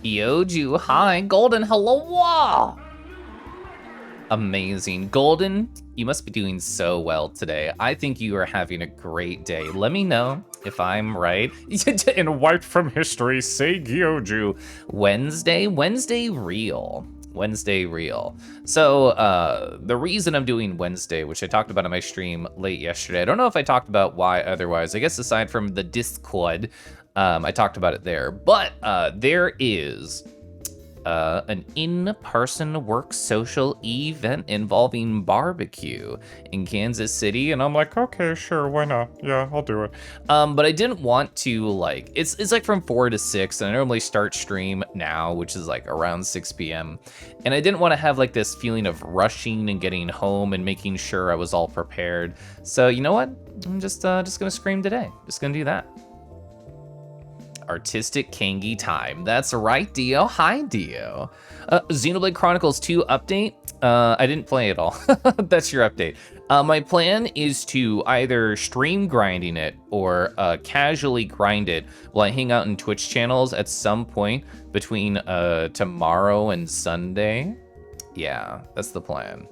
Yoju, hi. Golden, hello. Wow. Amazing. Golden, you must be doing so well today. I think you are having a great day. Let me know if I'm right. And wiped from history, say Gyoju. Wednesday real. Wednesday real. So the reason I'm doing Wednesday, which I talked about on my stream late yesterday, I don't know if I talked about why otherwise. I guess aside from the Discord, I talked about it there. But there is an in-person work social event involving barbecue in Kansas City, and I'm like, okay, sure, why not? Yeah, I'll do it. But I didn't want to like, it's like from 4 to 6, and I normally start stream now, which is like around 6 p.m. And I didn't want to have like this feeling of rushing and getting home and making sure I was all prepared. So you know what? I'm just gonna scream today. Just gonna do that. Artistic Kangi time. That's right, Dio. Hi, Dio. Xenoblade Chronicles 2 update. I didn't play it all. That's your update. My plan is to either stream grinding it or casually grind it while I hang out in Twitch channels at some point between tomorrow and Sunday. Yeah, that's the plan.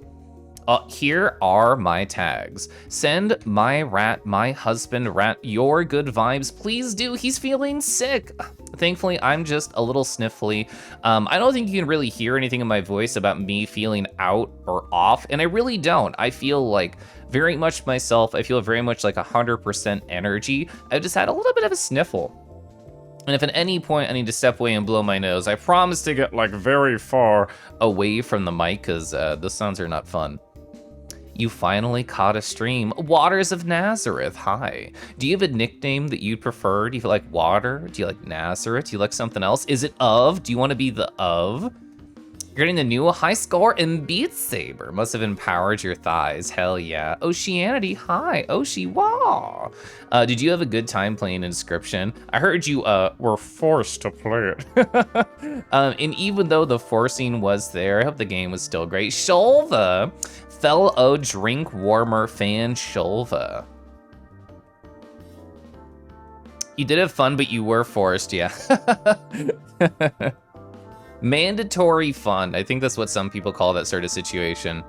Here are my tags. Send my rat, my husband rat, your good vibes. Please do. He's feeling sick. Thankfully, I'm just a little sniffly. I don't think you can really hear anything in my voice about me feeling out or off, and I really don't. I feel like very much myself. I feel very much like 100% energy. I just had a little bit of a sniffle. And if at any point I need to step away and blow my nose, I promise to get like very far away from the mic, because those sounds are not fun. You finally caught a stream. Waters of Nazareth, hi. Do you have a nickname that you'd prefer? Do you like Water? Do you like Nazareth? Do you like something else? Is it Of? Do you want to be the Of? You're getting the new high score in Beat Saber. Must have empowered your thighs, hell yeah. Oceanity, hi. Oshi, wow. Did you have a good time playing Inscription? I heard you were forced to play it. And even though the forcing was there, I hope the game was still great. Shulva. Fellow drink warmer fan Shulva. You did have fun, but you were forced, yeah. Mandatory fun. I think that's what some people call that sort of situation.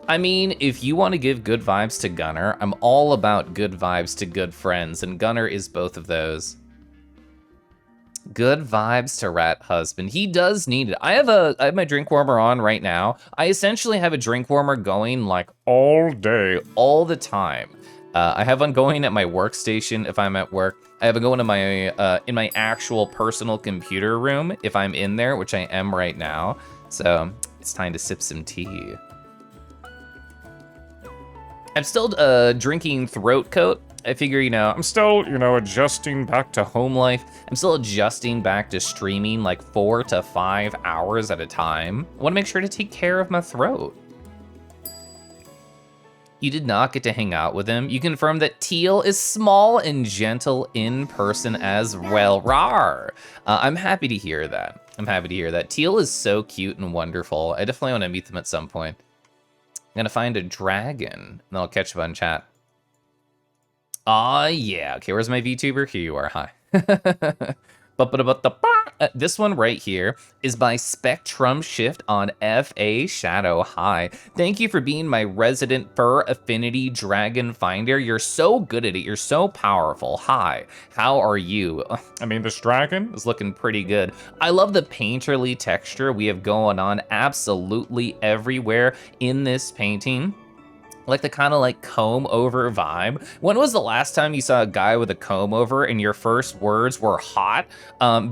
I mean, if you want to give good vibes to Gunner, I'm all about good vibes to good friends, and Gunner is both of those. Good vibes to Rat Husband. He does need it. I have my drink warmer on right now. I essentially have a drink warmer going like all day, all the time. I have one going at my workstation if I'm at work. I have it going in my actual personal computer room if I'm in there, which I am right now. So it's time to sip some tea. I'm still drinking Throat Coat. I figure, I'm still, adjusting back to home life. I'm still adjusting back to streaming like 4 to 5 hours at a time. I want to make sure to take care of my throat. You did not get to hang out with him. You confirmed that Teal is small and gentle in person as well. Rawr. I'm happy to hear that. Teal is so cute and wonderful. I definitely want to meet them at some point. I'm gonna find a dragon, and then I'll catch up on chat. Yeah. Okay, where's my VTuber? Here you are. Hi. This one right here is by Spectrum Shift on FA Shadow. Hi. Thank you for being my resident Fur Affinity Dragon Finder. You're so good at it. You're so powerful. Hi. How are you? I mean, this dragon is looking pretty good. I love the painterly texture we have going on absolutely everywhere in this painting. Like the kind of like comb over vibe. When was the last time you saw a guy with a comb over and your first words were hot?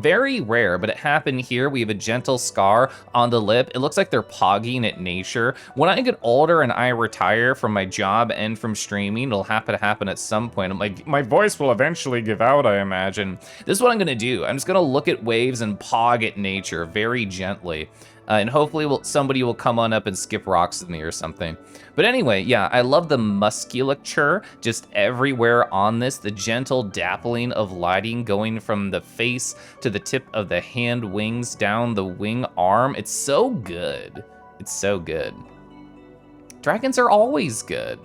Very rare, but it happened here. We have a gentle scar on the lip. It looks like they're pogging at nature. When I get older and I retire from my job and from streaming, it'll happen at some point. I'm like, my voice will eventually give out, I imagine. This is what I'm gonna do. I'm just gonna look at waves and pog at nature very gently. And hopefully somebody will come on up and skip rocks with me or something. But anyway, yeah, I love the musculature just everywhere on this. The gentle dappling of lighting going from the face to the tip of the hand wings down the wing arm. It's so good. It's so good. Dragons are always good.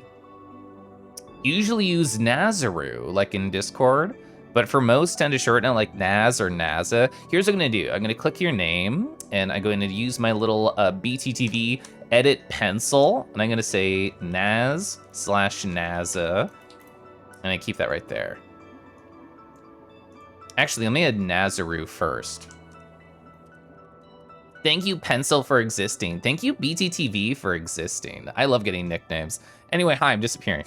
Usually use Nazaru, like in Discord. but for most tend to shorten it like Naz or Naza. Here's what I'm gonna do. I'm gonna click your name, and I'm going to use my little BTTV edit pencil, and I'm gonna say Naz/Naza, and I keep that right there. Actually, let me add Nazaru first. Thank you, Pencil, for existing. Thank you, BTTV, for existing. I love getting nicknames. Anyway, hi, I'm disappearing.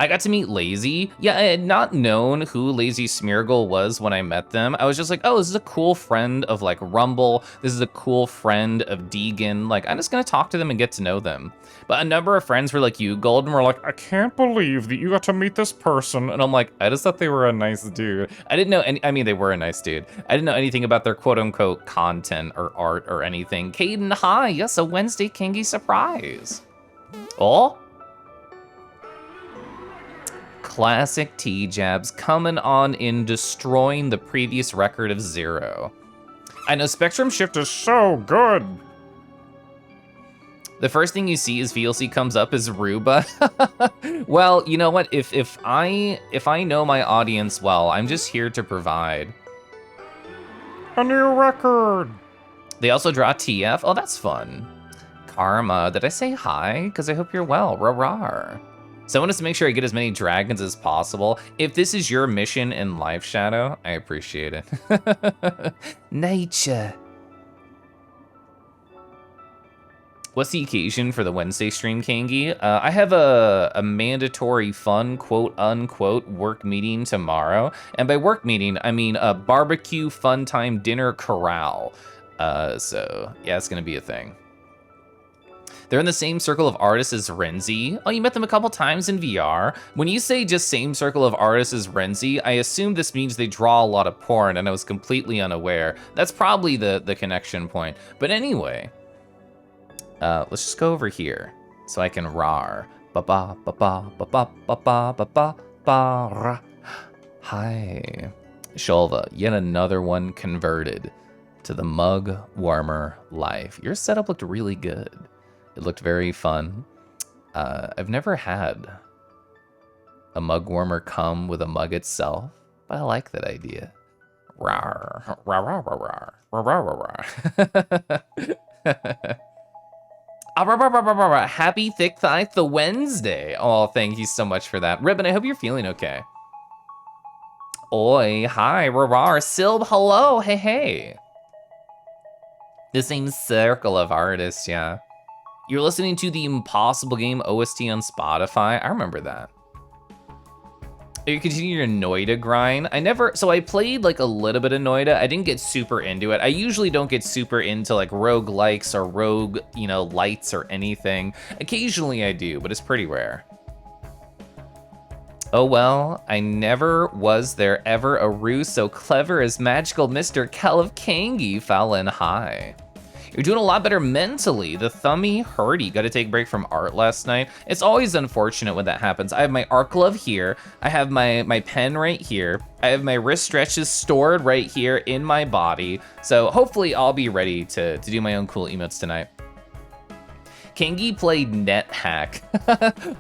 I got to meet Lazy. Yeah, I had not known who Lazy Smeargle was when I met them. I was just like, oh, this is a cool friend of like Rumble. This is a cool friend of Deegan. Like, I'm just gonna talk to them and get to know them. But a number of friends were like you, Golden, were like, I can't believe that you got to meet this person. And I'm like, I just thought they were a nice dude. I didn't know any, I mean, they were a nice dude. I didn't know anything about their quote unquote content or art or anything. Caden, hi, yes, a Wednesday Kingy surprise. Oh? Classic T-Jabs coming on in, destroying the previous record of 0. I know Spectrum Shift is so good. The first thing you see as VLC comes up is Ruba. Well, you know what? If I know my audience well, I'm just here to provide. A new record. They also draw TF. Oh, that's fun. Karma, did I say hi? Because I hope you're well. Rawr. So I want us to make sure I get as many dragons as possible. If this is your mission in Life Shadow, I appreciate it. Nature. What's the occasion for the Wednesday stream, Kangi? I have a mandatory fun, quote unquote, work meeting tomorrow. And by work meeting, I mean a barbecue fun time dinner corral. So yeah, it's gonna be a thing. They're in the same circle of artists as Renzi. Oh, you met them a couple times in VR. When you say just same circle of artists as Renzi, I assume this means they draw a lot of porn, and I was completely unaware. That's probably the connection point. But anyway, let's just go over here so I can rar. Ba ba ba ba ba ba ba ba ba ba ba ra. Hi, Shulva. Yet another one converted to the mug warmer life. Your setup looked really good. It looked very fun. I've never had a mug warmer come with a mug itself, but I like that idea. Rawr, rawr, rawr, rawr, rawr, rawr, rawr. Happy Thick Thigh the Wednesday. Oh, thank you so much for that. Ribbon, I hope you're feeling okay. Oi, hi, rawr, Silb, hello, hey, hey. The same circle of artists, yeah. You're listening to the Impossible Game OST on Spotify. I remember that. You continue your Noida grind. So I played like a little bit of Noida. I didn't get super into it. I usually don't get super into like roguelikes or rogue, lights or anything. Occasionally I do, but it's pretty rare. Oh well, I never was there ever a ruse so clever as magical Mr. Keliff Kangi Fallon High. You're doing a lot better mentally. The thummy hurdy. Got to take a break from art last night. It's always unfortunate when that happens. I have my art glove here. I have my pen right here. I have my wrist stretches stored right here in my body. So hopefully I'll be ready to do my own cool emotes tonight. Kangi played NetHack.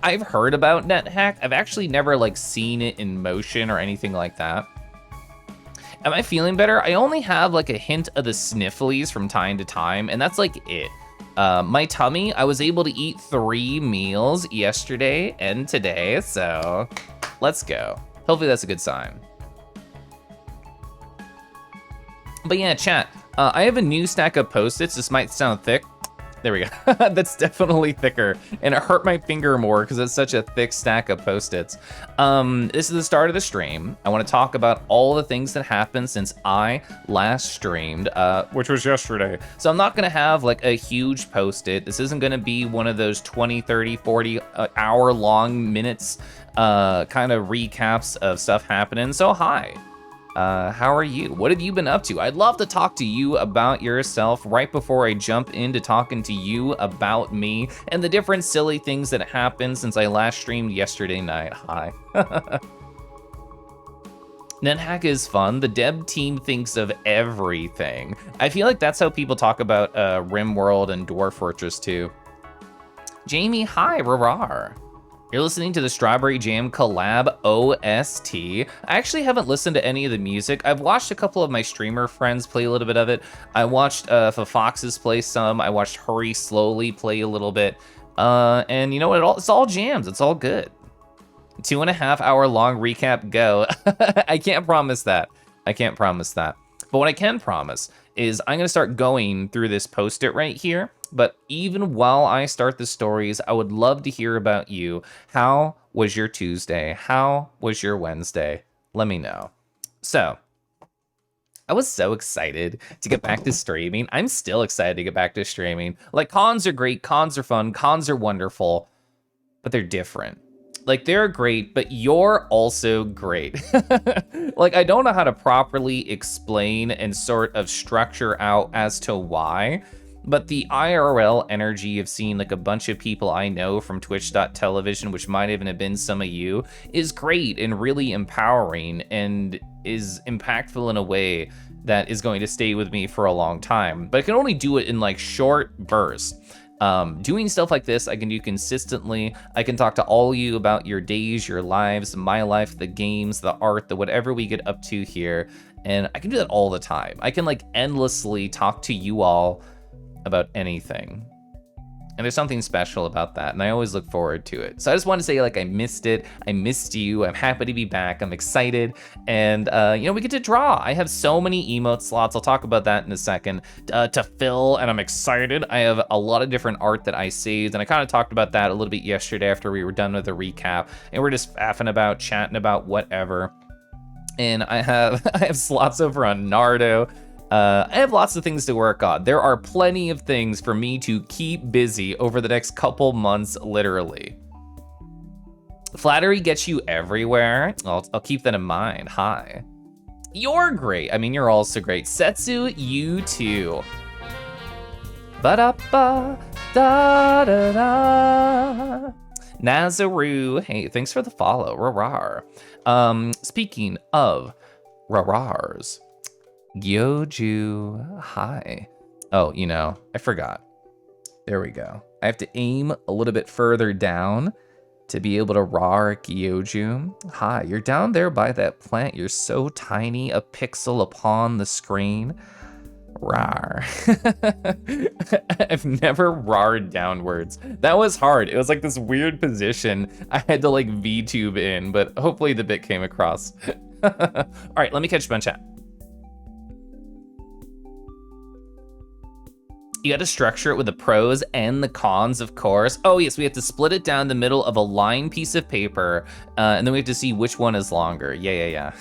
I've heard about NetHack. I've actually never like seen it in motion or anything like that. Am I feeling better? I only have like a hint of the snifflies from time to time, and that's like it. My tummy, I was able to eat 3 meals yesterday and today, so let's go. Hopefully that's a good sign. But yeah, chat, I have a new stack of Post-its. This might sound thick. There we go. That's definitely thicker, and it hurt my finger more because it's such a thick stack of Post-its. This is the start of the stream. I want to talk about all the things that happened since I last streamed, which was yesterday. So I'm not going to have like a huge Post-it. This isn't going to be one of those 20, 30, 40 hour-long minutes kind of recaps of stuff happening. So hi. How are you? What have you been up to? I'd love to talk to you about yourself right before I jump into talking to you about me and the different silly things that happened since I last streamed yesterday night. Hi. NetHack is fun. The Deb team thinks of everything. I feel like that's how people talk about RimWorld and Dwarf Fortress too. Jamie, hi, rawr. You're listening to the Strawberry Jam collab OST. I actually haven't listened to any of the music. I've watched a couple of my streamer friends play a little bit of it. I watched Foxes play some. I watched Hurry Slowly play a little bit. And you know what? It's all jams. It's all good. 2.5 hour long recap go. I can't promise that. I can't promise that. But what I can promise is I'm gonna start going through this post-it right here. But even while I start the stories, I would love to hear about you. How was your Tuesday? How was your Wednesday? Let me know. So, I was so excited to get back to streaming. I'm still excited to get back to streaming. Like, cons are great, cons are fun, cons are wonderful, but they're different. Like, they're great, but you're also great. Like, I don't know how to properly explain and sort of structure out as to why, but the IRL energy of seeing like a bunch of people I know from Twitch.television, which might even have been some of you, is great and really empowering and is impactful in a way that is going to stay with me for a long time. But I can only do it in like short bursts. Doing stuff like this, I can do consistently. I can talk to all of you about your days, your lives, my life, the games, the art, the whatever we get up to here. And I can do that all the time. I can like endlessly talk to you all about anything. And there's something special about that, and I always look forward to it. So I just want to say, like, I missed it. I missed you. I'm happy to be back. I'm excited. And, you know, we get to draw. I have so many emote slots. I'll talk about that in a second to fill, and I'm excited. I have a lot of different art that I saved, and I kind of talked about that a little bit yesterday after we were done with the recap, and we're just faffing about, chatting about whatever. And I have slots over on Nardo. I have lots of things to work on. There are plenty of things for me to keep busy over the next couple months, literally. Flattery gets you everywhere. I'll keep that in mind. Hi. You're great. I mean, you're also great. Setsu, you too. Ba-da-ba, da-da-da. Nazaru, hey, thanks for the follow. Rarar. Speaking of rarars. Gyoju, hi. Oh, you know, I forgot. There we go. I have to aim a little bit further down to be able to rar Gyoju. Hi, you're down there by that plant. You're so tiny, a pixel upon the screen. Rar. I've never rarred downwards. That was hard. It was like this weird position I had to like VTube in, but hopefully the bit came across. All right, let me catch my chat. You got to structure it with the pros and the cons, of course. Oh yes, we have to split it down the middle of a lined piece of paper, and then we have to see which one is longer. Yeah.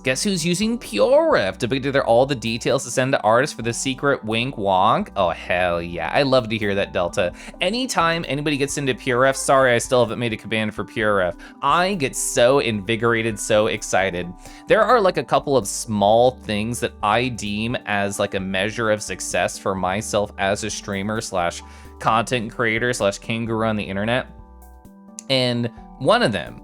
Guess who's using Puref to put together all the details to send to artists for the secret wink wonk? Oh, hell yeah. I love to hear that, Delta. Anytime anybody gets into Puref, sorry, I still haven't made a command for Puref. I get so invigorated, so excited. There are like a couple of small things that I deem as like a measure of success for myself as a streamer slash content creator slash kangaroo on the internet. And one of them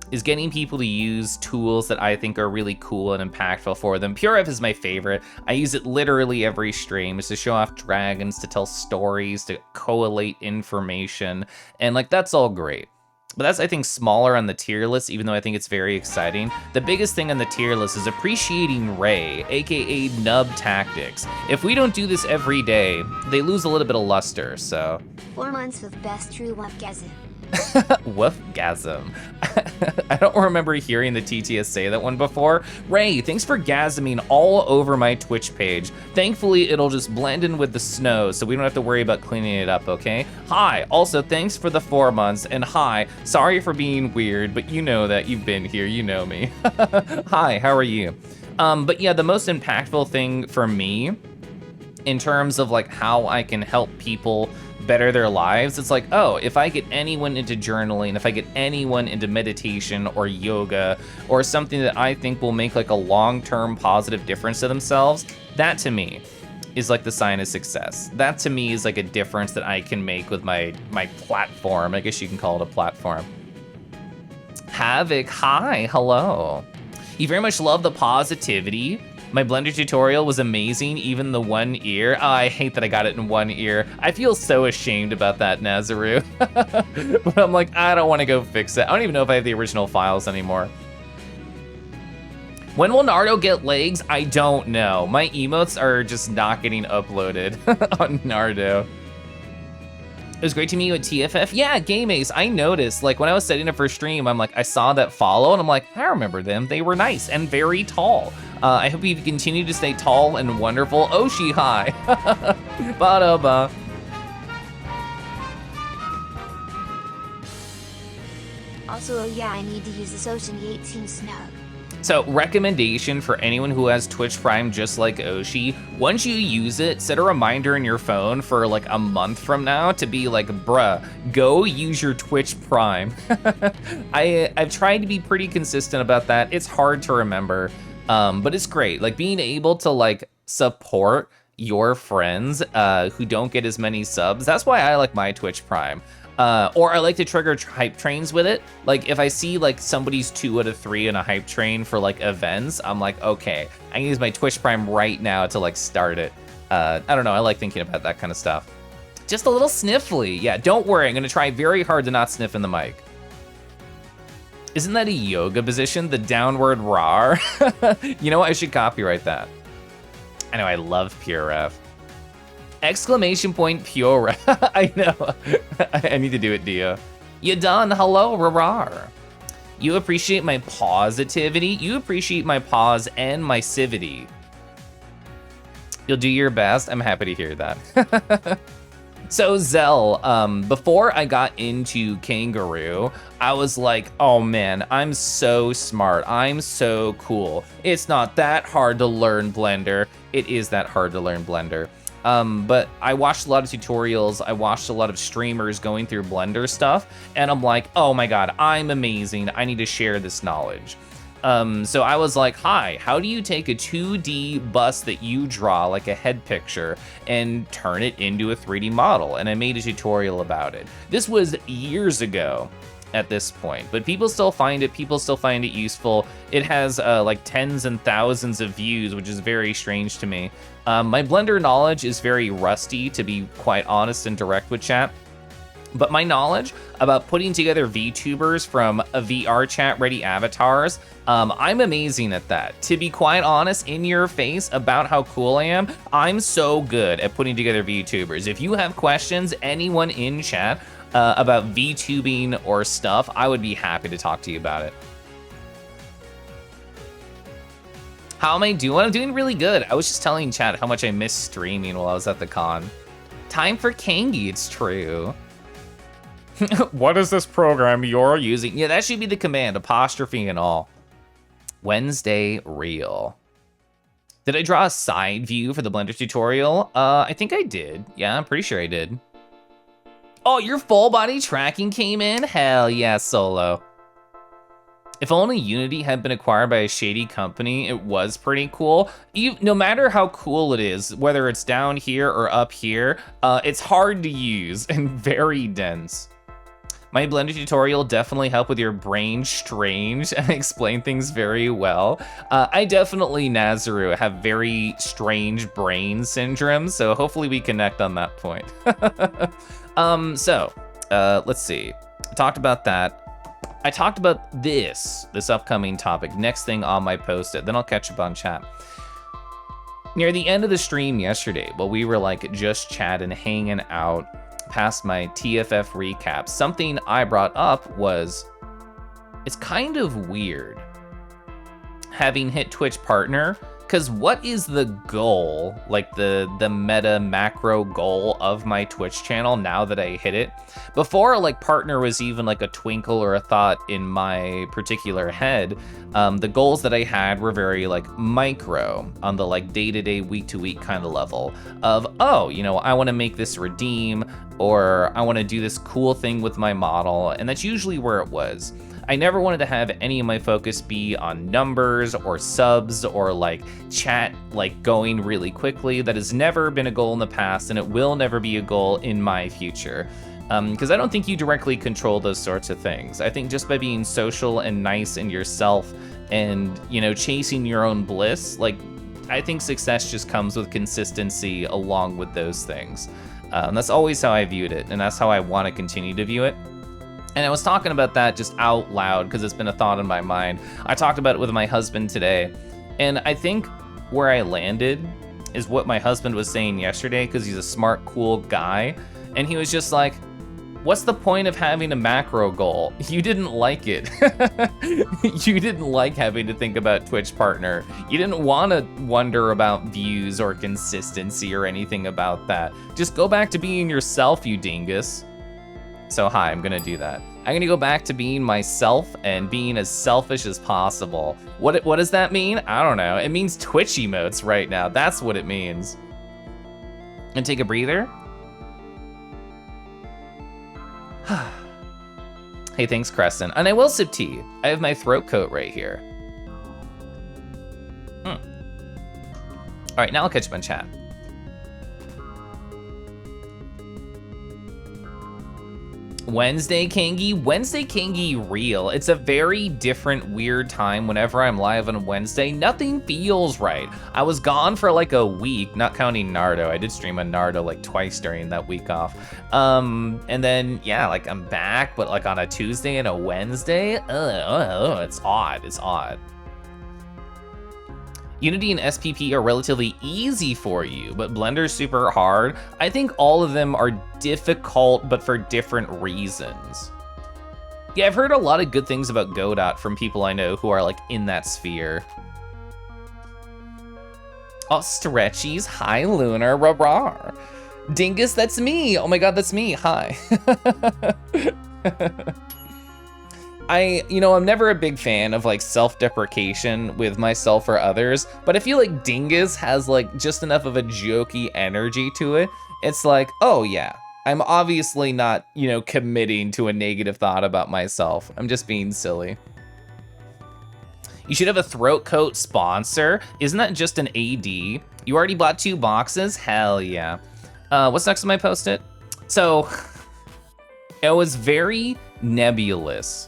is getting people to use tools that I think are really cool and impactful for them. Puref is my favorite. I use it literally every stream. It's to show off dragons, to tell stories, to collate information, and like that's all great. But that's, I think, smaller on the tier list, even though I think it's very exciting. The biggest thing on the tier list is appreciating Ray, aka Nub Tactics. If we don't do this every day, they lose a little bit of luster, so. 4 months with best true webgasm. Woofgasm. I don't remember hearing the TTS say that one before. Ray, thanks for gasming all over my Twitch page. Thankfully, it'll just blend in with the snow, so we don't have to worry about cleaning it up, okay? Hi, also thanks for the 4 months, and hi, sorry for being weird, but you know that you've been here, you know me. Hi, how are you? But yeah, the most impactful thing for me, in terms of like how I can help people better their lives, it's like, oh, if I get anyone into journaling, if I get anyone into meditation or yoga or something that I think will make like a long-term positive difference to themselves, that to me is like the sign of success. That to me is like a difference that I can make with my platform. I guess you can call it a platform. Havoc, hi, hello. You very much love the positivity. My Blender tutorial was amazing, even the one ear. Oh, I hate that I got it in one ear. I feel so ashamed about that, Nazaru. But I'm like, I don't want to go fix it. I don't even know if I have the original files anymore. When will Naruto get legs? I don't know. My emotes are just not getting uploaded on Naruto. It was great to meet you at TFF. Yeah, Game Ace, I noticed, like when I was setting up for stream, I'm like, I saw that follow and I'm like, I remember them. They were nice and very tall. I hope you continue to stay tall and wonderful. Oshi, hi. Ba-da-ba. Also, yeah, I need to use this Ocean 18 snug. So, recommendation for anyone who has Twitch Prime just like Oshi, once you use it, set a reminder in your phone for like a month from now to be like, bruh, go use your Twitch Prime. I've tried to be pretty consistent about that. It's hard to remember, but it's great. Like being able to like support your friends who don't get as many subs. That's why I like my Twitch Prime. Or I like to trigger hype trains with it. Like if I see like somebody's 2 out of 3 in a hype train for like events, I'm like, okay, I can use my Twitch Prime right now to like start it. I don't know, I like thinking about that kind of stuff. Just a little sniffly. Yeah, don't worry, I'm gonna try very hard to not sniff in the mic. Isn't that a yoga position? The downward rar? You know what, I should copyright that. I know, I love Pure Ref. Exclamation point pure. I know. I need to do it, Dio. You done? Hello, rarar. You appreciate my positivity. You appreciate my pause and my civity. You'll do your best. I'm happy to hear that. So Zell, before I got into Kangaroo, I was like, oh man, I'm so smart. I'm so cool. It's not that hard to learn Blender. It is that hard to learn Blender. But I watched a lot of tutorials, I watched a lot of streamers going through Blender stuff, and I'm like, oh my god, I'm amazing, I need to share this knowledge. So I was like, hi, how do you take a 2D bust that you draw, like a head picture, and turn it into a 3D model? And I made a tutorial about it. This was years ago at this point, but people still find it useful. It has like tens and thousands of views, which is very strange to me. My Blender knowledge is very rusty, to be quite honest and direct with chat. But my knowledge about putting together VTubers from a VR chat ready avatars, I'm amazing at that. To be quite honest, in your face about how cool I am, I'm so good at putting together VTubers. If you have questions, anyone in chat about VTubing or stuff, I would be happy to talk to you about it. How am I doing? I'm doing really good. I was just telling chat how much I missed streaming while I was at the con. Time for Kangi, it's true. What is this program you're using? Yeah, that should be the command, apostrophe and all. Wednesday real. Did I draw a side view for the Blender tutorial? I think I did. Yeah, I'm pretty sure I did. Oh, your full body tracking came in? Hell yeah, Solo. If only Unity had been acquired by a shady company, it was pretty cool. No matter how cool it is, whether it's down here or up here, it's hard to use and very dense. My Blender tutorial definitely helped with your brain strange and explain things very well. I definitely, Nazaru, have very strange brain syndrome, so hopefully we connect on that point. Let's see. I talked about that. I talked about this upcoming topic, next thing on my post-it, then I'll catch up on chat. Near the end of the stream yesterday, while we were like just chatting, hanging out, past my TFF recap, something I brought up was, it's kind of weird having hit Twitch partner, because what is the goal, like the meta macro goal of my Twitch channel now that I hit it? Before like partner was even like a twinkle or a thought in my particular head, the goals that I had were very like micro on the like day-to-day, week-to-week kind of level of, oh, you know, I want to make this redeem, or I want to do this cool thing with my model, and that's usually where it was. I never wanted to have any of my focus be on numbers or subs or like chat like going really quickly. That has never been a goal in the past, and it will never be a goal in my future. Because I don't think you directly control those sorts of things. I think just by being social and nice and yourself and, you know, chasing your own bliss, like I think success just comes with consistency along with those things. And that's always how I viewed it, and that's how I want to continue to view it. And I was talking about that just out loud because it's been a thought in my mind. I talked about it with my husband today, and I think where I landed is what my husband was saying yesterday, because he's a smart, cool guy. And he was just like, what's the point of having a macro goal? You didn't like it. You didn't like having to think about Twitch partner. You didn't want to wonder about views or consistency or anything about that. Just go back to being yourself, you dingus. So hi, I'm gonna do that. I'm gonna go back to being myself and being as selfish as possible. What does that mean? I don't know. It means Twitch emotes right now. That's what it means. And take a breather. Hey, thanks, Creston. And I will sip tea. I have my throat coat right here. All right, now I'll catch up on chat. Wednesday Kangi real. It's a very different, weird time whenever I'm live on Wednesday. Nothing feels right. I was gone for like a week, not counting Nardo. I did stream on Nardo like twice during that week off. And then, yeah, like I'm back, but like on a Tuesday and a Wednesday, it's odd, it's odd. Unity and SPP are relatively easy for you, but Blender's super hard. I think all of them are difficult, but for different reasons. Yeah, I've heard a lot of good things about Godot from people I know who are like in that sphere. Oh, Stretchies, hi Lunar, rah-rah. Dingus, that's me. Oh my God, that's me, hi. I'm never a big fan of like self-deprecation with myself or others, but I feel like Dingus has like just enough of a jokey energy to it. It's like, oh yeah, I'm obviously not, committing to a negative thought about myself. I'm just being silly. You should have a throat coat sponsor. Isn't that just an AD? You already bought 2 boxes? Hell yeah. What's next on my post-it? So, it was very nebulous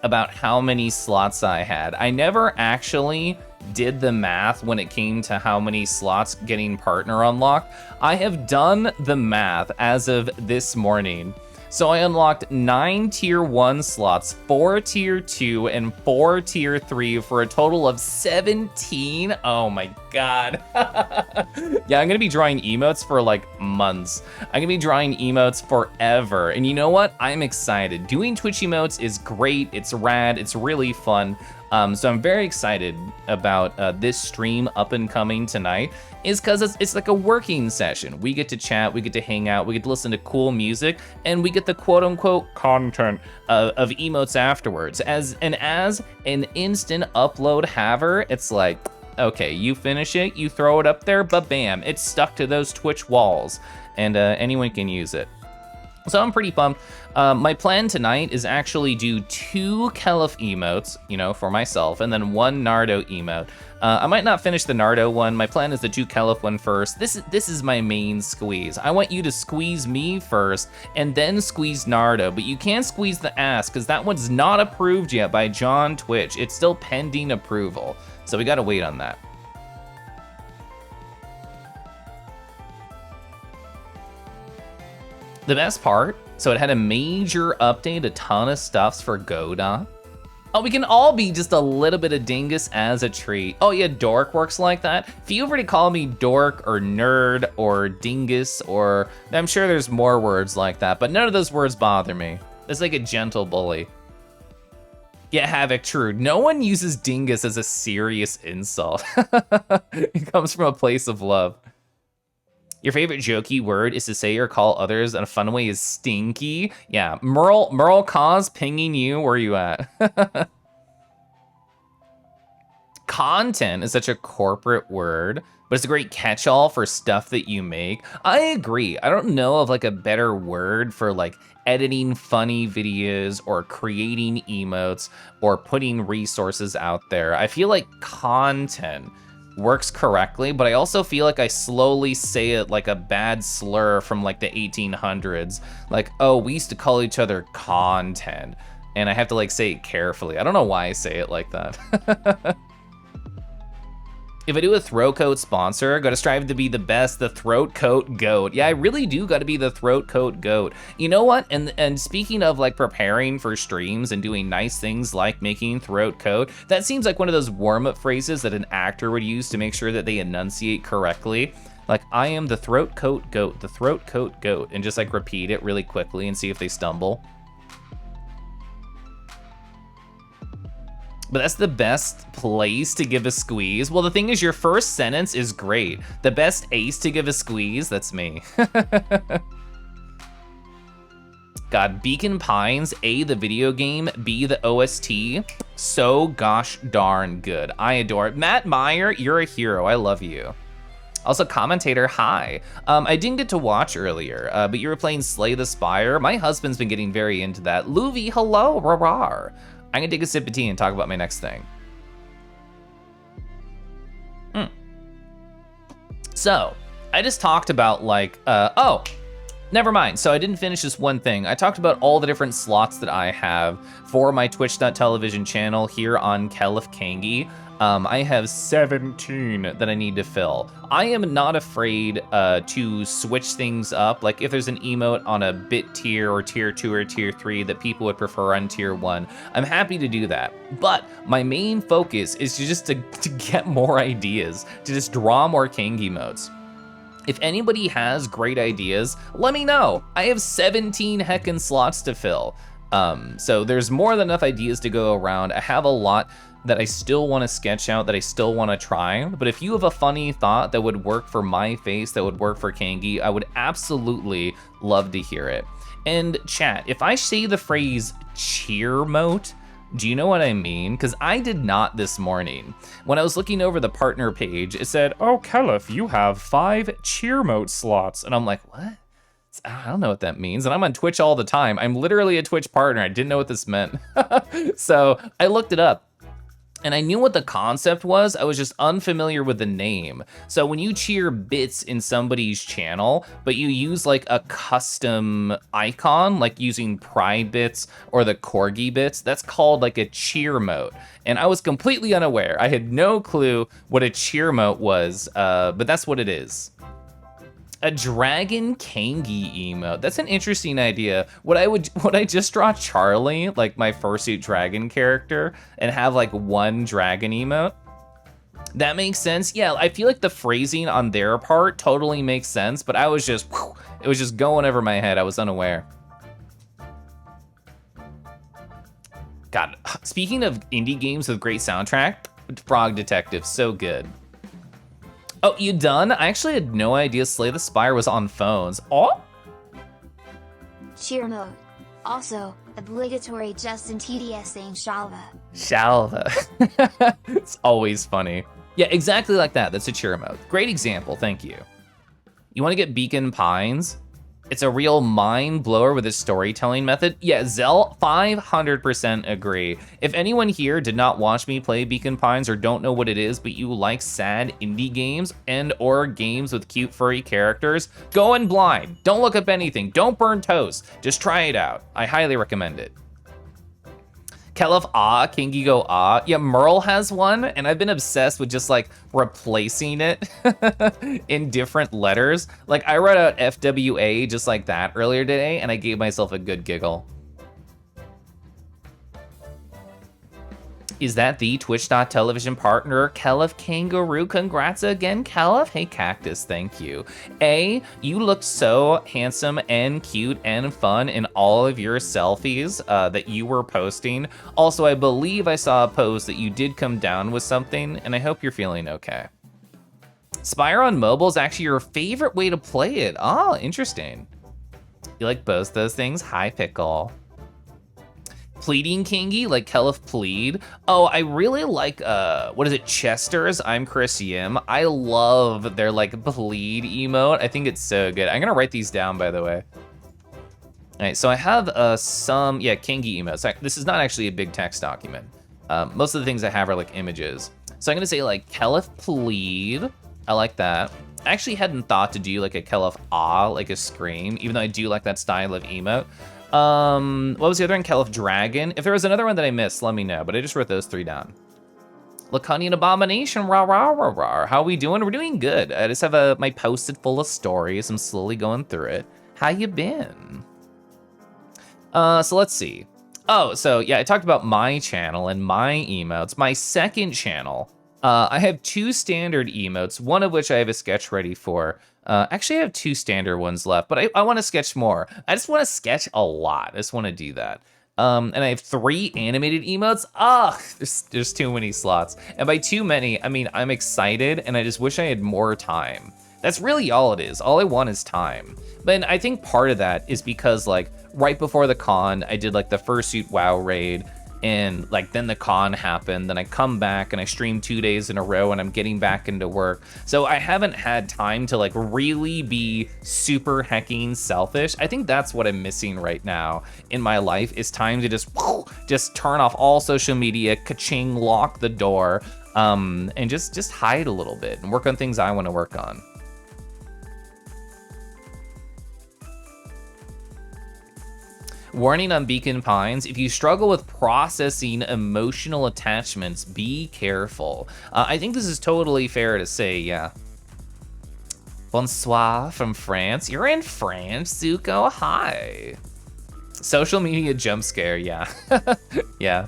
about how many slots I had. I never actually did the math when it came to how many slots getting partner unlocked. I have done the math as of this morning. So I unlocked 9 tier 1 slots, 4 tier 2, and 4 tier 3 for a total of 17. Oh my God. Yeah, I'm gonna be drawing emotes for like months. I'm gonna be drawing emotes forever. And you know what? I'm excited. Doing Twitch emotes is great. It's rad. It's really fun. So I'm very excited about this stream up and coming tonight, is because it's like a working session. We get to chat, we get to hang out, we get to listen to cool music, and we get the quote unquote content of emotes afterwards. As an instant upload haver, it's like, okay, you finish it, you throw it up there, but bam, it's stuck to those Twitch walls, and anyone can use it. So I'm pretty pumped. My plan tonight is actually do 2 Keliff emotes, for myself, and then 1 Nardo emote. I might not finish the Nardo one. My plan is to do Keliff one first. This is my main squeeze. I want you to squeeze me first, and then squeeze Nardo, but you can't squeeze the ass, because that one's not approved yet by John Twitch. It's still pending approval, so we gotta wait on that. The best part, so it had a major update, a ton of stuffs for Godot. Oh, we can all be just a little bit of dingus as a treat. Oh yeah, dork works like that. If you ever call me dork or nerd or dingus, or I'm sure there's more words like that, but none of those words bother me. It's like a gentle bully. Yeah, Havoc, true. No one uses dingus as a serious insult. It comes from a place of love. Your favorite jokey word is to say or call others in a fun way is stinky. Yeah, Merle Cause pinging you, where are you at? Content is such a corporate word, but it's a great catch-all for stuff that you make. I agree. I don't know of like a better word for like editing funny videos or creating emotes or putting resources out there. I feel like content works correctly, but I also feel like I slowly say it like a bad slur from like the 1800s. Like, oh, we used to call each other content, and I have to like say it carefully. I don't know why I say it like that. If I do a throat coat sponsor, gotta strive to be the best, the throat coat goat. Yeah, I really do gotta be the throat coat goat. You know what? And speaking of like preparing for streams and doing nice things like making throat coat, that seems like one of those warm-up phrases that an actor would use to make sure that they enunciate correctly. Like, I am the throat coat goat, the throat coat goat, and just like repeat it really quickly and see if they stumble. But that's the best place to give a squeeze. Well, the thing is, your first sentence is great. The best ace to give a squeeze, that's me. God, Beacon Pines, A, the video game, B, the OST. So gosh darn good. I adore it. Matt Meyer, you're a hero. I love you. Also, commentator, hi. I didn't get to watch earlier, but you were playing Slay the Spire. My husband's been getting very into that. Luvi, hello, rawr. I'm gonna take a sip of tea and talk about my next thing. So, I just talked about like, oh, never mind. So I didn't finish this one thing. I talked about all the different slots that I have for my Twitch.television channel here on Keliff Kangi. I have 17 that I need to fill. I am not afraid to switch things up. Like if there's an emote on a bit tier or tier 2 or tier 3 that people would prefer on tier 1, I'm happy to do that. But my main focus is to get more ideas, to just draw more Kangi emotes. If anybody has great ideas, let me know. I have 17 heckin' slots to fill. So there's more than enough ideas to go around. I have a lot that I still want to sketch out, that I still want to try. But if you have a funny thought that would work for my face, that would work for Kangi, I would absolutely love to hear it. And chat, if I say the phrase cheer mote, do you know what I mean? Because I did not this morning. When I was looking over the partner page, it said, oh, Keliff, you have 5 cheer mote slots. And I'm like, what? I don't know what that means. And I'm on Twitch all the time. I'm literally a Twitch partner. I didn't know what this meant. So I looked it up. And I knew what the concept was, I was just unfamiliar with the name. So when you cheer bits in somebody's channel, but you use like a custom icon, like using Pride bits or the Corgi bits, that's called like a cheer mote. And I was completely unaware. I had no clue what a cheer mote was, but that's what it is. A dragon Kangi emote. That's an interesting idea. Would I just draw Charlie, like my fursuit dragon character, and have like one dragon emote? That makes sense. Yeah, I feel like the phrasing on their part totally makes sense, but it was just going over my head. I was unaware. God, speaking of indie games with great soundtrack, Frog Detective, so good. Oh, you done? I actually had no idea Slay the Spire was on phones. Oh! Cheer mode. Also, obligatory Justin TDS saying Shalva. Shalva. It's always funny. Yeah, exactly like that. That's a cheer mode. Great example, thank you. You wanna get Beacon Pines? It's a real mind blower with a storytelling method. Yeah, Zell, 500% agree. If anyone here did not watch me play Beacon Pines or don't know what it is, but you like sad indie games and or games with cute furry characters, go in blind. Don't look up anything. Don't burn toast. Just try it out. I highly recommend it. Keliff Kangi go Yeah, Merle has one, and I've been obsessed with just like replacing it in different letters. Like I wrote out FWA just like that earlier today, and I gave myself a good giggle. Is that the Twitch.television partner, Keliff Kangaroo? Congrats again, Keliff. Hey, Cactus, thank you. A, you looked so handsome and cute and fun in all of your selfies that you were posting. Also, I believe I saw a post that you did come down with something, and I hope you're feeling okay. Spire on mobile is actually your favorite way to play it. Oh, interesting. You like both those things? Hi, Pickle. Pleading Kangi, like Keliff Plead. Oh, I really like, what is it, Chester's I'm Chris Yim. I love their like Plead emote. I think it's so good. I'm gonna write these down, by the way. All right, so I have some, Kangi emotes. This is not actually a big text document. Most of the things I have are like images. So I'm gonna say like Keliff Plead. I like that. I actually hadn't thought to do like a Keliff like a scream, even though I do like that style of emote. What was the other one? Keliff Dragon. If there was another one that I missed, let me know, but I just wrote those 3 down. Lacanian Abomination, rah, rah, rah, rah. How we doing? We're doing good. I just have my posted full of stories. I'm slowly going through it. How you been? So let's see. Oh, so yeah, I talked about my channel and my emotes. My second channel, I have 2 standard emotes, one of which I have a sketch ready for. Actually, I have 2 standard ones left, but I want to sketch more. I just want to sketch a lot. I just want to do that. And I have 3 animated emotes. There's too many slots. And by too many, I mean, I'm excited and I just wish I had more time. That's really all it is. All I want is time. But I think part of that is because like right before the con, I did like the fursuit WoW raid, and like then the con happened. Then I come back and I stream 2 days in a row and I'm getting back into work. So I haven't had time to like really be super hecking selfish. I think that's what I'm missing right now in my life is time to just turn off all social media, ka-ching, lock the door, and just hide a little bit and work on things I want to work on. Warning on Beacon Pines, if you struggle with processing emotional attachments, be careful. I think this is totally fair to say, yeah. Bonsoir from France. You're in France, Zuko, hi. Social media jump scare, yeah. Yeah.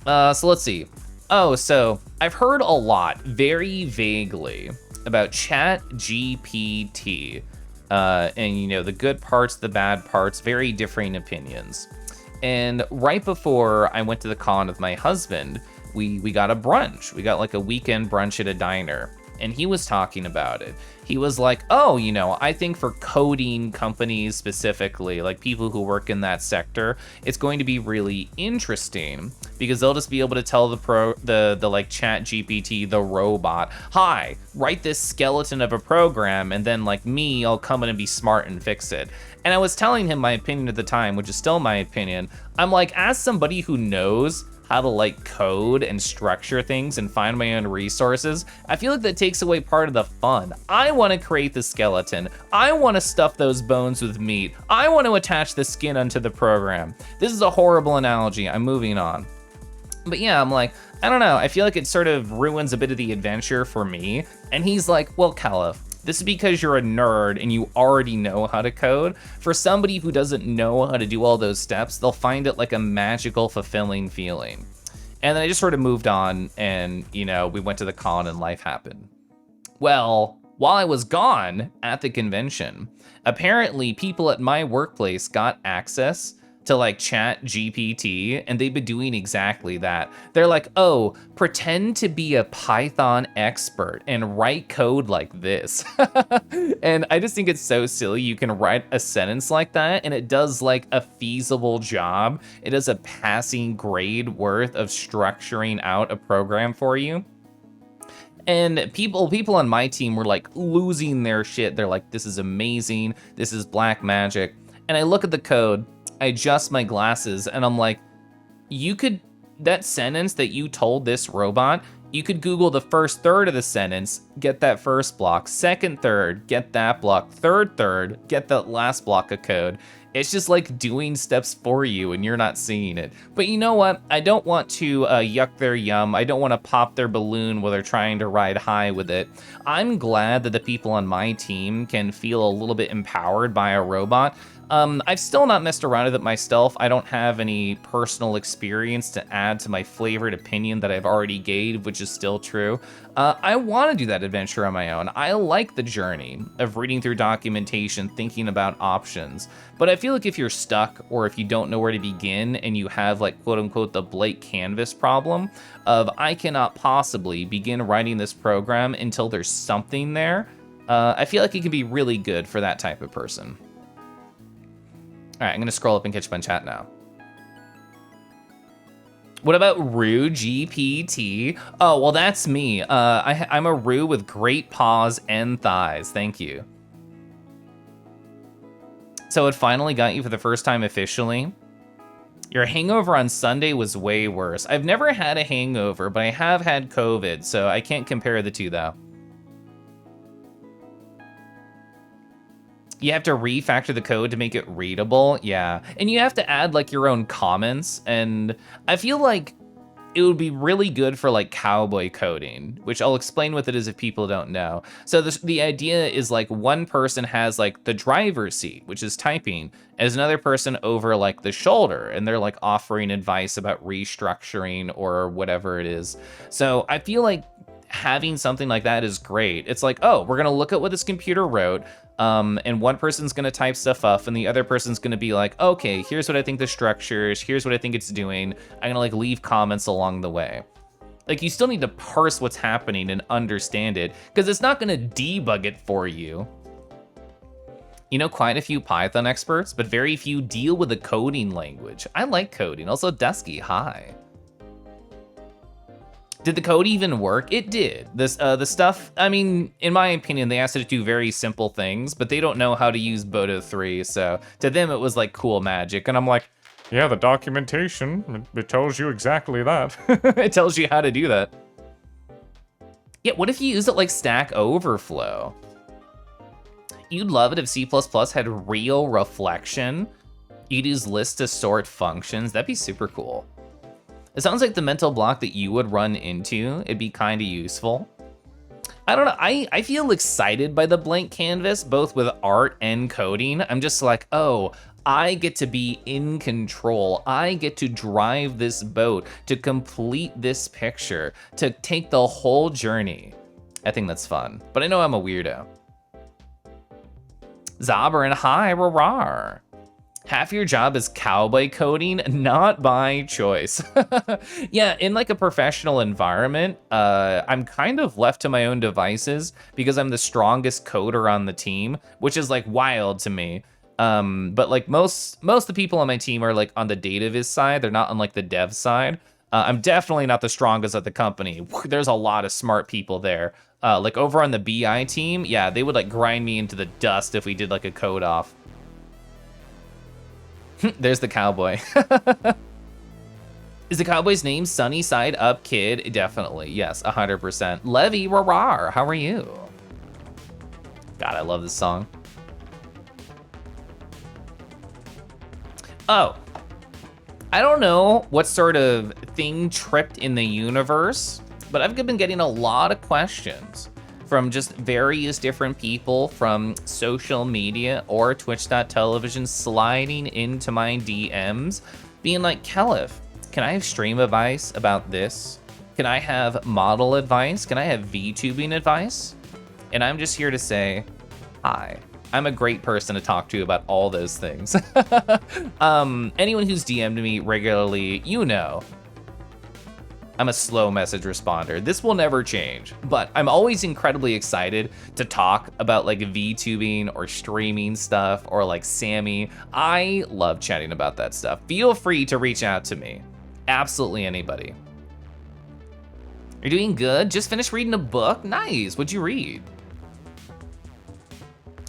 So let's see. Oh, so I've heard a lot, very vaguely, about ChatGPT. And you know, the good parts, the bad parts, very differing opinions. And right before I went to the con with my husband, we got a brunch. We got like a weekend brunch at a diner. And he was talking about it. He was like, oh, you know, I think for coding companies specifically, like people who work in that sector, it's going to be really interesting because they'll just be able to tell the like ChatGPT, the robot, hi, write this skeleton of a program, and then like me, I'll come in and be smart and fix it. And I was telling him my opinion at the time, which is still my opinion. I'm like, as somebody who knows how to like code and structure things and find my own resources, I feel like that takes away part of the fun. I want to create the skeleton. I want to stuff those bones with meat. I want to attach the skin onto the program. This is a horrible analogy. I'm moving on. But yeah, I'm like, I don't know. I feel like it sort of ruins a bit of the adventure for me. And he's like, well, Keliff, this is because you're a nerd and you already know how to code. For somebody who doesn't know how to do all those steps, they'll find it like a magical, fulfilling feeling. And then I just sort of moved on and, you know, we went to the con and life happened. Well, while I was gone at the convention, apparently people at my workplace got access to like ChatGPT, and they've been doing exactly that. They're like, oh, pretend to be a Python expert and write code like this. And I just think it's so silly. You can write a sentence like that and it does like a feasible job. It does a passing grade worth of structuring out a program for you. And people on my team were like losing their shit. They're like, this is amazing. This is black magic. And I look at the code, I adjust my glasses, and I'm like, that sentence that you told this robot, you could Google the first third of the sentence, get that first block, second third, get that block, third, get that last block of code. It's just like doing steps for you and you're not seeing it. But you know what? I don't want to yuck their yum. I don't want to pop their balloon while they're trying to ride high with it. I'm glad that the people on my team can feel a little bit empowered by a robot. I've still not messed around with it myself. I don't have any personal experience to add to my flavored opinion that I've already gave, which is still true. I want to do that adventure on my own. I like the journey of reading through documentation, thinking about options. But I feel like if you're stuck or if you don't know where to begin and you have like quote unquote the blank canvas problem of I cannot possibly begin writing this program until there's something there, I feel like it can be really good for that type of person. All right, I'm gonna scroll up and catch up on chat now. What about Rue GPT? Oh, well, that's me. I'm a Rue with great paws and thighs. Thank you. So it finally got you for the first time officially. Your hangover on Sunday was way worse. I've never had a hangover, but I have had COVID, so I can't compare the two though. You have to refactor the code to make it readable, yeah. And you have to add like your own comments, and I feel like it would be really good for like cowboy coding, which I'll explain what it is if people don't know. So the idea is like one person has like the driver's seat, which is typing, as another person over like the shoulder, and they're like offering advice about restructuring or whatever it is. So I feel like having something like that is great. It's like, oh, we're gonna look at what this computer wrote, and one person's gonna type stuff up, and the other person's gonna be like, okay, here's what I think the structure is, here's what I think it's doing. I'm gonna like leave comments along the way. Like, you still need to parse what's happening and understand it, because it's not gonna debug it for you. You know quite a few Python experts, but very few deal with the coding language. I like coding. Also, Dusky, hi. Did the code even work? It did. The stuff, I mean, in my opinion, they asked it to do very simple things, but they don't know how to use Bodo 3, so to them it was like cool magic, and I'm like, yeah, the documentation, it tells you exactly that. It tells you how to do that. Yeah, what if you use it like Stack Overflow? You'd love it if C++ had real reflection. You'd use lists to sort functions. That'd be super cool. It sounds like the mental block that you would run into, it'd be kind of useful. I don't know, I feel excited by the blank canvas, both with art and coding. I'm just like, oh, I get to be in control. I get to drive this boat, to complete this picture, to take the whole journey. I think that's fun, but I know I'm a weirdo. Zabber and hi, rawr. Half your job is cowboy coding, not by choice. Yeah, in like a professional environment, I'm kind of left to my own devices because I'm the strongest coder on the team, which is like wild to me. But like most of the people on my team are like on the data viz side. They're not on like the dev side. I'm definitely not the strongest at the company. There's a lot of smart people there. Like over on the BI team, yeah, they would like grind me into the dust if we did like a code off. There's the cowboy. Is the cowboy's name Sunny Side Up Kid? Definitely, yes, 100%. Levy, rawr, how are you? God, I love this song. Oh, I don't know what sort of thing tripped in the universe, but I've been getting a lot of questions from just various different people from social media or twitch.tv sliding into my DMs, being like, Keliff, can I have stream advice about this? Can I have model advice? Can I have VTubing advice? And I'm just here to say, hi. I'm a great person to talk to about all those things. Anyone who's DM'd me regularly, you know, I'm a slow message responder. This will never change, but I'm always incredibly excited to talk about like VTubing or streaming stuff or like Sammy. I love chatting about that stuff. Feel free to reach out to me. Absolutely anybody. You're doing good? Just finished reading a book? Nice, what'd you read?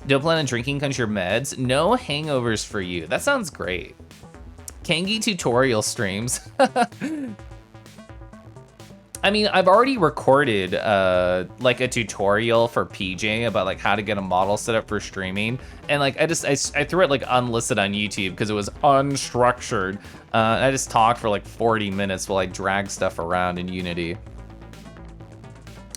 Don't plan on drinking cause your meds? No hangovers for you. That sounds great. Kangi tutorial streams. I mean, I've already recorded like a tutorial for PJ about like how to get a model set up for streaming. And like, I threw it like unlisted on YouTube because it was unstructured. I just talked for like 40 minutes while I dragged stuff around in Unity.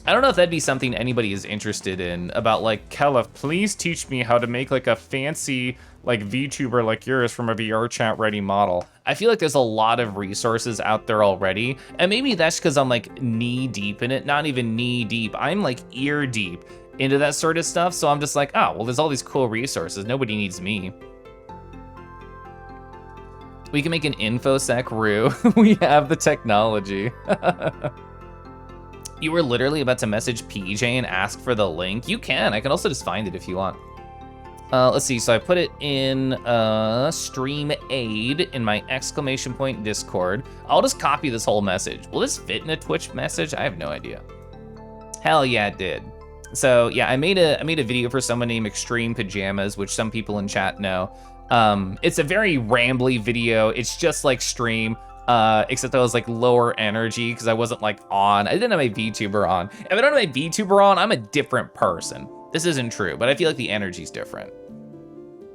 I don't know if that'd be something anybody is interested in about like, Keliff, please teach me how to make like a fancy like VTuber like yours from a VR chat ready model. I feel like there's a lot of resources out there already, and maybe that's because I'm like knee deep in it, not even knee deep, I'm like ear deep into that sort of stuff, so I'm just like, oh, well, there's all these cool resources, nobody needs me. We can make an InfoSec Roo. We have the technology. You were literally about to message PJ and ask for the link. You can, I can also just find it if you want. Let's see, so I put it in stream aid in my exclamation point Discord. I'll just copy this whole message. Will this fit in a Twitch message? I have no idea. Hell yeah, it did. So yeah, I made a video for someone named Extreme Pajamas, which some people in chat know. It's a very rambly video. It's just like stream, except I was like lower energy because I wasn't like on. I didn't have my VTuber on. If I don't have my VTuber on, I'm a different person. This isn't true, but I feel like the energy's different.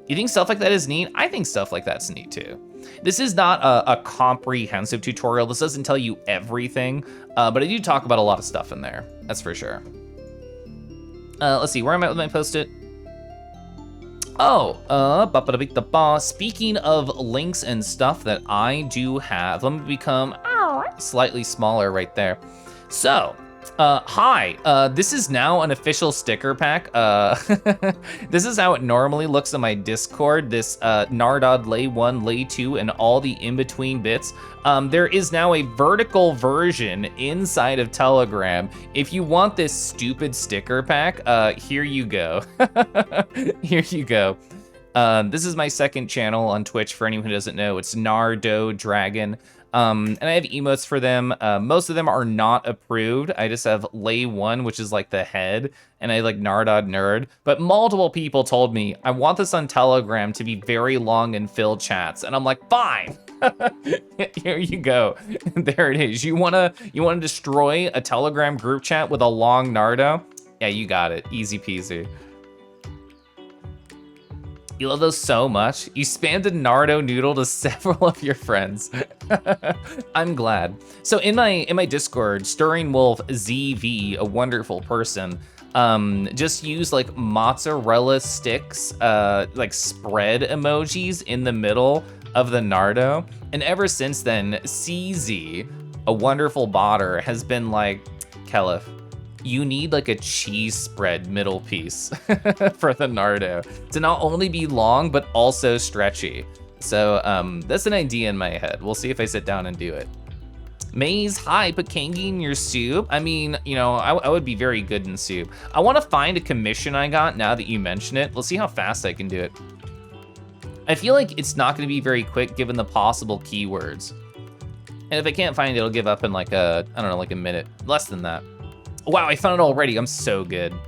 You think stuff like that is neat? I think stuff like that's neat too. This is not a comprehensive tutorial. This doesn't tell you everything, but I do talk about a lot of stuff in there. That's for sure. Let's see, where am I with my post-it? Oh, speaking of links and stuff that I do have, let me become slightly smaller right there. So, hi, this is now an official sticker pack. This is how it normally looks on my Discord, this Nardod Lay 1, Lay 2, and all the in-between bits. There is now a vertical version inside of Telegram. If you want this stupid sticker pack, here you go. Here you go. This is my second channel on Twitch, for anyone who doesn't know. It's Nardo Dragon. And I have emotes for them. Most of them are not approved. I just have Lay 1, which is like the head, and I like Nardod Nerd. But multiple people told me, I want this on Telegram to be very long and fill chats. And I'm like, fine. Here you go. There it is. You wanna destroy a Telegram group chat with a long Nardo? Yeah, you got it. Easy peasy. You love those so much. You spammed a Nardo noodle to several of your friends. I'm glad. So in my Discord, Stirring Wolf ZV, a wonderful person, just used like mozzarella sticks, like spread emojis in the middle of the Nardo. And ever since then, CZ, a wonderful botter, has been like, Keliff, you need like a cheese spread middle piece for the Nardo to not only be long, but also stretchy. So that's an idea in my head. We'll see if I sit down and do it. Maze, hi, put kangi in your soup. I mean, you know, I would be very good in soup. I wanna find a commission I got now that you mention it. Let's see how fast I can do it. I feel like it's not gonna be very quick given the possible keywords. And if I can't find it, it'll give up in like I don't know, like a minute, less than that. Wow, I found it already. I'm so good. All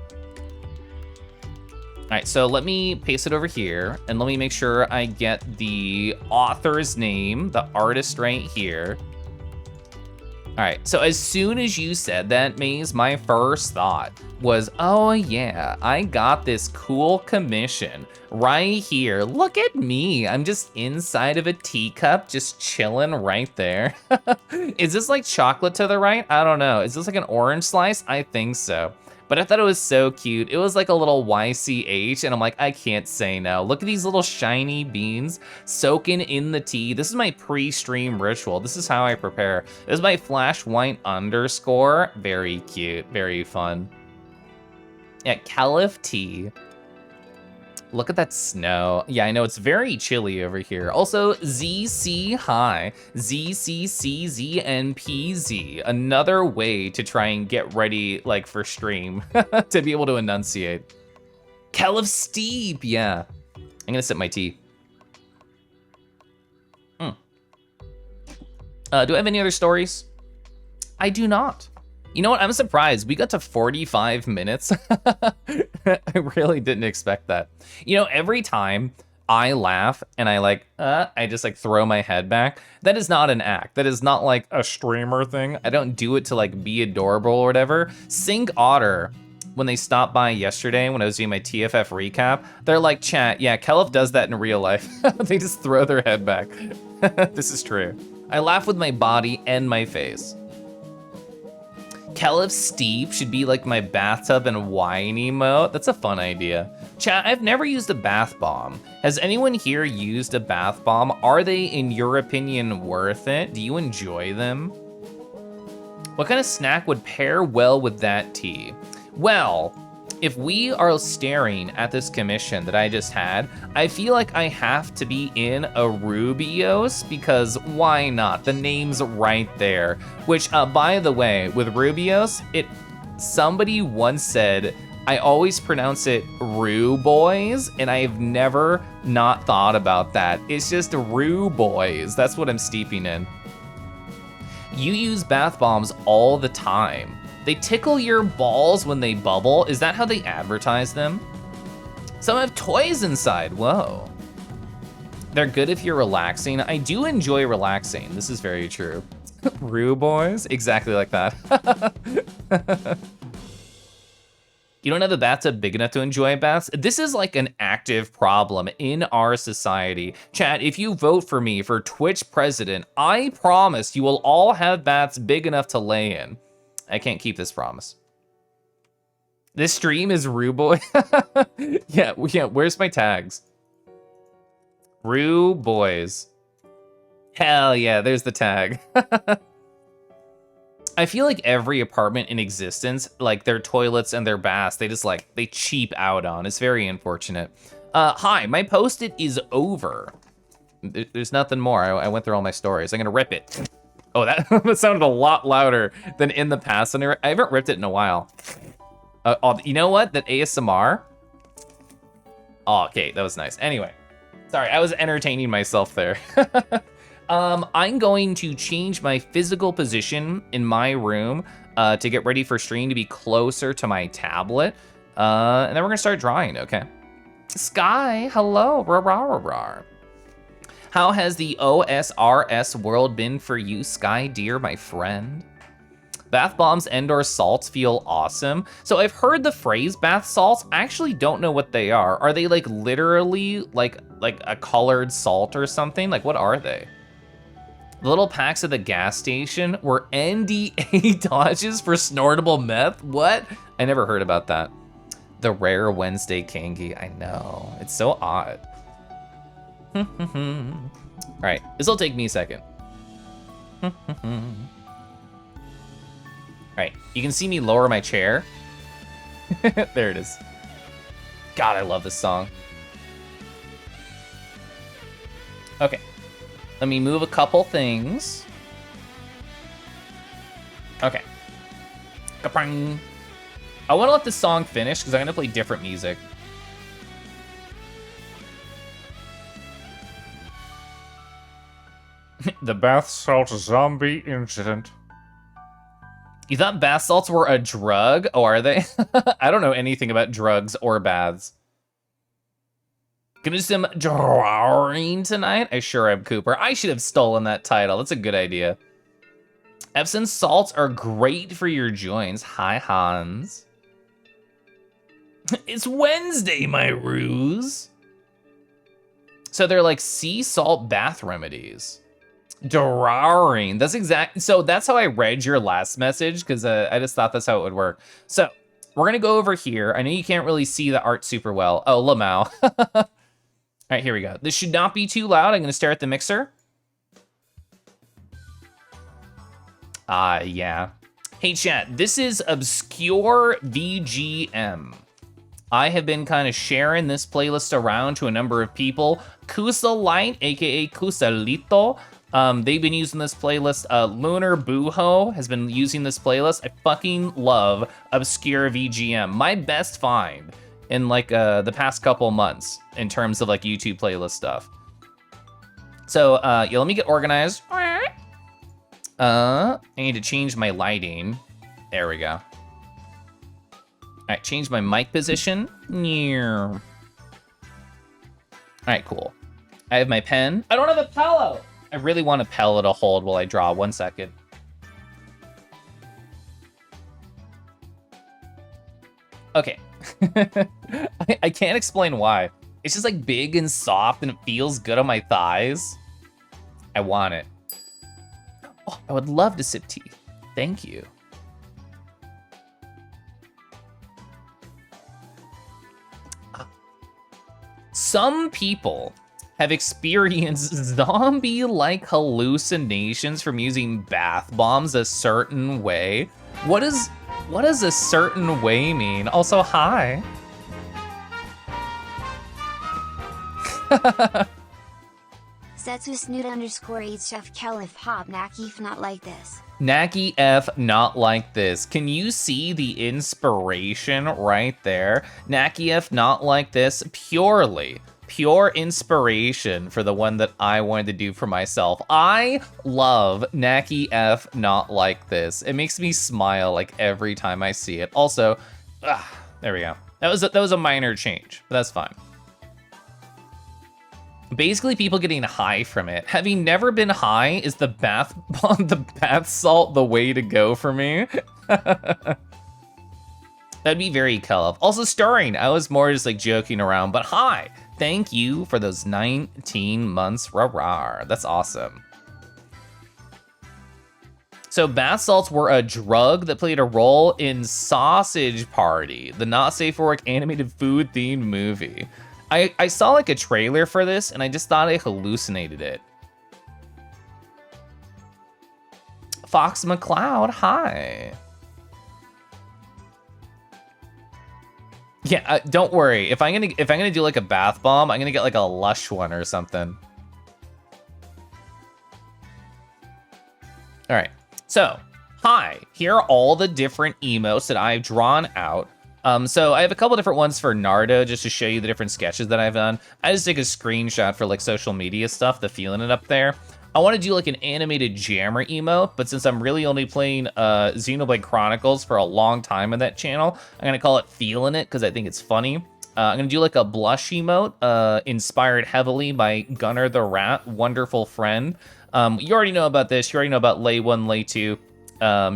right, so let me paste it over here, and let me make sure I get the author's name, the artist right here. All right, so as soon as you said that, Maze, my first thought was, oh yeah, I got this cool commission right here. Look at me, I'm just inside of a teacup, just chilling right there. Is this like chocolate to the right? I don't know. Is this like an orange slice? I think so. But I thought it was so cute. It was like a little YCH, and I'm like, I can't say no. Look at these little shiny beans soaking in the tea. This is my pre-stream ritual. This is how I prepare. This is my flash white underscore. Very cute, very fun. Yeah, Keliff tea. Look at that snow. Yeah, I know it's very chilly over here. Also, ZC hi, ZCCZNPZ. Another way to try and get ready like for stream to be able to enunciate. Keliff steep, yeah. I'm gonna sip my tea. Do I have any other stories? I do not. You know what, I'm surprised. We got to 45 minutes. I really didn't expect that. You know, every time I laugh and I just like throw my head back, that is not an act. That is not like a streamer thing. I don't do it to like be adorable or whatever. Sync Otter, when they stopped by yesterday when I was doing my TFF recap, they're like, chat, yeah, Keliff does that in real life. They just throw their head back. This is true. I laugh with my body and my face. Keliff Steep should be like my bathtub and wine emote. That's a fun idea. Chat, I've never used a bath bomb. Has anyone here used a bath bomb? Are they, in your opinion, worth it? Do you enjoy them? What kind of snack would pair well with that tea? Well, if we are staring at this commission that I just had, I feel like I have to be in a Rubios, because why not? The name's right there. Which, by the way, with Rubios, somebody once said, I always pronounce it Rue Boys, and I've never not thought about that. It's just Rue Boys. That's what I'm steeping in. You use bath bombs all the time. They tickle your balls when they bubble. Is that how they advertise them? Some have toys inside, whoa. They're good if you're relaxing. I do enjoy relaxing, this is very true. Rue Boys, exactly like that. You don't have a bathtub big enough to enjoy baths? This is like an active problem in our society. Chat, if you vote for me for Twitch president, I promise you will all have baths big enough to lay in. I can't keep this promise. This stream is Rue Boy. yeah, where's my tags? Rue Boys. Hell yeah, there's the tag. I feel like every apartment in existence, like their toilets and their baths, they cheap out on. It's very unfortunate. Hi, my post-it is over. There's nothing more. I went through all my stories. I'm gonna rip it. Oh, that, that sounded a lot louder than in the past. And I haven't ripped it in a while. You know what? That ASMR. Oh, okay, that was nice. Anyway, sorry, I was entertaining myself there. I'm going to change my physical position in my room to get ready for stream to be closer to my tablet. And then we're gonna start drawing, okay? Sky, hello, rah, rah, rah, rah. How has the OSRS world been for you, Sky, dear, my friend? Bath bombs and/or salts feel awesome. So I've heard the phrase bath salts. I actually don't know what they are. Are they like literally like a colored salt or something? Like what are they? The little packs at the gas station were NDA dodges for snortable meth? What? I never heard about that. The rare Wednesday Kangi, I know. It's so odd. All right, this'll take me a second. All right, you can see me lower my chair. There it is. God, I love this song. Okay. Let me move a couple things. Okay. Ka-prang. I want to let this song finish because I'm going to play different music. The bath salt zombie incident. You thought bath salts were a drug? Oh, are they? I don't know anything about drugs or baths. Gonna do some drawing tonight? I sure am, Cooper. I should have stolen that title. That's a good idea. Epsom salts are great for your joints. Hi, Hans. It's Wednesday, my ruse. So they're like sea salt bath remedies. Drawing. That's exact. So that's how I read your last message because I just thought that's how it would work. So we're gonna go over here. I know you can't really see the art super well. Oh, Lamau. All right, here we go. This should not be too loud. I'm gonna stare at the mixer. Yeah. Hey chat, this is Obscure VGM. I have been kind of sharing this playlist around to a number of people. Kusa Light, aka Kusalito. They've been using this playlist. Lunar Buho has been using this playlist. I fucking love Obscure VGM. My best find in like the past couple months in terms of like YouTube playlist stuff. So yeah, let me get organized. I need to change my lighting. There we go. All right, change my mic position. All right, cool. I have my pen. I don't have a pillow. I really want a pillow to hold while I draw. 1 second. Okay. I can't explain why. It's just like big and soft and it feels good on my thighs. I want it. Oh, I would love to sip tea. Thank you. Some people have experienced zombie-like hallucinations from using bath bombs a certain way. What does a certain way mean? Also, hi. Setsu Snoot _ Chef Keliff Hop Nakif not like this. Naki F not like this. Can you see the inspiration right there? Naki F not like this, pure inspiration for the one that I wanted to do for myself. I love Naki F not like this. It makes me smile like every time I see it. Also, there we go. That was a minor change, but that's fine. Basically, people getting high from it. Having never been high, is the bath salt the way to go for me? That'd be very Keliff. Also stirring. I was more just like joking around, but hi. Thank you for those 19 months. Rah. That's awesome. So bath salts were a drug that played a role in Sausage Party, the not safe for work animated food themed movie. I saw like a trailer for this and I just thought I hallucinated it. Fox McCloud, hi. Yeah, don't worry. If I'm gonna do like a bath bomb, I'm gonna get like a Lush one or something. All right. So, hi. Here are all the different emotes that I've drawn out. So I have a couple different ones for Naruto just to show you the different sketches that I've done. I just take a screenshot for like social media stuff, the feeling it up there. I want to do like an animated jammer emote, but since I'm really only playing Xenoblade Chronicles for a long time on that channel, I'm gonna call it Feeling It because I think it's funny. I'm gonna do like a blush emote, inspired heavily by Gunnar the Rat, wonderful friend. You already know about this. You already know about Lay 1, Lay 2.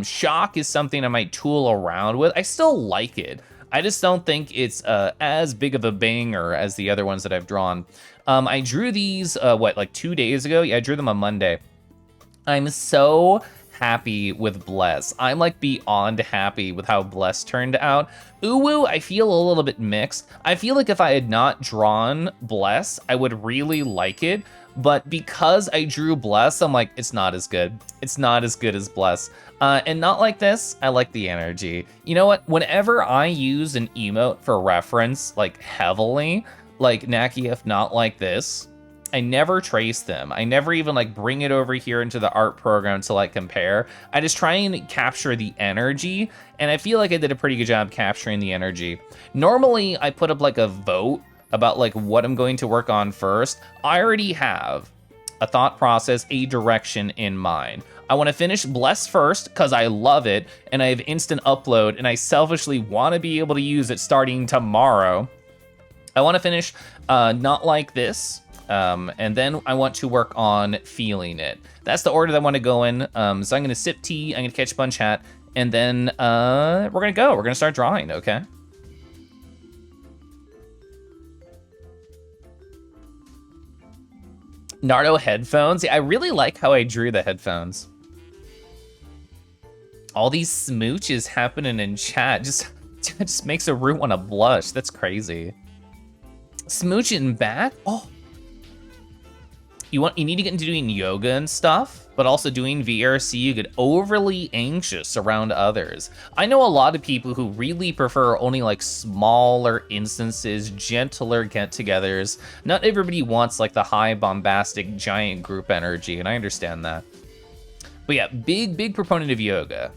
Shock is something I might tool around with. I still like it. I just don't think it's as big of a banger as the other ones that I've drawn. I drew these, like 2 days ago? Yeah, I drew them on Monday. I'm so happy with Bless. I'm like beyond happy with how Bless turned out. Uwu, I feel a little bit mixed. I feel like if I had not drawn Bless, I would really like it. But because I drew Bless, I'm like, it's not as good. It's not as good as Bless. And not like this, I like the energy. You know what? Whenever I use an emote for reference, like heavily, like Keliff not like this, I never trace them. I never even like bring it over here into the art program to like compare. I just try and capture the energy, and I feel like I did a pretty good job capturing the energy. Normally, I put up like a vote about like what I'm going to work on first. I already have a thought process, a direction in mind. I want to finish Bless first because I love it and I have instant upload and I selfishly want to be able to use it starting tomorrow. I want to finish Not Like This, and then I want to work on Feeling It. That's the order that I want to go in. So I'm going to sip tea, I'm going to catch Bunch Hat, and then we're going to go. We're going to start drawing, okay? Naruto headphones. Yeah, I really like how I drew the headphones. All these smooches happening in chat just makes a root want to blush. That's crazy. Smooching back? Oh. You need to get into doing yoga and stuff, but also doing VRC, you get overly anxious around others. I know a lot of people who really prefer only like smaller instances, gentler get-togethers. Not everybody wants like the high, bombastic, giant group energy, and I understand that. But yeah, big proponent of yoga.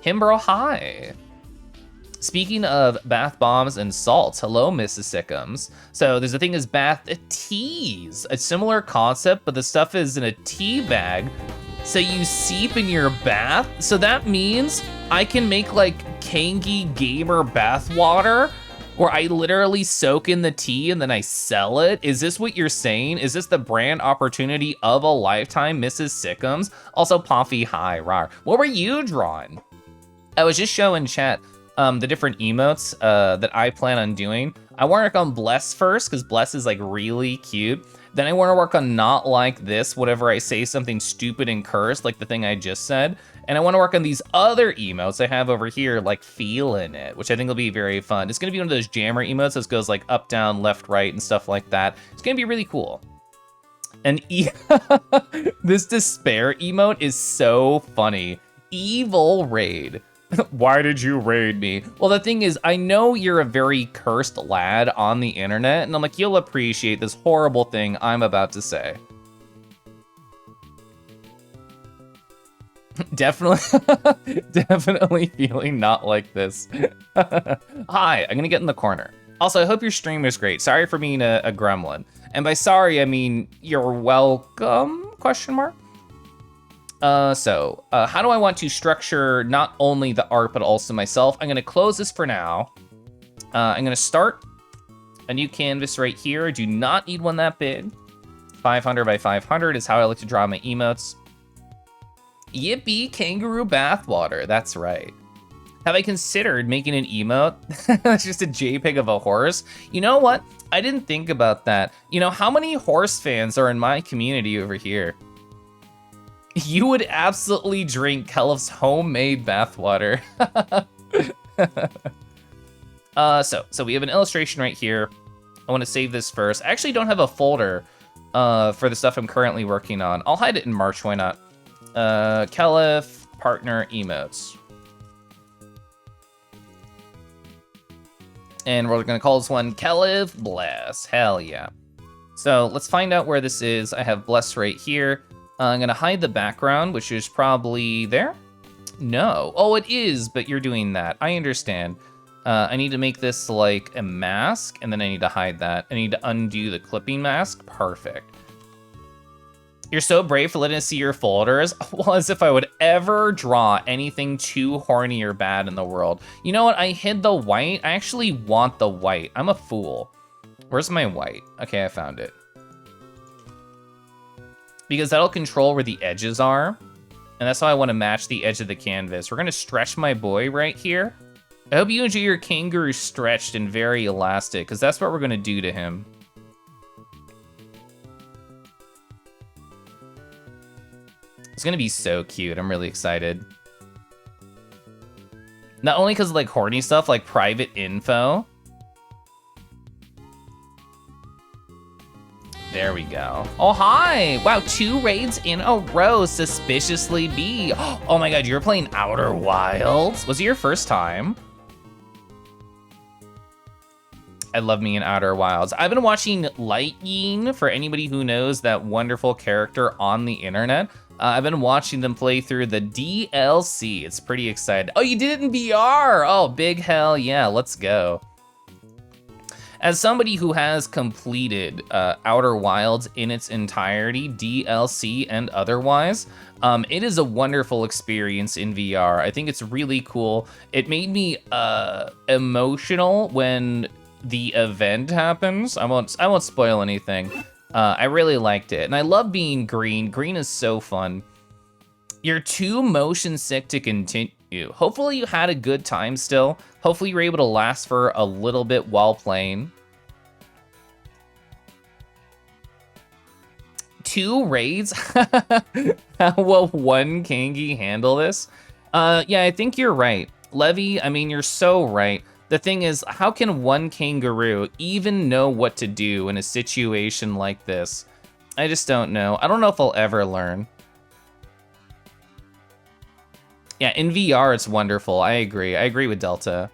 Himbro, hi. Speaking of bath bombs and salts, hello, Mrs. Sickums. So there's a thing as bath teas, a similar concept, but the stuff is in a tea bag. So you seep in your bath. So that means I can make like Kangi Gamer bath water where I literally soak in the tea and then I sell it. Is this what you're saying? Is this the brand opportunity of a lifetime, Mrs. Sickums? Also, Pompey, hi, rar. What were you drawing? I was just showing chat the different emotes that I plan on doing. I want to work on Bless first because Bless is like really cute. Then I want to work on Not Like This, whatever I say something stupid and cursed, like the thing I just said. And I want to work on these other emotes I have over here, like Feeling It, which I think will be very fun. It's going to be one of those jammer emotes that goes like up, down, left, right, and stuff like that. It's going to be really cool. And this despair emote is so funny. Evil raid. Why did you raid me? Well, the thing is, I know you're a very cursed lad on the internet, and I'm like, you'll appreciate this horrible thing I'm about to say. Definitely feeling not like this. Hi, I'm gonna get in the corner. Also, I hope your stream is great. Sorry for being a gremlin. And by sorry, I mean, you're welcome, question mark? How do I want to structure not only the art, but also myself? I'm gonna close this for now. I'm gonna start a new canvas right here. I do not need one that big. 500 by 500 is how I like to draw my emotes. Yippee, kangaroo bathwater, that's right. Have I considered making an emote that's just a JPEG of a horse? You know what? I didn't think about that. You know, how many horse fans are in my community over here? You would absolutely drink Keliff's homemade bathwater. So we have an illustration right here. I want to save this first. I actually don't have a folder for the stuff I'm currently working on. I'll hide it in March, why not? Keliff partner emotes. And we're gonna call this one Keliff Bless. Hell yeah. So let's find out where this is. I have Bless right here. I'm gonna hide the background, which is probably there. No. Oh, it is, but you're doing that. I understand. I need to make this like a mask, and then I need to hide that. I need to undo the clipping mask. Perfect. You're so brave for letting us see your folders. Well, as if I would ever draw anything too horny or bad in the world. You know what? I hid the white. I actually want the white. I'm a fool. Where's my white? Okay, I found it. Because that'll control where the edges are. And that's how I want to match the edge of the canvas. We're going to stretch my boy right here. I hope you enjoy your kangaroo stretched and very elastic, because that's what we're going to do to him. It's gonna be so cute. I'm really excited. Not only because of like horny stuff, like private info. There we go. Oh, hi. Wow, 2 raids in a row, suspiciously B. Oh my God, you were playing Outer Wilds? Was it your first time? I love me in Outer Wilds. I've been watching Lightyear, for anybody who knows that wonderful character on the internet. I've been watching them play through the DLC. It's pretty exciting. Oh, you did it in VR. Oh, big hell yeah, let's go. As somebody who has completed Outer Wilds in its entirety, DLC and otherwise, it is a wonderful experience in VR. I think it's really cool. It made me emotional when the event happens. I won't spoil anything. I really liked it, and I love being green. Green is so fun. You're too motion sick to continue. Hopefully you had a good time still. Hopefully you were able to last for a little bit while playing. 2 raids? How will 1 Kangi handle this? Yeah, I think you're right. Levy, I mean, you're so right. The thing is, how can 1 kangaroo even know what to do in a situation like this? I just don't know. I don't know if I'll ever learn. Yeah, in VR, it's wonderful. I agree. I agree with Delta.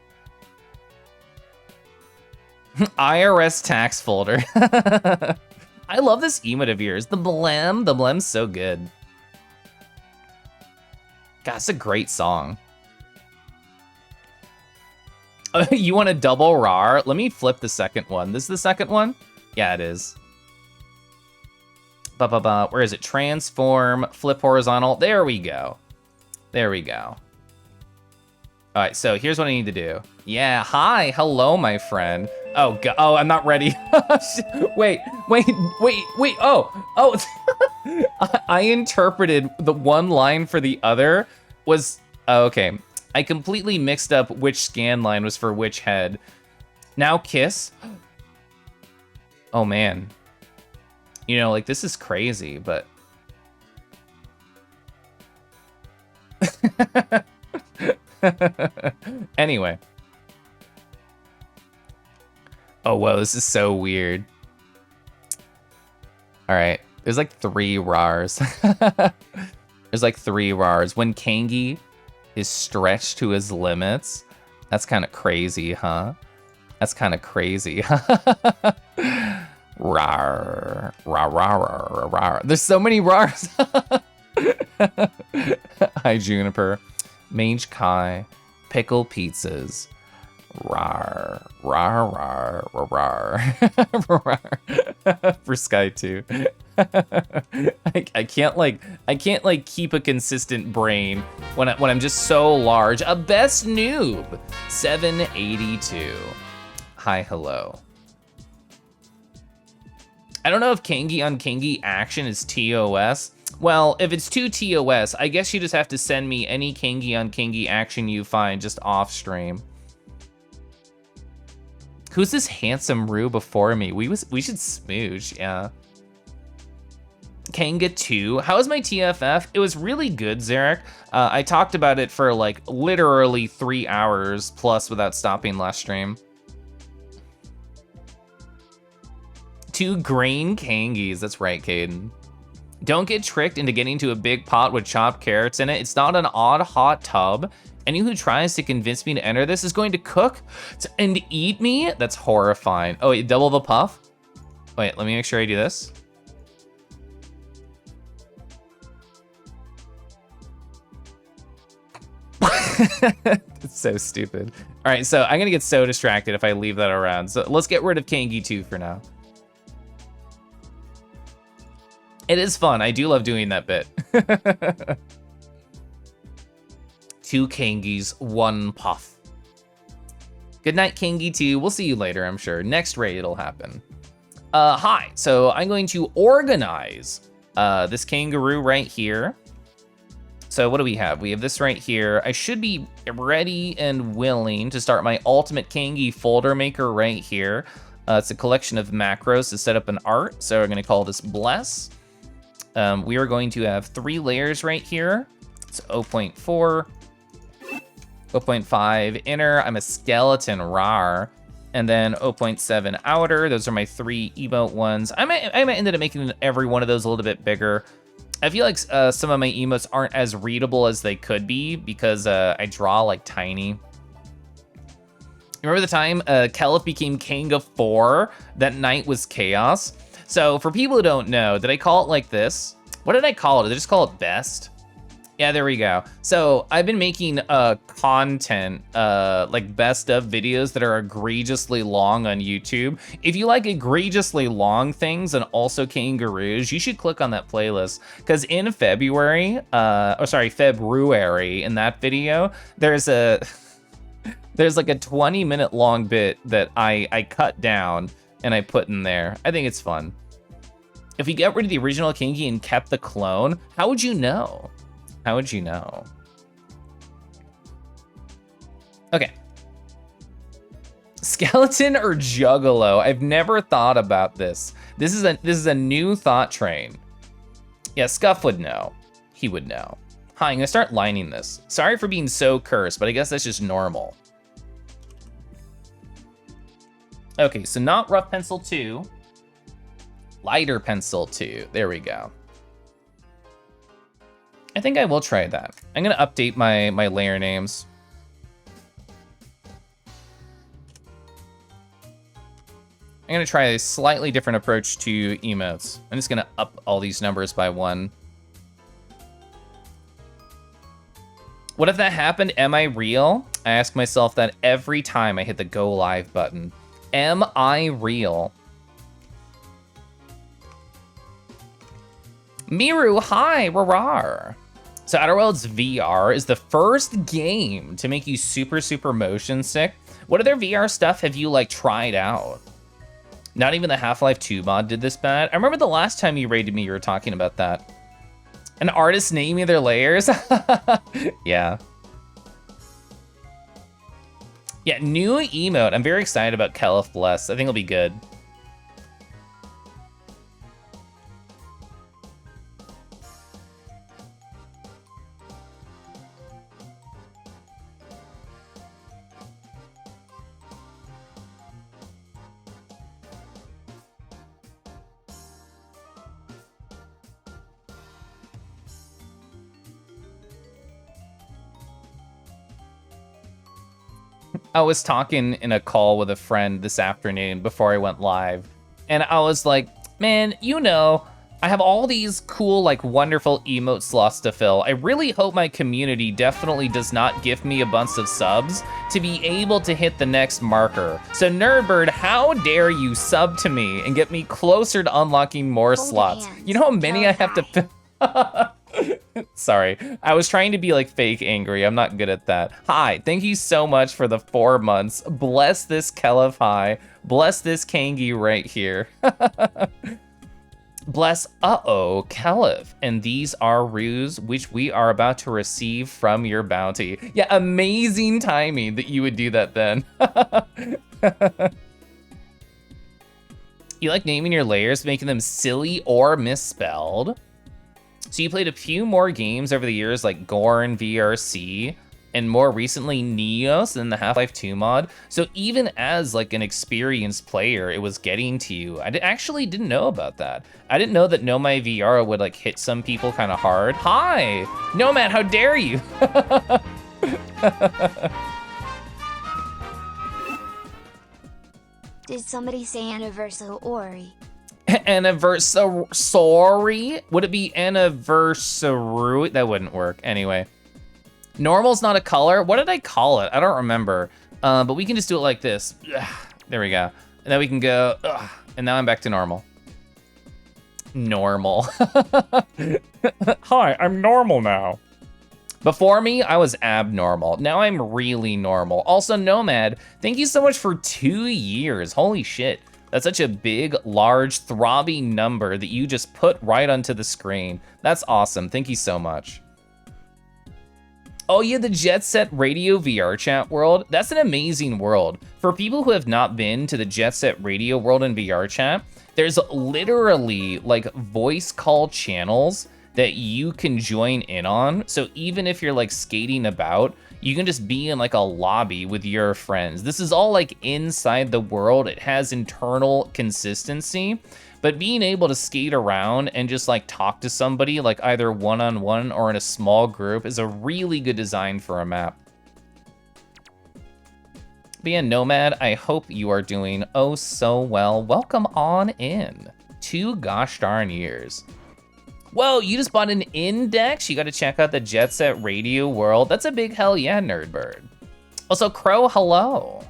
IRS tax folder. I love this emote of yours. The blem's so good. God, it's a great song. You want a double RAR? Let me flip the second one. This is the second one? Yeah, it is. Where is it? Transform, flip horizontal. There we go. There we go. All right, so here's what I need to do. Yeah, hi, hello, my friend. Oh, God. Oh, I'm not ready. wait. Oh. I interpreted the one line for the other was, oh, okay. I completely mixed up which scan line was for which head. Now kiss. Oh man. You know, like this is crazy, but. Anyway. Oh whoa, this is so weird. All right, there's like 3 RARs. There's like 3 RARs. When Kangi is stretched to his limits. That's kind of crazy, huh? That's kind of crazy. Rar, rar, rar, rar, rar. There's so many rars. Hi, Juniper. Mage Kai. Pickle pizzas. Rar, rar, rar, rar, rar. For Sky 2. I can't keep a consistent brain when I'm just so large. A best noob 782. Hi, hello. I don't know if Kangi on Kangi action is TOS. Well, if it's 2 TOS, I guess you just have to send me any Kangi on Kangi action you find just off stream. Who's this handsome Rue before me? We should smooch, yeah. Kanga 2. How was my TFF? It was really good, Zarek. I talked about it for like literally 3 hours plus without stopping last stream. 2 grain Kangis, that's right, Caden. Don't get tricked into getting to a big pot with chopped carrots in it. It's not an odd hot tub. Anyone who tries to convince me to enter this is going to cook and eat me? That's horrifying. Oh, wait, double the puff? Wait, let me make sure I do this. It's so stupid. All right, so I'm gonna get so distracted if I leave that around. So let's get rid of Kangi 2 for now. It is fun. I do love doing that bit. 2 Kangis, 1 puff. Good night, Kangi 2. We'll see you later, I'm sure. Next raid, it'll happen. Hi. So I'm going to organize this kangaroo right here. So what do we have? We have this right here. I should be ready and willing to start my ultimate Kangi folder maker right here. It's a collection of macros to set up an art. So we're going to call this Bless. We are going to have 3 layers right here. It's 0.4, 0.5 inner. I'm a skeleton rar. And then 0.7 outer. Those are my 3 emote ones. I might end up making every one of those a little bit bigger. I feel like some of my emotes aren't as readable as they could be because I draw like tiny. Remember the time Keliff became King of 4? That night was chaos. So for people who don't know, did I call it like this? What did I call it? Did I just call it best? Yeah, there we go. So I've been making content, like best of videos that are egregiously long on YouTube. If you like egregiously long things and also kangaroos, you should click on that playlist. Because in February, in that video, there's like a 20-minute long bit that I cut down and I put in there. I think it's fun. If you get rid of the original Kangi and kept the clone, how would you know? How would you know? Okay. Skeleton or Juggalo? I've never thought about this. This is a new thought train. Yeah, Scuff would know. He would know. Hi, I'm gonna start lining this. Sorry for being so cursed, but I guess that's just normal. Okay, so not rough pencil 2. Lighter pencil 2. There we go. I think I will try that. I'm gonna update my layer names. I'm gonna try a slightly different approach to emotes. I'm just gonna up all these numbers by 1. What if that happened? Am I real? I ask myself that every time I hit the go live button. Am I real? Miru, hi, rawar. So Outer Worlds VR is the first game to make you super motion sick. What other VR stuff have you like tried out? Not even the Half-Life 2 mod did this bad. I remember the last time you raided me, you were talking about that. An artist naming their layers? Yeah. Yeah, new emote. I'm very excited about Keliff Bless. I think it'll be good. I was talking in a call with a friend this afternoon before I went live, and I was like, man, you know, I have all these cool, like, wonderful emote slots to fill. I really hope my community definitely does not give me a bunch of subs to be able to hit the next marker. So Nerdbird, how dare you sub to me and get me closer to unlocking more slots? You know how many I have to fill? Sorry, I was trying to be like fake angry. I'm not good at that. Hi, thank you so much for the 4 months. Bless this Keliff high. Bless this Kangi right here. Bless Keliff, and these are rues which we are about to receive from your bounty. Yeah, amazing timing that you would do that then. You like naming your layers, making them silly or misspelled. So you played a few more games over the years like Gorn VRC, and more recently Neos and the Half-Life 2 mod. So even as like an experienced player, it was getting to you. I actually didn't know about that. I didn't know that Nomad VR would like hit some people kind of hard. Hi, Nomad, how dare you? Did somebody say anniversary? Anniversary? Would it be anniversary? That wouldn't work. Anyway. Normal's not a color. What did I call it? I don't remember. But we can just do it like this. There we go. And then we can go, and now I'm back to normal. Normal. Hi, I'm normal now. Before me, I was abnormal. Now I'm really normal. Also, Nomad, thank you so much for 2 years. Holy shit. That's such a big, large, throbbing number that you just put right onto the screen. That's awesome. Thank you so much. Oh yeah, the Jet Set Radio VR chat world. That's an amazing world. For people who have not been to the Jet Set Radio world in VR chat, there's literally like voice call channels that you can join in on. So even if you're like skating about, you can just be in like a lobby with your friends. This is all like inside the world. It has internal consistency. But being able to skate around and just like talk to somebody like either one-on-one or in a small group is a really good design for a map. But yeah, Nomad, I hope you are doing oh so well. Welcome on in. 2 gosh darn years. Whoa, you just bought an index? You gotta check out the Jet Set Radio world. That's a big hell yeah, Nerdbird. Also, Crow, hello.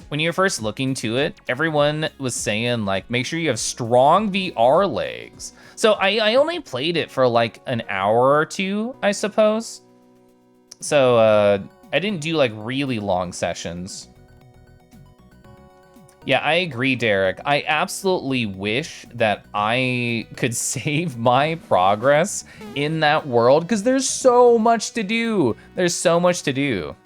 When you were first looking to it, everyone was saying like, make sure you have strong VR legs. So I only played it for like an hour or two, I suppose. So I didn't do like really long sessions. Yeah, I agree, Derek. I absolutely wish that I could save my progress in that world because there's so much to do. There's so much to do.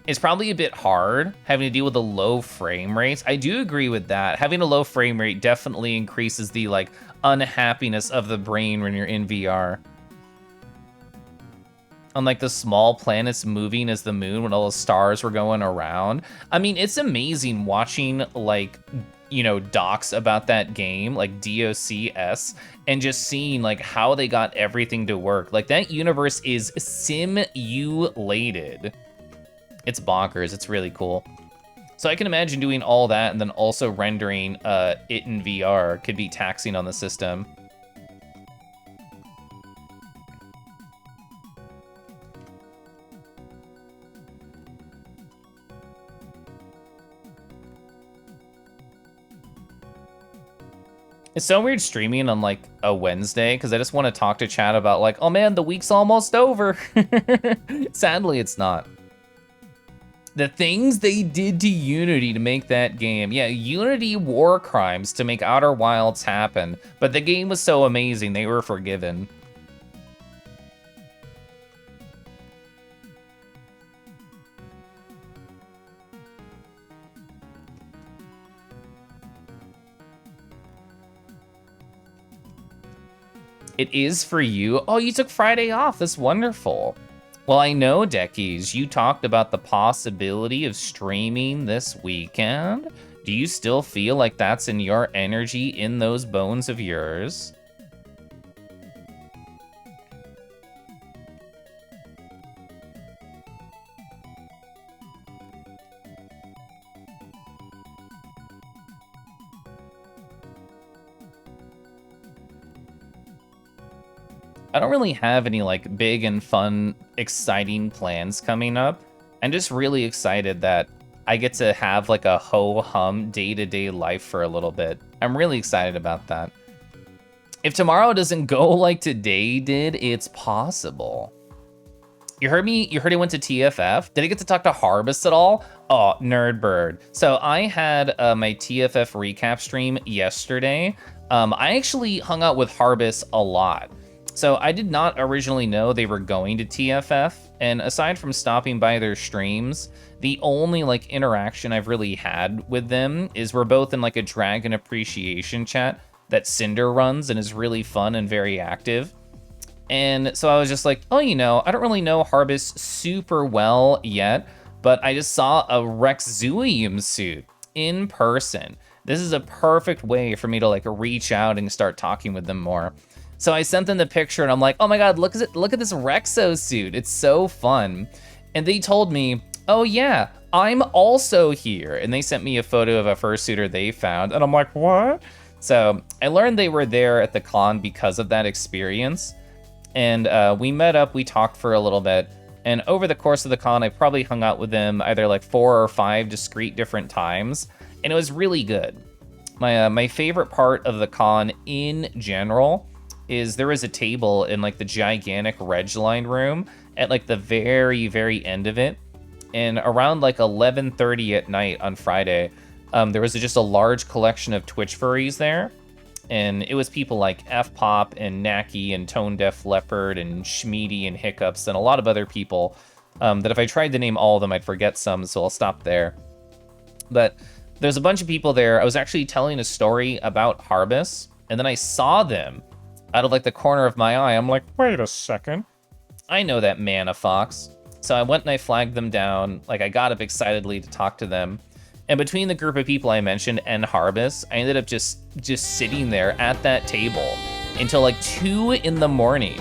It's probably a bit hard having to deal with the low frame rates. I do agree with that. Having a low frame rate definitely increases the like unhappiness of the brain when you're in VR. Unlike the small planets moving as the moon when all the stars were going around. I mean, it's amazing watching like, you know, docs about that game, like DOCS, and just seeing like how they got everything to work. Like that universe is simulated. It's bonkers, it's really cool. So I can imagine doing all that and then also rendering it in VR could be taxing on the system. It's so weird streaming on like a Wednesday because I just want to talk to chat about like, oh man, the week's almost over. Sadly, it's not. The things they did to Unity to make that game. Yeah, Unity war crimes to make Outer Wilds happen, but the game was so amazing, they were forgiven. It is for you. Oh, you took Friday off. That's wonderful. Well, I know, Deckies, you talked about the possibility of streaming this weekend. Do you still feel like that's in your energy, in those bones of yours? I don't really have any like big and fun, exciting plans coming up. I'm just really excited that I get to have like a ho-hum day-to-day life for a little bit. I'm really excited about that. If tomorrow doesn't go like today did, it's possible. You heard me? You heard I went to TFF? Did I get to talk to Harbus at all? Oh, nerd bird. So I had my TFF recap stream yesterday. I actually hung out with Harbus a lot. So I did not originally know they were going to TFF, and aside from stopping by their streams, the only like interaction I've really had with them is we're both in like a dragon appreciation chat that Cinder runs and is really fun and very active. And so I was just like, oh, you know, I don't really know Harbus super well yet, but I just saw a Rexzuium suit in person. This is a perfect way for me to like reach out and start talking with them more. So I sent them the picture and I'm like, oh my God, look at this Rexo suit. It's so fun. And they told me, oh yeah, I'm also here. And they sent me a photo of a fursuiter they found. And I'm like, what? So I learned they were there at the con because of that experience. And we met up, we talked for a little bit. And over the course of the con, I probably hung out with them either like 4 or 5 discrete different times. And it was really good. My favorite part of the con in general is there was a table in like the gigantic Regline room at like the very, very end of it. And around like 11:30 at night on Friday, there was just a large collection of Twitch furries there. And it was people like F-Pop and Naki and Tone Deaf Leopard and Schmeedy and Hiccups and a lot of other people that if I tried to name all of them, I'd forget some, so I'll stop there. But there's a bunch of people there. I was actually telling a story about Harbus, and then I saw them out of like the corner of my eye. I'm like, wait a second. I know that Mana Fox. So I went and I flagged them down. Like I got up excitedly to talk to them. And between the group of people I mentioned and Harbus, I ended up just sitting there at that table until like 2 in the morning,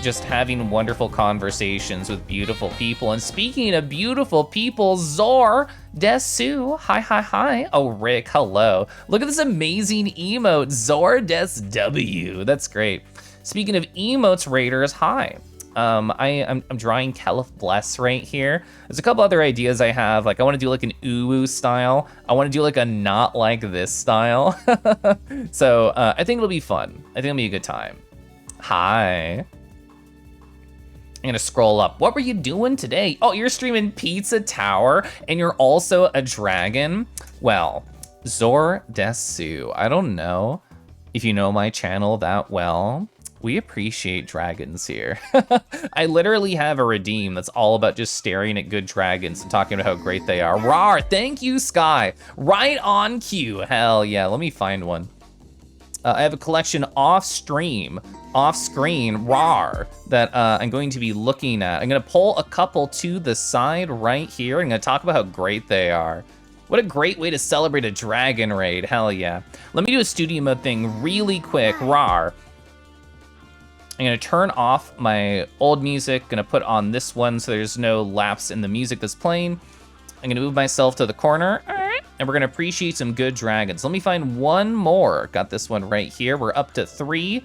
just having wonderful conversations with beautiful people. And speaking of beautiful people, Zor Desu, hi. Oh, Rick, hello. Look at this amazing emote, Zor Des W. That's great. Speaking of emotes, Raiders, hi. I'm drawing Keliff Bless right here. There's a couple other ideas I have. Like I want to do like an uwu style. I want to do like a not like this style. So I think it'll be fun. I think it'll be a good time. Hi. I'm gonna scroll up. What were you doing today? Oh, you're streaming Pizza Tower and you're also a dragon? Well, Zor Desu, I don't know if you know my channel that well. We appreciate dragons here. I literally have a redeem that's all about just staring at good dragons and talking about how great they are. Rawr, thank you, Sky. Right on cue, hell yeah, let me find one. I have a collection off-screen, rawr, that I'm going to be looking at. I'm gonna pull a couple to the side right here. I'm gonna talk about how great they are. What a great way to celebrate a dragon raid, hell yeah. Let me do a studio mode thing really quick, rawr. I'm gonna turn off my old music, gonna put on this one so there's no lapse in the music that's playing. I'm gonna move myself to the corner, and we're gonna appreciate some good dragons. Let me find one more. Got this one right here. We're up to 3.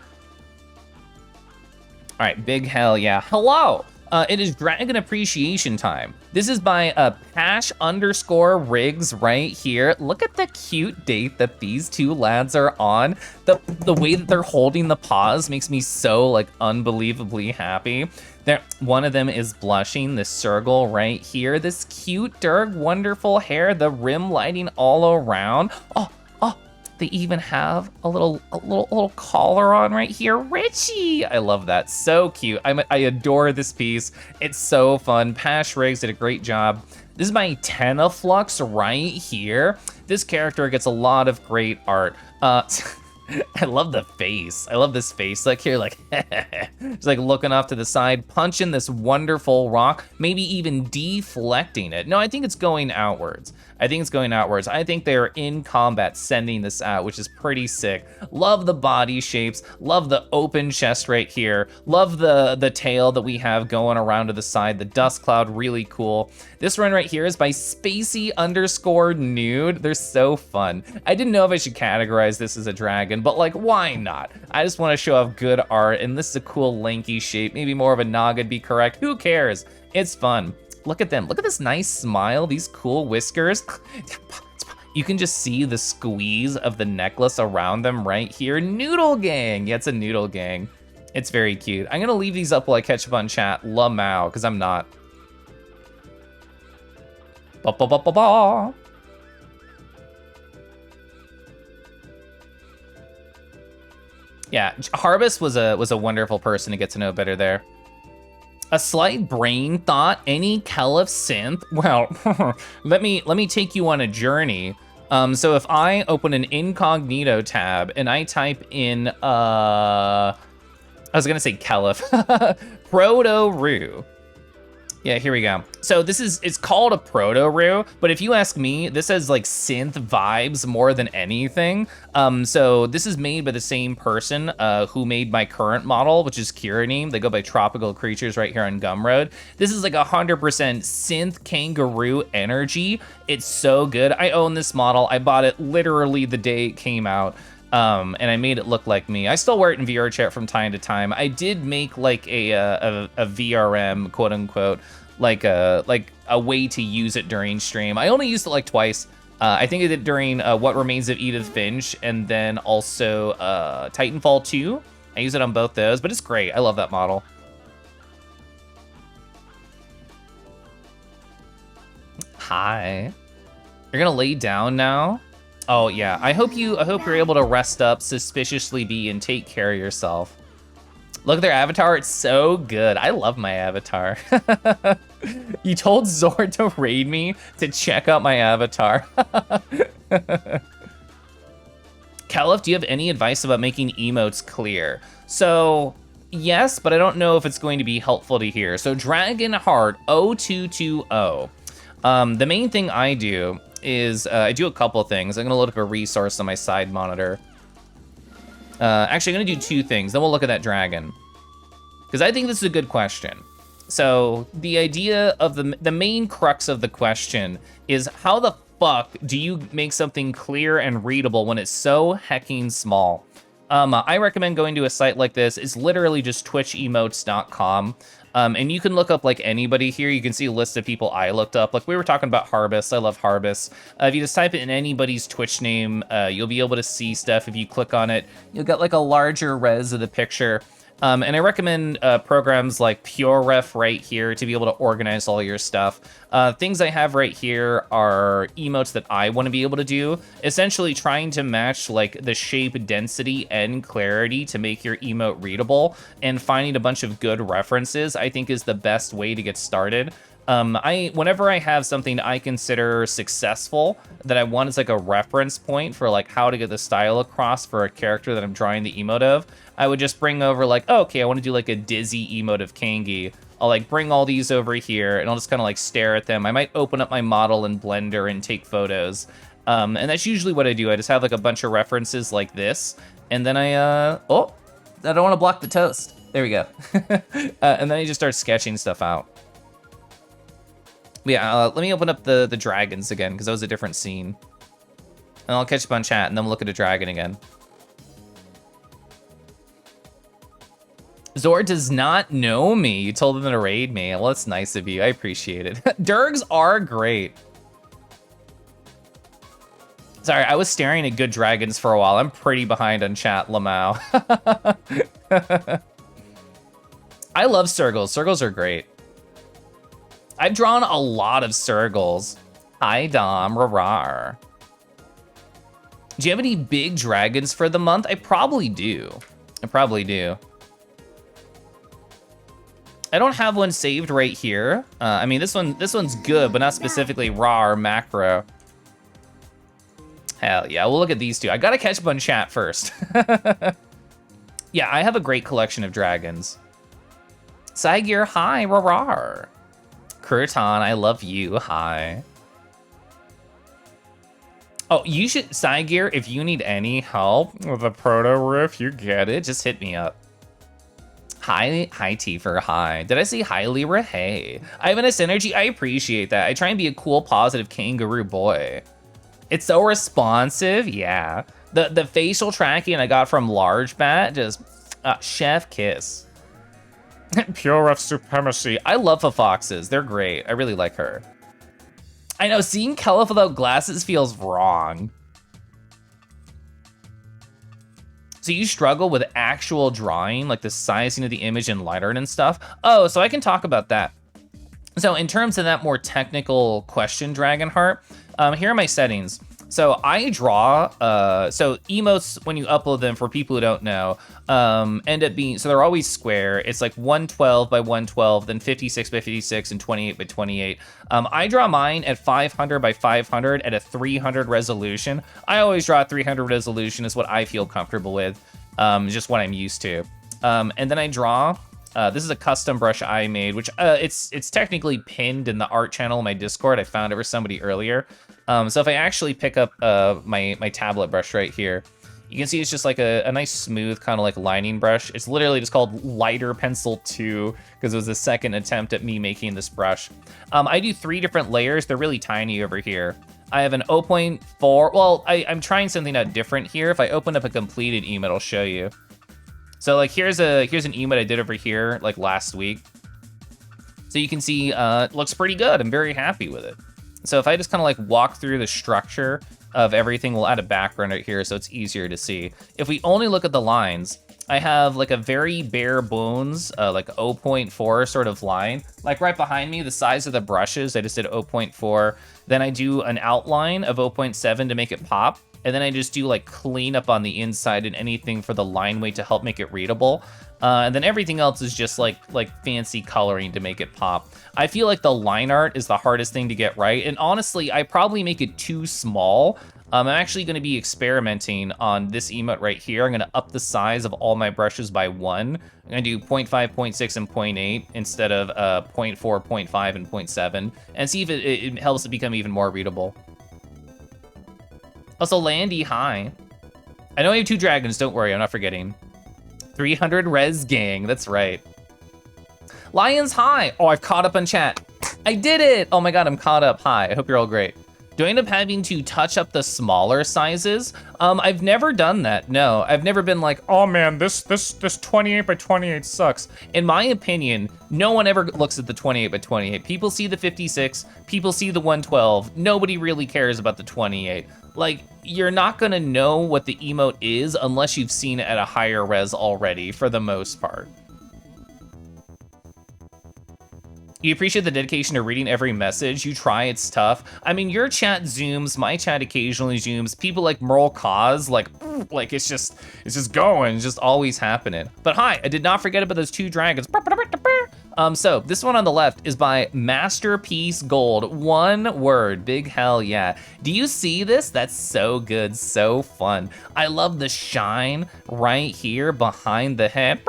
All right, big hell yeah. Hello, it is Dragon Appreciation time. This is by Pash_Riggs right here. Look at the cute date that these two lads are on. The way that they're holding the paws makes me so like unbelievably happy. One of them is blushing, this Sergal right here. This cute Durg, wonderful hair, the rim lighting all around. Oh, they even have a little collar on right here. Richie, I love that, so cute. I adore this piece. It's so fun. Pash Riggs did a great job. This is my Tenaflux right here. This character gets a lot of great art. I love the face. I love this face. Like here, like, just like looking off to the side, punching this wonderful rock, maybe even deflecting it. No, I think it's going outwards. I think they're in combat sending this out, which is pretty sick. Love the body shapes. Love the open chest right here. Love the tail that we have going around to the side. The dust cloud, really cool. This run right here is by Spacey_Nude. They're so fun. I didn't know if I should categorize this as a dragon, but like, why not? I just want to show off good art, and this is a cool lanky shape. Maybe more of a Naga'd be correct. Who cares? It's fun. Look at them. Look at this nice smile, these cool whiskers. You can just see the squeeze of the necklace around them right here. Noodle Gang. Yeah, it's a Noodle Gang. It's very cute. I'm gonna leave these up while I catch up on chat. Lamau, because I'm not. Ba ba ba ba ba. Yeah, Harbus was a wonderful person to get to know better there. A slight brain thought, any Keliff synth? Well, let me take you on a journey. So if I open an incognito tab and I type in, I was gonna say Keliff, Proto-Roo. Yeah, here we go. So it's called a Proto-Roo, but if you ask me, this has like synth vibes more than anything. So this is made by the same person who made my current model, which is Kiranime. They go by Tropical Creatures right here on Gumroad. This is like 100% synth kangaroo energy. It's so good. I own this model. I bought it literally the day it came out. And I made it look like me. I still wear it in VR chat from time to time. I did make like a VRM, quote unquote, like a way to use it during stream. I only used it like twice. I think I did during What Remains of Edith Finch, and then also Titanfall 2. I use it on both those, but it's great. I love that model. Hi. You're gonna lay down now? Oh yeah, I hope you're able to rest up, suspiciously be, and take care of yourself. Look at their avatar, it's so good. I love my avatar. You told Zord to raid me to check out my avatar. Keliff, do you have any advice about making emotes clear? So, yes, but I don't know if it's going to be helpful to hear. So Dragonheart 0220. The main thing I do is I do a couple things. I'm gonna load up a resource on my side monitor. Actually, I'm gonna do two things, then we'll look at that dragon. Because I think this is a good question. So the idea of the main crux of the question is how the fuck do you make something clear and readable when it's so hecking small? I recommend going to a site like this. It's literally just twitchemotes.com. And you can look up like anybody here. You can see a list of people I looked up. Like we were talking about Harbus. I love Harbus. If you just type in anybody's Twitch name, you'll be able to see stuff. If you click on it, you'll get like a larger res of the picture. And I recommend programs like PureRef right here to be able to organize all your stuff. Things I have right here are emotes that I want to be able to do, essentially trying to match like the shape density and clarity to make your emote readable, and finding a bunch of good references I think is the best way to get started. Whenever I have something I consider successful that I want as like a reference point for like how to get the style across for a character that I'm drawing the emote of, I would just bring over like, oh, okay, I want to do like a dizzy emote of Kangi. I'll like bring all these over here and I'll just kind of like stare at them. I might open up my model in Blender and take photos. And that's usually what I do. I just have like a bunch of references like this. And then I don't want to block the toast. There we go. And then I just start sketching stuff out. Yeah, let me open up the dragons again, because that was a different scene. And I'll catch up on chat, and then we'll look at a dragon again. Zord does not know me. You told him to raid me. Well, that's nice of you. I appreciate it. Durgs are great. Sorry, I was staring at good dragons for a while. I'm pretty behind on chat, Lamau. I love Sergals. Sergals are great. I've drawn a lot of Sergals. Hi, Dom. Rarar. Do you have any big dragons for the month? I probably do. I probably do. I don't have one saved right here. I mean, this one's good, but not specifically raw or macro. Hell yeah, we'll look at these two. I gotta catch up on chat first. Yeah, I have a great collection of dragons. Saigir, hi, rarar. Kurtan, I love you, hi. Oh, you should, Saigir, if you need any help with a proto-riff, you get it, just hit me up. Hi Tifer, hi. Did I say hi, Libra? Hey. Ivanus Energy, I appreciate that. I try and be a cool, positive kangaroo boy. It's so responsive, yeah. The facial tracking I got from Large Bat, just, chef kiss. Pure Ref supremacy. I love the foxes, they're great. I really like her. I know, seeing Keliff without glasses feels wrong. So you struggle with actual drawing, like the sizing of the image and light art and stuff. Oh, so I can talk about that. So in terms of that more technical question, Dragonheart, here are my settings. So I draw, so emotes, when you upload them, for people who don't know, end up being, so they're always square. It's like 112 by 112, then 56 by 56, and 28 by 28. I draw mine at 500 by 500 at a 300 resolution. I always draw 300 resolution is what I feel comfortable with, just what I'm used to. And then I draw, this is a custom brush I made, which it's technically pinned in the art channel in my Discord. I found it for somebody earlier. So if I actually pick up my tablet brush right here, you can see it's just like a nice smooth kind of like lining brush. It's literally just called Lighter Pencil 2 because it was the second attempt at me making this brush. I do 3 different layers. They're really tiny over here. I have an 0.4. Well, I'm trying something out different here. If I open up a completed emote, I'll show you. So like here's an emote I did over here like last week. So you can see it looks pretty good. I'm very happy with it. So if I just kind of like walk through the structure of everything, we'll add a background right here so it's easier to see. If we only look at the lines, I have like a very bare bones, like 0.4 sort of line. Like right behind me, the size of the brushes, I just did 0.4. Then I do an outline of 0.7 to make it pop. And then I just do like cleanup on the inside and anything for the line weight to help make it readable. And then everything else is just like fancy coloring to make it pop. I feel like the line art is the hardest thing to get right. And honestly, I probably make it too small. I'm actually gonna be experimenting on this emote right here. I'm gonna up the size of all my brushes by 1. I'm gonna do 0.5, 0.6, and 0.8 instead of 0.4, 0.5, and 0.7, and see if it helps it become even more readable. Also, Landy, hi. I know I have 2 dragons, don't worry, I'm not forgetting. 300 res gang, that's right. Lions, hi. Oh, I've caught up on chat. I did it. Oh my God, I'm caught up. Hi, I hope you're all great. Do I end up having to touch up the smaller sizes? I've never done that, no. I've never been like, oh man, this 28 by 28 sucks. In my opinion, no one ever looks at the 28 by 28. People see the 56, people see the 112. Nobody really cares about the 28. Like, you're not gonna know what the emote is unless you've seen it at a higher res already, for the most part. You appreciate the dedication to reading every message. You try, it's tough. I mean, your chat zooms, my chat occasionally zooms. People like Merle Cause, like it's just going, just always happening. But hi, I did not forget about those 2 dragons. So this one on the left is by Masterpiece Gold. 1 word, big hell yeah. Do you see this? That's so good, so fun. I love the shine right here behind the head.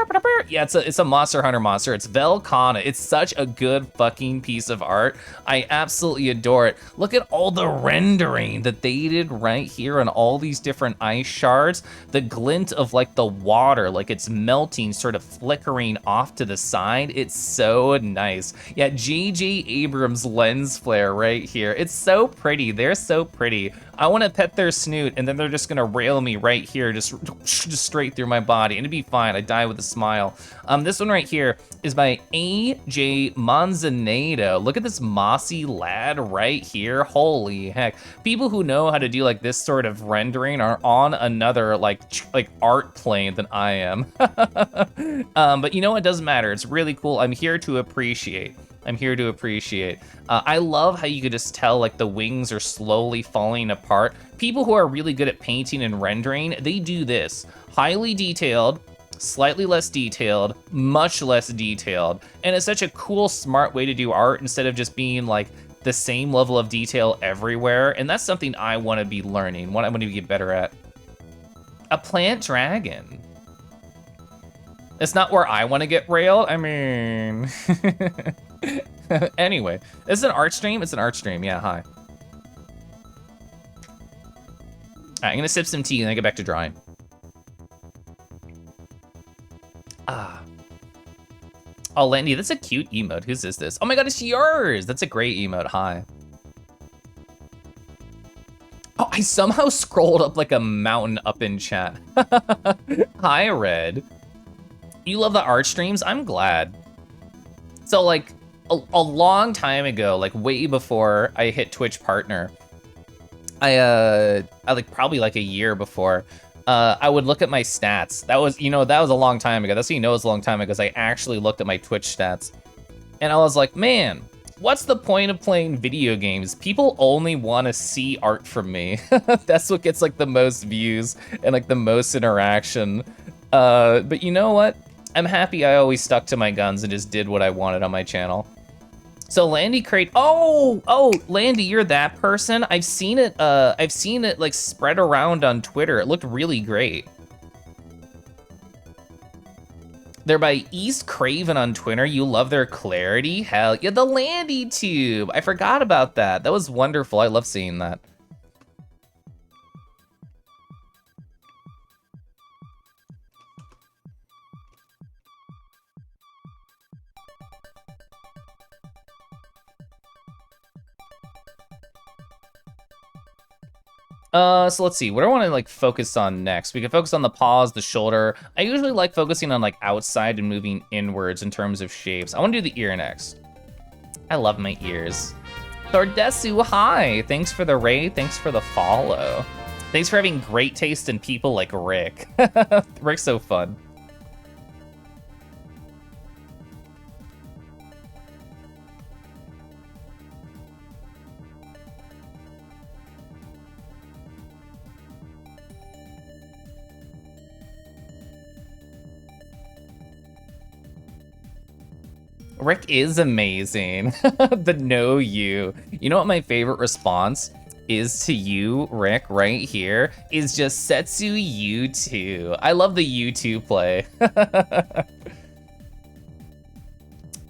Yeah, it's a Monster Hunter monster. It's Velkhana. It's such a good fucking piece of art. I absolutely adore it. Look at all the rendering that they did right here on all these different ice shards. The glint of like the water, like it's melting, sort of flickering off to the side. It's so nice. Yeah, J.J. Abrams lens flare right here. It's so pretty. They're so pretty. I want to pet their snoot, and then they're just gonna rail me right here, just straight through my body, and it'd be fine. I die with a smile. This one right here is by A.J. Manzanado. Look at this mossy lad right here. Holy heck. People who know how to do like this sort of rendering are on another like art plane than I am. But you know what, doesn't matter. It's really cool. I'm here to appreciate. I love how you could just tell like the wings are slowly falling apart. People who are really good at painting and rendering, they do this. Highly detailed, slightly less detailed, much less detailed. And it's such a cool, smart way to do art instead of just being like the same level of detail everywhere. And that's something I want to be learning, what I want to get better at. A plant dragon. It's not where I want to get railed. I mean, anyway, this is an art stream. It's an art stream. Yeah, hi. All right, I'm gonna sip some tea and then get back to drawing. Oh, Landy, that's a cute emote. Whose is this? Oh my God, it's yours. That's a great emote. Hi. Oh, I somehow scrolled up like a mountain up in chat. Hi, Red. You love the art streams? I'm glad. So like a long time ago, like way before I hit Twitch Partner, I like probably like a year before, I would look at my stats. That was, that was a long time ago. That's how you know it was a long time ago, because I actually looked at my Twitch stats. And I was like, man, what's the point of playing video games? People only want to see art from me. That's what gets like the most views and like the most interaction. But you know what? I'm happy I always stuck to my guns and just did what I wanted on my channel. So Landy Crate, oh, Landy, you're that person? I've seen it like spread around on Twitter. It looked really great. They're by East Craven on Twitter. You love their clarity? Hell yeah, the Landy Tube. I forgot about that. That was wonderful. I love seeing that. So let's see, what do I want to like focus on next? We can focus on the paws, the shoulder. I usually like focusing on like outside and moving inwards in terms of shapes. I want to do the ear next. I love my ears. Thordesu, hi! Thanks for the raid, thanks for the follow. Thanks for having great taste in people like Rick. Rick's so fun. Rick is amazing. The know you. You know what my favorite response is to you, Rick, right here, is just Setsu you too. I love the you too play.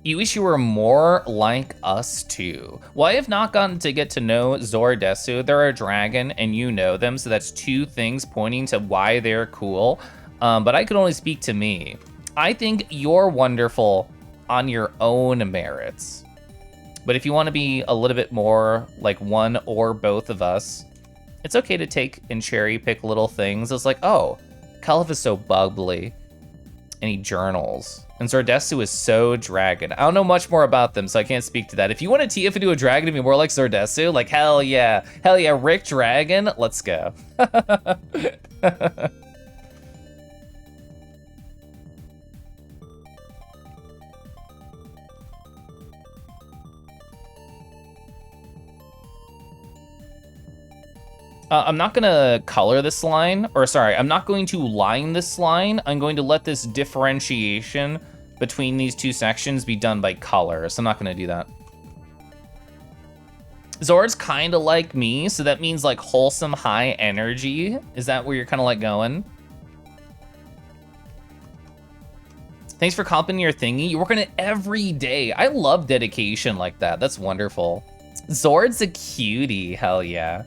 You wish you were more like us too. Well, I have not gotten to get to know Zordesu. They're a dragon and you know them, so that's two things pointing to why they're cool. But I can only speak to me. I think you're wonderful on your own merits. But if you want to be a little bit more like one or both of us, it's okay to take and cherry pick little things. It's like, oh, Keliff is so bubbly and he journals. And Zordesu is so dragon. I don't know much more about them, so I can't speak to that. If you want to TF into a dragon to be more like Zordesu, like hell yeah, Rick Dragon, let's go. I'm not gonna color this line, or sorry, I'm not going to line this line. I'm going to let this differentiation between these two sections be done by color, so I'm not gonna do that. Zord's kinda like me, so that means like wholesome high energy. Is that where you're kinda like going? Thanks for comping your thingy. You work on it every day. I love dedication like that. That's wonderful. Zord's a cutie, hell yeah.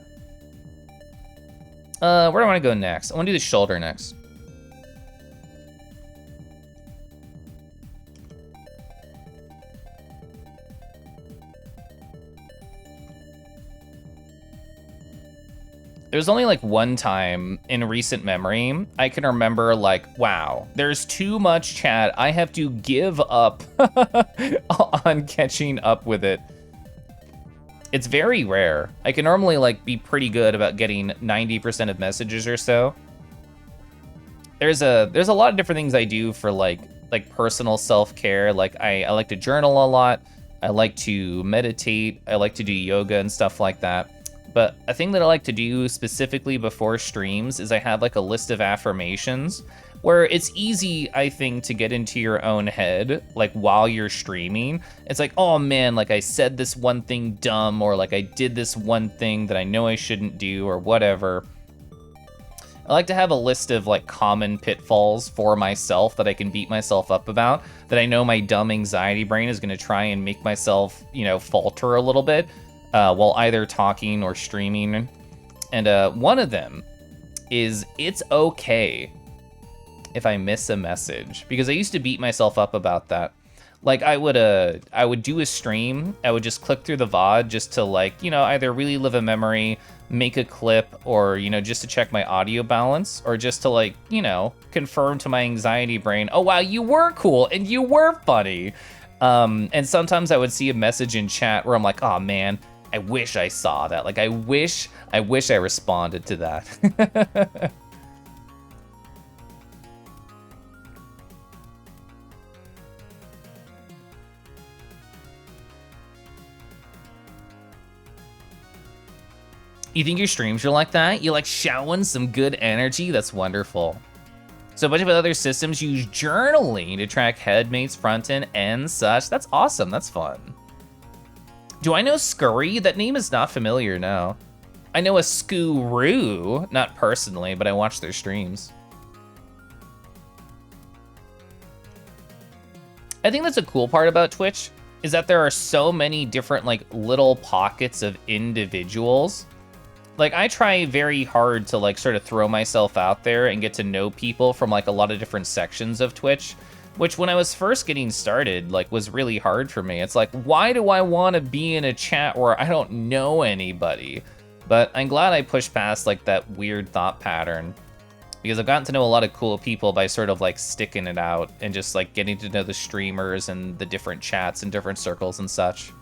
Where do I want to go next? I want to do the shoulder next. There's only like one time in recent memory I can remember like, wow, there's too much chat. I have to give up on catching up with it. It's very rare. I can normally like be pretty good about getting 90% of messages or so. There's a lot of different things I do for like personal self-care. Like I like to journal a lot. I like to meditate. I like to do yoga and stuff like that. But a thing that I like to do specifically before streams is I have like a list of affirmations where it's easy, I think, to get into your own head, like while you're streaming. It's like, oh man, like I said this one thing dumb, or like I did this one thing that I know I shouldn't do, or whatever. I like to have a list of like common pitfalls for myself that I can beat myself up about, that I know my dumb anxiety brain is gonna try and make myself, falter a little bit while either talking or streaming. And one of them is it's okay if I miss a message, because I used to beat myself up about that. Like I would do a stream, I would just click through the VOD just to like, either really live a memory, make a clip, or, just to check my audio balance, or just to like, confirm to my anxiety brain, oh wow, you were cool and you were funny. And sometimes I would see a message in chat where I'm like, oh man, I wish I saw that. Like I wish I responded to that. You think your streams are like that? You like showering some good energy? That's wonderful. So a bunch of other systems use journaling to track headmates, front end, and such. That's awesome, that's fun. Do I know Scurry? That name is not familiar, no. I know a Scoo-roo, not personally, but I watch their streams. I think that's a cool part about Twitch, is that there are so many different like little pockets of individuals. Like I try very hard to like sort of throw myself out there and get to know people from like a lot of different sections of Twitch, which when I was first getting started, like was really hard for me. It's like, why do I want to be in a chat where I don't know anybody? But I'm glad I pushed past like that weird thought pattern, because I've gotten to know a lot of cool people by sort of like sticking it out and just like getting to know the streamers and the different chats and different circles and such.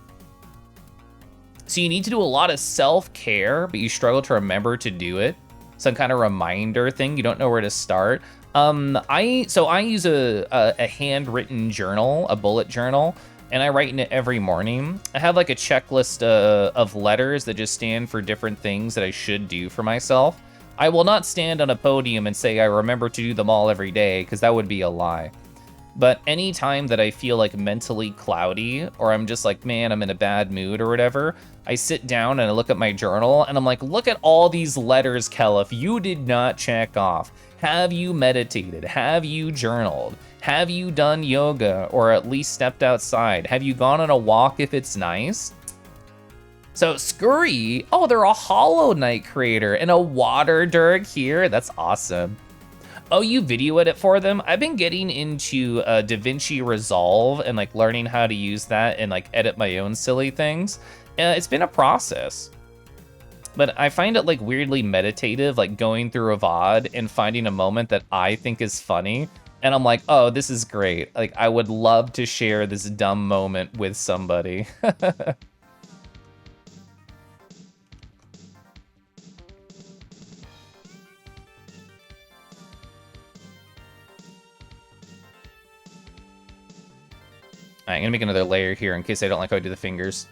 So you need to do a lot of self-care, but you struggle to remember to do it. Some kind of reminder thing, you don't know where to start. I use a handwritten journal, a bullet journal, and I write in it every morning. I have like a checklist of letters that just stand for different things that I should do for myself. I will not stand on a podium and say I remember to do them all every day, because that would be a lie. But any time that I feel like mentally cloudy, or I'm just like, man, I'm in a bad mood or whatever, I sit down and I look at my journal and I'm like, look at all these letters, Keliff, you did not check off. Have you meditated? Have you journaled? Have you done yoga or at least stepped outside? Have you gone on a walk if it's nice? So Scurry, oh, they're a Hollow Knight creator and a Water Dirk here. That's awesome. Oh, you video edit for them? I've been getting into DaVinci Resolve and like learning how to use that and like edit my own silly things. It's been a process, but I find it like weirdly meditative, like going through a VOD and finding a moment that I think is funny. And I'm like, oh, this is great. Like I would love to share this dumb moment with somebody. I'm gonna make another layer here in case I don't like how I do the fingers.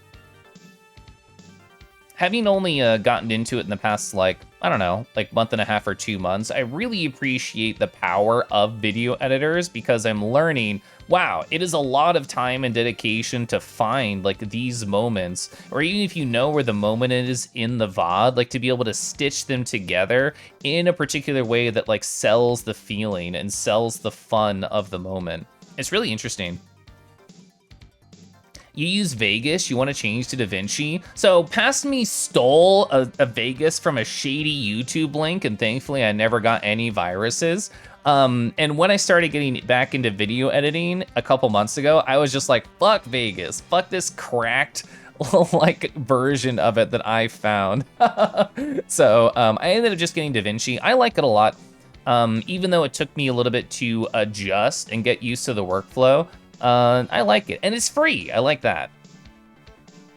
Having only gotten into it in the past, like, I don't know, like month and a half or 2 months, I really appreciate the power of video editors because I'm learning, wow, it is a lot of time and dedication to find like these moments, or even if you know where the moment is in the VOD, like to be able to stitch them together in a particular way that like sells the feeling and sells the fun of the moment. It's really interesting. You use Vegas, you want to change to DaVinci. So Past Me stole a Vegas from a shady YouTube link, and thankfully I never got any viruses. And when I started getting back into video editing a couple months ago, I was just like, fuck Vegas, fuck this cracked like version of it that I found. So I ended up just getting DaVinci. I like it a lot. Even though it took me a little bit to adjust and get used to the workflow. I like it, and it's free. I like that.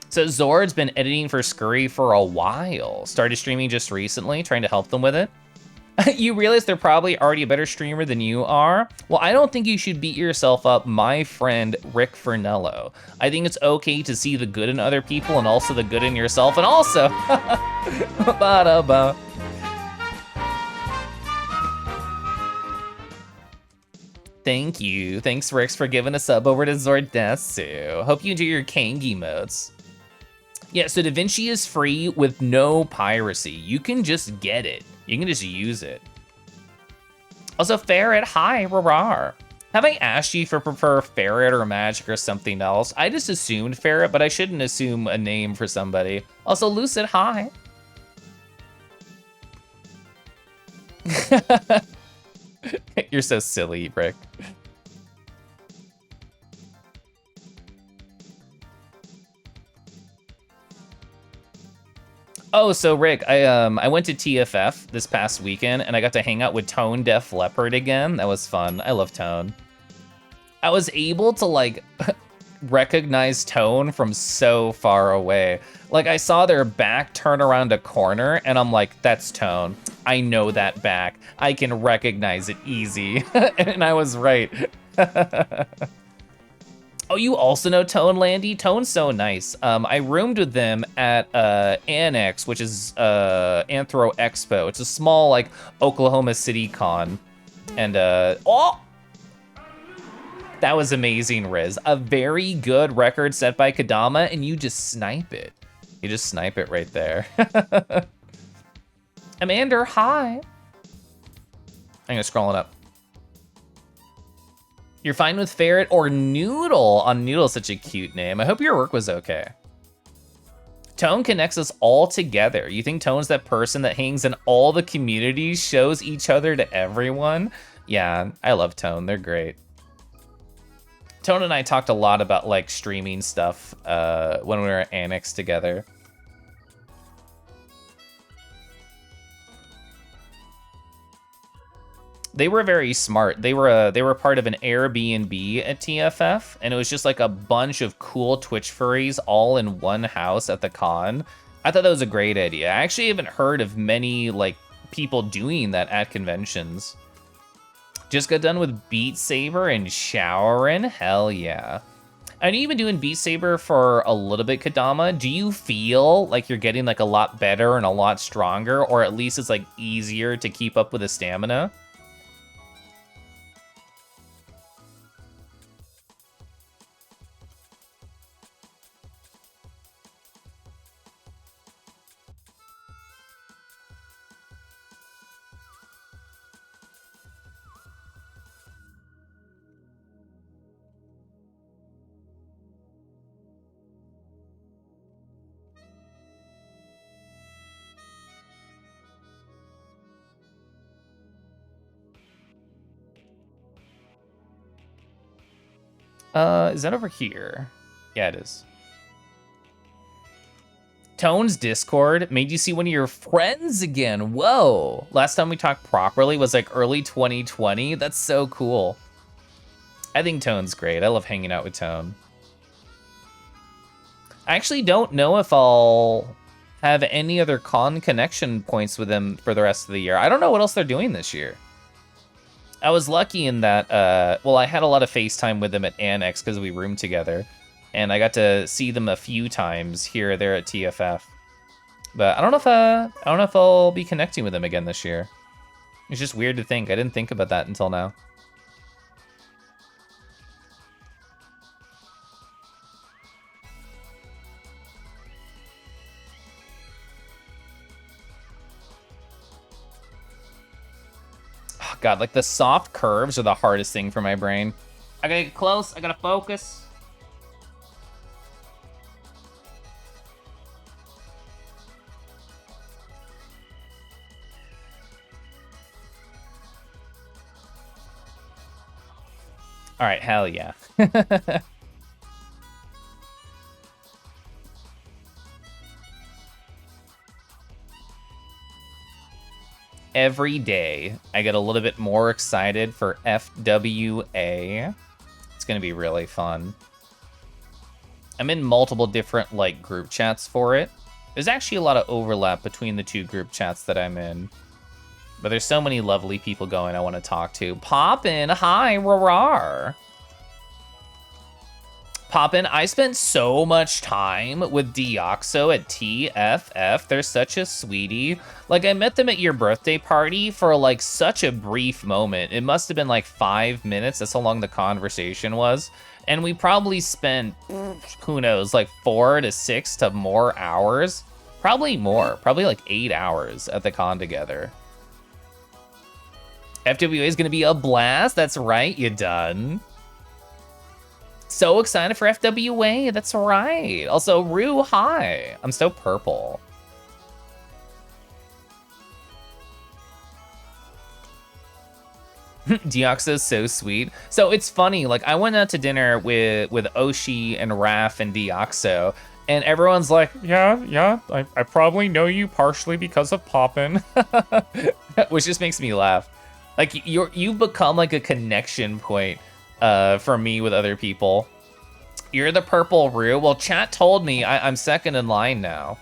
So Zord's been editing for Scurry for a while. Started streaming just recently, trying to help them with it. You realize they're probably already a better streamer than you are? Well, I don't think you should beat yourself up, my friend Rick Fernello. I think it's okay to see the good in other people and also the good in yourself, and also... Ba-da-ba. Thank you. Thanks, Rix, for giving a sub over to Zordesu. Hope you enjoy your Kangi modes. Yeah, so DaVinci is free with no piracy. You can just get it. You can just use it. Also, Ferret, hi, rawr. Have I asked you if you prefer Ferret or Magic or something else? I just assumed Ferret, but I shouldn't assume a name for somebody. Also, Lucid, hi. You're so silly, Rick. Oh, so Rick, I went to TFF this past weekend and I got to hang out with Tone Def Leopard again. That was fun. I love Tone. I was able to like recognize Tone from so far away. Like I saw their back turn around a corner and I'm like, that's Tone. I know that back. I can recognize it easy. And I was right. Oh, you also know Tone, Landy? Tone's so nice. I roomed with them at Annex, which is Anthro Expo. It's a small, like, Oklahoma City con. And, oh! That was amazing, Riz. A very good record set by Kadama, and you just snipe it. You just snipe it right there. Amanda, hi. I'm gonna scroll it up. You're fine with Ferret or Noodle? On Noodle, such a cute name. I hope your work was okay. Tone connects us all together. You think Tone's that person that hangs in all the communities, shows each other to everyone? Yeah, I love Tone. They're great. Tone and I talked a lot about like streaming stuff when we were at Annex together. They were very smart. They were part of an Airbnb at TFF, and it was just like a bunch of cool Twitch furries all in one house at the con. I thought that was a great idea. I actually haven't heard of many like people doing that at conventions. Just got done with Beat Saber and showering. Hell yeah. And you've been doing Beat Saber for a little bit, Kadama. Do you feel like you're getting like a lot better and a lot stronger, or at least it's like easier to keep up with the stamina? Is that over here? Yeah, it is. Tone's Discord made you see one of your friends again. Whoa. Last time we talked properly was like early 2020. That's so cool. I think Tone's great. I love hanging out with Tone. I actually don't know if I'll have any other con connection points with him for the rest of the year. I don't know what else they're doing this year. I was lucky in that, well, I had a lot of FaceTime with them at Annex because we roomed together. And I got to see them a few times here or there at TFF. But I don't know if I'll be connecting with them again this year. It's just weird to think. I didn't think about that until now. Oh, God, like the soft curves are the hardest thing for my brain. I gotta get close. I gotta focus. All right, hell yeah. Every day, I get a little bit more excited for FWA. It's gonna be really fun. I'm in multiple different like group chats for it. There's actually a lot of overlap between the two group chats that I'm in. But there's so many lovely people going I want to talk to. Poppin', hi, Rarar. Poppin', I spent so much time with Deoxo at TFF. They're such a sweetie. Like, I met them at your birthday party for, like, such a brief moment. It must have been, like, 5 minutes. That's how long the conversation was. And we probably spent, who knows, like 4 to 6 to more hours. Probably more. Probably, like, 8 hours at the con together. FWA is going to be a blast. That's right, you done. So excited for FWA. That's right. Also, Rue, hi. I'm so purple. Deoxo's so sweet. So it's funny, like I went out to dinner with Oshi and Raph and Deoxo, and everyone's like, yeah, I probably know you partially because of Poppin', which just makes me laugh. Like you've become like a connection point for me with other people. You're the purple Rue. Well, chat told me I'm second in line now.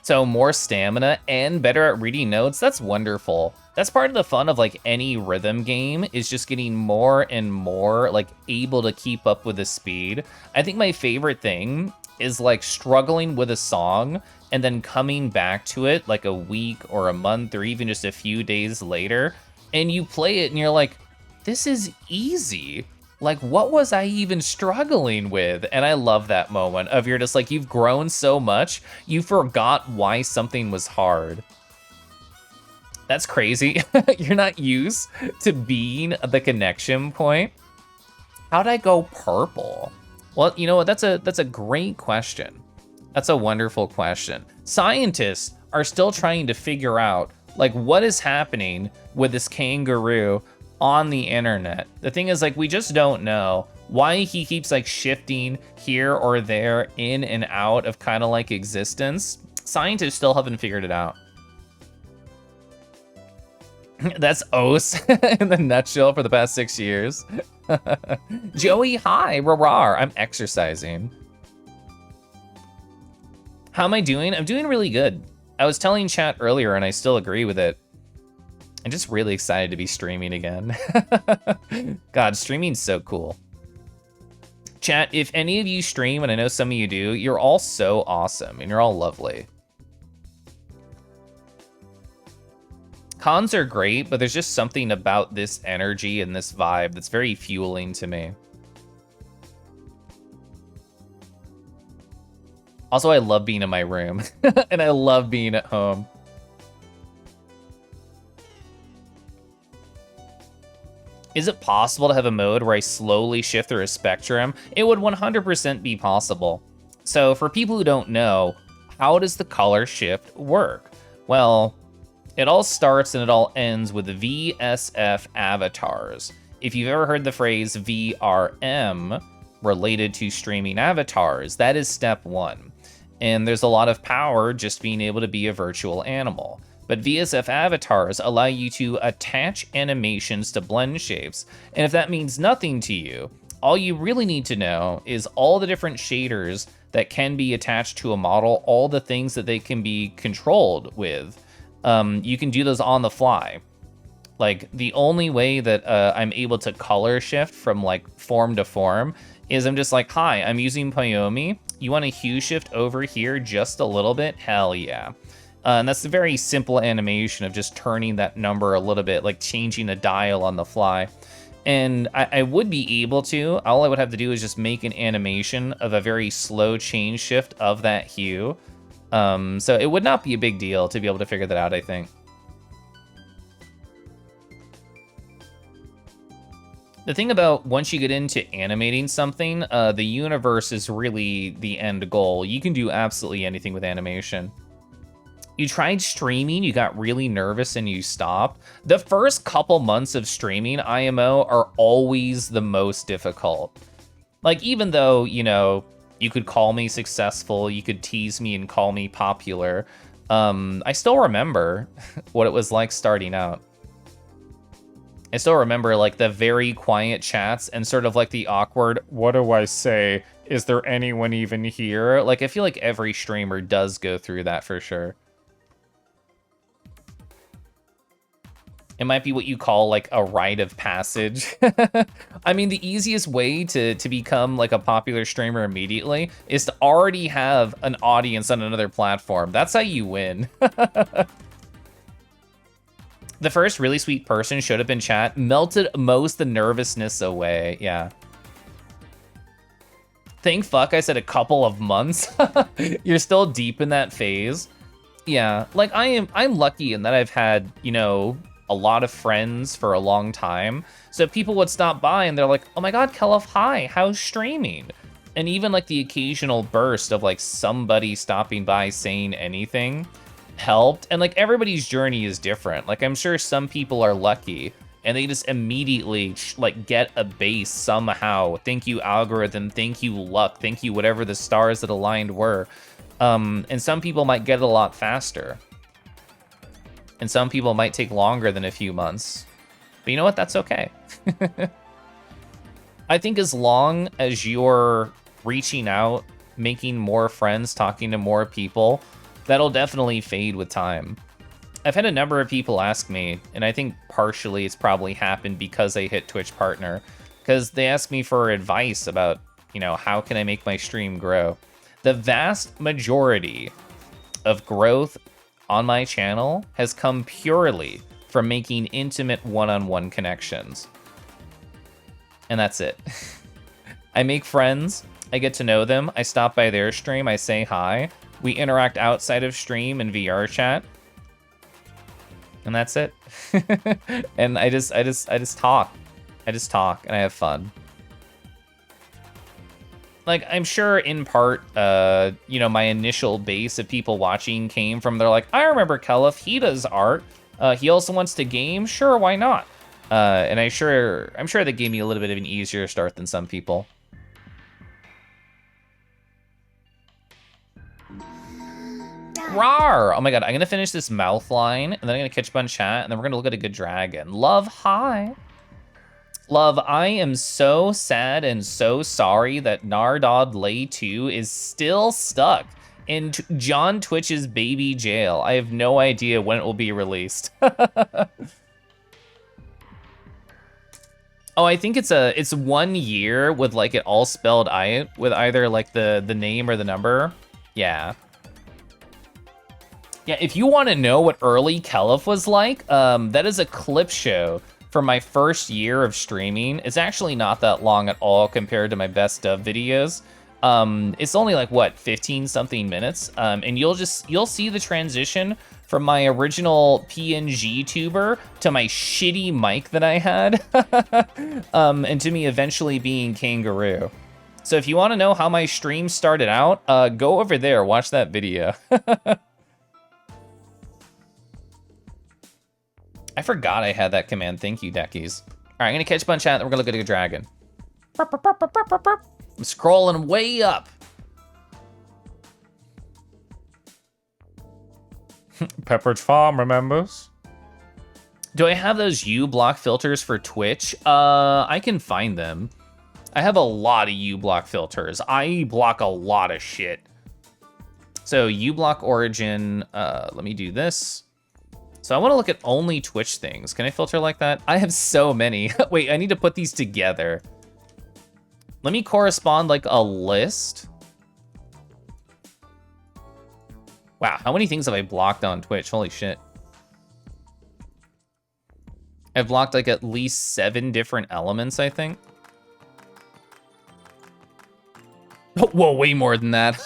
So more stamina and better at reading notes, that's wonderful. That's part of the fun of like any rhythm game, is just getting more and more like able to keep up with the speed. I think my favorite thing is like struggling with a song and then coming back to it like a week or a month or even just a few days later, and you play it and you're like, this is easy. Like, what was I even struggling with? And I love that moment of you're just like, you've grown so much, you forgot why something was hard. That's crazy. You're not used to being the connection point. How'd I go purple? Well, you know what? That's a great question. That's a wonderful question. Scientists are still trying to figure out like what is happening with this kangaroo on the internet. The thing is, like, we just don't know why he keeps like shifting here or there in and out of kind of like existence. Scientists still haven't figured it out. That's Os in the nutshell for the past 6 years. Joey, hi, rawr, I'm exercising. How am I doing? I'm doing really good. I was telling chat earlier and I still agree with it. I'm just really excited to be streaming again. God, streaming's so cool. Chat, if any of you stream, and I know some of you do, you're all so awesome and you're all lovely. Cons are great, but there's just something about this energy and this vibe that's very fueling to me. Also, I love being in my room, and I love being at home. Is it possible to have a mode where I slowly shift through a spectrum? It would 100% be possible. So for people who don't know, how does the color shift work? Well, it all starts and it all ends with the VSF avatars. If you've ever heard the phrase VRM related to streaming avatars, that is step one. And there's a lot of power just being able to be a virtual animal. But VSF avatars allow you to attach animations to blend shapes. And if that means nothing to you, all you really need to know is all the different shaders that can be attached to a model, all the things that they can be controlled with. You can do those on the fly. Like, the only way that I'm able to color shift from like form to form is I'm just like, hi, I'm using Poyomi. You want a hue shift over here just a little bit? Hell yeah. And that's a very simple animation of just turning that number a little bit, like changing the dial on the fly. And I would be able to, all I would have to do is just make an animation of a very slow change shift of that hue. So it would not be a big deal to be able to figure that out, I think. The thing about once you get into animating something, the universe is really the end goal. You can do absolutely anything with animation. You tried streaming, you got really nervous and you stopped. The first couple months of streaming IMO are always the most difficult. Like, even though, you know, you could call me successful, you could tease me and call me popular, I still remember what it was like starting out. I still remember like the very quiet chats and sort of like the awkward, what do I say? Is there anyone even here? Like, I feel like every streamer does go through that for sure. It might be what you call like a rite of passage. I mean, the easiest way to become like a popular streamer immediately is to already have an audience on another platform. That's how you win. The first really sweet person showed up in chat, melted most the nervousness away. Yeah. Thank fuck I said a couple of months. You're still deep in that phase. Yeah, like I'm lucky in that I've had, you know, a lot of friends for a long time. So people would stop by and they're like, oh my God, Keliff, hi, how's streaming? And even like the occasional burst of like somebody stopping by saying anything helped. And like everybody's journey is different. Like I'm sure some people are lucky and they just immediately like get a base somehow. Thank you, algorithm. Thank you, luck. Thank you, whatever the stars that aligned were. And some people might get it a lot faster. And some people might take longer than a few months. But you know what? That's okay. I think as long as you're reaching out, making more friends, talking to more people, That'll definitely fade with time. I've had a number of people ask me, and I think partially it's probably happened because I hit Twitch Partner, because they ask me for advice about, you know, how can I make my stream grow? The vast majority of growth on my channel has come purely from making intimate one-on-one connections. And that's it. I make friends, I get to know them, I stop by their stream, I say hi, we interact outside of stream and VR chat, and that's it. And I just talk. I just talk and I have fun. Like, I'm sure in part, you know, my initial base of people watching came from, they're like, I remember Keliff, he does art. He also wants to game, sure, why not? And I'm sure that gave me a little bit of an easier start than some people. Rawr! Oh my god, I'm gonna finish this mouth line, and then I'm gonna catch up on chat, and then we're gonna look at a good dragon. Love, hi. Love, I am so sad and so sorry that Nardod Lay 2 is still stuck in John Twitch's baby jail. I have no idea when it will be released. Oh, I think it's 1 year with like it all spelled out with either like the name or the number. Yeah. Yeah, if you want to know what early Keliff was like, that is a clip show from my first year of streaming. It's actually not that long at all compared to my best of videos. It's only like, what, 15 something minutes? And you'll see the transition from my original PNG tuber to my shitty mic that I had, and to me eventually being Kangaroo. So if you want to know how my stream started out, go over there, watch that video. I forgot I had that command. Thank you, Deckies. All right, I'm gonna catch a bunch out, and we're gonna look at a dragon. I'm scrolling way up. Pepperidge Farm remembers. Do I have those U-block filters for Twitch? I can find them. I have a lot of U-block filters. I block a lot of shit. So U-block origin, let me do this. So I want to look at only Twitch things. Can I filter like that? I have so many. Wait, I need to put these together. Let me correspond like a list. Wow, how many things have I blocked on Twitch? Holy shit. I've blocked like at least 7 different elements, I think. Oh, whoa, way more than that.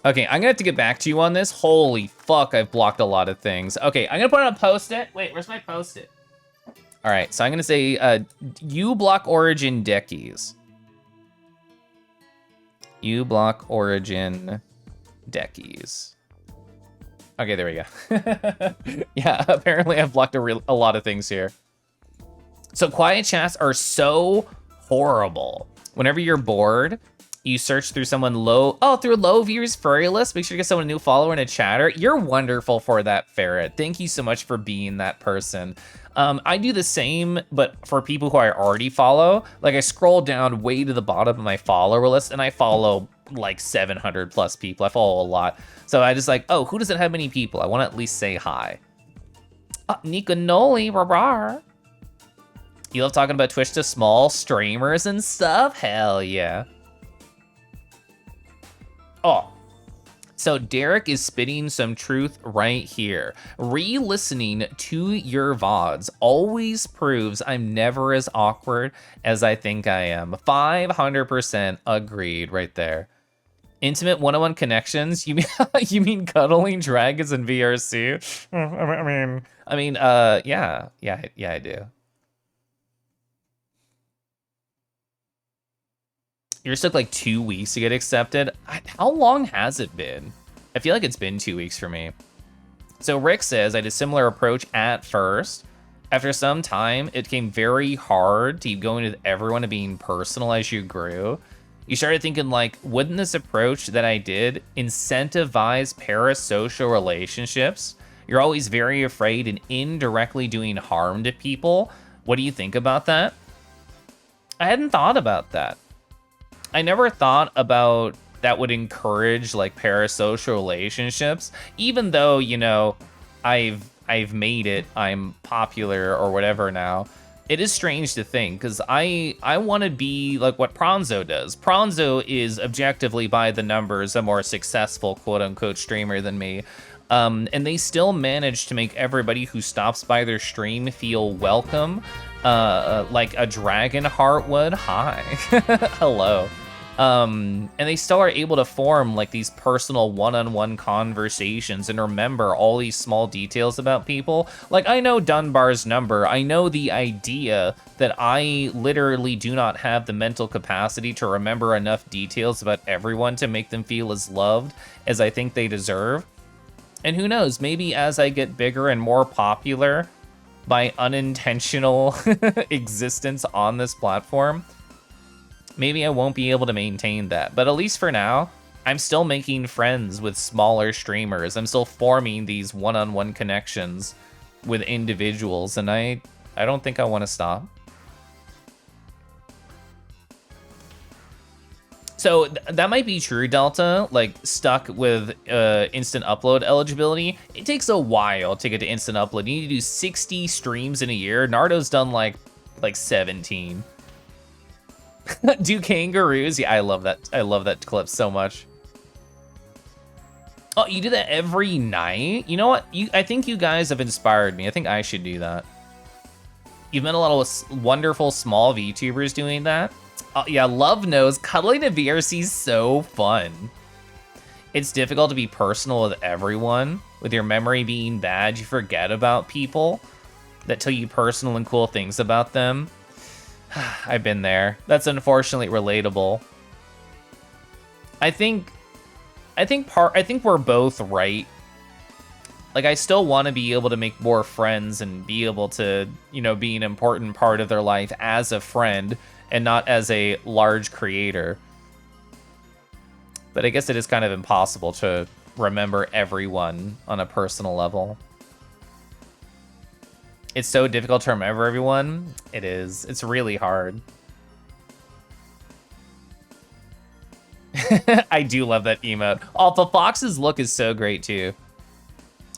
Okay, I'm gonna have to get back to you on this. Holy fuck, I've blocked a lot of things. Okay, I'm gonna put on a post-it. Wait, where's my post-it? All right, so I'm gonna say U-block origin deckies. U-block origin deckies. Okay, there we go. Yeah, apparently I've blocked a lot of things here. So quiet chats are so horrible. Whenever you're bored, you search through someone through low viewers furry list. Make sure to get someone a new follower and a chatter. You're wonderful for that, Ferret. Thank you so much for being that person. I do the same, but for people who I already follow. Like I scroll down way to the bottom of my follower list and I follow like 700 plus people. I follow a lot. So I just like, oh, who doesn't have many people? I want to at least say hi. Nika Noli, rah. You love talking about Twitch to small streamers and stuff? Hell yeah. Oh, so Derek is spitting some truth right here. Re-listening to your VoDs always proves I'm never as awkward as I think I am. 500% agreed right there. Intimate one-on-one connections? You mean cuddling dragons in VRC? Yeah, I do. Yours took like 2 weeks to get accepted. How long has it been? I feel like it's been 2 weeks for me. So Rick says I had a similar approach at first. After some time, it became very hard to keep going with everyone and being personal as you grew. You started thinking like, wouldn't this approach that I did incentivize parasocial relationships? You're always very afraid and indirectly doing harm to people. What do you think about that? I hadn't thought about that. I never thought about that would encourage like parasocial relationships, even though, you know, I've made it, I'm popular or whatever now. It is strange to think, because I want to be like what Pronzo does. Pronzo is objectively by the numbers a more successful quote-unquote streamer than me. And they still manage to make everybody who stops by their stream feel welcome, like a dragon heart would. Hi. Hello. And they still are able to form like these personal one-on-one conversations and remember all these small details about people. Like, I know Dunbar's number. I know the idea that I literally do not have the mental capacity to remember enough details about everyone to make them feel as loved as I think they deserve. And who knows, maybe as I get bigger and more popular by unintentional existence on this platform, maybe I won't be able to maintain that. But at least for now, I'm still making friends with smaller streamers. I'm still forming these one-on-one connections with individuals, and I don't think I want to stop. So that might be true, Delta, like stuck with instant upload eligibility. It takes a while to get to instant upload. You need to do 60 streams in a year. Nardo's done like 17. Do kangaroos? Yeah, I love that. I love that clip so much. Oh, you do that every night? You know what? I think you guys have inspired me. I think I should do that. You've met a lot of wonderful small VTubers doing that. Yeah, Love knows cuddling a VRC is so fun. It's difficult to be personal with everyone. With your memory being bad, you forget about people that tell you personal and cool things about them. I've been there. That's unfortunately relatable. I think we're both right. Like, I still want to be able to make more friends and be able to, you know, be an important part of their life as a friend and not as a large creator. But I guess it is kind of impossible to remember everyone on a personal level. It's so difficult to remember everyone. It is. It's really hard. I do love that emote. Alpha Fox's look is so great too.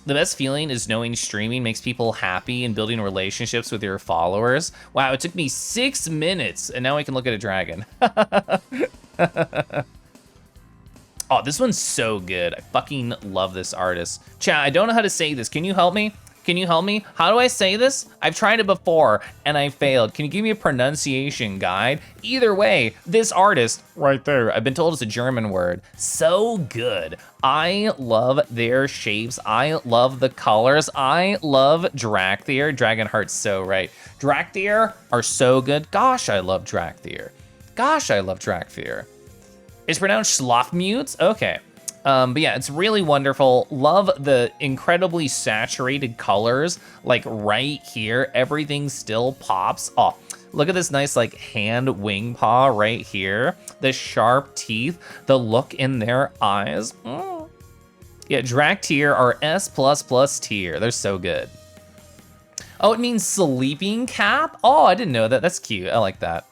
The best feeling is knowing streaming makes people happy and building relationships with your followers. Wow, it took me 6 minutes and now I can look at a dragon. Oh, this one's so good. I fucking love this artist. Chat, I don't know how to say this. Can you help me? Can you help me? How do I say this? I've tried it before and I failed. Can you give me a pronunciation guide? Either way, this artist right there, I've been told it's a German word. So good. I love their shapes. I love the colors. I love Drakthir. Dragonheart's so right. Drakthir are so good. Gosh, I love Drakthir. Gosh, I love Drakthir. It's pronounced Schlafmutes? Okay. But yeah, it's really wonderful. Love the incredibly saturated colors, like right here, everything still pops. Oh, look at this nice like hand wing paw right here. The sharp teeth, the look in their eyes. Yeah, Drakthir are S++ tier. They're so good. Oh, it means sleeping cap? Oh, I didn't know that. That's cute. I like that.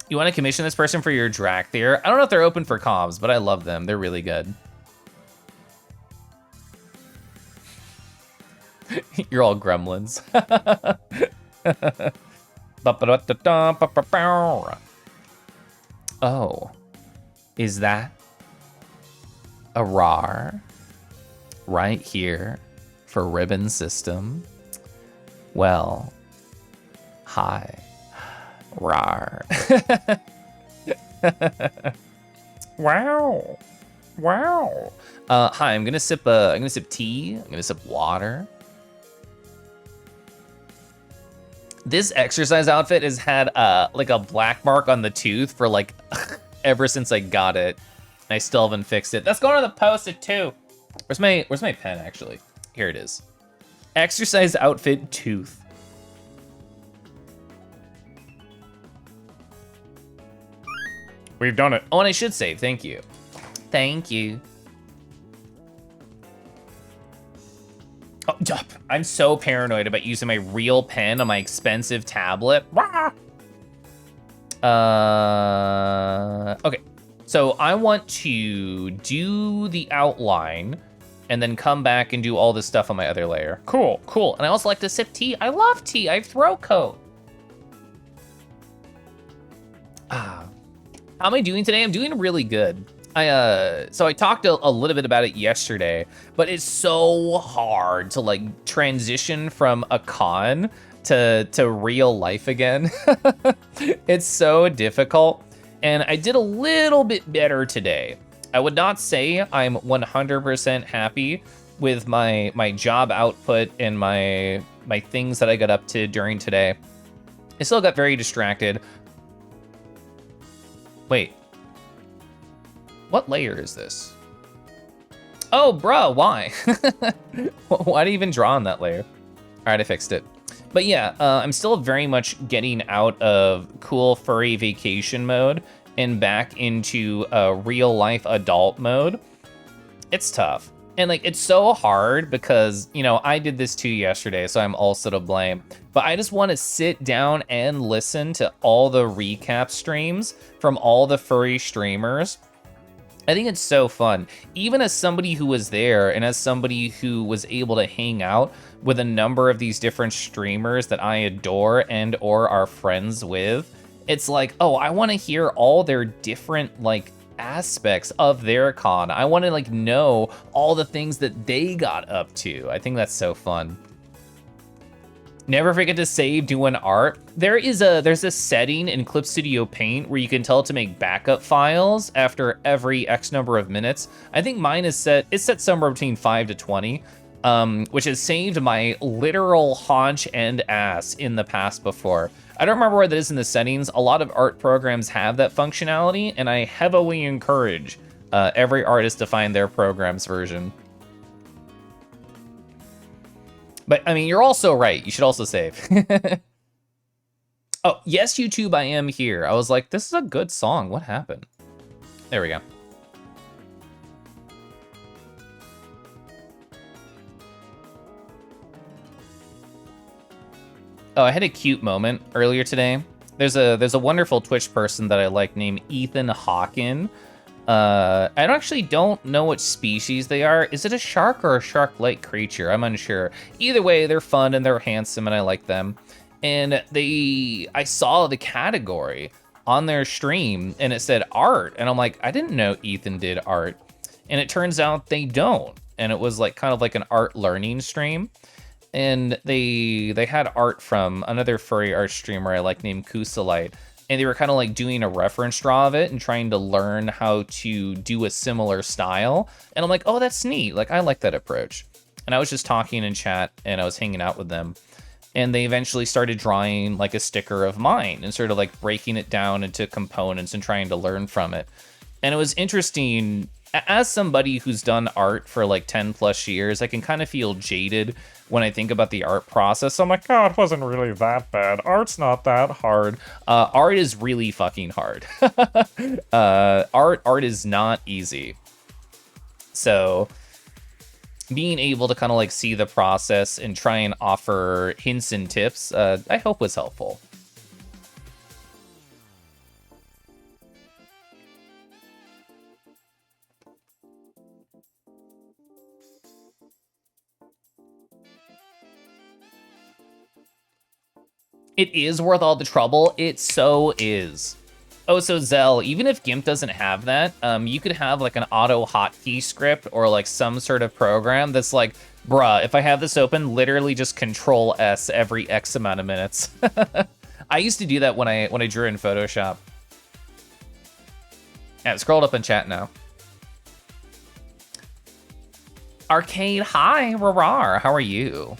You want to commission this person for your Drakthir? I don't know if they're open for comms, but I love them. They're really good. You're all gremlins. Oh, is that a RAR right here for Ribbon System? Well, hi. Rawr. Wow. Wow. Hi, I'm gonna sip tea. I'm gonna sip water. This exercise outfit has had like a black mark on the tooth for like ever since I got it. I still haven't fixed it. That's going on the post-it too. Where's my pen actually? Here it is. Exercise outfit tooth. We've done it. Oh, and I should save. Thank you. Thank you. Oh, I'm so paranoid about using my real pen on my expensive tablet. Okay. So I want to do the outline and then come back and do all this stuff on my other layer. Cool, cool. And I also like to sip tea. I love tea. I have throat coat. How am I doing today? I'm doing really good. So I talked a little bit about it yesterday, but it's so hard to like transition from a con to real life again. It's so difficult. And I did a little bit better today. I would not say I'm 100% happy with my job output and my things that I got up to during today. I still got very distracted. Wait. What layer is this? Oh, bruh, why? Why do you even draw on that layer? All right, I fixed it. But yeah, I'm still very much getting out of cool furry vacation mode and back into real life adult mode. It's tough. And like, it's so hard because, you know, I did this too yesterday, so I'm also to blame. But I just want to sit down and listen to all the recap streams from all the furry streamers. I think it's so fun. Even as somebody who was there and as somebody who was able to hang out with a number of these different streamers that I adore and or are friends with, it's like, oh, I want to hear all their different like aspects of their con. I want to like know all the things that they got up to. I think that's so fun. Never forget to save doing art. There's a setting in Clip Studio Paint where you can tell it to make backup files after every X number of minutes. I think mine is set somewhere between 5 to 20, which has saved my literal haunch and ass in the past before. I don't remember where that is in the settings. A lot of art programs have that functionality, and I heavily encourage every artist to find their program's version. But, I mean, you're also right. You should also save. Oh, yes, YouTube, I am here. I was like, this is a good song. What happened? There we go. Oh, I had a cute moment earlier today. There's a wonderful Twitch person that I like named Ethan Hawken. I actually don't know which species they are. Is it a shark or a shark-like creature? I'm unsure. Either way, they're fun and they're handsome and I like them. And I saw the category on their stream and it said art. And I'm like, I didn't know Ethan did art. And it turns out they don't. And it was like kind of like an art learning stream. And they had art from another furry art streamer I like named Kusalite. And they were kind of like doing a reference draw of it and trying to learn how to do a similar style. And I'm like, oh, that's neat. Like, I like that approach. And I was just talking in chat and I was hanging out with them. And they eventually started drawing like a sticker of mine and sort of like breaking it down into components and trying to learn from it. And it was interesting. As somebody who's done art for like 10 plus years, I can kind of feel jaded when I think about the art process. I'm like, oh, it wasn't really that bad. Art's not that hard. Art is really fucking hard. Art is not easy. So being able to kind of like see the process and try and offer hints and tips, I hope was helpful. It is worth all the trouble. It so is. Oh, so Zell, even if GIMP doesn't have that, you could have like an auto hotkey script or like some sort of program that's like, bruh, if I have this open, literally just Control S every X amount of minutes. I used to do that when I drew in Photoshop. Yeah, scrolled up in chat now. Arcade, hi, Rarar, how are you?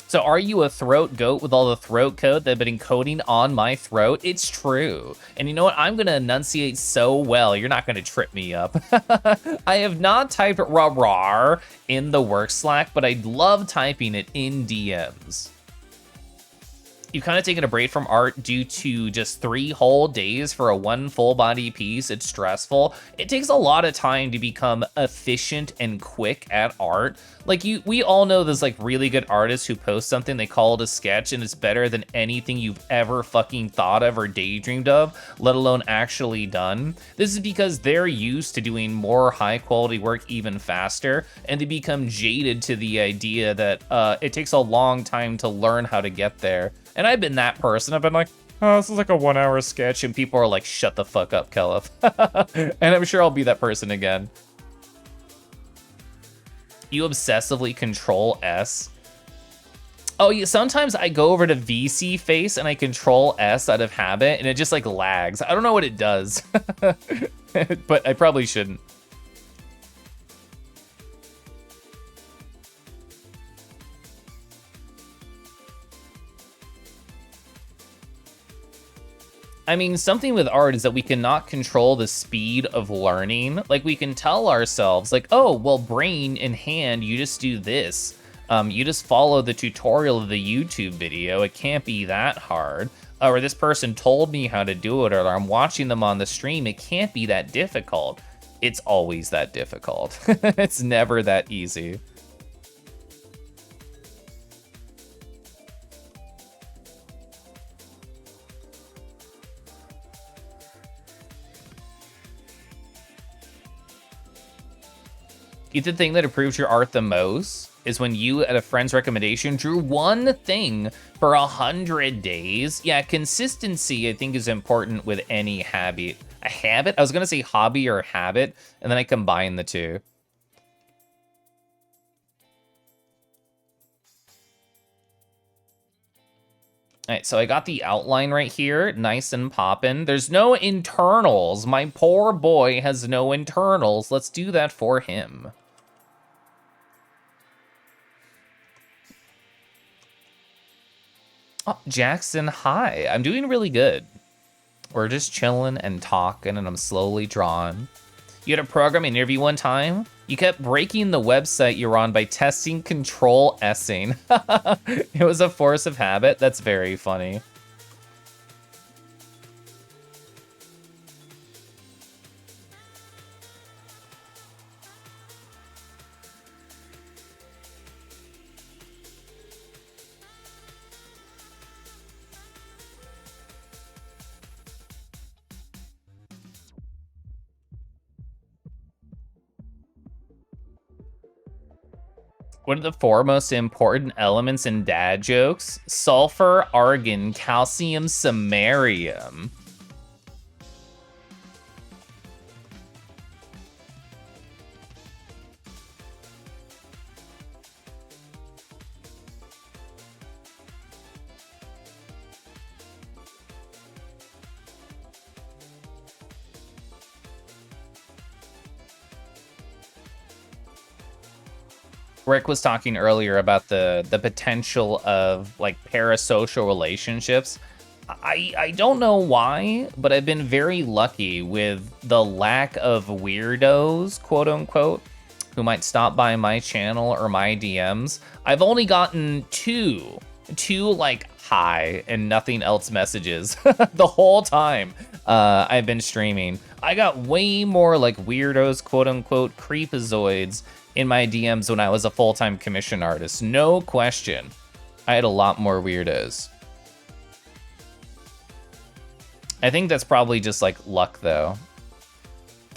So are you a throat goat with all the throat code that I've been encoding on my throat? It's true. And you know what? I'm gonna enunciate so well, you're not gonna trip me up. I have not typed rar in the work Slack, but I love typing it in DMs. You've kind of taken a break from art due to just 3 whole days for a 1 full body piece. It's stressful. It takes a lot of time to become efficient and quick at art. Like we all know there's like really good artists who post something, they call it a sketch, and it's better than anything you've ever fucking thought of or daydreamed of, let alone actually done. This is because they're used to doing more high quality work even faster, and they become jaded to the idea that it takes a long time to learn how to get there. And I've been that person. I've been like, oh, this is like a 1 hour sketch, and people are like, shut the fuck up, Keliff. And I'm sure I'll be that person again. You obsessively control S. Oh, yeah, sometimes I go over to VC face and I control S out of habit, and it just like lags. I don't know what it does, but I probably shouldn't. I mean, something with art is that we cannot control the speed of learning. Like, we can tell ourselves, like, oh, well, brain in hand, you just do this. You just follow the tutorial of the YouTube video. It can't be that hard. Or this person told me how to do it, or I'm watching them on the stream. It can't be that difficult. It's always that difficult. It's never that easy. The thing that improves your art the most is when you, at a friend's recommendation, drew one thing for 100 days. Yeah, consistency, I think, is important with any habit. A habit? I was going to say hobby or habit, and then I combine the two. All right, so I got the outline right here, nice and poppin'. There's no internals. My poor boy has no internals. Let's do that for him. Oh, Jackson, hi. I'm doing really good. We're just chilling and talking, and I'm slowly drawing. You had a programming interview one time. You kept breaking the website you're on by testing control S-ing. It was a force of habit. That's very funny. What are the 4 most important elements in dad jokes? Sulfur, argon, calcium, samarium. Rick was talking earlier about the potential of like parasocial relationships. I don't know why, but I've been very lucky with the lack of weirdos, quote unquote, who might stop by my channel or my DMs. I've only gotten two like hi and nothing else messages the whole time I've been streaming. I got way more like weirdos, quote unquote, creepazoids in my DMs when I was a full-time commission artist. No question. I had a lot more weirdos. I think that's probably just like luck though.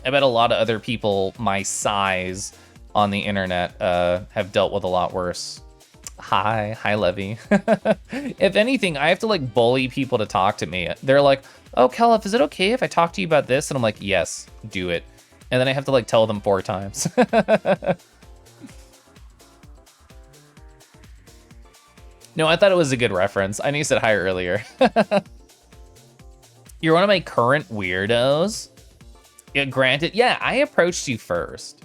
I bet a lot of other people my size on the internet have dealt with a lot worse. Hi Levy. If anything, I have to like bully people to talk to me. They're like, oh, Keliff, is it okay if I talk to you about this? And I'm like, yes, do it. And then I have to like tell them 4 times. No, I thought it was a good reference. I knew you said hi earlier. You're one of my current weirdos. Yeah, granted. Yeah, I approached you first.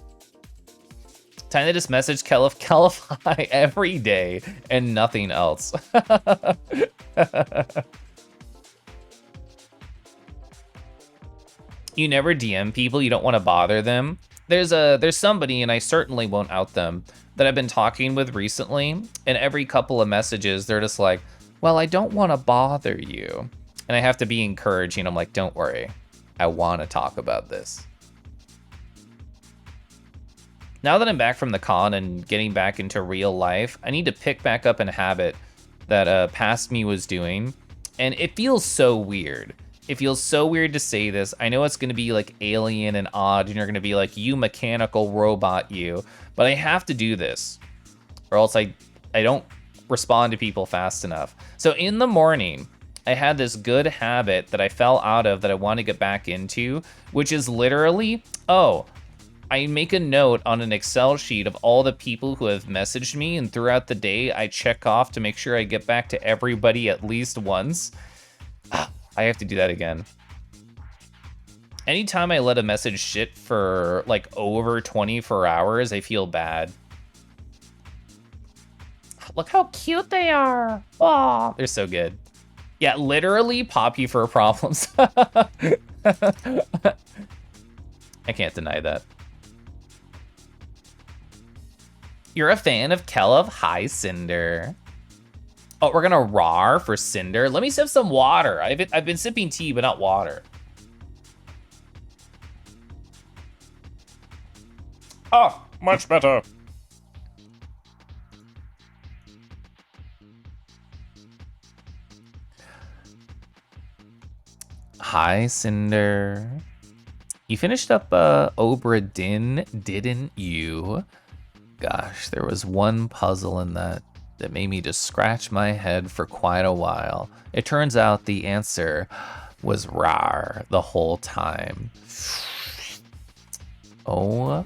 Time to just message Keliff hi every day and nothing else. You never DM people, you don't want to bother them. There's somebody, and I certainly won't out them, that I've been talking with recently, and every couple of messages, they're just like, Well, I don't want to bother you. And I have to be encouraging. I'm like, don't worry. I want to talk about this. Now that I'm back from the con and getting back into real life, I need to pick back up a habit that past me was doing. And it feels so weird. It feels so weird to say this. I know it's going to be like alien and odd, and you're going to be like, you mechanical robot, you. But I have to do this, or else I don't respond to people fast enough. So in the morning, I had this good habit that I fell out of that I want to get back into, which is literally, I make a note on an Excel sheet of all the people who have messaged me, and throughout the day, I check off to make sure I get back to everybody at least once. I have to do that again. Anytime I let a message sit for like over 24 hours, I feel bad. Look how cute they are. Oh, they're so good. Yeah, literally poppy for problems. I can't deny that. You're a fan of Keliff? Hi, Cinder. Oh, we're gonna rar for Cinder. Let me sip some water. I've been sipping tea, but not water. Ah, much better. Hi, Cinder. You finished up Obra Dinn, didn't you? Gosh, there was one puzzle in that made me just scratch my head for quite a while. It turns out the answer was rar the whole time. Oh,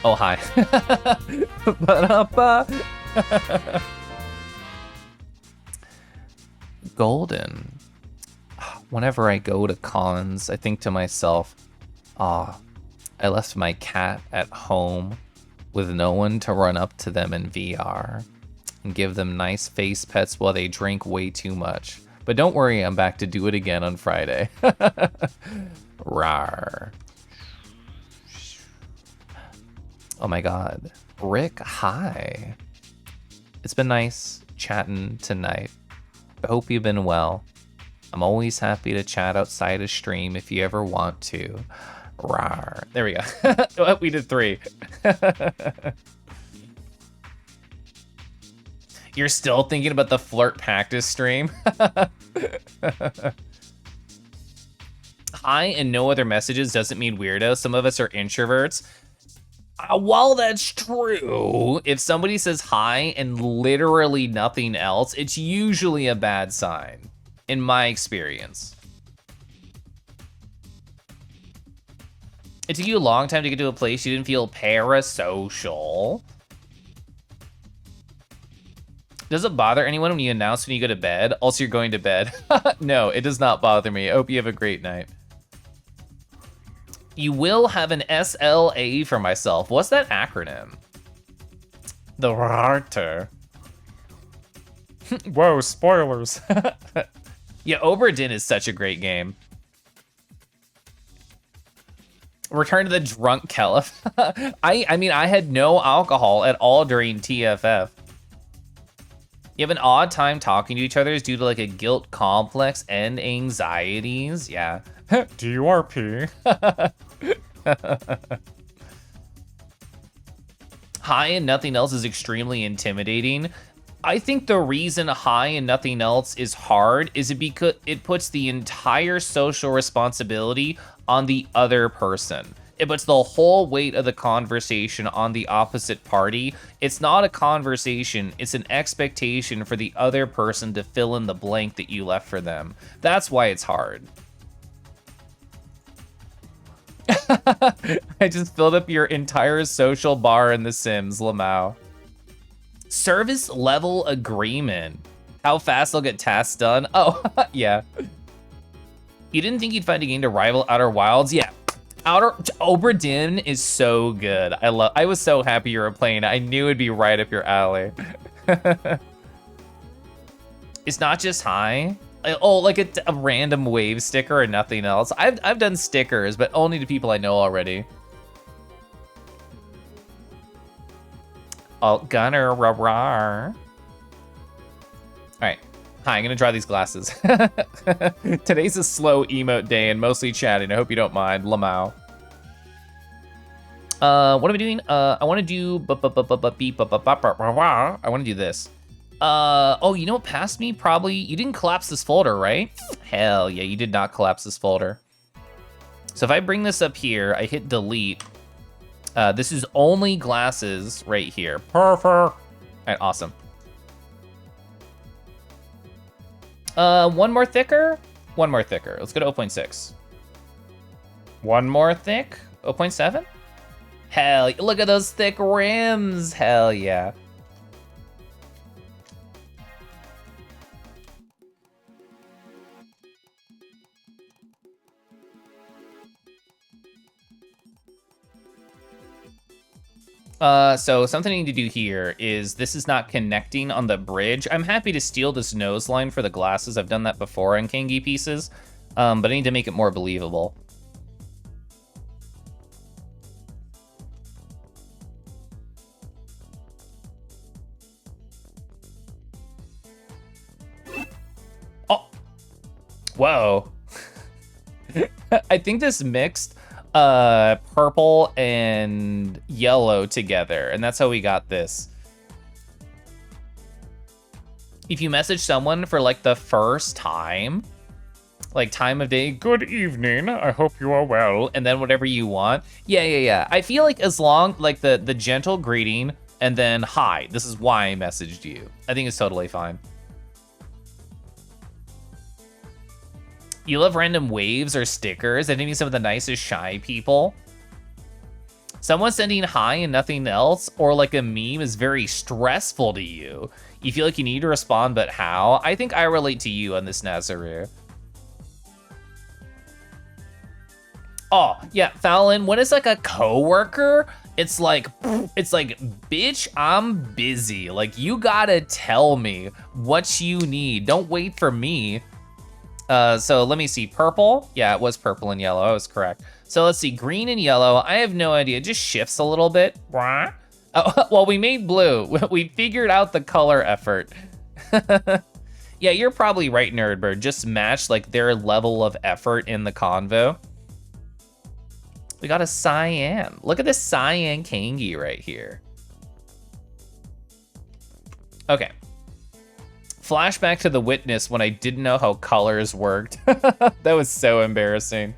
hi. Golden. Whenever I go to cons, I think to myself, I left my cat at home with no one to run up to them in VR and give them nice face pets while they drink way too much. But don't worry, I'm back to do it again on Friday. Rawr. Oh my God. Rick, hi. It's been nice chatting tonight. I hope you've been well. I'm always happy to chat outside of stream if you ever want to. Rawr. There we go. We did 3. You're still thinking about the flirt practice stream? Hi and no other messages doesn't mean weirdo. Some of us are introverts. While that's true, if somebody says hi and literally nothing else, it's usually a bad sign, in my experience. It took you a long time to get to a place you didn't feel parasocial. Does it bother anyone when you announce when you go to bed? Also, you're going to bed. No, it does not bother me. I hope you have a great night. You will have an SLA for myself. What's that acronym? The Rarter. Whoa, spoilers. Yeah, Obra Dinn is such a great game. Return to the drunk Keliff. I mean, I had no alcohol at all during TFF. You have an odd time talking to each other due to like a guilt complex and anxieties. Yeah. DURP. High and nothing else is extremely intimidating. I think the reason high and nothing else is hard is because it puts the entire social responsibility on the other person. It puts the whole weight of the conversation on the opposite party. It's not a conversation, it's an expectation for the other person to fill in the blank that you left for them. That's why it's hard. I just filled up your entire social bar in The Sims, Lamau. Service level agreement. How fast they'll get tasks done? Oh, yeah. You didn't think you'd find a game to rival Outer Wilds? Yeah. Obra Dinn is so good. I was so happy you were playing it. I knew it'd be right up your alley. It's not just high. Oh, like a random wave sticker or nothing else. I've done stickers, but only to people I know already. Oh, Gunner, rah. All right, Hi, I'm gonna dry these glasses. Today's a slow emote day and mostly chatting. I hope you don't mind, Lamau. What am I doing? I want to do. I want to do this. Oh, you know what passed me? Probably you didn't collapse this folder, right? Hell yeah, you did not collapse this folder. So if I bring this up here, I hit delete. This is only glasses right here. Perfect. All right, awesome. One more thicker. One more thicker. Let's go to 0.6. One more thick. 0.7. Hell, look at those thick rims. Hell yeah. So something I need to do here is this is not connecting on the bridge. I'm happy to steal this nose line for the glasses. I've done that before on Kangi pieces, but I need to make it more believable. Oh, whoa. I think this mixed purple and yellow together, and that's how we got this. If you message someone for like the first time, like time of day, good evening, I hope you are well, and then whatever you want. Yeah. I feel like as long, like the gentle greeting and then hi, this is why I messaged you. I think it's totally fine. You love random waves or stickers. I think some of the nicest shy people. Someone sending hi and nothing else, or like a meme, is very stressful to you. You feel like you need to respond, but how? I think I relate to you on this, Nazaré. Oh, yeah, Fallon, when it's like a coworker, it's like, bitch, I'm busy. Like, you gotta tell me what you need. Don't wait for me. So let me see, purple. Yeah, it was purple and yellow, I was correct. So let's see, green and yellow, I have no idea, it just shifts a little bit. Oh, well, we made blue. We figured out the color effort. Yeah, you're probably right, Nerdbird, just match like their level of effort in the convo. We got a cyan. Look at this cyan Kangi right here. Okay. Flashback to the witness when I didn't know how colors worked. That was so embarrassing.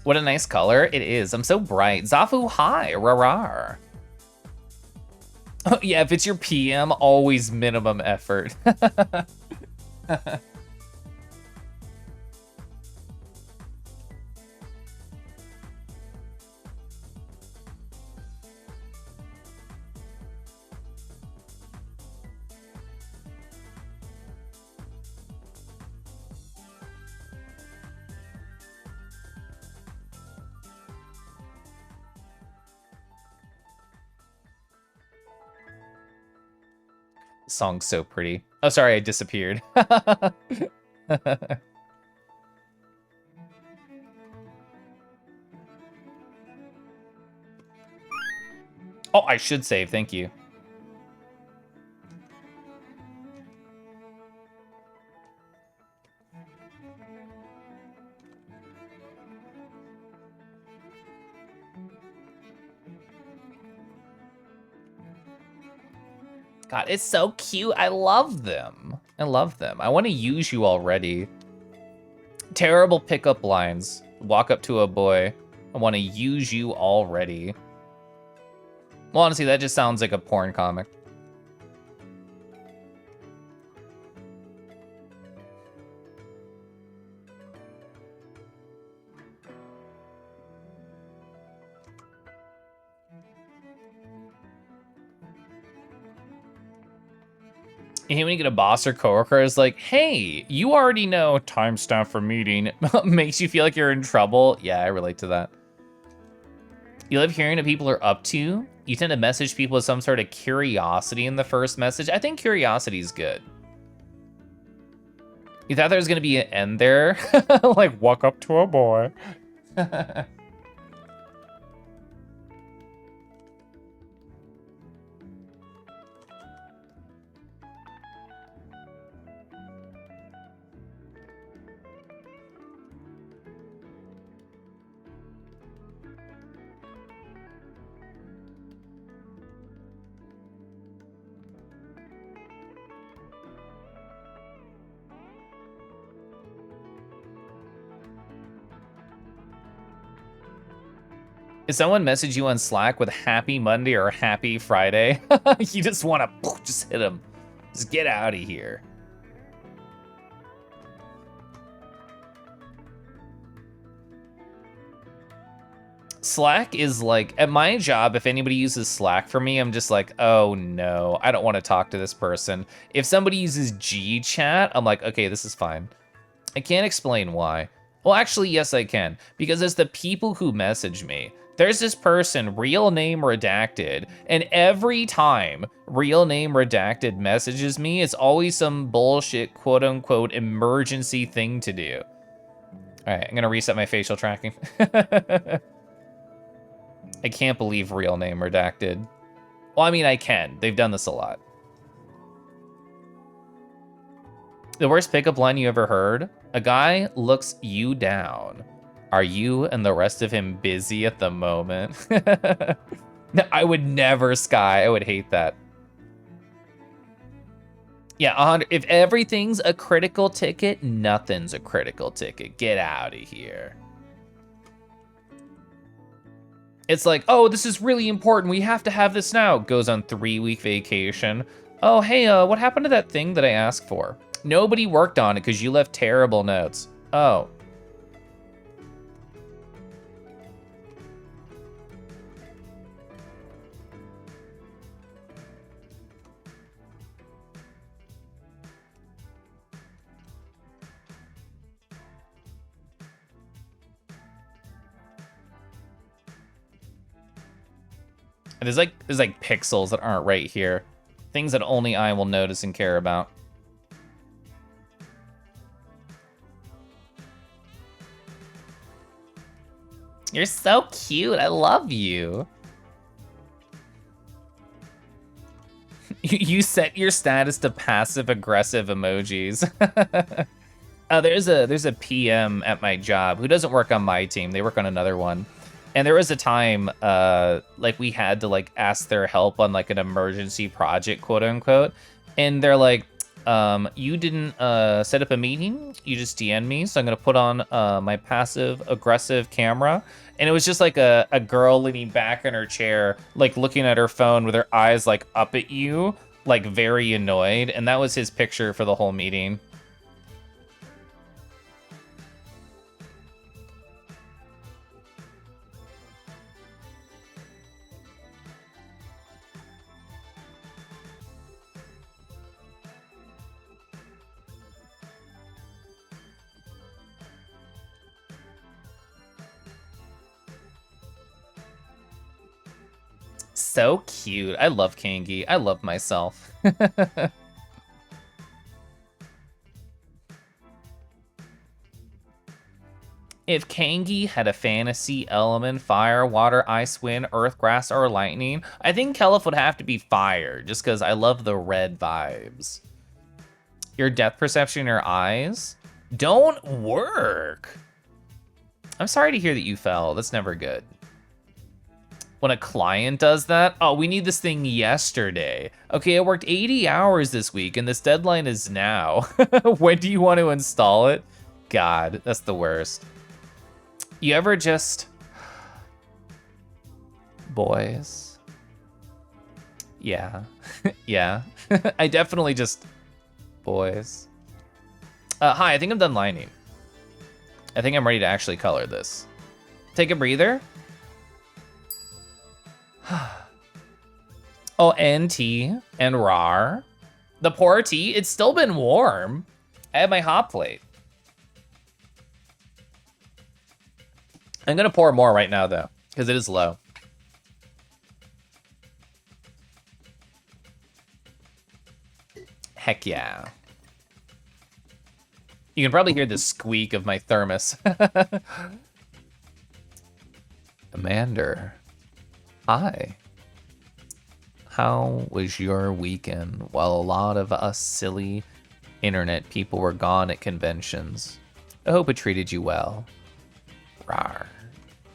What a nice color it is. I'm so bright. Zafu, hi, rarar. Oh, yeah, if it's your PM, always minimum effort. Song's so pretty. Oh, sorry, I disappeared. Oh, I should save, thank you. God, it's so cute. I love them. I love them. I want to use you already. Terrible pickup lines. Walk up to a boy. I want to use you already. Well, honestly, that just sounds like a porn comic. You hate when you get a boss or coworker is like, hey, you already know timestamp for meeting. Makes you feel like you're in trouble. Yeah, I relate to that. You love hearing what people are up to. You tend to message people with some sort of curiosity in the first message. I think curiosity is good. You thought there was gonna be an end there? Like, walk up to a boy. If someone messaged you on Slack with happy Monday or happy Friday, you just wanna just hit them. Just get out of here. Slack is like, at my job, if anybody uses Slack for me, I'm just like, oh no, I don't want to talk to this person. If somebody uses Gchat, I'm like, okay, this is fine. I can't explain why. Well, actually, yes, I can. Because it's the people who message me. There's this person, real name redacted, and every time real name redacted messages me, it's always some bullshit, quote unquote, emergency thing to do. All right, I'm gonna reset my facial tracking. I can't believe real name redacted. Well, I mean, I can. They've done this a lot. The worst pickup line you ever heard? A guy looks you down. Are you and the rest of him busy at the moment? No, I would never, Sky. I would hate that. Yeah, 100. If everything's a critical ticket, nothing's a critical ticket. Get out of here. It's like, oh, this is really important. We have to have this now. Goes on 3-week vacation. Oh, hey, what happened to that thing that I asked for? Nobody worked on it because you left terrible notes. Oh. And there's like pixels that aren't right here. Things that only I will notice and care about. You're so cute. I love you. You set your status to passive aggressive emojis. There's a PM at my job who doesn't work on my team. They work on another one. And there was a time, like we had to like ask their help on like an emergency project, quote unquote. And they're like, you didn't set up a meeting. You just DM'd me. So I'm gonna put on my passive aggressive camera. And it was just like a girl leaning back in her chair, like looking at her phone with her eyes like up at you, like very annoyed. And that was his picture for the whole meeting. So cute. I love Kangi. I love myself. If Kangi had a fantasy element, fire, water, ice, wind, earth, grass, or lightning, I think Keliff would have to be fire, just because I love the red vibes. Your depth perception in your eyes don't work. I'm sorry to hear that you fell. That's never good. When a client does that, oh, we need this thing yesterday. Okay, I worked 80 hours this week and this deadline is now. When do you want to install it? God, that's the worst. You ever just... Boys. Yeah, yeah. I definitely just... Boys. Hi, I think I'm done lining. I think I'm ready to actually color this. Take a breather. Oh, NT and RAR. The poor tea, it's still been warm. I have my hot plate. I'm gonna pour more right now though, because it is low. Heck yeah. You can probably hear the squeak of my thermos. Commander, hi. How was your weekend while a lot of us silly internet people were gone at conventions? I hope it treated you well. Rawr.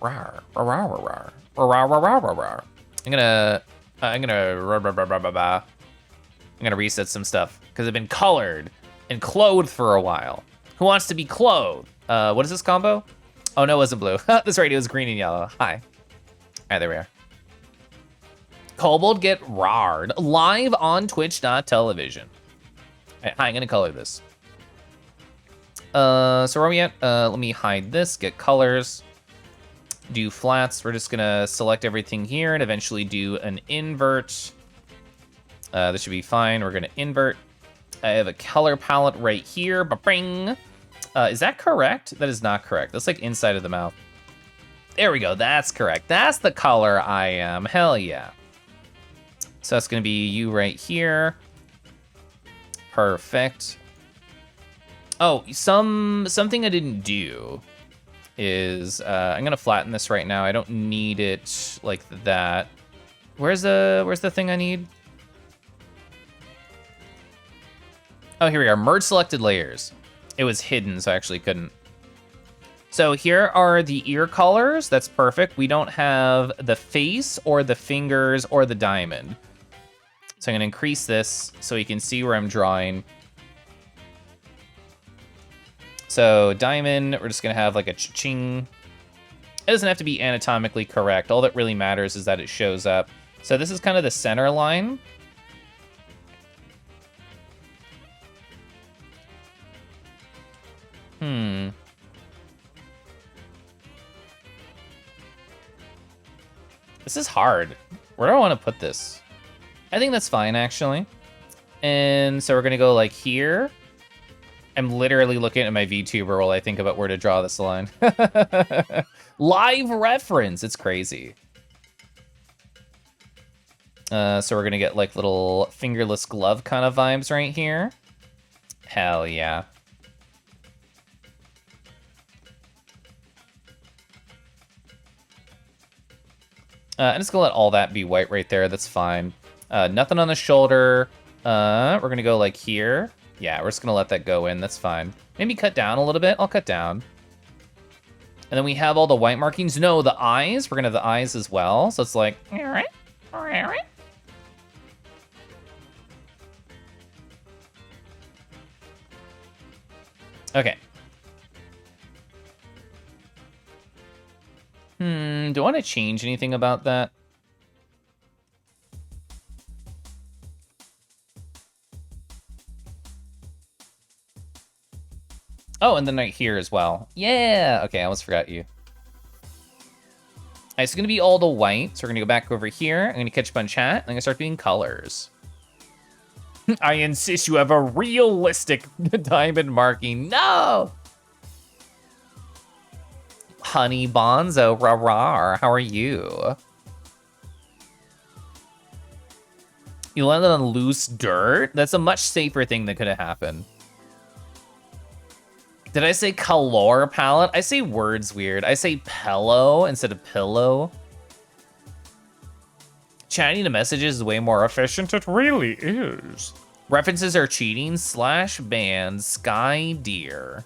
Rawr. Rawr. Rawr. Rawr. Rawr. Rawr. Rawr. I'm gonna reset some stuff because I've been colored and clothed for a while. Who wants to be clothed? What is this combo? Oh no, it wasn't blue. That's right, it was green and yellow. Hi. All right, there we are. Kobold get rawred live on Twitch.television. Right, hi, I'm gonna color this. So where are we at? Let me hide this, get colors, do flats. We're just gonna select everything here and eventually do an invert. This should be fine. We're gonna invert. I have a color palette right here. Ba-bing. Is that correct? That is not correct. That's like inside of the mouth. There we go, that's correct. That's the color I am, hell yeah. So that's gonna be you right here. Perfect. Oh, something I didn't do is, I'm gonna flatten this right now. I don't need it like that. Where's the thing I need? Oh, here we are, merge selected layers. It was hidden, so I actually couldn't. So here are the ear colors, that's perfect. We don't have the face or the fingers or the diamond. So I'm gonna increase this so you can see where I'm drawing. So diamond, we're just gonna have like a cha-ching. It doesn't have to be anatomically correct. All that really matters is that it shows up. So this is kind of the center line. This is hard. Where do I want to put this? I think that's fine, actually. And so we're gonna go like here. I'm literally looking at my VTuber while I think about where to draw this line. Live reference, it's crazy. So we're gonna get like little fingerless glove kind of vibes right here. Hell yeah. I'm just gonna let all that be white right there, that's fine. Nothing on the shoulder. We're gonna go like here. Yeah, we're just gonna let that go in, that's fine. Maybe cut down a little bit, I'll cut down. And then we have all the white markings. No, the eyes, we're gonna have the eyes as well. So it's like, okay. Do I want to change anything about that? Oh, and then right here as well. Yeah, okay, I almost forgot you. All right, it's gonna be all the white. So we're gonna go back over here. I'm gonna catch up on chat. I'm gonna start doing colors. I insist you have a realistic diamond marking. No! Honey Bonzo, rah-rah, how are you? You landed on loose dirt? That's a much safer thing that could have happened. Did I say color palette? I say words weird. I say pillow instead of pillow. Chatting to messages is way more efficient. It really is. References are cheating. Slash ban Sky Deer.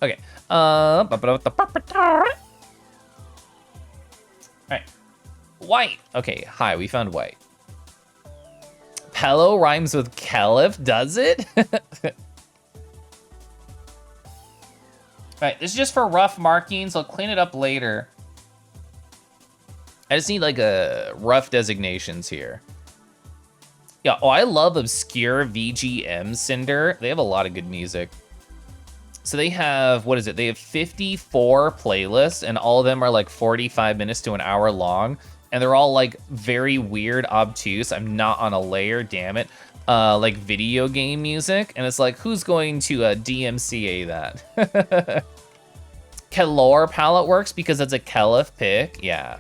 Okay. Alright. White. Okay, hi, we found white. Pello rhymes with Keliff, does it? Alright, this is just for rough markings. I'll clean it up later. I just need like a rough designations here. Yeah, oh, I love Obscure VGM Cinder. They have a lot of good music. So they have, what is it? They have 54 playlists, and all of them are like 45 minutes to an hour long. And they're all like very weird, obtuse. I'm not on a layer, damn it. Like video game music. And it's like, who's going to DMCA that? Kelor palette works because it's a Keliff pick. Yeah.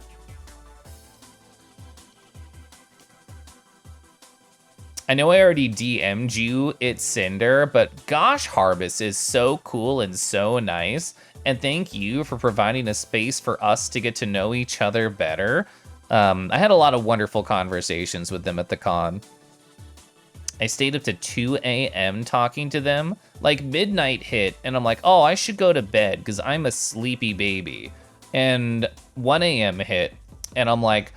I know I already DM'd you, it's Cinder, but gosh, Harvest is so cool and so nice. And thank you for providing a space for us to get to know each other better. I had a lot of wonderful conversations with them at the con. I stayed up to 2 a.m. talking to them. Like midnight hit and I'm like, oh, I should go to bed because I'm a sleepy baby. And 1 a.m. hit and I'm like,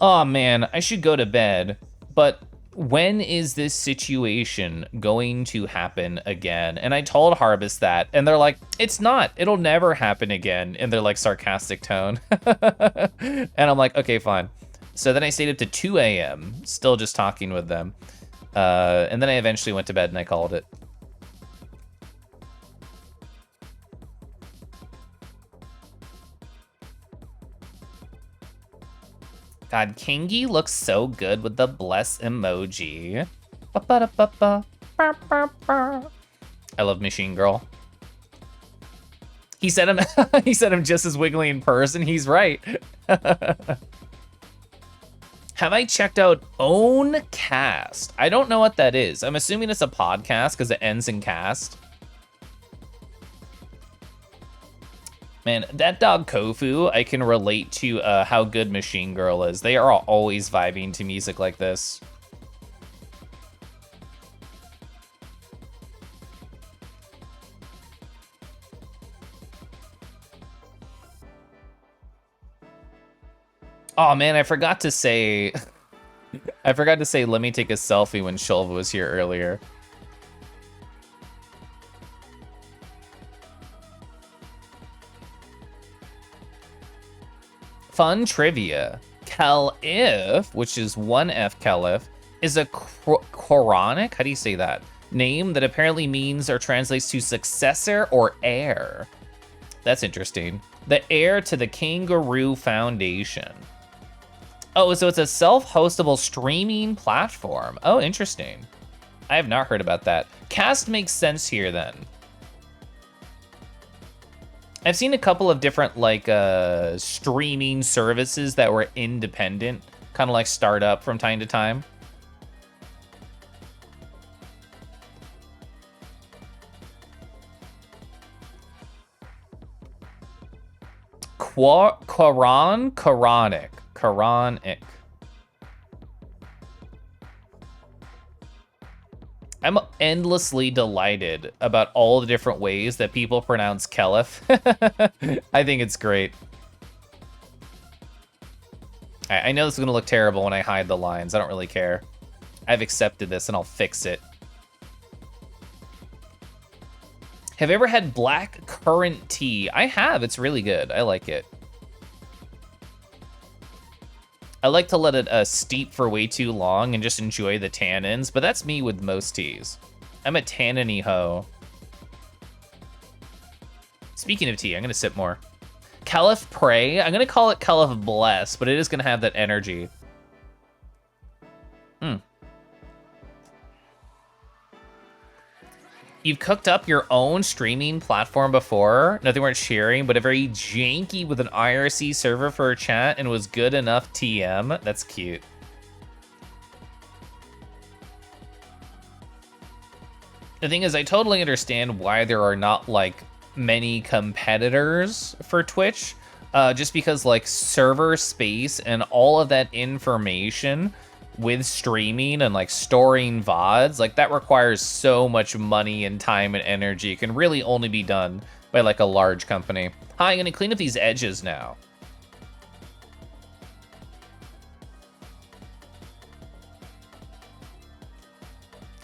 oh man, I should go to bed. But when is this situation going to happen again? And I told Harvest that, and they're like, it's not, it'll never happen again, in their like sarcastic tone. And I'm like, okay, fine. So then I stayed up to 2 a.m., still just talking with them. And then I eventually went to bed and I called it. God, Kingy looks so good with the bless emoji. I love Machine Girl. He said I'm just as wiggly in person. He's right. Have I checked out Own Cast? I don't know what that is. I'm assuming it's a podcast because it ends in cast. Man, that dog Kofu, I can relate to how good Machine Girl is. They are always vibing to music like this. Oh man, I forgot to say, let me take a selfie when Shulva was here earlier. Fun trivia. Keliff, which is 1F Keliff, is a Quranic, how do you say that? Name that apparently means or translates to successor or heir. That's interesting. The heir to the Kangaroo Foundation. Oh, so it's a self-hostable streaming platform. Oh, interesting. I have not heard about that. Cast makes sense here then. I've seen a couple of different like streaming services that were independent, kind of like start up from time to time. Quranic. I'm endlessly delighted about all the different ways that people pronounce Keliff. I think it's great. I know this is gonna look terrible when I hide the lines. I don't really care. I've accepted this and I'll fix it. Have you ever had black currant tea? I have, it's really good. I like it. I like to let it steep for way too long and just enjoy the tannins, but that's me with most teas. I'm a tannin-y hoe. Speaking of tea, I'm gonna sip more. Keliff Pray, I'm gonna call it Keliff Bless, but it is gonna have that energy. You've cooked up your own streaming platform before? No, they weren't sharing, but a very janky with an IRC server for a chat and was good enough TM. That's cute. The thing is, I totally understand why there are not like many competitors for Twitch, just because like server space and all of that information with streaming and like storing VoDs, like that requires so much money and time and energy. It can really only be done by like a large company. Hi, I'm gonna clean up these edges now.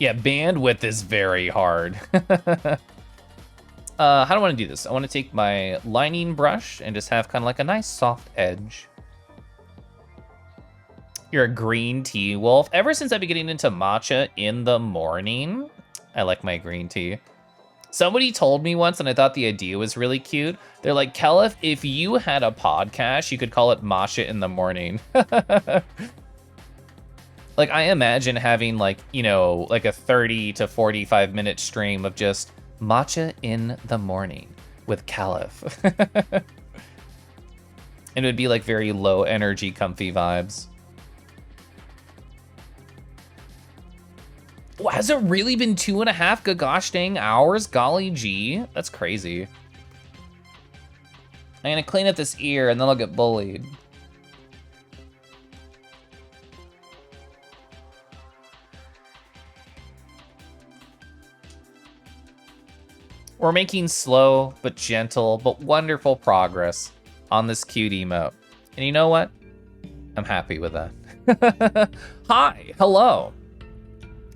Yeah, bandwidth is very hard. How do I want to do this? I want to take my lining brush and just have kind of like a nice soft edge. You're a green tea wolf. Ever since I've been getting into matcha in the morning, I like my green tea. Somebody told me once, and I thought the idea was really cute. They're like, Keliff, if you had a podcast, you could call it matcha in the morning. Like, I imagine having like, you know, like a 30 to 45 minute stream of just matcha in the morning with Keliff. And it would be like very low energy, comfy vibes. Well, has it really been 2.5 gosh dang hours? Golly gee, that's crazy. I'm gonna clean up this ear and then I'll get bullied. We're making slow, but gentle, but wonderful progress on this cute emote. And you know what? I'm happy with that. Hi, hello.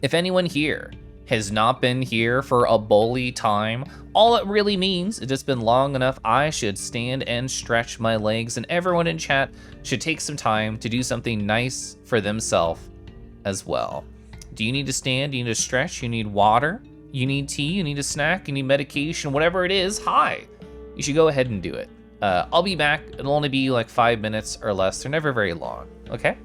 If anyone here has not been here for a bully time, all it really means is it's been long enough I should stand and stretch my legs, and everyone in chat should take some time to do something nice for themselves as well. Do you need to stand? Do you need to stretch? You need water? You need tea? You need a snack? You need medication? Whatever it is, hi. You should go ahead and do it. I'll be back. It'll only be like 5 minutes or less. They're never very long, okay?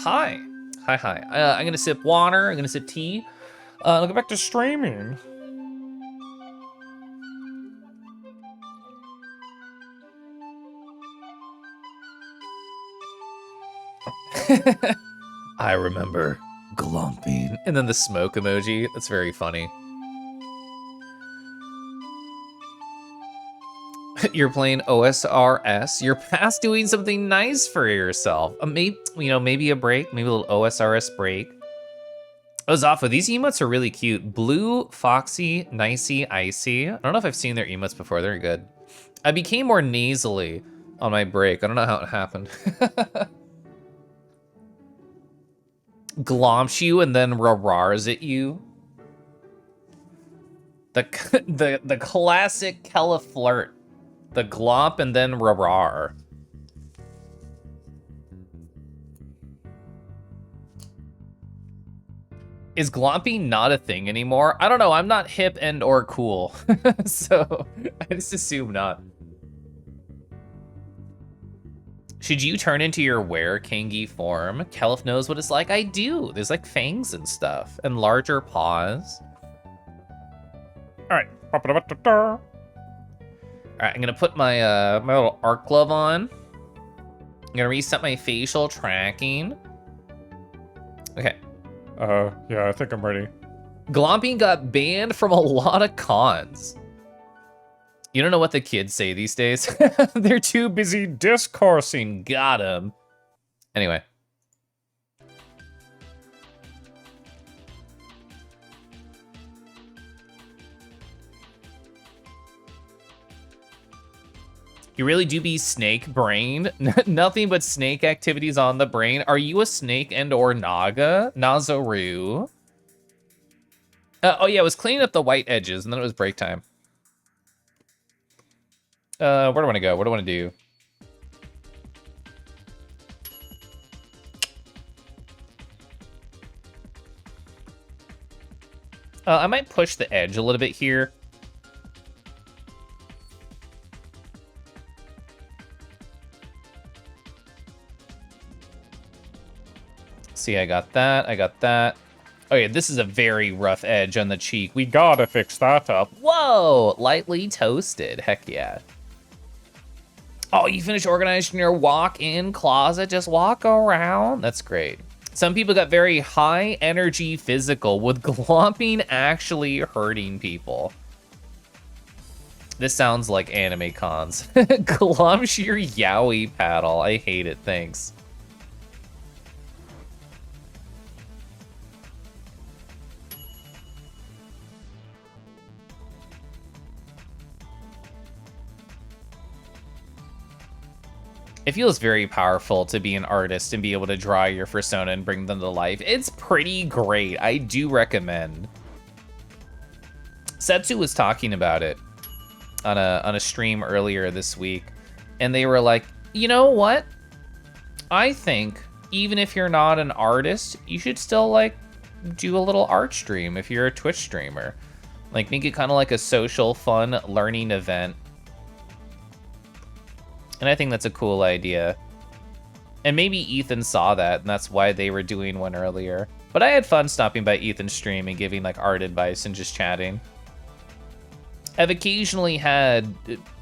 Hi. Hi. I'm gonna sip water, I'm gonna sip tea. I'll go back to streaming. I remember glumping. And then the smoke emoji, that's very funny. You're playing OSRS. You're past doing something nice for yourself. Maybe a break, maybe a little OSRS break. Ozafa, these emotes are really cute. Blue, Foxy, Nicey, Icy. I don't know if I've seen their emotes before. They're good. I became more nasally on my break. I don't know how it happened. Glomps you and then rarars at you. The classic Keliff flirt. The glomp and then rarar. Is glomping not a thing anymore? I don't know, I'm not hip and or cool. So I just assume not. Should you turn into your were-kangy form? Keliff knows what it's like. I do. There's like fangs and stuff and larger paws. All right. All right, I'm gonna put my my little arc glove on. I'm gonna reset my facial tracking. Okay. Yeah, I think I'm ready. Glomping got banned from a lot of cons. You don't know what the kids say these days. They're too busy discoursing. Got him. Anyway. You really do be snake-brained. Nothing but snake activities on the brain. Are you a snake and or Naga? Nazaru? Oh yeah, it was cleaning up the white edges, and then it was break time. Where do I want to go? What do I want to do? I might push the edge a little bit here. See, I got that. I got that. Oh yeah, this is a very rough edge on the cheek. We gotta fix that up. Whoa! Lightly toasted. Heck yeah. Oh, you finished organizing your walk-in closet? Just walk around? That's great. Some people got very high energy physical with glomping actually hurting people. This sounds like anime cons. Glomsh your yaoi paddle. I hate it, thanks. It feels very powerful to be an artist and be able to draw your persona and bring them to life. It's pretty great. I do recommend. Setsu was talking about it on a stream earlier this week, and they were like, you know what? I think even if you're not an artist, you should still like do a little art stream if you're a Twitch streamer. Like make it kind of like a social, fun learning event. And I think that's a cool idea. And maybe Ethan saw that, and that's why they were doing one earlier. But I had fun stopping by Ethan's stream and giving like art advice and just chatting. I've occasionally had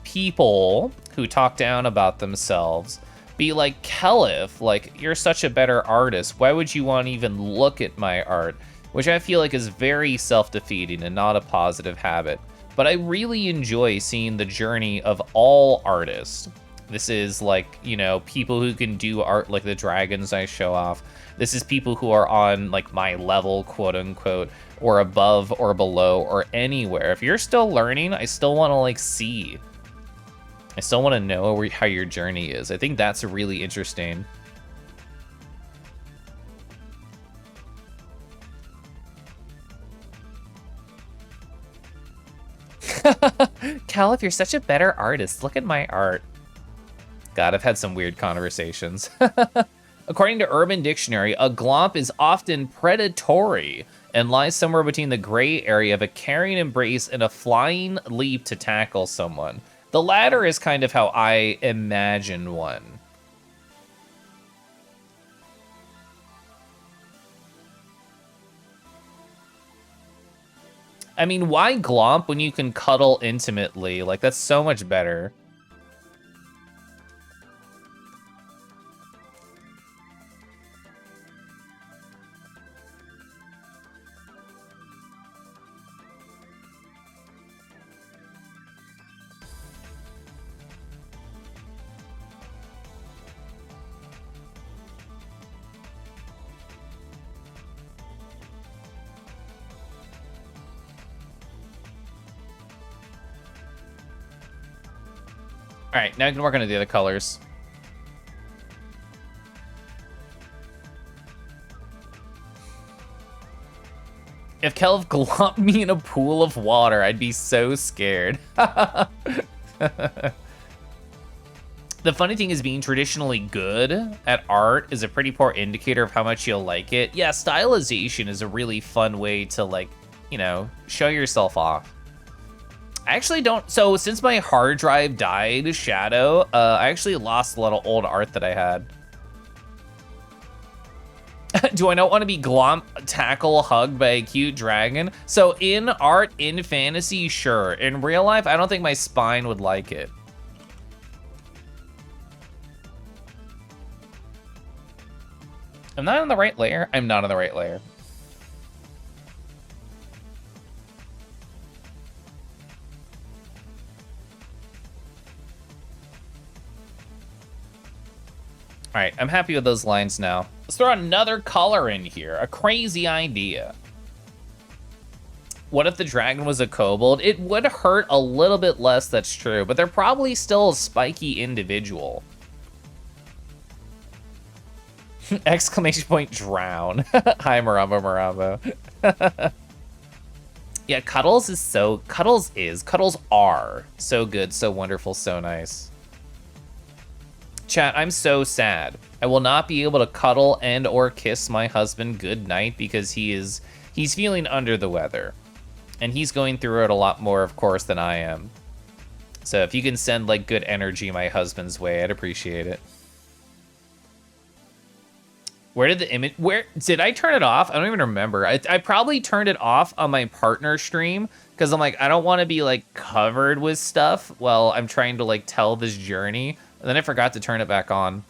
people who talk down about themselves be like, Keliff, like, you're such a better artist. Why would you want to even look at my art? Which I feel like is very self-defeating and not a positive habit. But I really enjoy seeing the journey of all artists. This is like, you know, people who can do art like the dragons I show off. This is people who are on like my level, quote unquote, or above or below or anywhere. If you're still learning, I still want to like see. I still want to know how your journey is. I think that's really interesting. Cal, if you're such a better artist, look at my art. God, I've had some weird conversations. According to Urban Dictionary, a glomp is often predatory and lies somewhere between the gray area of a carrying embrace and a flying leap to tackle someone. The latter is kind of how I imagine one. I mean, why glomp when you can cuddle intimately? Like, that's so much better. All right, now I can work on the other colors. If Keliff glomped me in a pool of water, I'd be so scared. The funny thing is being traditionally good at art is a pretty poor indicator of how much you'll like it. Yeah, stylization is a really fun way to like, you know, show yourself off. I actually don't, so since my hard drive died, Shadow, I actually lost a lot of old art that I had. Do I not want to be glomp, tackle, hugged by a cute dragon? So in art, in fantasy, sure. In real life, I don't think my spine would like it. I'm not on the right layer. I'm not on the right layer. All right, I'm happy with those lines now. Let's throw another color in here. A crazy idea. What if the dragon was a kobold? It would hurt a little bit less, that's true, but they're probably still a spiky individual. Exclamation point, drown. Hi, Marambo. Yeah, Cuddles are so good, so wonderful, so nice. Chat, I'm so sad. I will not be able to cuddle and or kiss my husband goodnight because he's feeling under the weather. And he's going through it a lot more, of course, than I am. So if you can send like good energy my husband's way, I'd appreciate it. Where did the image, where did I turn it off? I don't even remember. I probably turned it off on my partner stream because I'm like, I don't want to be like covered with stuff while I'm trying to like tell this journey. And then I forgot to turn it back on.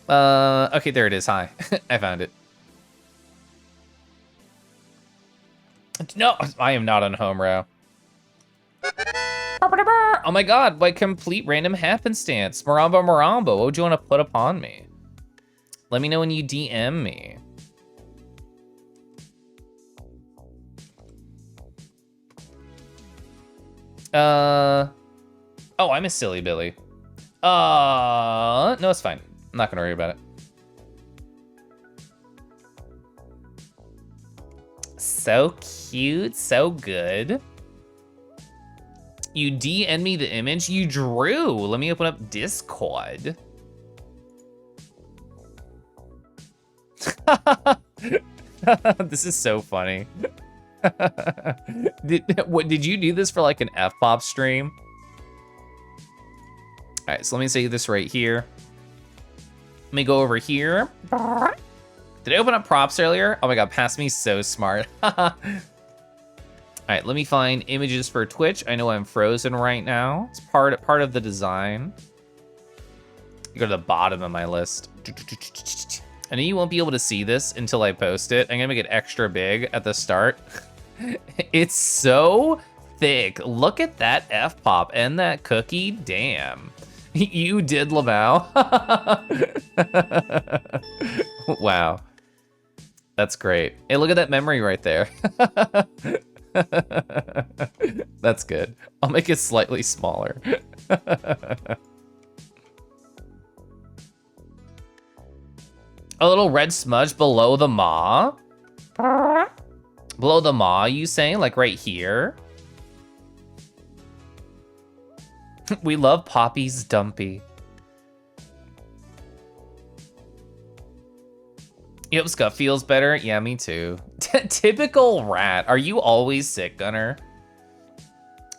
Okay, there it is. Hi, I found it. No, I am not on home row. Oh my god, by complete random happenstance. Marambo, what would you want to put upon me? Let me know when you DM me. Oh, I'm a silly Billy. No, it's fine. I'm not gonna worry about it. So cute, so good. You DN me the image? You drew. Let me open up Discord. This is so funny. Did you do this for like an F-pop stream? All right, so let me say this right here. Let me go over here. Did I open up props earlier? Oh my god, past me so smart. All right, let me find images for Twitch. I know I'm frozen right now. It's part of the design. You go to the bottom of my list. I know you won't be able to see this until I post it. I'm gonna make it extra big at the start. It's so thick. Look at that F-pop and that cookie, damn. You did, Lamau. Wow. That's great. Hey, look at that memory right there. That's good. I'll make it slightly smaller. A little red smudge below the maw. Below the maw, you saying? Like right here? We love Poppy's Dumpy. Yep, Scuff feels better. Yeah, me too. Typical rat. Are you always sick, Gunner?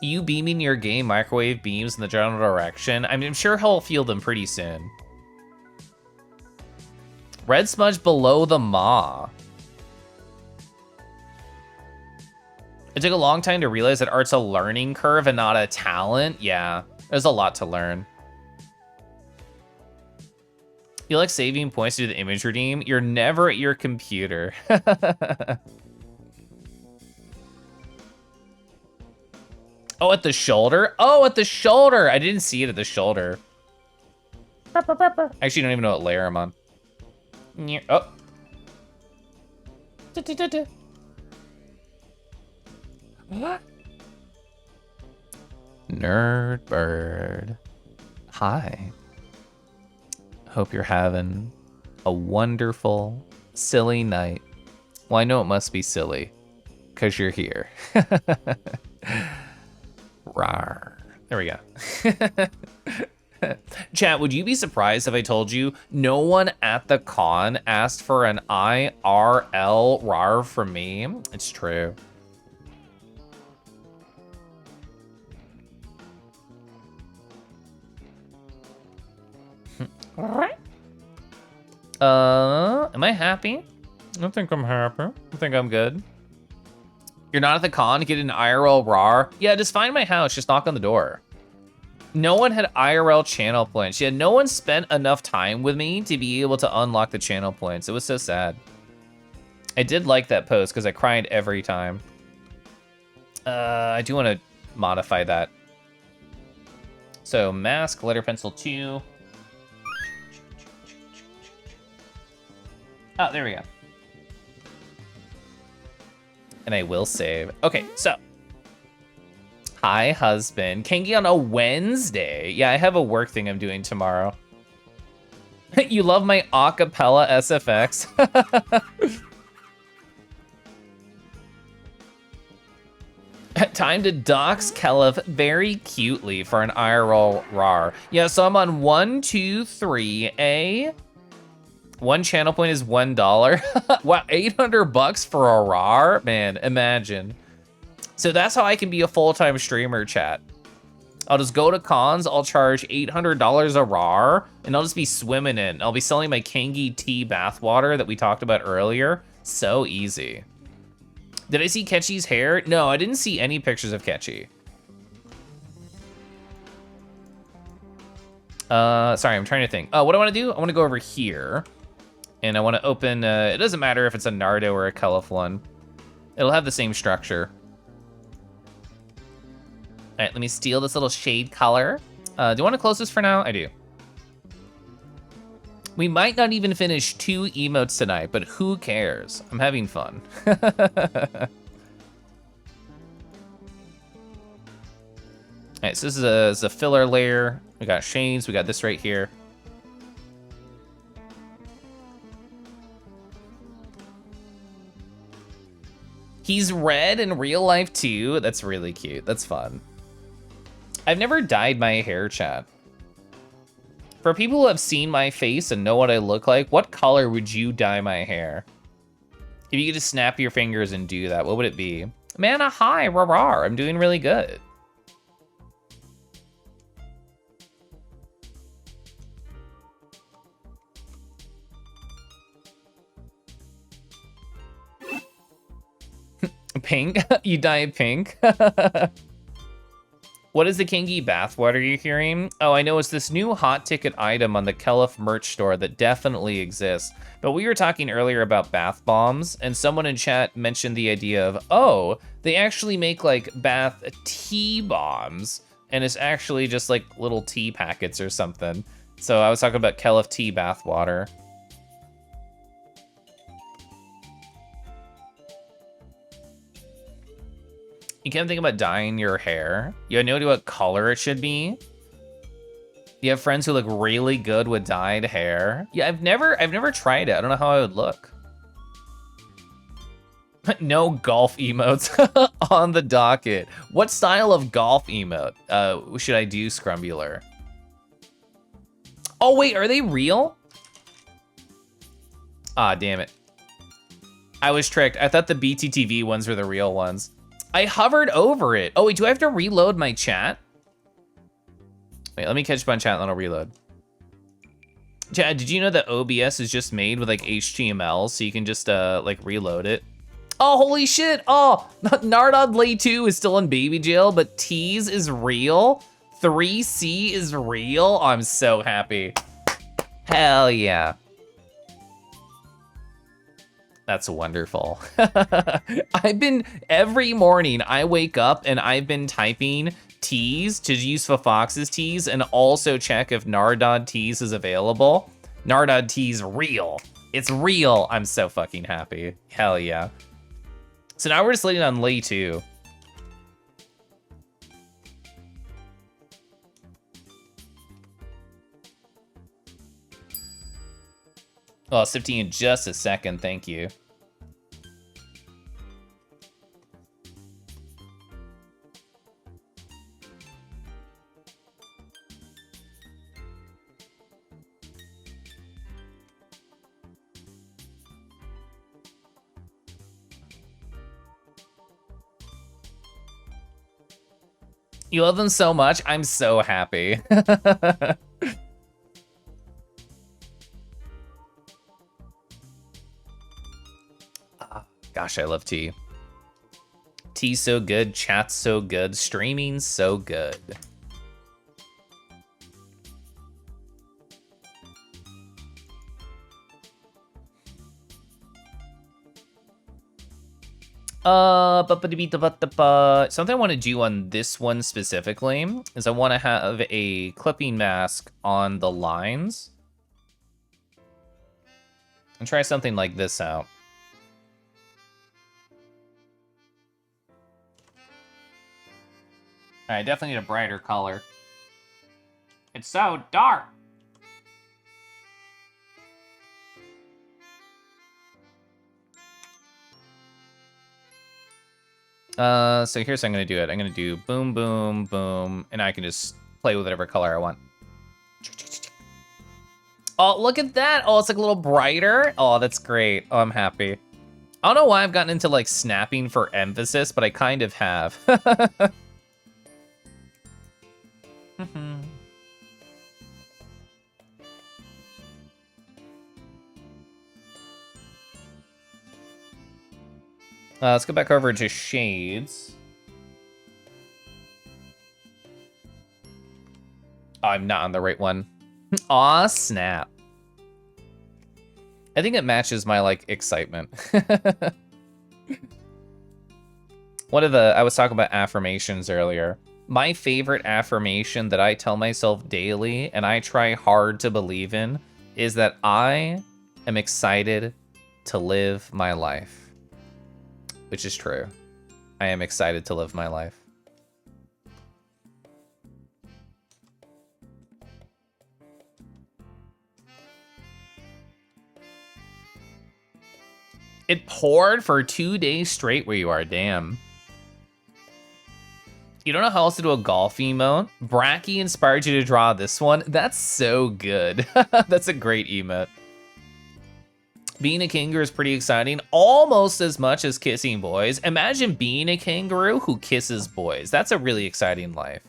You beaming your game microwave beams in the general direction? I mean, I'm sure he'll feel them pretty soon. Red smudge below the maw. It took a long time to realize that art's a learning curve and not a talent. Yeah, there's a lot to learn. You like saving points to do the image redeem? You're never at your computer. Oh, at the shoulder? Oh, at the shoulder! I didn't see it at the shoulder. Actually, don't even know what layer I'm on. Oh. What? Nerd bird. Hi. Hope you're having a wonderful, silly night. Well, I know it must be silly, because you're here. Rawr. There we go. Chat, would you be surprised if I told you no one at the con asked for an IRL rar from me? It's true. Am I happy? I think I'm happy. I think I'm good. You're not at the con, get an IRL RAR? Yeah, just find my house, just knock on the door. No one had IRL channel points. Yeah, no one spent enough time with me to be able to unlock the channel points. It was so sad. I did like that post because I cried every time. I do want to modify that. So mask, letter pencil 2. Oh, there we go. And I will save. Okay, so. Hi, husband. Kengi on a Wednesday. Yeah, I have a work thing I'm doing tomorrow. You love my acapella SFX? Time to dox Keliff very cutely for an IRL RAR. Yeah, so I'm on 1, 2, 3, A. One channel point is $1. Wow, 800 bucks for a RAR? Man, imagine. So that's how I can be a full-time streamer, chat. I'll just go to cons, I'll charge $800 a RAR, and I'll just be swimming in. I'll be selling my Kengi tea bathwater that we talked about earlier. So easy. Did I see Ketchy's hair? No, I didn't see any pictures of Ketchy. Sorry, I'm trying to think. What I want to do, I want to go over here. And I want to open, it doesn't matter if it's a Nardo or a Keliff one. It'll have the same structure. All right, let me steal this little shade color. Do you want to close this for now? I do. We might not even finish 2 emotes tonight, but who cares? I'm having fun. All right, so this is a filler layer. We got shades, we got this right here. He's red in real life too. That's really cute, that's fun. I've never dyed my hair, chat. For people who have seen my face and know what I look like, what color would you dye my hair? If you could just snap your fingers and do that, what would it be? Mana, hi, rawr, I'm doing really good. Pink? You dye pink? What is the Kengi bathwater you're hearing? Oh, I know it's this new hot ticket item on the Keliff merch store that definitely exists. But we were talking earlier about bath bombs, and someone in chat mentioned the idea of, oh, they actually make like bath tea bombs, and it's actually just like little tea packets or something. So I was talking about Keliff tea bathwater. You can't think about dyeing your hair. You have no idea what color it should be. You have friends who look really good with dyed hair. Yeah, I've never tried it. I don't know how I would look. No golf emotes on the docket. What style of golf emote should I do, Scrumbular? Oh wait, are they real? Ah, damn it. I was tricked. I thought the BTTV ones were the real ones. I hovered over it. Oh wait, do I have to reload my chat? Wait, let me catch my chat and then I'll reload. Chat, did you know that OBS is just made with like HTML, so you can just like reload it? Oh, holy shit. Oh, Nardod Lay 2 is still in baby jail, but Tease is real. 3C is real. Oh, I'm so happy. Hell yeah. That's wonderful. Every morning I wake up and I've been typing teas to use for Fox's teas and also check if Nardod teas is available. Nardod teas real. It's real. I'm so fucking happy. Hell yeah. So now we're just waiting on Lay 2. Oh, I'll sip to you in just a second, thank you. You love them so much, I'm so happy. Gosh, I love tea. Tea's so good, chat's so good, streaming's so good. Something I want to do on this one specifically is I want to have a clipping mask on the lines. And try something like this out. I definitely need a brighter color. It's so dark. So here's how I'm gonna do it. I'm gonna do boom, boom, boom, and I can just play with whatever color I want. Oh, look at that. Oh, it's like a little brighter. Oh, that's great. Oh, I'm happy. I don't know why I've gotten into like snapping for emphasis, but I kind of have. Let's go back over to shades. Oh, I'm not on the right one. Aw, snap. I think it matches my, like, excitement. I was talking about affirmations earlier. My favorite affirmation that I tell myself daily, and I try hard to believe in, is that I am excited to live my life. Which is true. I am excited to live my life. It poured for 2 days straight where you are, damn. You don't know how else to do a golf emote? Bracky inspired you to draw this one? That's so good. That's a great emote. Being a kangaroo is pretty exciting, almost as much as kissing boys. Imagine being a kangaroo who kisses boys. That's a really exciting life.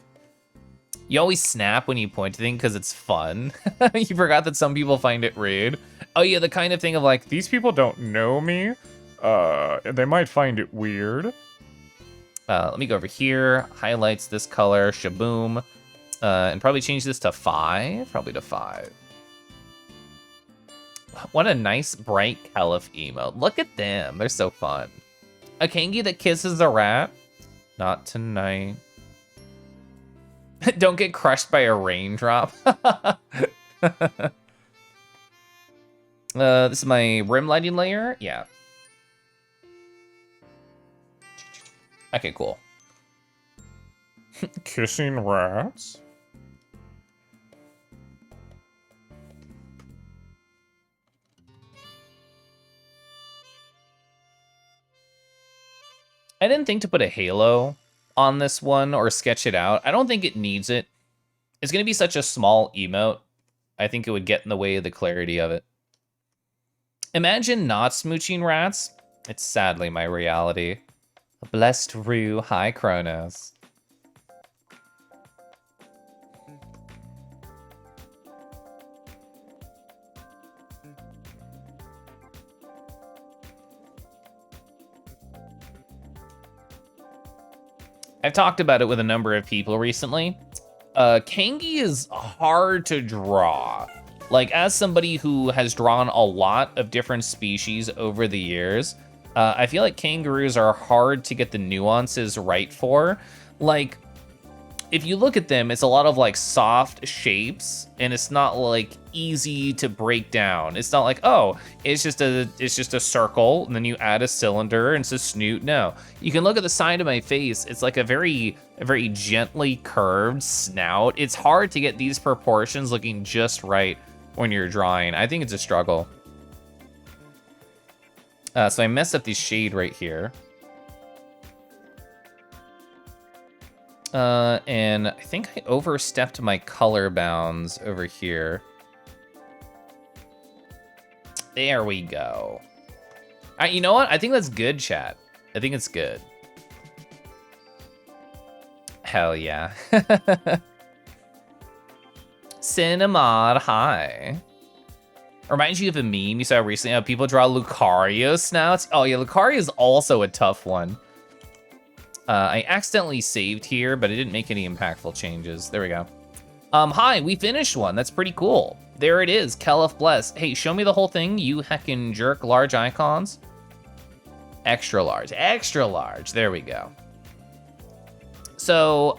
You always snap when you point to things because it's fun. You forgot that some people find it rude. Oh yeah, the kind of thing of like, these people don't know me. They might find it weird. Let me go over here, highlights this color, shaboom, and probably change this to 5, probably to 5. What a nice, bright Keliff emote. Look at them, they're so fun. A kangi that kisses a rat? Not tonight. Don't get crushed by a raindrop. This is my rim lighting layer? Yeah. Okay, cool. Kissing rats? I didn't think to put a halo on this one or sketch it out. I don't think it needs it. It's going to be such a small emote. I think it would get in the way of the clarity of it. Imagine not smooching rats. It's sadly my reality. Blessed Rue, hi Kronos. I've talked about it with a number of people recently. Kangi is hard to draw. Like, as somebody who has drawn a lot of different species over the years, I feel like kangaroos are hard to get the nuances right for. Like, if you look at them, it's a lot of like soft shapes, and it's not like easy to break down. It's not like, oh, it's just a circle, and then you add a cylinder and it's a snoot. No, you can look at the side of my face. It's like a very gently curved snout. It's hard to get these proportions looking just right when you're drawing. I think it's a struggle. So I messed up the shade right here. And I think I overstepped my color bounds over here. There we go. You know what? I think that's good, chat. I think it's good. Hell yeah. Cinnamon, hi. Reminds you of a meme you saw recently how people draw Lucario snouts? Oh yeah, Lucario is also a tough one. I accidentally saved here, but it didn't make any impactful changes. There we go. Hi, we finished one. That's pretty cool. There it is, Keliff Bless. Hey, show me the whole thing, you heckin' jerk. Large icons. Extra large, extra large. There we go. So,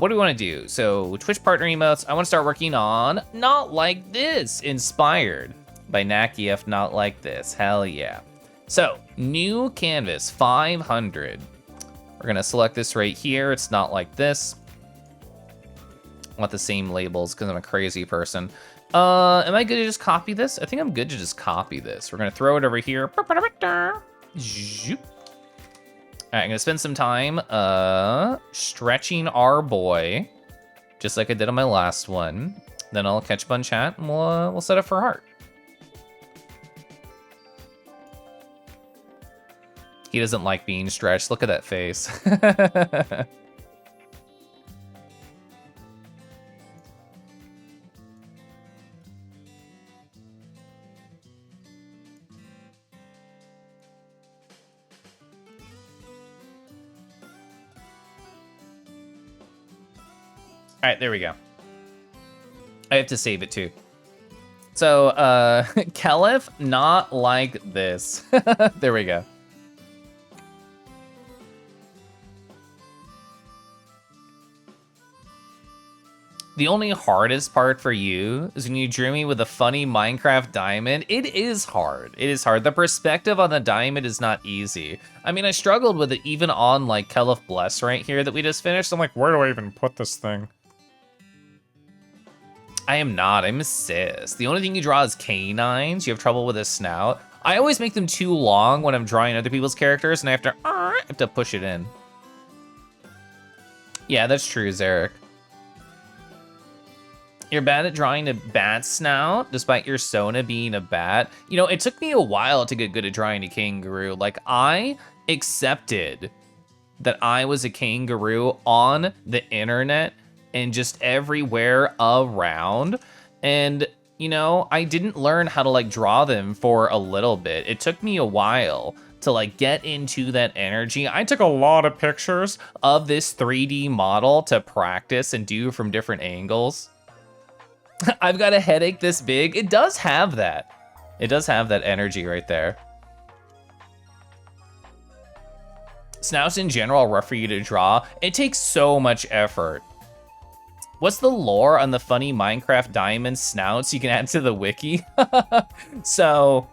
what do we want to do? So, Twitch partner emotes. I want to start working on Not Like This, inspired by Keliff. Not Like This. Hell yeah. So, new canvas, 500. We're gonna select this right here. It's Not Like This. I want the same labels because I'm a crazy person. Am I good to just copy this? I think I'm good to just copy this. We're gonna throw it over here. Zoop. All right, I'm gonna spend some time stretching our boy, just like I did on my last one. Then I'll catch up on chat and we'll set up for heart. He doesn't like being stretched. Look at that face. All right, there we go. I have to save it too. So, Keliff, Not Like This. There we go. The only hardest part for you is when you drew me with a funny Minecraft diamond. It is hard. It is hard. The perspective on the diamond is not easy. I mean, I struggled with it even on like Keliff Bless right here that we just finished. I'm like, Where do I even put this thing? I am not. I'm a cis. The only thing you draw is canines. You have trouble with a snout. I always make them too long when I'm drawing other people's characters, and I have to push it in. Yeah, that's true, Zarek. You're bad at drawing a bat snout, despite your Sona being a bat. You know, it took me a while to get good at drawing a kangaroo. Like, I accepted that I was a kangaroo on the internet and just everywhere around. And, you know, I didn't learn how to, like, draw them for a little bit. It took me a while to, like, get into that energy. I took a lot of pictures of this 3D model to practice and do from different angles. I've got a headache this big. It does have that. It does have that energy right there. Snouts in general are rough for you to draw. It takes so much effort. What's the lore on the funny Minecraft diamond snouts you can add to the wiki? So,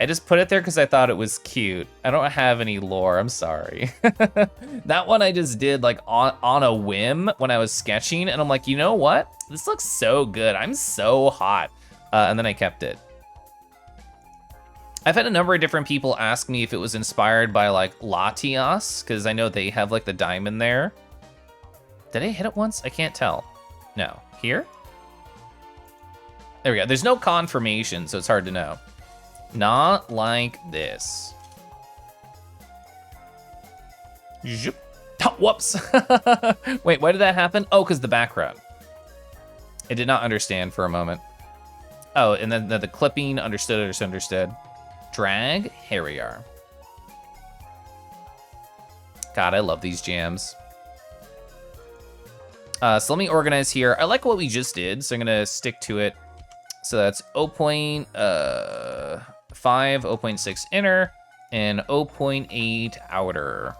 I just put it there because I thought it was cute. I don't have any lore, I'm sorry. That one I just did like on a whim when I was sketching, and I'm like, you know what? This looks so good, I'm so hot. And then I kept it. I've had a number of different people ask me if it was inspired by like Latias, because I know they have like the diamond there. Did I hit it once? I can't tell. No, here? There we go, there's no confirmation, so it's hard to know. Not like this. Zoop. Oh, whoops. Wait, why did that happen? Oh, because the background. I did not understand for a moment. Oh, and then the clipping, understood. Drag, here we are. God, I love these jams. So let me organize here. I like what we just did, so I'm gonna stick to it. So that's 0.5, 0.6 inner, and 0.8 outer.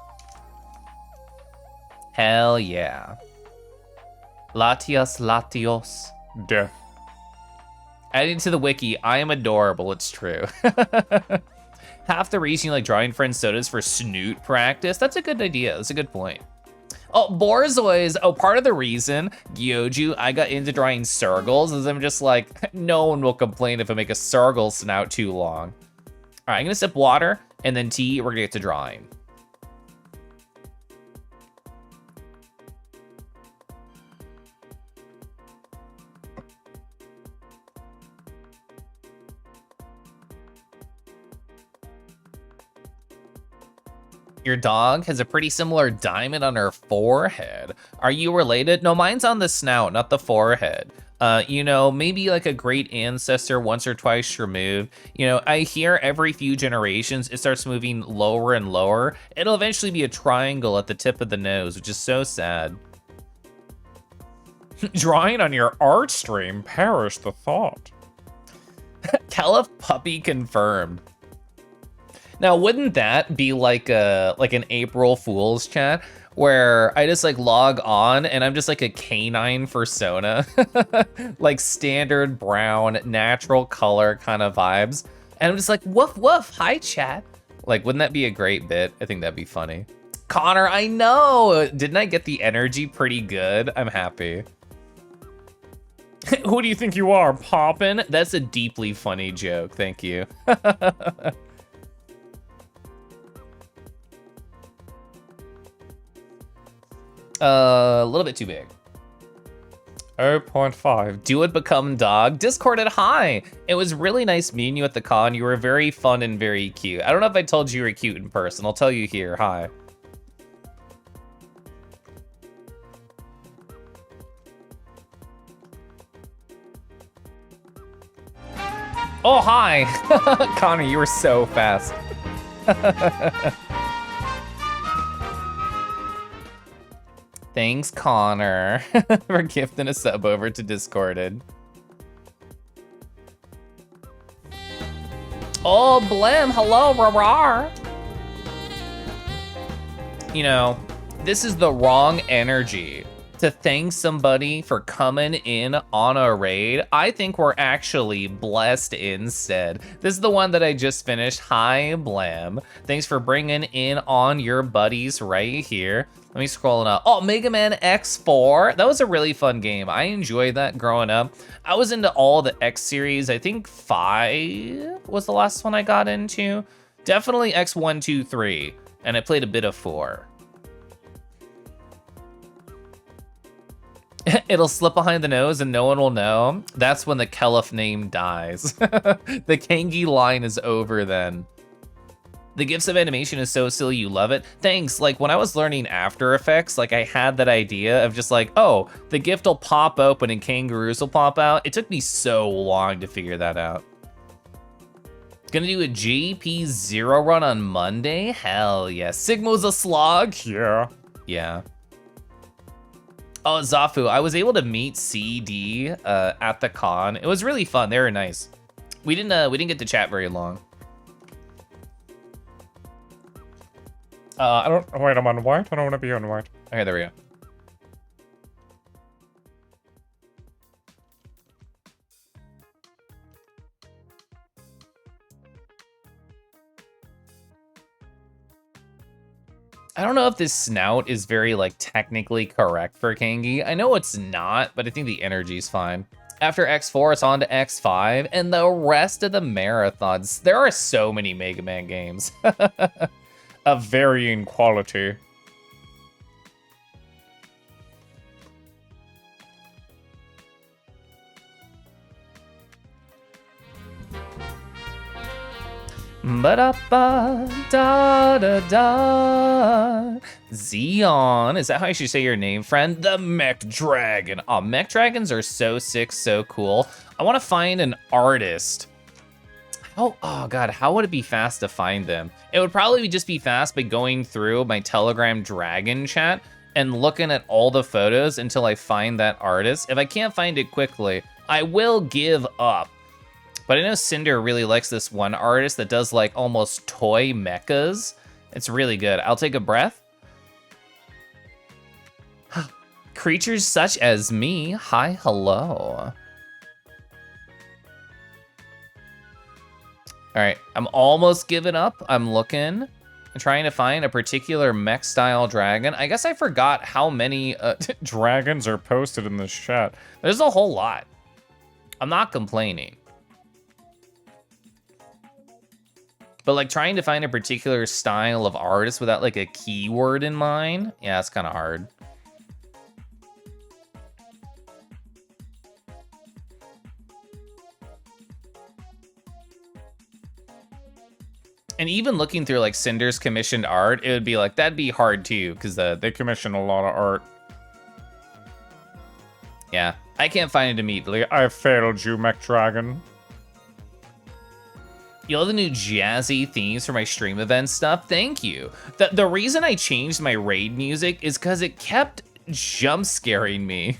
Hell yeah. Latios. Death. Adding to the wiki, I am adorable, it's true. Half the reason you like drawing friend sodas for snoot practice, that's a good idea, that's a good point. Oh, Borzois, part of the reason, Gyoju, I got into drawing circles is I'm just like, no one will complain if I make a circle snout too long. All right, I'm gonna sip water, and then tea, we're gonna get to drawing. Your dog has a pretty similar diamond on her forehead. Are you related? No, mine's on the snout, not the forehead. You know, maybe like a great ancestor once or twice removed. You know, I hear every few generations it starts moving lower and lower. It'll eventually be a triangle at the tip of the nose, which is so sad. Drawing on your art stream, perish the thought. Keliff puppy confirmed. Now, wouldn't that be like an April Fool's chat where I just like log on and I'm just like a canine persona, like standard brown, natural color kind of vibes, and I'm just like woof woof, hi chat. Like, wouldn't that be a great bit? I think that'd be funny. Connor, I know. Didn't I get the energy pretty good? I'm happy. Who do you think you are, Poppin'? That's a deeply funny joke. Thank you. A little bit too big. 0.5. Do it become dog. Discord at hi. It was really nice meeting you at the con. You were very fun and very cute. I don't know if I told you were cute in person. I'll tell you here. Hi. Oh, hi. Connor, you were so fast. Thanks, Connor, for gifting a sub over to Discorded. Oh, Blim, hello, rawr. You know, this is the wrong energy to thank somebody for coming in on a raid. I think we're actually blessed instead. This is the one that I just finished. Hi, Blam. Thanks for bringing in on your buddies right here. Let me scroll up. Oh, Mega Man X4. That was a really fun game. I enjoyed that growing up. I was into all the X series. I think 5 was the last one I got into. Definitely X1, 2, 3. And I played a bit of 4. It'll slip behind the nose and no one will know. That's when the Keliff name dies. The Kangi line is over then. The gifts of animation is so silly, you love it. Thanks, like when I was learning After Effects, like I had that idea of just like, oh, the gift will pop open and kangaroos will pop out. It took me so long to figure that out. Gonna do a GP0 run on Monday? Hell yeah. Sigma's a slog? Yeah. Yeah. Oh, Zafu, I was able to meet CD at the con. It was really fun. They were nice. We didn't get to chat very long. Wait, I'm on white? I don't want to be on white. Okay, there we go. I don't know if this snout is very, like, technically correct for Kangi. I know it's not, but I think the energy's fine. After X4, it's on to X5, and the rest of the marathons. There are so many Mega Man games. Of varying quality. Ba-da-ba-da-da-da. Xeon, is that how you should say your name, friend? The Mech Dragon. Oh, Mech Dragons are so sick, so cool. I want to find an artist. Oh God, how would it be fast to find them? It would probably just be fast by going through my Telegram Dragon chat and looking at all the photos until I find that artist. If I can't find it quickly, I will give up. But I know Cinder really likes this one artist that does like almost toy mechas. It's really good. I'll take a breath. Creatures such as me, hi, hello. All right, I'm almost giving up. I'm looking. I'm trying to find a particular mech style dragon. I guess I forgot how many Dragons are posted in this chat. There's a whole lot. I'm not complaining. But like trying to find a particular style of artist without like a keyword in mind, yeah, it's kind of hard. And even looking through like Cinder's commissioned art, it would be like, that'd be hard too, because They commission a lot of art. yeah, I can't find it immediately. I failed you, Mech Dragon. You know the new jazzy themes for my stream event stuff? Thank you. The reason I changed my raid music is because it kept jump scaring me.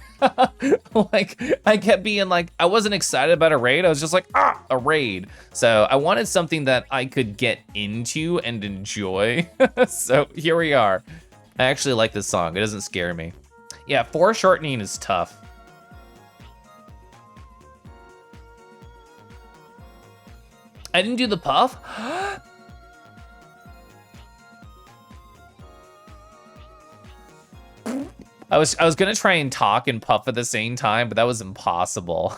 Like, I kept being like, I wasn't excited about a raid. I was just like, a raid. So I wanted something that I could get into and enjoy. So here we are. I actually like this song. It doesn't scare me. Yeah, foreshortening is tough. I didn't do the puff? I was gonna try and talk and puff at the same time, but that was impossible.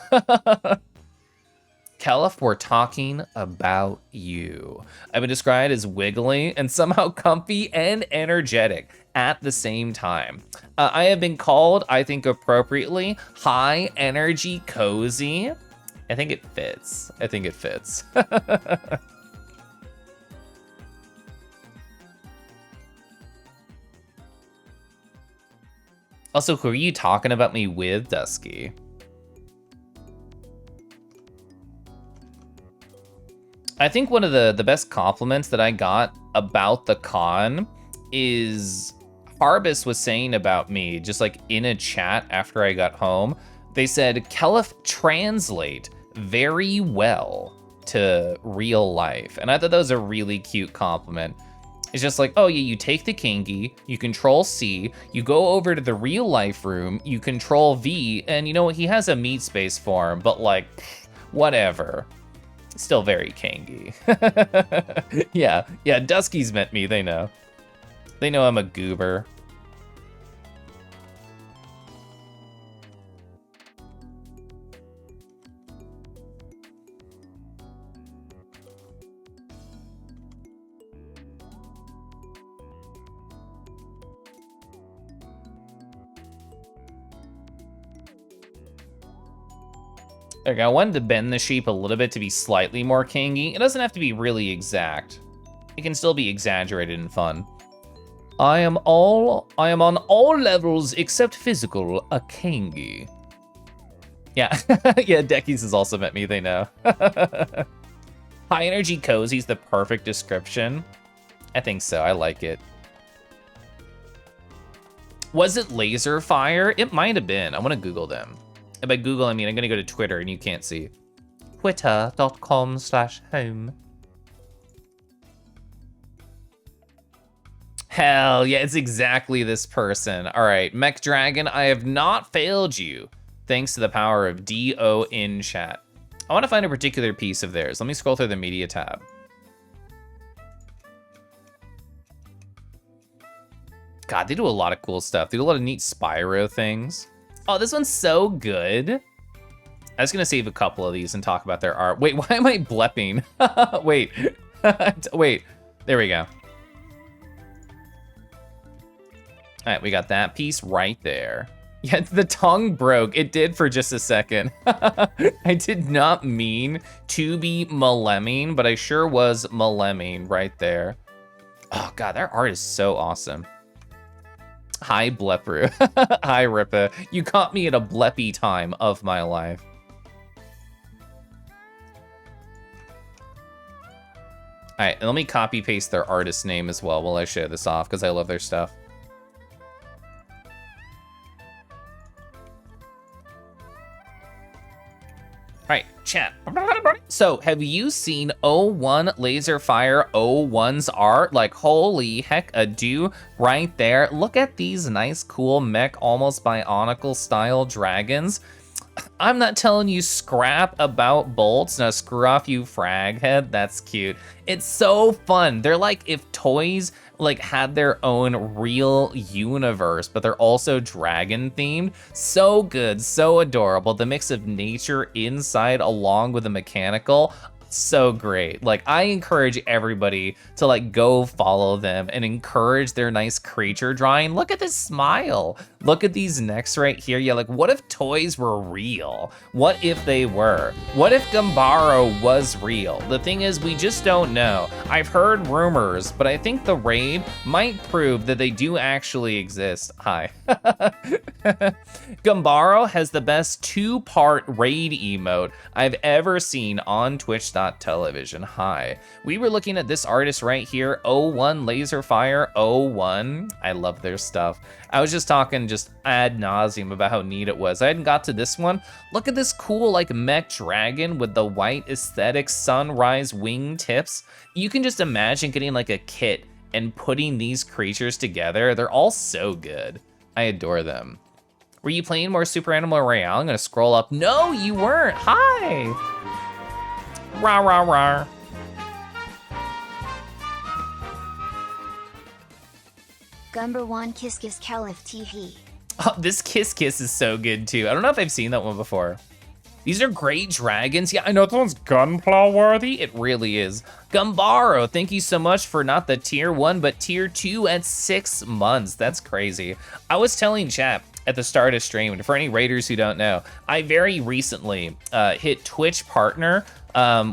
Keliff, we're talking about you. I've been described as wiggly and somehow comfy and energetic at the same time. I have been called, I think appropriately, high energy cozy. I think it fits. I think it fits. Also, who are you talking about me with, Dusky? I think one of the best compliments that I got about the con is Harbus was saying about me, just like in a chat after I got home. They said, Keliff translate very well to real life. And I thought that was a really cute compliment. It's just like, oh yeah, you take the Kangi, you control C, you go over to the real life room, you control V, and you know what, he has a meat space form, but like, whatever. Still very Kangi. Yeah, Dusky's met me, they know. They know I'm a goober. Okay, I wanted to bend the sheep a little bit to be slightly more Kangi. It doesn't have to be really exact. It can still be exaggerated and fun. I am on all levels except physical, a Kangi. Yeah, yeah, Deckies has also met me, they know. High energy cozy's the perfect description. I think so, I like it. Was it laser fire? It might have been. I want to Google them. And by Google, I mean I'm gonna go to Twitter and you can't see. Twitter.com/home. Hell yeah, it's exactly this person. All right, Mech Dragon, I have not failed you thanks to the power of DO in chat. I want to find a particular piece of theirs. Let me scroll through the media tab. God, they do a lot of cool stuff. They do a lot of neat Spyro things. Oh, this one's so good. I was gonna save a couple of these and talk about their art. Wait, why am I blepping? Wait, wait, there we go. All right, we got that piece right there. Yeah, the tongue broke. It did for just a second. I did not mean to be malemming, but I sure was malemming right there. Oh God, their art is so awesome. Hi, Blepru. Hi, Rippa. You caught me at a bleppy time of my life. All right, and let me copy paste their artist name as well while I show this off because I love their stuff. All right, chat. So, have you seen O1 Laser Fire O1's art? Like, holy heck, a do right there. Look at these nice, cool mech, almost Bionicle style dragons. I'm not telling you scrap about bolts. Now, screw off, you frag head. That's cute. It's so fun. They're like if toys like had their own real universe, but they're also dragon themed. So good, so adorable. The mix of nature inside along with the mechanical. so great. Like, I encourage everybody to like go follow them and encourage their nice creature drawing. Look at this smile. Look at these necks right here. Yeah, like what if toys were real? What if they were? What if Gambaro was real? The thing is, we just don't know. I've heard rumors, but I think the raid might prove that they do actually exist. Hi. Gambaro has the best 2-part raid emote I've ever seen on Twitch.television. Hi. We were looking at this artist right here, 01 Laserfire 01. I love their stuff. I was just talking just ad nauseum about how neat it was. I hadn't got to this one. Look at this cool like mech dragon with the white aesthetic sunrise wing tips. You can just imagine getting like a kit and putting these creatures together. They're all so good. I adore them. Were you playing more Super Animal Royale? I'm gonna scroll up. No, you weren't. Hi. Rah, rah, rah. Gumber 1 Kiss Kiss Keliff Teehee. Oh, this Kiss Kiss is so good too. I don't know if I've seen that one before. These are great dragons. Yeah, I know that one's gunplow worthy. It really is. Gambaro, thank you so much for not the tier 1, but tier 2 at 6 months. That's crazy. I was telling chat at the start of stream, and for any raiders who don't know, I very recently hit Twitch partner,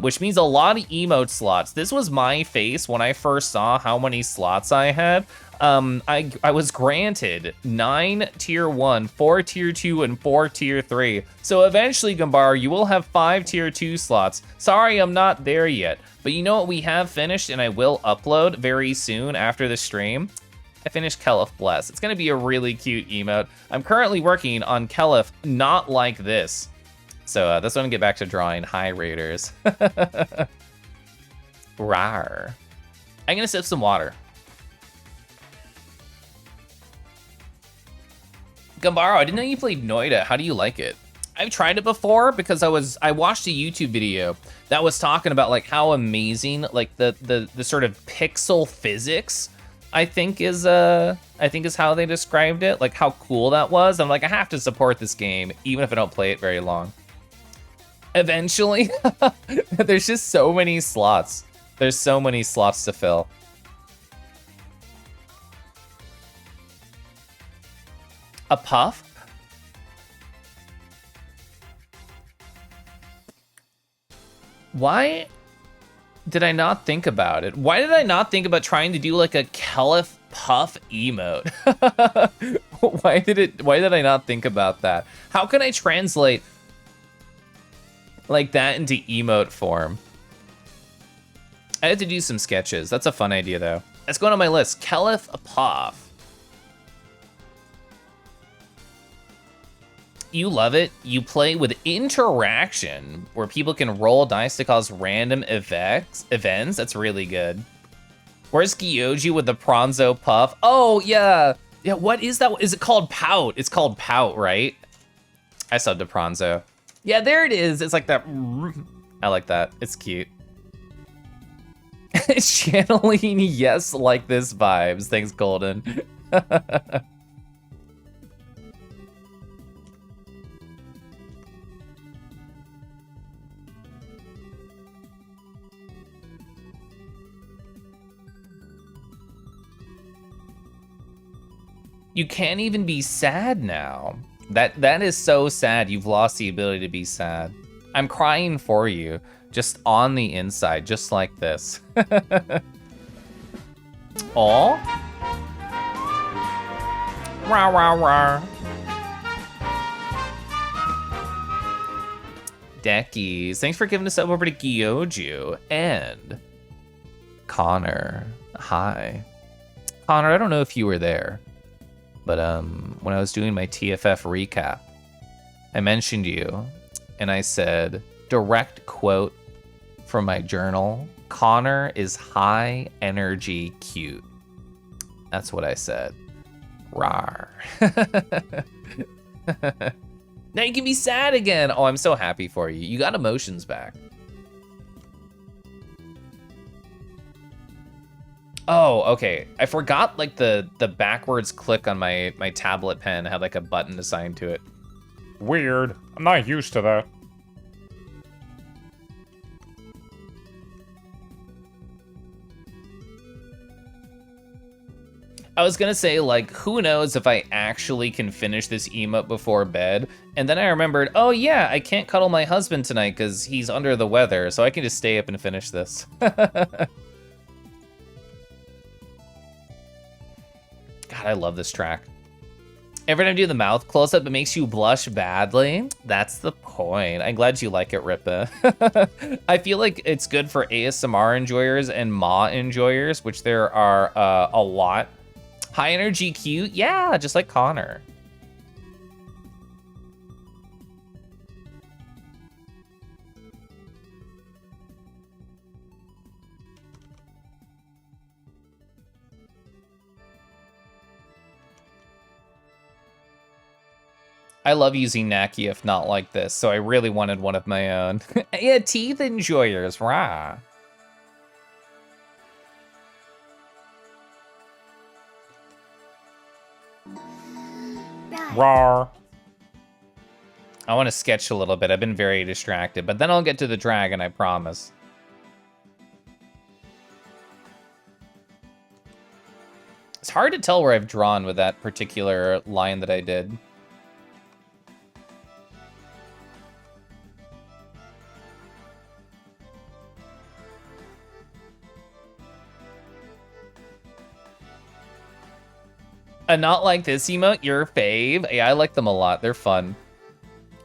which means a lot of emote slots. This was my face when I first saw how many slots I had. I was granted 9 tier 1, 4 tier 2, and 4 tier 3. So eventually, Gambaro, you will have 5 tier 2 slots. Sorry, I'm not there yet. But you know what we have finished, and I will upload very soon after the stream? I finished Keliff Bless. It's gonna be a really cute emote. I'm currently working on Keliff not like this. So that's when I get back to drawing. Hi, Raiders. Rawr. I'm gonna sip some water. Gambaro, I didn't know you played Noida. How do you like it? I've tried it before because I watched a YouTube video that was talking about like how amazing like the sort of pixel physics I think is how they described it, like how cool that was. I'm like, I have to support this game even if I don't play it very long. Eventually, there's just so many slots. There's so many slots to fill. A puff? Why did I not think about it? Why did I not think about trying to do like a Keliff puff emote? Why did I not think about that? How can I translate like that into emote form? I had to do some sketches. That's a fun idea though. Let's go on my list. Keliff puff. You love it. You play with interaction where people can roll dice to cause random events. That's really good. Where's Gyoji with the Pronzo puff? Oh, yeah. Yeah, what is that? Is it called Pout? It's called Pout, right? I subbed to Pronzo. Yeah, there it is. It's like that. I like that. It's cute. It's channeling yes like this vibes. Thanks, Golden. You can't even be sad now. That is so sad. You've lost the ability to be sad. I'm crying for you, just on the inside, just like this. Aw. Rah, rah, rah. Deckies, thanks for giving us up over to Gyoju and Connor. Hi. Connor, I don't know if you were there, but when I was doing my TFF recap, I mentioned you, and I said, direct quote from my journal, Connor is high energy cute. That's what I said. Rawr. Now you can be sad again. Oh, I'm so happy for you. You got emotions back. Oh, okay. I forgot like the backwards click on my tablet pen had like a button assigned to it. Weird. I'm not used to that. I was gonna say, like, who knows if I actually can finish this emote before bed. And then I remembered, oh yeah, I can't cuddle my husband tonight because he's under the weather, so I can just stay up and finish this. God, I love this track. Every time you do the mouth close-up, it makes you blush badly. That's the point. I'm glad you like it, Ripa. I feel like it's good for ASMR enjoyers and Ma enjoyers, which there are a lot. High energy cute, yeah, just like Connor. I love using Naki if not like this, so I really wanted one of my own. Yeah, teeth enjoyers, rah. Rawr. I want to sketch a little bit. I've been very distracted, but then I'll get to the dragon, I promise. It's hard to tell where I've drawn with that particular line that I did. A not like this emote, your fave. Yeah, I like them a lot. They're fun.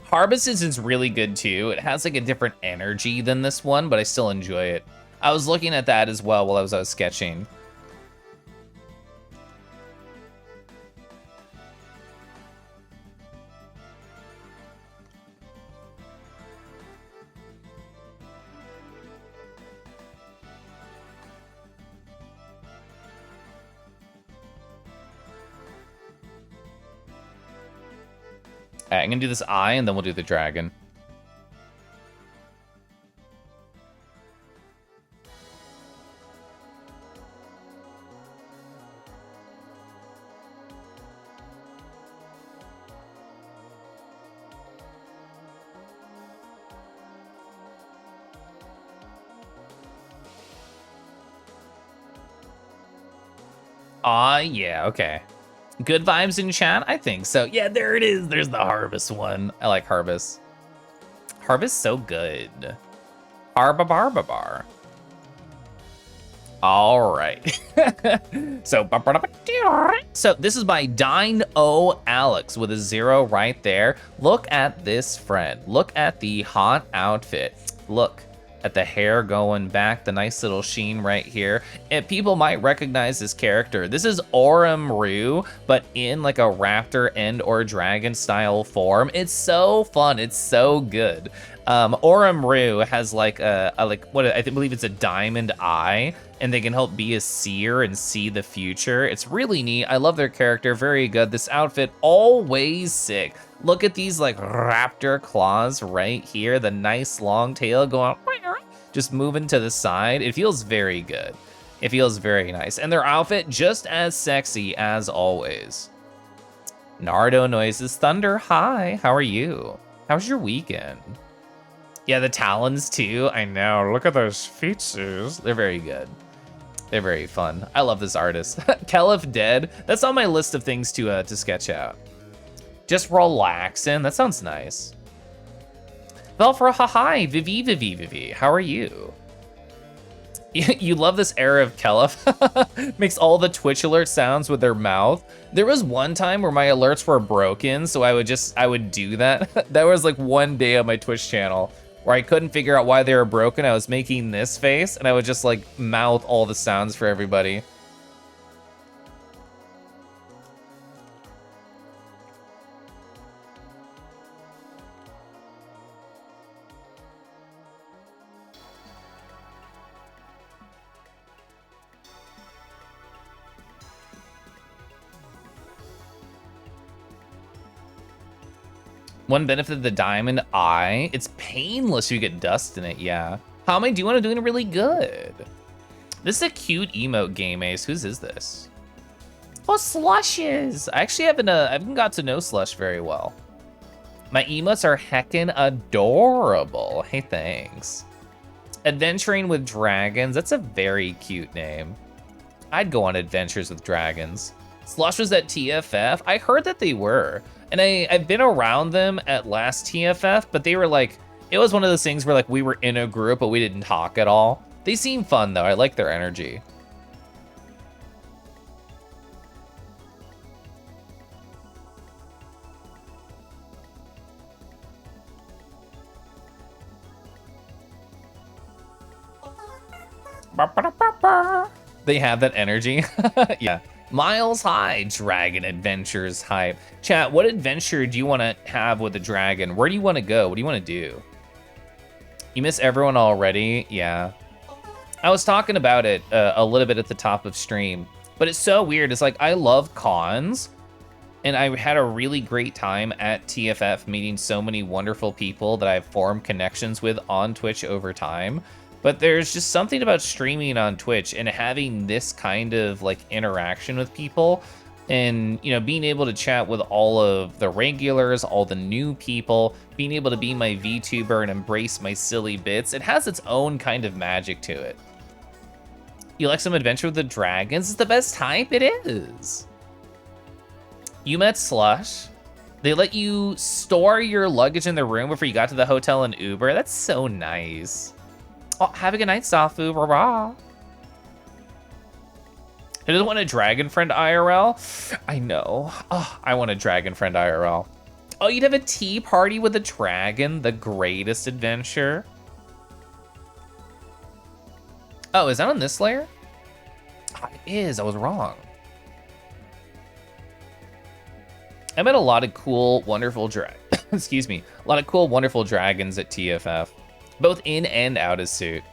Harvest's is really good too. It has like a different energy than this one, but I still enjoy it. I was looking at that as well while I was sketching. All right, I'm gonna do this eye and then we'll do the dragon. Yeah, okay. Good vibes in chat? I think so. Yeah, there it is. There's the Harvest one. I like Harvest. Harvest so good. Arbabarbabar. All right. So this is by Dine O Alex with a 0 right there. Look at this friend. Look at the hot outfit. Look at the hair going back, the nice little sheen right here. And people might recognize this character. This is Orem Rue, but in like a raptor and or dragon style form. It's so fun, it's so good. Orem Rue has like I believe it's a diamond eye, and they can help be a seer and see the future. It's really neat. I love their character, very good. This outfit, always sick. Look at these like raptor claws right here, the nice long tail going just moving to the side. It feels very good. It feels very nice. And their outfit just as sexy as always. Nardo Noises Thunder, hi, how are you? How's your weekend? Yeah, the talons too, I know. Look at those feetses. They're very good. They're very fun. I love this artist. Keliff dead. That's on my list of things to sketch out. Just relaxing. That sounds nice. Velfra, hi, Vivi. How are you? You love this era of Keliff. Makes all the Twitch alert sounds with their mouth. There was one time where my alerts were broken, so I would do that. That was like one day on my Twitch channel where I couldn't figure out why they were broken. I was making this face, and I would just like mouth all the sounds for everybody. One benefit of the diamond eye, it's painless. You get dust in it, yeah. How am I doing? I'm doing really good. This is a cute emote game, Ace. Whose is this? Oh, Slushes. I actually haven't got to know Slush very well. My emotes are heckin' adorable. Hey, thanks. Adventuring with Dragons. That's a very cute name. I'd go on adventures with dragons. Slush was at TFF. I heard that they were. And I've been around them at last TFF, but they were like, it was one of those things where like we were in a group, but we didn't talk at all. They seem fun though. I like their energy. They have that energy. Yeah. Miles High, Dragon Adventures hype. Chat, what adventure do you want to have with the dragon? Where do you want to go? What do you want to do? You miss everyone already? Yeah. I was talking about it a little bit at the top of stream, but it's so weird. It's like, I love cons, and I had a really great time at TFF meeting so many wonderful people that I've formed connections with on Twitch over time. But there's just something about streaming on Twitch and having this kind of like interaction with people, and you know, being able to chat with all of the regulars, all the new people, being able to be my VTuber and embrace my silly bits. It has its own kind of magic to it. You like some adventure with the dragons? It's the best type. It is. You met Slush. They let you store your luggage in the room before you got to the hotel in Uber. That's so nice. Oh, have a good night, Safu. Rah-rah. Who doesn't want a dragon friend IRL? I know. Oh, I want a dragon friend IRL. Oh, you'd have a tea party with a dragon? The greatest adventure. Oh, is that on this layer? Oh, it is. I was wrong. I met a lot of cool, wonderful excuse me. A lot of cool, wonderful dragons at TFF. Both in and out of suit.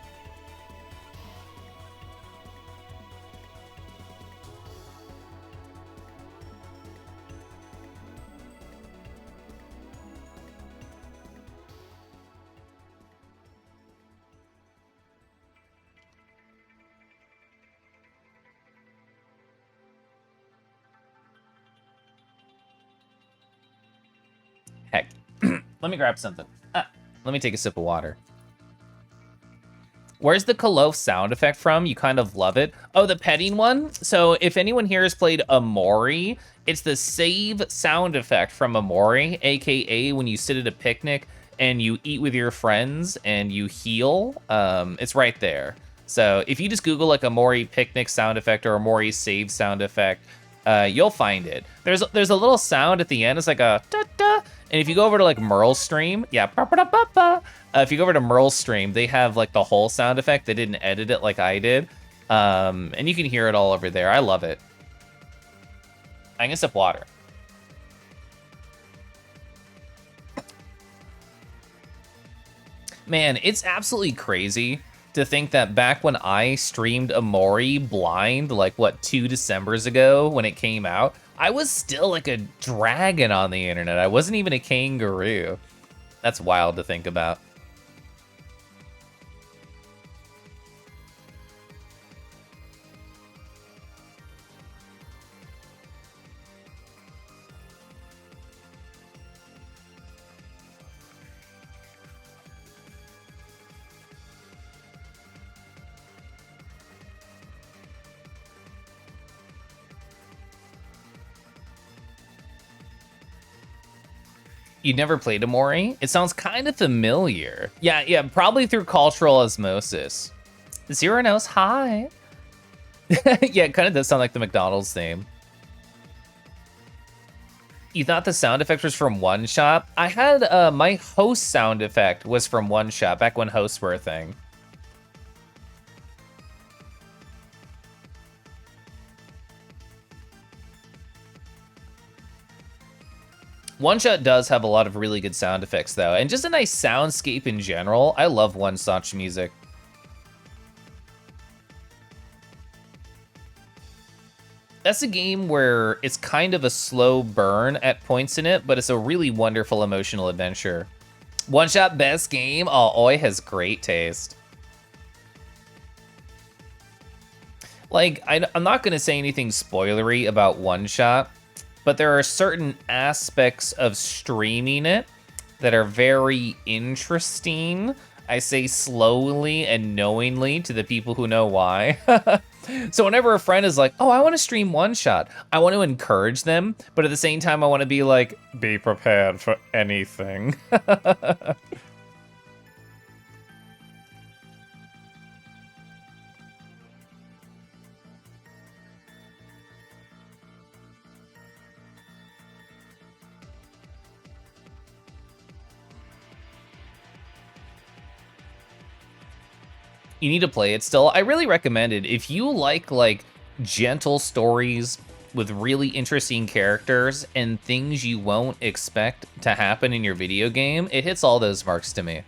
Heck, let me grab something. Let me take a sip of water. Where's the Keliff sound effect from? You kind of love it. Oh, the petting one? So if anyone here has played Amori, it's the save sound effect from Amori, aka when you sit at a picnic and you eat with your friends and you heal. It's right there. So if you just Google like Amori picnic sound effect or Amori save sound effect, you'll find it. There's a little sound at the end. It's like a da-da. And if you go over to like Merle's stream, yeah, if you go over to Merle's stream, they have like the whole sound effect. They didn't edit it like I did. And you can hear it all over there. I love it. I'm gonna sip water. Man, it's absolutely crazy to think that back when I streamed Amori blind, like what, 2 Decembers ago when it came out, I was still like a dragon on the internet. I wasn't even a kangaroo. That's wild to think about. You never played Amori? It sounds kind of familiar. Yeah, probably through cultural osmosis. Zero knows hi. Yeah, it kind of does sound like the McDonald's name. You thought the sound effect was from One Shot? I had my host sound effect was from One Shot back when hosts were a thing. One Shot does have a lot of really good sound effects though, and just a nice soundscape in general. I love One Shot's music. That's a game where it's kind of a slow burn at points in it, but it's a really wonderful emotional adventure. One Shot best game? Oh, Oi has great taste. Like, I'm not gonna say anything spoilery about One Shot, but there are certain aspects of streaming it that are very interesting. I say slowly and knowingly to the people who know why. So whenever a friend is like, oh, I want to stream one shot, I want to encourage them, but at the same time, I want to be like, Be prepared for anything. you need to play it still. I really recommend it. If you like gentle stories with really interesting characters and things you won't expect to happen in your video game, it hits all those marks to me.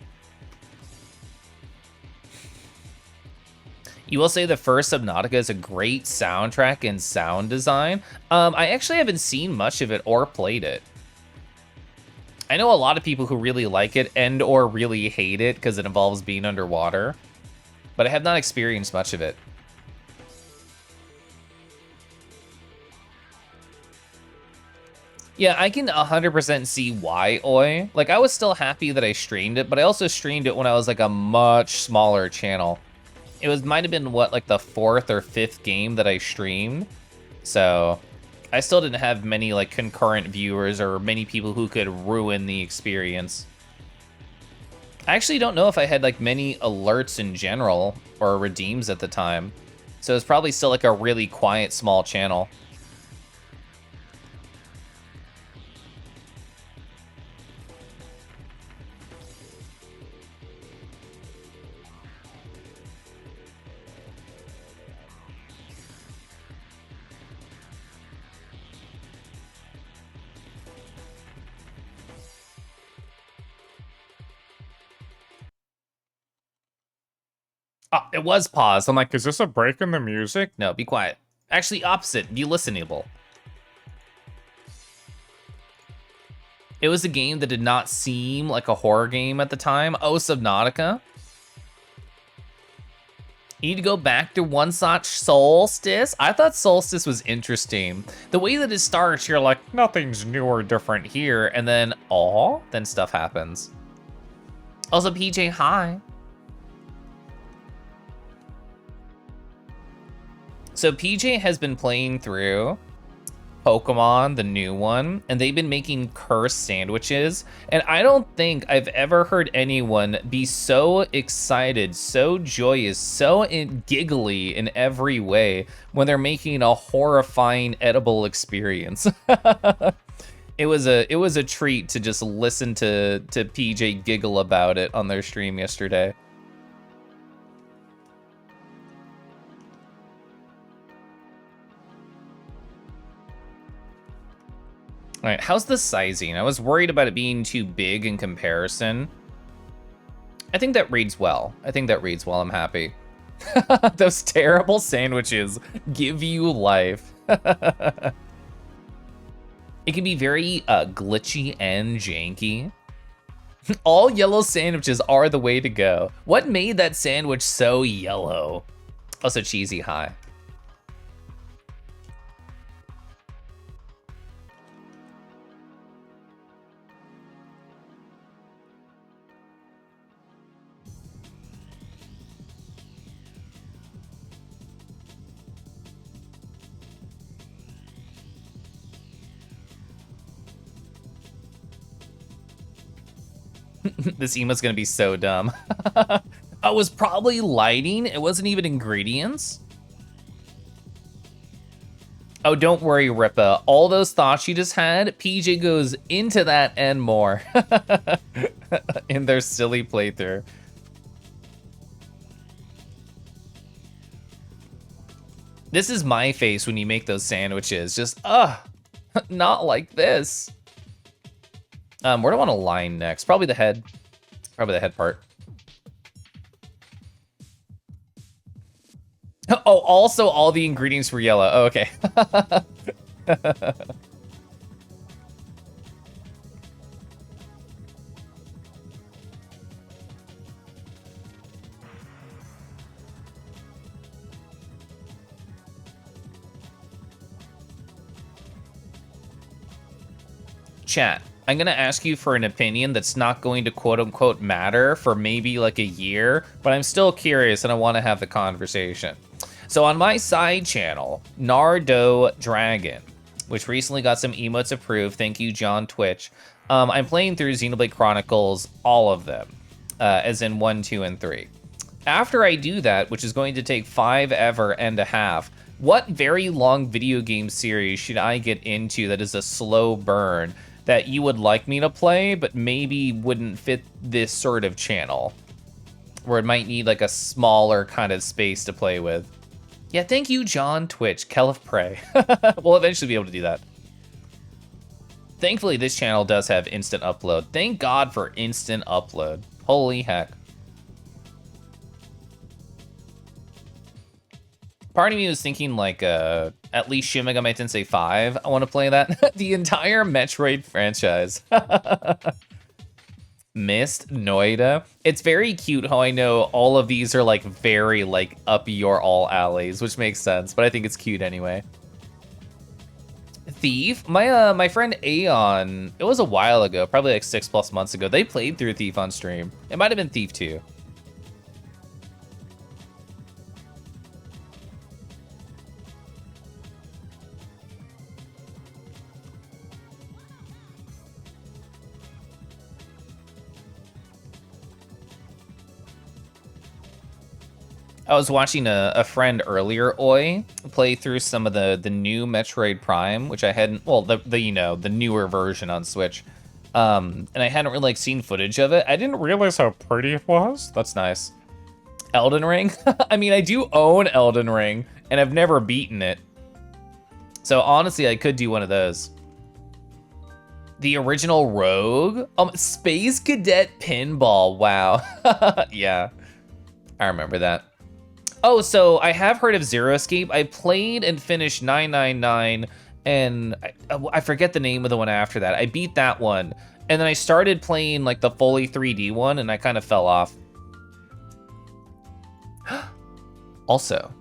You will say the first Subnautica is a great soundtrack and sound design. I actually haven't seen much of it or played it. I know a lot of people who really like it and or really hate it because it involves being underwater, but I have not experienced much of it. Yeah, I can 100% see why, Oi. Like, I was still happy that I streamed it, but I also streamed it when I was like a much smaller channel. It might have been, what, like the 4th or 5th game that I streamed. So, I still didn't have many, like, concurrent viewers or many people who could ruin the experience. I actually don't know if I had, like, many alerts in general or redeems at the time. So, it's probably still, like, a really quiet, small channel. Oh, it was paused. I'm like, Is this a break in the music? no, be quiet. Actually, opposite. Be listenable. It was a game that did not seem like a horror game at the time. Oh, Subnautica. You need to go back to One Such Solstice. I thought Solstice was interesting. The way that it starts, you're like, nothing's new or different here. And then, then stuff happens. Also, PJ, hi. So PJ has been playing through Pokemon, the new one, and they've been making cursed sandwiches. And I don't think I've ever heard anyone be so excited, so joyous, so giggly in every way when they're making a horrifying edible experience. It was a treat to just listen to PJ giggle about it on their stream yesterday. All right, how's the sizing? I was worried about it being too big in comparison. I think that reads well. I'm happy. Those terrible sandwiches give you life. It can be very glitchy and janky. All yellow sandwiches are the way to go. What made that sandwich so yellow? Also cheesy high. This emote's gonna be so dumb. Oh, it was probably lighting. It wasn't even ingredients. Oh, don't worry, Rippa. All those thoughts you just had, PJ goes into that and more in their silly playthrough. This is my face when you make those sandwiches. Just, not like this. Where do I want to line next? Probably the head. Probably the head part. Oh, also all the ingredients were yellow. Oh, okay. Chat. I'm gonna ask you for an opinion that's not going to quote unquote matter for maybe like a year, but I'm still curious and I want to have the conversation. So on my side channel, Nardo Dragon, which recently got some emotes approved, thank you, John Twitch, I'm playing through Xenoblade Chronicles, all of them, as in 1, 2, and 3. After I do that, which is going to take 5 ever and a half, what very long video game series should I get into that is a slow burn that you would like me to play, but maybe wouldn't fit this sort of channel, where it might need like a smaller kind of space to play with? Yeah, thank you, John Twitch, Keliff Prey. We'll eventually be able to do that. Thankfully, this channel does have instant upload. Thank God for instant upload. Holy heck. Part of me was thinking like at least Shin Megami Tensei 5. I want to play that. The entire Metroid franchise. Mist, Noida. It's very cute how I know all of these are like very like up your all alleys, which makes sense, but I think it's cute anyway. Thief, my friend Aeon, it was a while ago, probably like 6+ months ago, they played through Thief on stream. It might have been Thief 2. I was watching a friend earlier, Oi, play through some of the new Metroid Prime, which I hadn't, well, the newer version on Switch. And I hadn't really like seen footage of it. I didn't realize how pretty it was. That's nice. Elden Ring? I mean, I do own Elden Ring, and I've never beaten it. So honestly, I could do one of those. The original Rogue? Space Cadet Pinball, wow. Yeah, I remember that. Oh, so I have heard of Zero Escape. I played and finished 999, and I forget the name of the one after that. I beat that one, and then I started playing like the fully 3D one, and I kind of fell off. Also,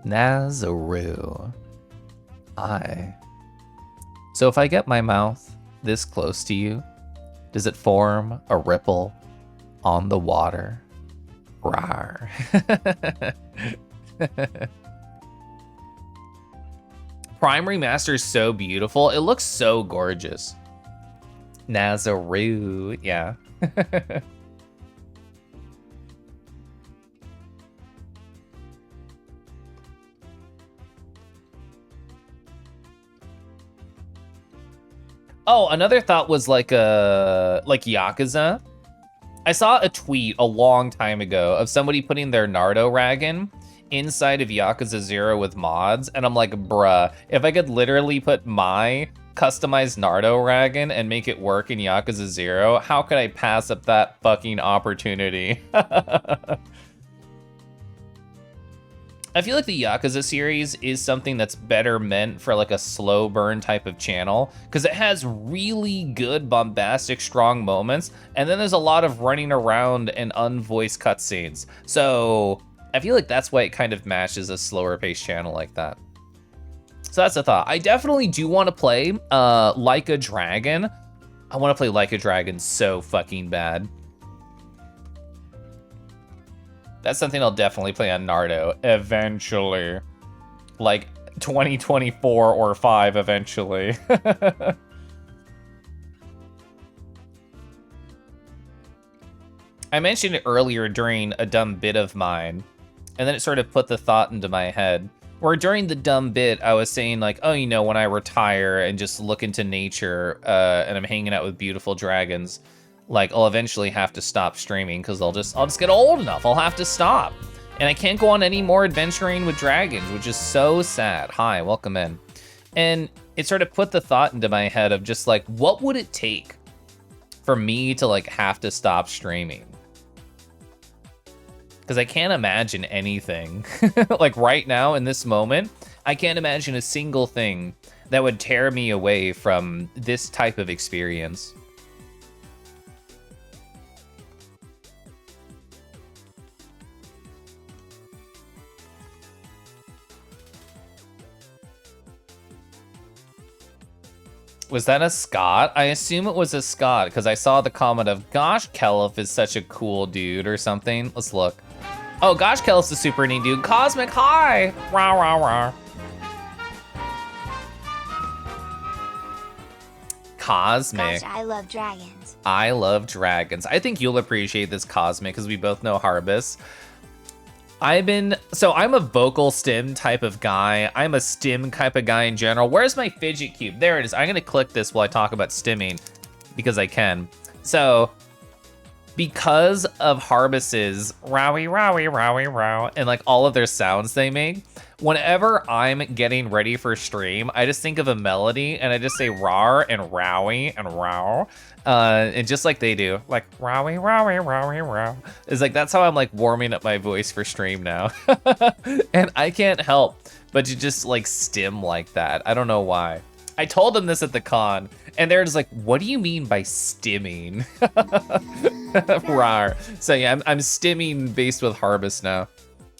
Nazaru. So if I get my mouth this close to you, does it form a ripple on the water? Rawr. Prime Remaster is so beautiful. It looks so gorgeous. Nazaru, yeah. Oh, another thought was like Yakuza. I saw a tweet a long time ago of somebody putting their Nardo Ragon inside of Yakuza 0 with mods, and I'm like, bruh, if I could literally put my customized Nardo Ragon and make it work in Yakuza 0, how could I pass up that fucking opportunity? I feel like the Yakuza series is something that's better meant for like a slow burn type of channel, because it has really good, bombastic, strong moments, and then there's a lot of running around and unvoiced cutscenes. So I feel like that's why it kind of matches a slower paced channel like that. So that's a thought. I definitely do want to play Like a Dragon. I want to play Like a Dragon so fucking bad. That's something I'll definitely play on Nardo eventually. Like 2024 or 5 eventually. I mentioned it earlier during a dumb bit of mine, and then it sort of put the thought into my head. Where during the dumb bit, I was saying like, oh, you know, when I retire and just look into nature and I'm hanging out with beautiful dragons, like I'll eventually have to stop streaming because I'll just get old enough. I'll have to stop. And I can't go on any more adventuring with dragons, which is so sad. Hi, welcome in. And it sort of put the thought into my head of just like, what would it take for me to like have to stop streaming? Because I can't imagine anything. Like right now in this moment, I can't imagine a single thing that would tear me away from this type of experience. Was that a Scott? I assume it was a Scott because I saw the comment of, gosh, Keliff is such a cool dude or something. Let's look. Oh gosh, Keliff's a super neat dude. Cosmic High! Rah, rah, rah. Cosmic. Gosh, I love dragons. I love dragons. I think you'll appreciate this Cosmic because we both know Harbus. I'm a vocal stim type of guy. I'm a stim type of guy in general. Where's my fidget cube? There it is. I'm gonna click this while I talk about stimming because I can. So, because of Harbus's rowie, rowie, rowie, row, and like all of their sounds they make, whenever I'm getting ready for stream, I just think of a melody and I just say rar and rowie and row. And just like they do, like rowie, rowie, rowie, row. It's like, that's how I'm like warming up my voice for stream now. And I can't help but to just like stim like that. I don't know why. I told them this at the con, and they're just like, what do you mean by stimming? Rar. So yeah, I'm stimming based with Harbus now.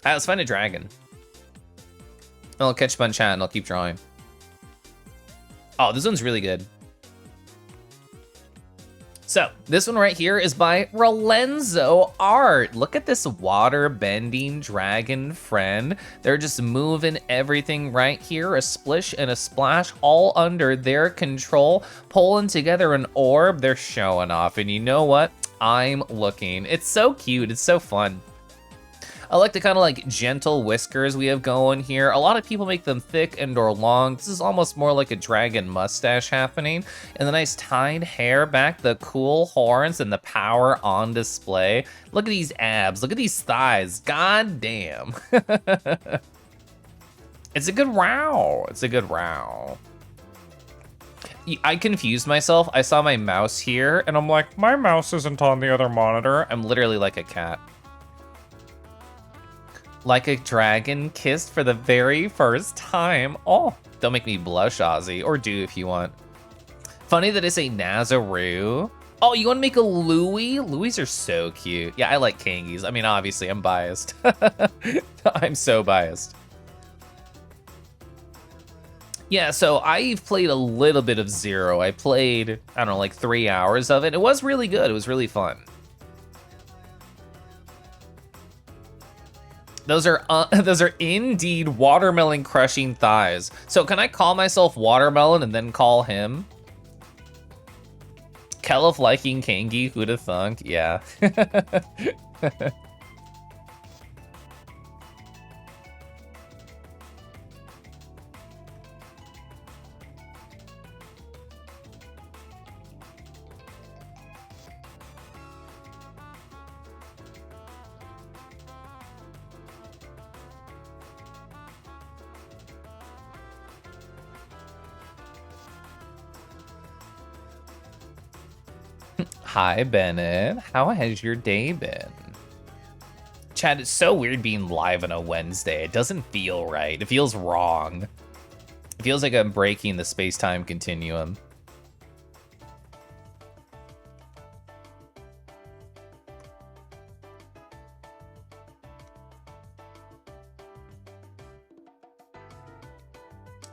Let's find a dragon. I'll catch up on chat and I'll keep drawing. Oh, this one's really good. So, this one right here is by Relenzo Art. Look at this water-bending dragon friend. They're just moving everything right here, a splish and a splash, all under their control, pulling together an orb. They're showing off, and you know what? I'm looking. It's so cute. It's so fun. I like the kind of like gentle whiskers we have going here. A lot of people make them thick and or long. This is almost more like a dragon mustache happening. And the nice tied hair back, the cool horns, and the power on display. Look at these abs. Look at these thighs. God damn. It's a good row. It's a good row. I confused myself. I saw my mouse here, and I'm like, my mouse isn't on the other monitor. I'm literally like a cat. Like a dragon kissed for the very first time. Oh, don't make me blush, Ozzy, or do if you want. Funny that it's a Nazaru. Oh, you want to make a Louis? Louis are so cute. Yeah, I like Kangis. I mean, obviously, I'm biased. I'm so biased. Yeah, so I've played a little bit of Zero. I played, I don't know, like 3 hours of it. It was really good. It was really fun. Those are indeed watermelon crushing thighs. So can I call myself Watermelon and then call him? Keliff liking Kangi, who'da thunk? Yeah. Hi, Bennett. How has your day been? Chad, it's so weird being live on a Wednesday. It doesn't feel right. It feels wrong. It feels like I'm breaking the space-time continuum.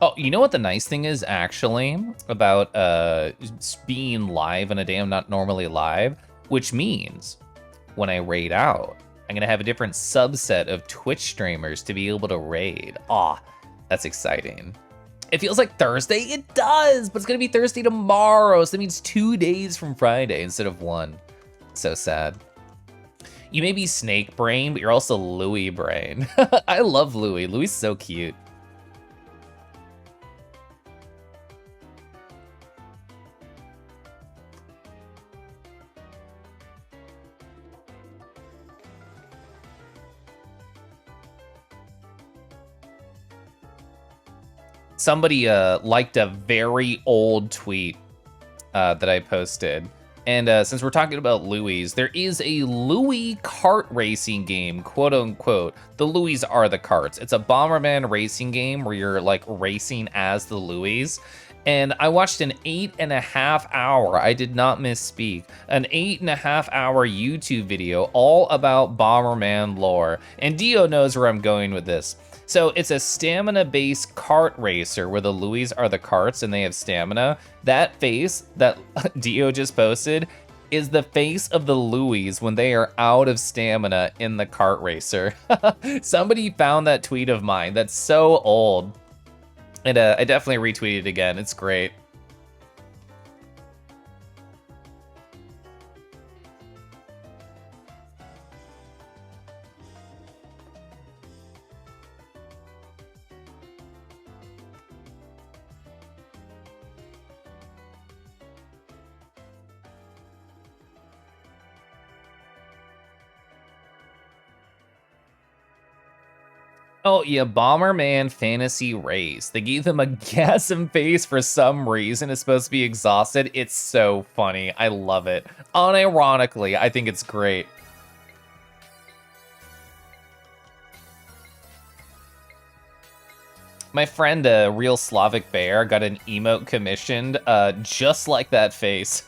Oh, you know what the nice thing is, actually, about being live on a day I'm not normally live? Which means, when I raid out, I'm going to have a different subset of Twitch streamers to be able to raid. Aw, that's exciting. It feels like Thursday? It does, but it's going to be Thursday tomorrow, so that means 2 days from Friday instead of 1. So sad. You may be Snake Brain, but you're also Louis Brain. I love Louis. Louis is so cute. Somebody liked a very old tweet that I posted. And since we're talking about Louis, there is a Louis kart racing game, quote unquote. The Louis are the karts. It's a Bomberman racing game where you're like racing as the Louis. And I watched an 8.5 hour, I did not misspeak, an 8.5 hour YouTube video all about Bomberman lore. And Dio knows where I'm going with this. So it's a stamina-based kart racer where the Louis are the karts and they have stamina. That face that Dio just posted is the face of the Louis when they are out of stamina in the kart racer. Somebody found that tweet of mine. That's so old. And I definitely retweeted it again. It's great. Oh, yeah, Bomberman Fantasy Race. They gave them a gasm face for some reason. It's supposed to be exhausted. It's so funny. I love it. Unironically, I think it's great. My friend, Real Slavic Bear, got an emote commissioned just like that face.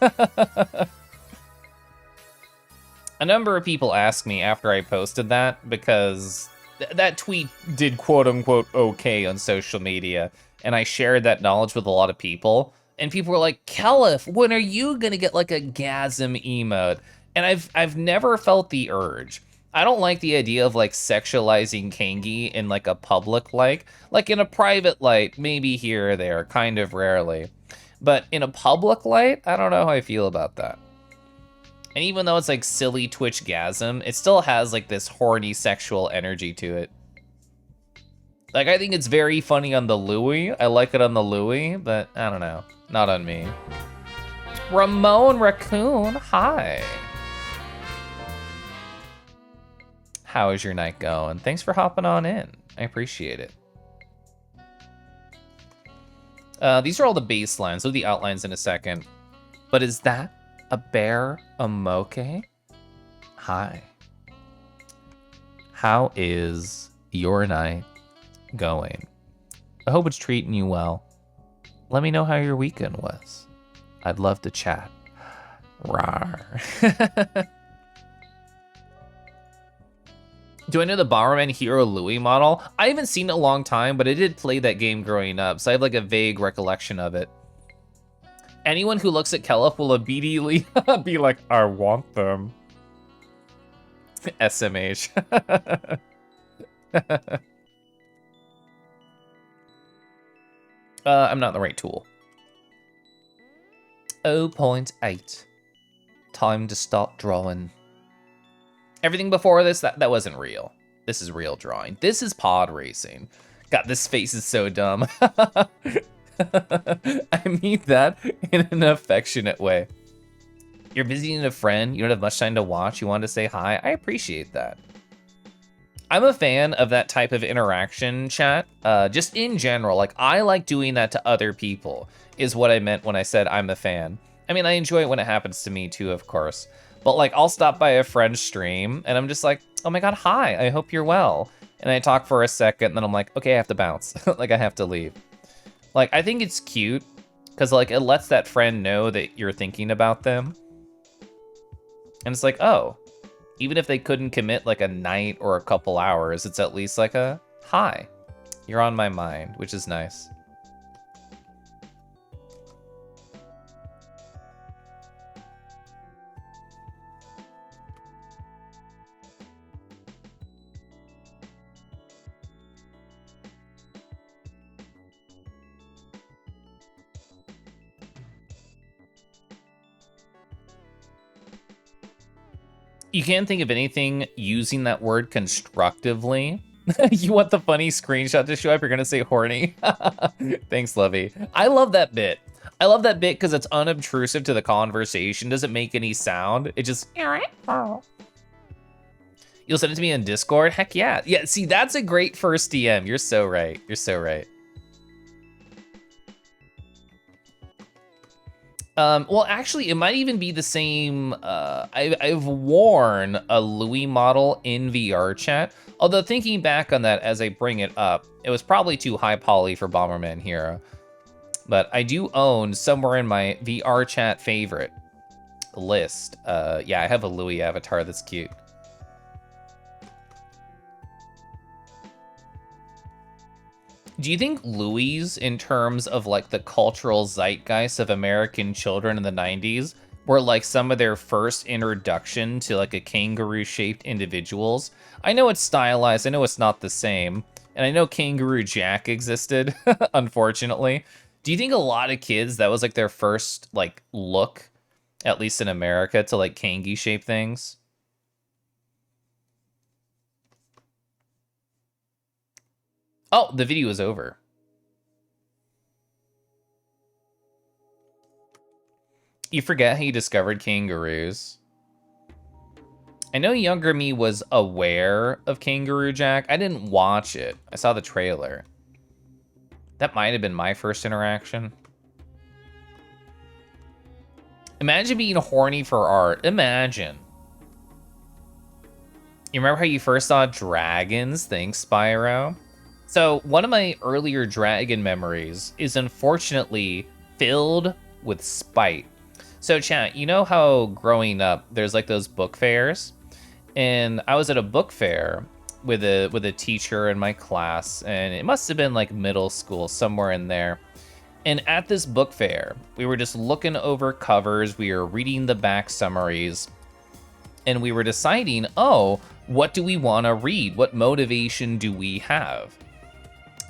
A number of people asked me after I posted that because that tweet did quote-unquote okay on social media, and I shared that knowledge with a lot of people, and people were like, Keliff, when are you gonna get like a gasm emote? And I've never felt the urge. I don't like the idea of like sexualizing Kangi in like a public like in a private light, maybe here or there, kind of rarely. But in a public light, I don't know how I feel about that. And even though it's like silly Twitch gasm, it still has like this horny sexual energy to it. Like, I think it's very funny on the Louis. I like it on the Louis, but I don't know. Not on me. Ramon Raccoon, hi. How is your night going? Thanks for hopping on in. I appreciate it. These are all the baselines. So the outlines in a second. But is that a bear emoke? Hi. How is your night going? I hope it's treating you well. Let me know how your weekend was. I'd love to chat. Rawr. Do I know the Bomberman Hero Louis model? I haven't seen it in a long time, but I did play that game growing up, so I have like a vague recollection of it. Anyone who looks at Keliff will immediately be like, I want them. SMH. I'm not the right tool. 0.8. Time to start drawing. Everything before this, that wasn't real. This is real drawing. This is pod racing. God, this face is so dumb. I mean that in an affectionate way. You're visiting a friend, you don't have much time to watch, you want to say hi. I appreciate that. I'm a fan of that type of interaction chat, just in general. Like, I like doing that to other people, is what I meant when I said I'm a fan. I mean, I enjoy it when it happens to me too, of course. But like, I'll stop by a friend's stream, and I'm just like, oh my god, hi, I hope you're well. And I talk for a second, and then I'm like, okay, I have to bounce. Like, I have to leave. Like, I think it's cute, because like, it lets that friend know that you're thinking about them. And it's like, oh, even if they couldn't commit like a night or a couple hours, it's at least like a, hi, you're on my mind, which is nice. You can't think of anything using that word constructively. You want the funny screenshot to show up? You're gonna say horny. Thanks, Lovey. I love that bit. I love that bit because it's unobtrusive to the conversation. Doesn't make any sound. It just. You'll send it to me in Discord? Heck yeah. Yeah, see, that's a great first DM. You're so right. You're so right. Well, actually, it might even be the same. I've worn a Louis model in VR chat. Although thinking back on that as I bring it up, it was probably too high poly for Bomberman Hero. But I do own somewhere in my VR chat favorite list. Yeah, I have a Louis avatar that's cute. Do you think Louis, in terms of like the cultural zeitgeist of American children in the 90s, were like some of their first introduction to like a kangaroo-shaped individuals. I know it's stylized, I know it's not the same, and I know Kangaroo Jack existed, unfortunately. Do you think a lot of kids, that was like their first like look, at least in America, to like kangy-shaped things? Oh, the video is over. You forget how you discovered kangaroos. I know younger me was aware of Kangaroo Jack. I didn't watch it. I saw the trailer. That might have been my first interaction. Imagine being horny for art. Imagine. You remember how you first saw dragons? Thanks, Spyro. So one of my earlier dragon memories is unfortunately filled with spite. So chat, you know how growing up, there's like those book fairs? And I was at a book fair with a teacher in my class, and it must have been like middle school, somewhere in there. And at this book fair, we were just looking over covers, we were reading the back summaries, and we were deciding, oh, what do we want to read? What motivation do we have?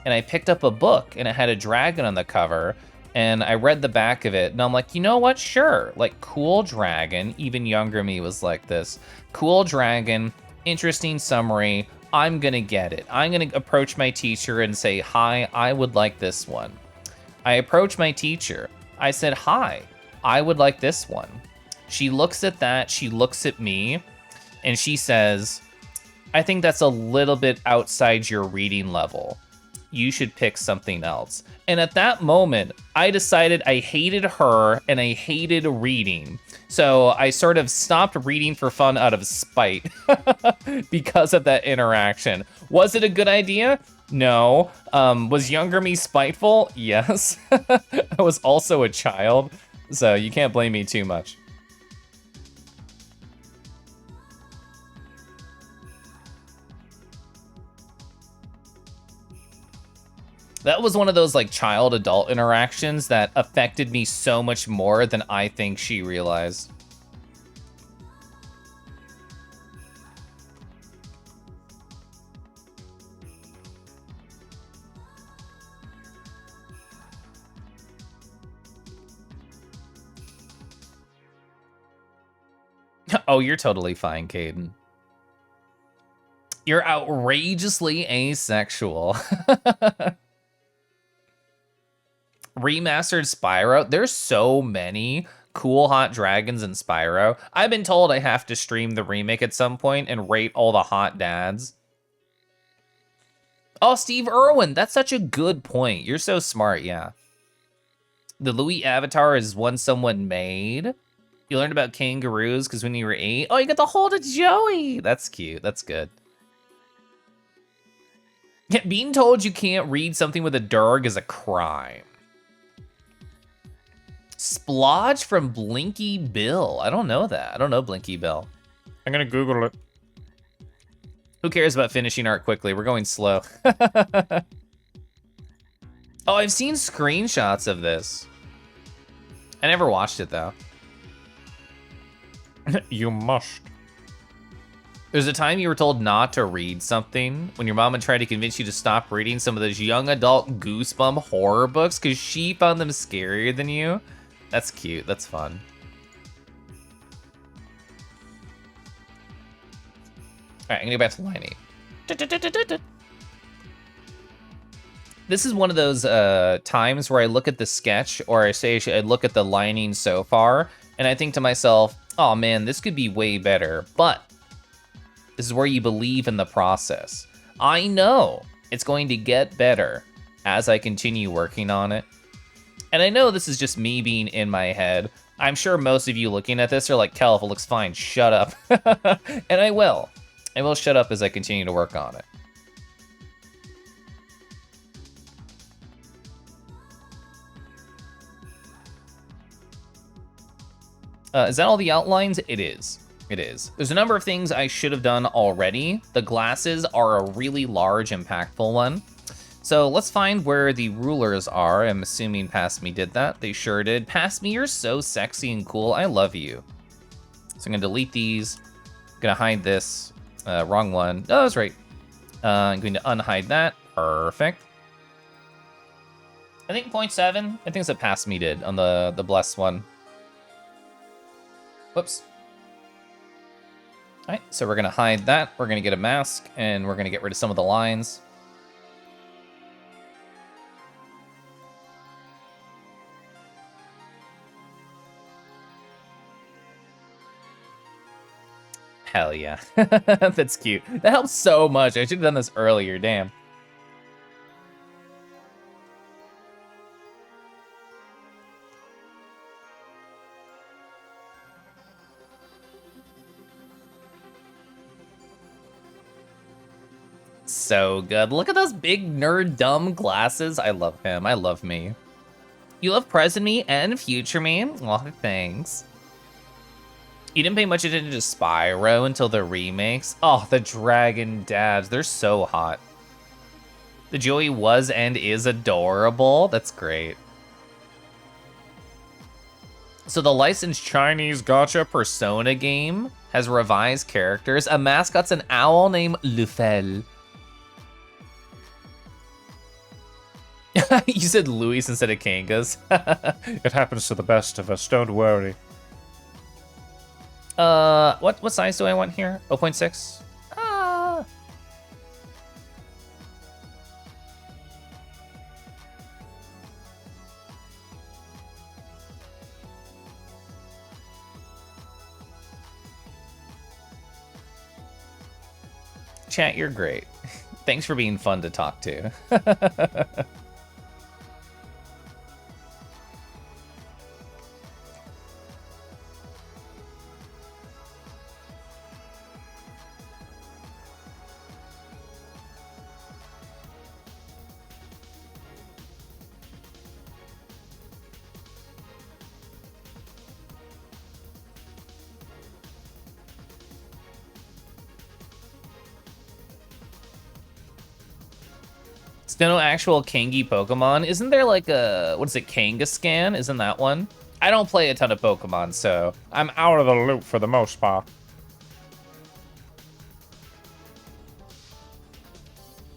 And I picked up a book, and it had a dragon on the cover, and I read the back of it, and I'm like, you know what? Sure. Like, cool dragon. Even younger me was like this. Cool dragon, interesting summary. I'm gonna get it. I'm gonna approach my teacher and say, hi, I would like this one. I approached my teacher. I said, hi, I would like this one. She looks at that, she looks at me, and she says, I think that's a little bit outside your reading level. You should pick something else. And at that moment, I decided I hated her and I hated reading. So I sort of stopped reading for fun out of spite because of that interaction. Was it a good idea? No. Was younger me spiteful? Yes. I was also a child, so you can't blame me too much. That was one of those like child-adult interactions that affected me so much more than I think she realized. Oh, you're totally fine, Caden. You're outrageously asexual. Remastered Spyro. There's so many cool hot dragons in Spyro. I've been told I have to stream the remake at some point and rate all the hot dads. Oh, Steve Irwin, that's such a good point. You're so smart, yeah. The Louis avatar is one someone made. You learned about kangaroos because when you were 8. Oh, you got the hold of Joey. That's cute. That's good. Yeah, being told you can't read something with a derg is a crime. Splodge from Blinky Bill. I don't know that. I don't know Blinky Bill. I'm gonna Google it. Who cares about finishing art quickly? We're going slow. Oh, I've seen screenshots of this. I never watched it though. You must. There's a time you were told not to read something when your mom had tried to convince you to stop reading some of those young adult goosebump horror books because she found them scarier than you. That's cute. That's fun. All right, I'm gonna go back to line 8. This is one of those times where I look at the sketch, or I look at the lining so far, and I think to myself, oh man, this could be way better. But this is where you believe in the process. I know it's going to get better as I continue working on it. And I know this is just me being in my head. I'm sure most of you looking at this are like, Keliff, it looks fine, shut up. And I will. I will shut up as I continue to work on it. Is that all the outlines? It is. It is. There's a number of things I should have done already. The glasses are a really large, impactful one. So let's find where the rulers are. I'm assuming Past Me did that. They sure did. Past Me, you're so sexy and cool. I love you. So I'm gonna delete these. Gonna hide this. Wrong one. Oh, that's right. I'm going to unhide that. Perfect. I think 0.7. I think it's a Past Me did on the blessed one. Whoops. All right, so we're gonna hide that. We're gonna get a mask, and we're gonna get rid of some of the lines. Hell yeah. That's cute. That helps so much. I should have done this earlier, damn. So good. Look at those big nerd dumb glasses. I love him. I love me. You love present me and future me? Aw, thanks. You didn't pay much attention to Spyro until the remakes? Oh, the Dragon Dads. They're so hot. The Joey was and is adorable. That's great. So the licensed Chinese gacha Persona game has revised characters. A mascot's an owl named Lufel. You said Luis instead of Kangas. It happens to the best of us, don't worry. What size do I want here? 0.6? Chat, you're great. Thanks for being fun to talk to. There's no actual Kangi Pokemon. Isn't there like a, what is it, Kangaskhan? Isn't that one? I don't play a ton of Pokemon, so I'm out of the loop for the most part.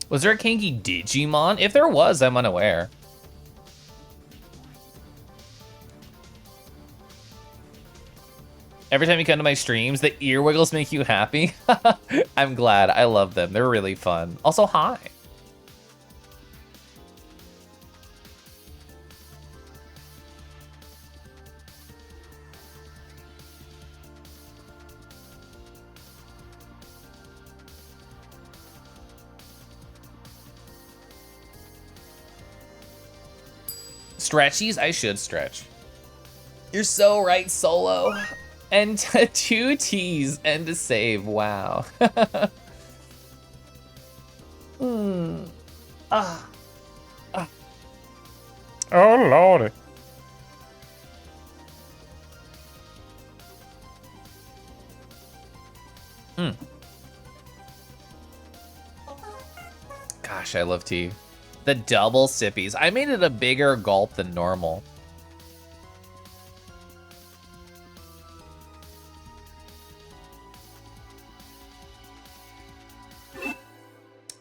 Was there a Kangi Digimon? If there was, I'm unaware. Every time you come to my streams, the ear wiggles make you happy. I'm glad. I love them. They're really fun. Also, hi. Stretchies? I should stretch. You're so right, Solo. And 2 T's and a save. Wow. Oh, lordy. Gosh, I love tea. The double sippies. I made it a bigger gulp than normal.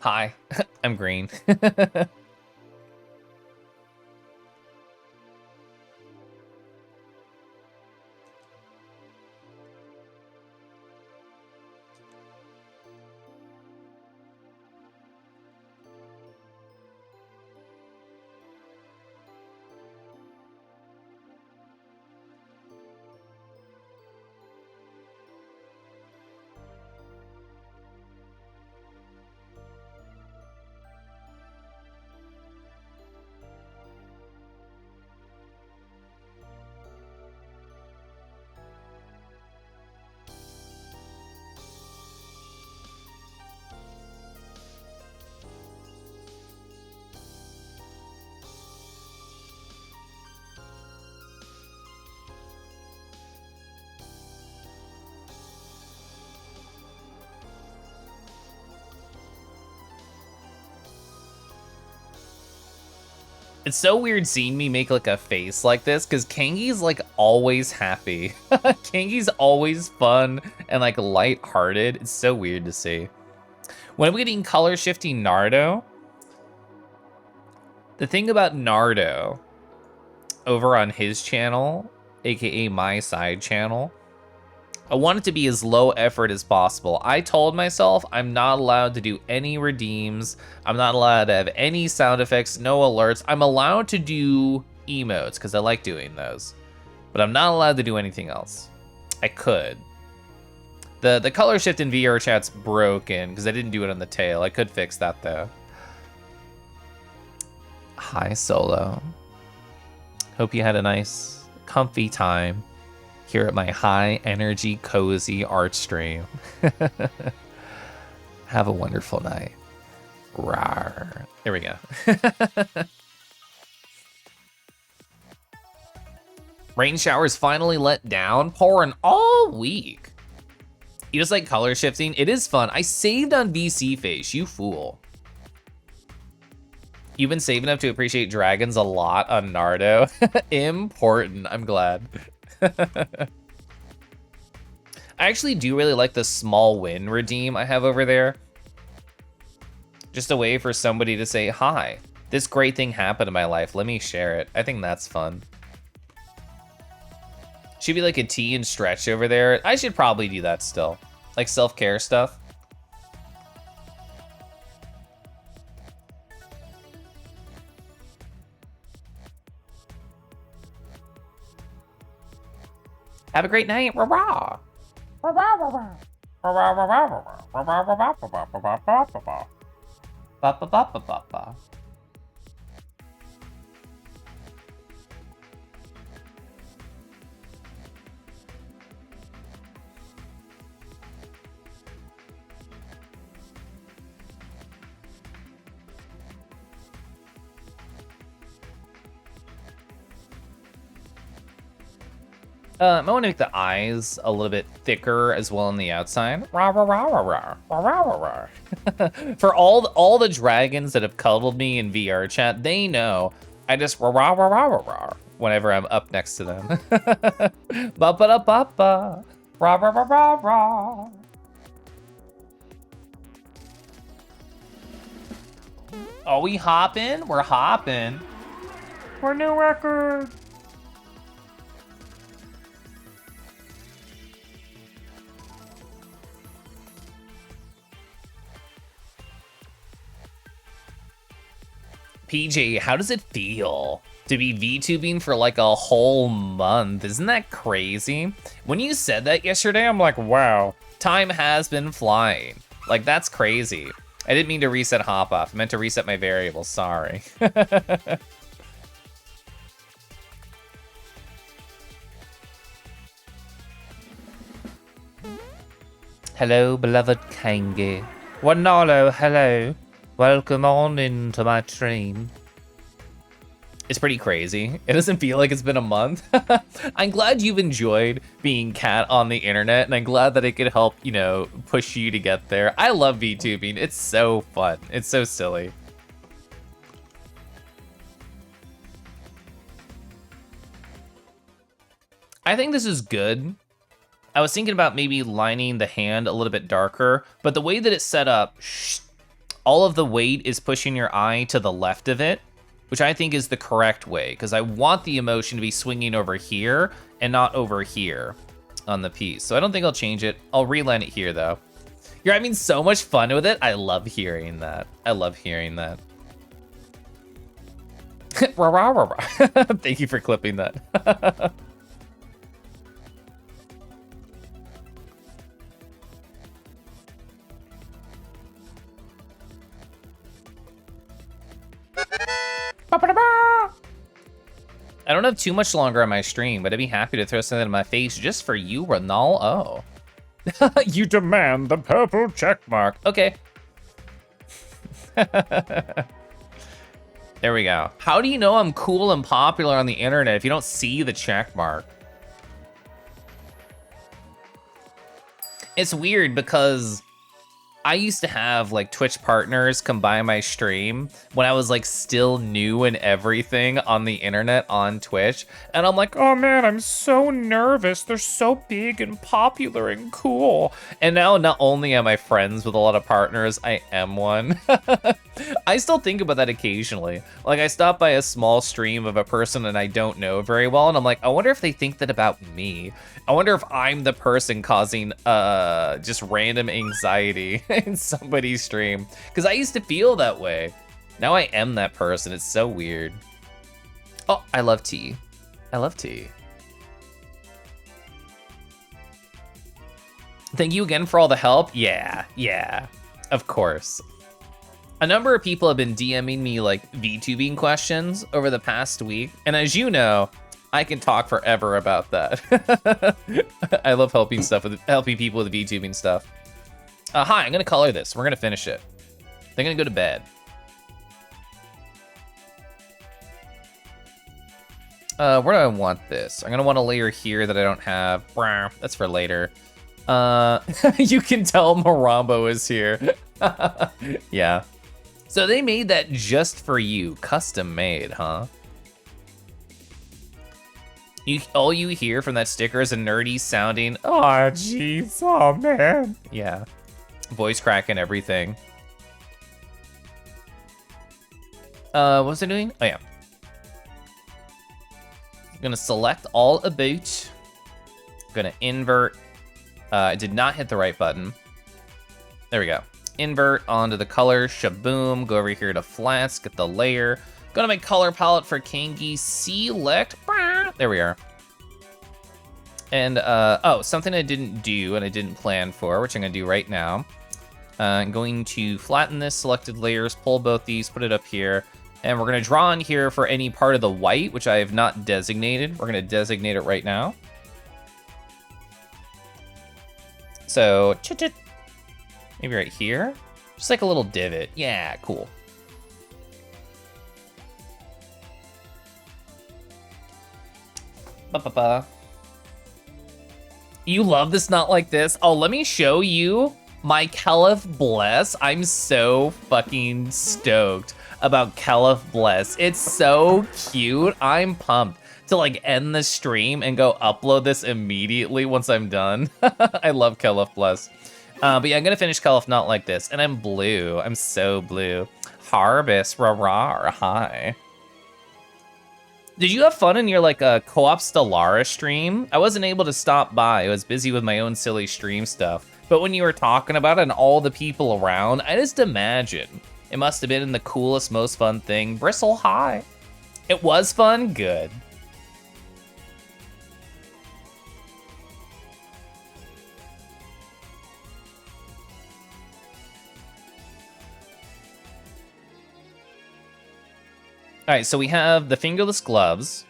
Hi, I'm green. It's so weird seeing me make like a face like this because Kangi's like always happy. Kangi's always fun and like lighthearted. It's so weird to see. When we're getting color shifting Nardo, the thing about Nardo over on his channel, aka my side channel, I want it to be as low effort as possible. I told myself I'm not allowed to do any redeems. I'm not allowed to have any sound effects, no alerts. I'm allowed to do emotes because I like doing those, but I'm not allowed to do anything else. I could. The color shift in VR chat's broken because I didn't do it on the tail. I could fix that though. Hi, Solo. Hope you had a nice, comfy time here at my high energy, cozy art stream. Have a wonderful night. Rawr. There we go. Rain showers finally let down, pouring all week. You just like color shifting? It is fun. I saved on VC face, you fool. You've been saving up to appreciate dragons a lot on Nardo. Important, I'm glad. I actually do really like the small win redeem I have over there. Just a way for somebody to say, hi, this great thing happened in my life. Let me share it. I think that's fun. Should be like a tea and stretch over there. I should probably do that still. Like self-care stuff. Have a great night. Rah-rah. Ba-ba-ba-ba-ba-ba. I want to make the eyes a little bit thicker as well on the outside. Rah, rah, rah, rah, rah, rah, rah, rah, rah. For all the dragons that have cuddled me in VR chat, they know I just rah, rah, rah, rah, rah, rah whenever I'm up next to them. Ba ba da ba ba. Rah, rah, rah, rah, rah. Oh, we hopping? We're hopping. For new record. PJ, how does it feel to be VTubing for like a whole month? Isn't that crazy? When you said that yesterday, I'm like, wow, time has been flying. Like, that's crazy. I didn't mean to reset hop off. I meant to reset my variables, sorry. Hello, beloved Kangi. Wanalo, hello. Welcome on into my stream. It's pretty crazy. It doesn't feel like it's been a month. I'm glad you've enjoyed being cat on the internet, and I'm glad that it could help, you know, push you to get there. I love VTubing. It's so fun. It's so silly. I think this is good. I was thinking about maybe lining the hand a little bit darker, but the way that it's set up, all of the weight is pushing your eye to the left of it, which I think is the correct way, because I want the emotion to be swinging over here and not over here on the piece. So I don't think I'll change it. I'll reline it here, though. You're having so much fun with it. I love hearing that. I love hearing that. Rah, rah, rah, rah. Thank you for clipping that. I don't have too much longer on my stream, but I'd be happy to throw something in my face just for you, Ronaldo. Oh. You demand the purple check mark. Okay. There we go. How do you know I'm cool and popular on the internet if you don't see the check mark? It's weird because I used to have like Twitch partners come by my stream when I was like still new and everything on the internet on Twitch. And I'm like, oh man, I'm so nervous. They're so big and popular and cool. And now not only am I friends with a lot of partners, I am one. I still think about that occasionally. Like I stop by a small stream of a person and I don't know very well. And I'm like, I wonder if they think that about me. I wonder if I'm the person causing just random anxiety in somebody's stream. Because I used to feel that way. Now I am that person. It's so weird. Oh, I love tea. I love tea. Thank you again for all the help. Yeah, of course. A number of people have been DMing me like VTubing questions over the past week. And as you know, I can talk forever about that. I love helping people with VTubing stuff. Hi, I'm gonna color this. We're gonna finish it. They're gonna go to bed. Where do I want this? I'm gonna want a layer here that I don't have. That's for later. You can tell Morambo is here. Yeah. So they made that just for you, custom made, huh? All you hear from that sticker is a nerdy sounding, oh jeez, oh man. Yeah, voice crack and everything. What was I doing? Oh yeah. I'm gonna select all about. I'm gonna invert. I did not hit the right button. There we go. Invert onto the color, shaboom, go over here to flats, get the layer. Go to my color palette for Kangi, select, there we are. And, oh, something I didn't do and I didn't plan for, which I'm gonna do right now. I'm going to flatten this, selected layers, pull both these, put it up here, and we're gonna draw on here for any part of the white, which I have not designated. We're gonna designate it right now. So, maybe right here, just like a little divot. Yeah, cool. Ba-ba-ba. You love this Not Like This? Oh, let me show you my Keliff Bless. I'm so fucking stoked about Keliff Bless. It's so cute. I'm pumped to like end the stream and go upload this immediately once I'm done. I love Keliff Bless. But yeah, I'm gonna finish Keliff Not Like This. And I'm blue. I'm so blue. Harvest, rah-rah, hi. Did you have fun in your like co-op Stellara stream? I wasn't able to stop by. I was busy with my own silly stream stuff. But when you were talking about it and all the people around, I just imagine it must have been the coolest, most fun thing. Bristle, hi. It was fun? Good. All right, so we have the fingerless gloves.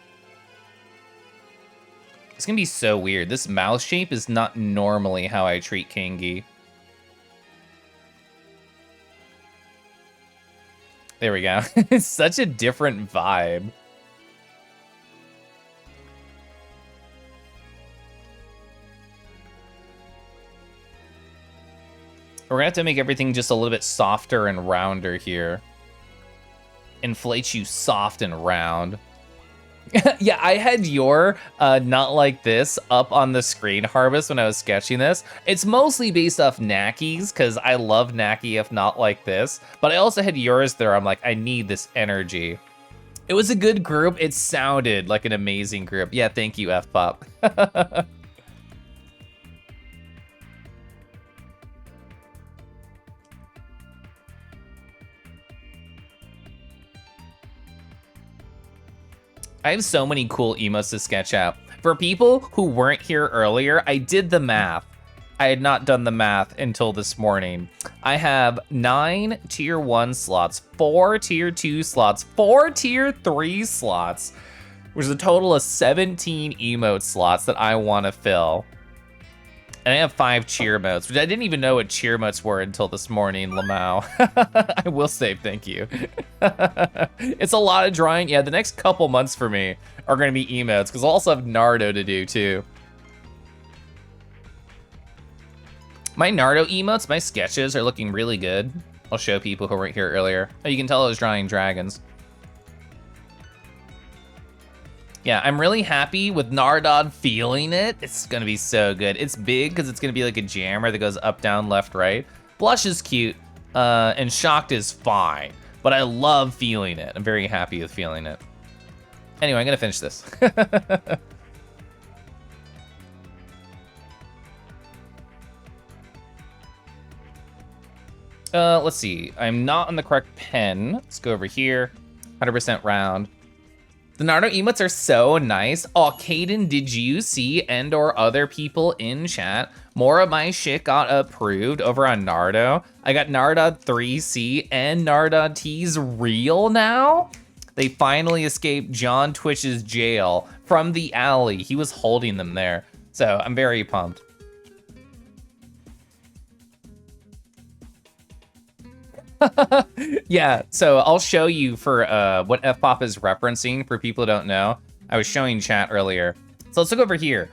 It's gonna be so weird. This mouth shape is not normally how I treat Kangi. There we go. It's such a different vibe. We're gonna have to make everything just a little bit softer and rounder here. Inflate you soft and round. Yeah, I had your Not Like This up on the screen, Harvest, when I was sketching this. It's mostly based off Naki's, because I love Naki if Not Like This. But I also had yours there. I'm like, I need this energy. It was a good group. It sounded like an amazing group. Yeah, thank you, F-Pop. I have so many cool emotes to sketch out. For people who weren't here earlier, I did the math. I had not done the math until this morning. I have 9 tier 1 slots, 4 tier 2 slots, 4 tier 3 slots, which is a total of 17 emote slots that I want to fill. And I have 5 cheer modes, which I didn't even know what cheer modes were until this morning, Lamau. I will save, thank you. It's a lot of drawing. Yeah, the next couple months for me are going to be emotes, because I'll also have Naruto to do, too. My Naruto emotes, my sketches are looking really good. I'll show people who weren't here earlier. Oh, you can tell I was drawing dragons. Yeah, I'm really happy with Nardod feeling it. It's gonna be so good. It's big because it's gonna be like a jammer that goes up, down, left, right. Blush is cute, and Shocked is fine, but I love feeling it. I'm very happy with feeling it. Anyway, I'm gonna finish this. Let's see. I'm not on the correct pen. Let's go over here. 100% round. The Naruto emotes are so nice. Oh, Caden, did you see and or other people in chat? More of my shit got approved over on Naruto. I got Naruto 3C and Naruto T's real now. They finally escaped John Twitch's jail from the alley. He was holding them there. So I'm very pumped. Yeah, so I'll show you for what Fpop is referencing for people who don't know. I was showing chat earlier. So let's look over here.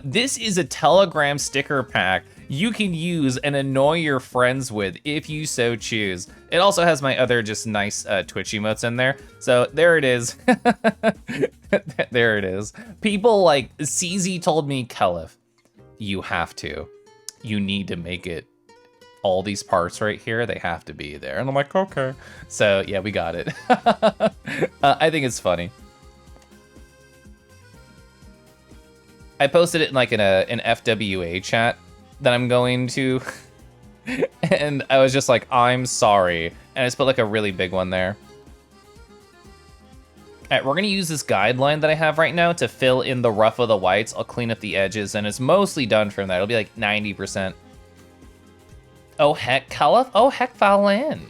This is a Telegram sticker pack you can use and annoy your friends with if you so choose. It also has my other just nice Twitch emotes in there. So there it is. There it is. People like CZ told me, Keliff, you have to. You need to make it. All these parts right here, they have to be there. And I'm like, okay. So yeah, we got it. I think it's funny. I posted it in like an FWA chat that I'm going to. And I was just like, I'm sorry. And I just put like a really big one there. All right, we're gonna use this guideline that I have right now to fill in the rough of the whites. I'll clean up the edges and it's mostly done from that. It'll be like 90%. Oh heck, Keliff? Oh heck, Valen.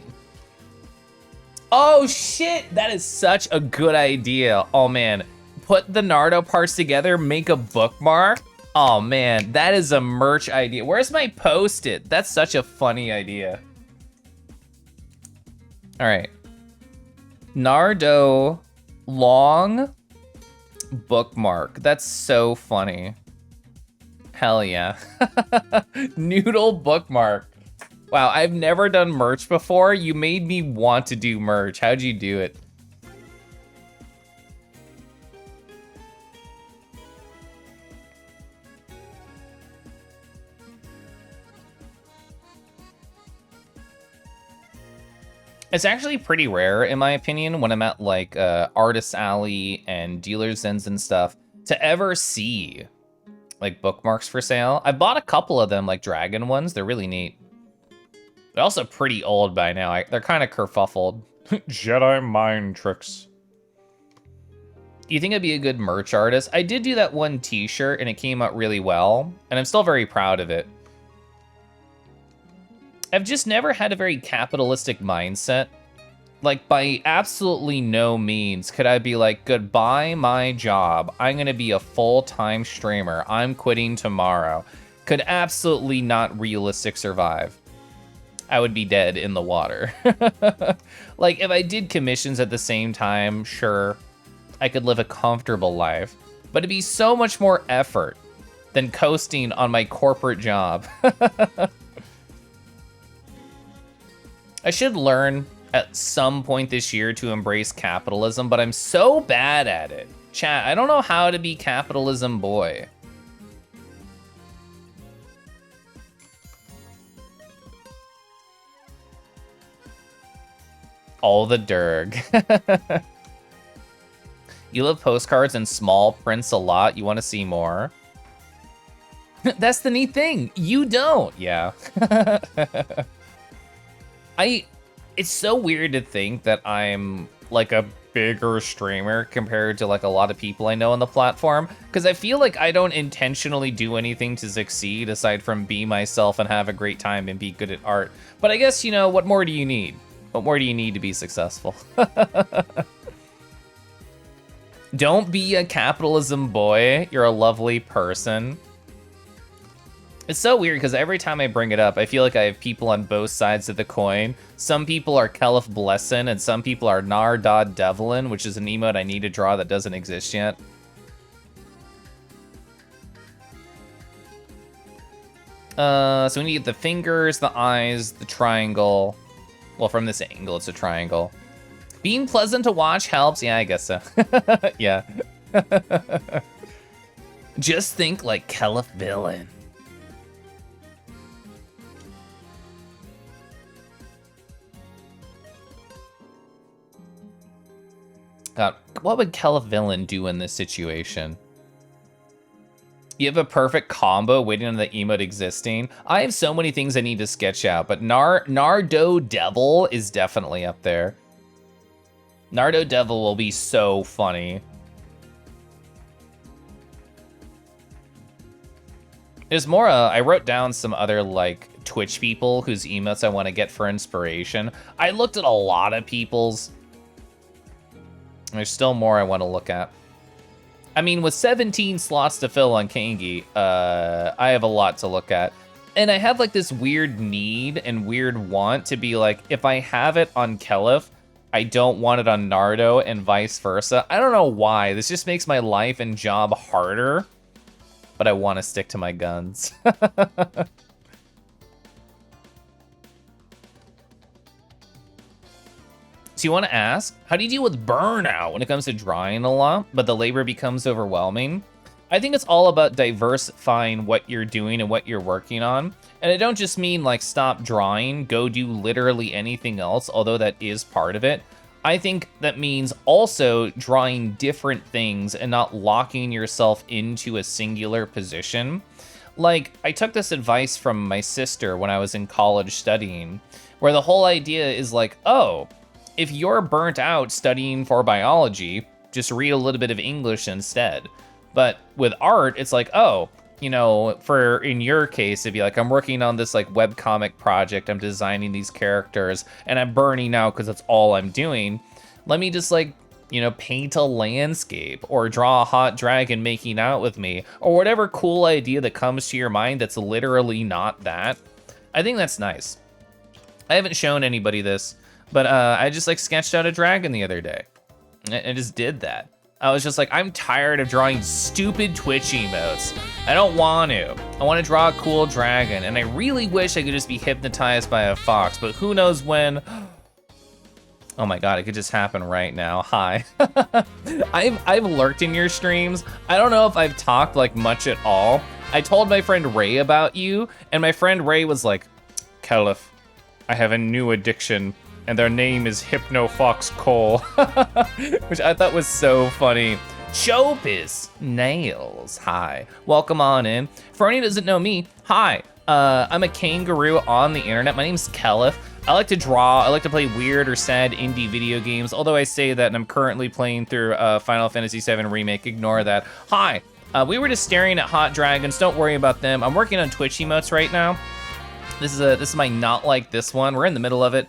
Oh shit, that is such a good idea. Oh man, put the Naruto parts together, make a bookmark. Oh man, that is a merch idea. Where's my Post-it? That's such a funny idea. All right. Naruto long bookmark. That's so funny. Hell yeah. Noodle bookmark. Wow, I've never done merch before. You made me want to do merch. How'd you do it? It's actually pretty rare, in my opinion, when I'm at like Artist Alley and Dealer's Dens and stuff, to ever see like bookmarks for sale. I bought a couple of them, like dragon ones. They're really neat. They're also pretty old by now. They're kind of kerfuffled. Jedi mind tricks. Do you think I'd be a good merch artist? I did do that one t-shirt and it came out really well, and I'm still very proud of it. I've just never had a very capitalistic mindset. Like, by absolutely no means could I be like, goodbye my job. I'm gonna be a full-time streamer. I'm quitting tomorrow. Could absolutely not realistic survive. I would be dead in the water. Like, if I did commissions at the same time, sure, I could live a comfortable life. But it'd be so much more effort than coasting on my corporate job. I should learn at some point this year to embrace capitalism, but I'm so bad at it. Chat, I don't know how to be capitalism boy. All the derg. You love postcards and small prints a lot. You want to see more? That's the neat thing. You don't. Yeah. It's so weird to think that I'm like a bigger streamer compared to like a lot of people I know on the platform, because I feel like I don't intentionally do anything to succeed aside from be myself and have a great time and be good at art. But I guess, you know, what more do you need? What more do you need to be successful? Don't be a capitalism boy. You're a lovely person. It's so weird because every time I bring it up, I feel like I have people on both sides of the coin. Some people are Keliff Blessin, and some people are Nardod Devlin, which is an emote I need to draw that doesn't exist yet. So we need the fingers, the eyes, the triangle. Well, from this angle, it's a triangle. Being pleasant to watch helps. Yeah, I guess so. Yeah. Just think like Keliff villain. God, what would Keliff villain do in this situation? You have a perfect combo waiting on the emote existing. I have so many things I need to sketch out, but Nardo Devil is definitely up there. Nardo Devil will be so funny. There's more, I wrote down some other like Twitch people whose emotes I want to get for inspiration. I looked at a lot of people's. There's still more I want to look at. I mean, with 17 slots to fill on Kangi, I have a lot to look at. And I have like this weird need and weird want to be like, if I have it on Keliff, I don't want it on Nardo and vice versa. I don't know why. This just makes my life and job harder, but I want to stick to my guns. So you want to ask, how do you deal with burnout when it comes to drawing a lot, but the labor becomes overwhelming? I think it's all about diversifying what you're doing and what you're working on. And I don't just mean like stop drawing, go do literally anything else, although that is part of it. I think that means also drawing different things and not locking yourself into a singular position. Like, I took this advice from my sister when I was in college studying, where the whole idea is like, oh, if you're burnt out studying for biology, just read a little bit of English instead. But with art, it's like, oh, you know, for in your case, it'd be like, I'm working on this like webcomic project, I'm designing these characters, and I'm burning out because that's all I'm doing. Let me just like, you know, paint a landscape or draw a hot dragon making out with me, or whatever cool idea that comes to your mind that's literally not that. I think that's nice. I haven't shown anybody this, but I just like sketched out a dragon the other day. I just did that. I was just like, I'm tired of drawing stupid Twitch emotes. I don't want to. I want to draw a cool dragon, and I really wish I could just be hypnotized by a fox, but who knows when. Oh my god, it could just happen right now. Hi. I've lurked in your streams. I don't know if I've talked like much at all. I told my friend Ray about you, and my friend Ray was like, Keliff, I have a new addiction, and their name is Hypno Fox Cole, which I thought was so funny. Chopis Nails, hi. Welcome on in. For anyone who doesn't know me, hi. I'm a kangaroo on the internet. My name's Keliff. I like to draw. I like to play weird or sad indie video games, although I say that and I'm currently playing through Final Fantasy VII Remake. Ignore that. Hi. We were just staring at hot dragons. Don't worry about them. I'm working on Twitch emotes right now. This is my not like this one. We're in the middle of it.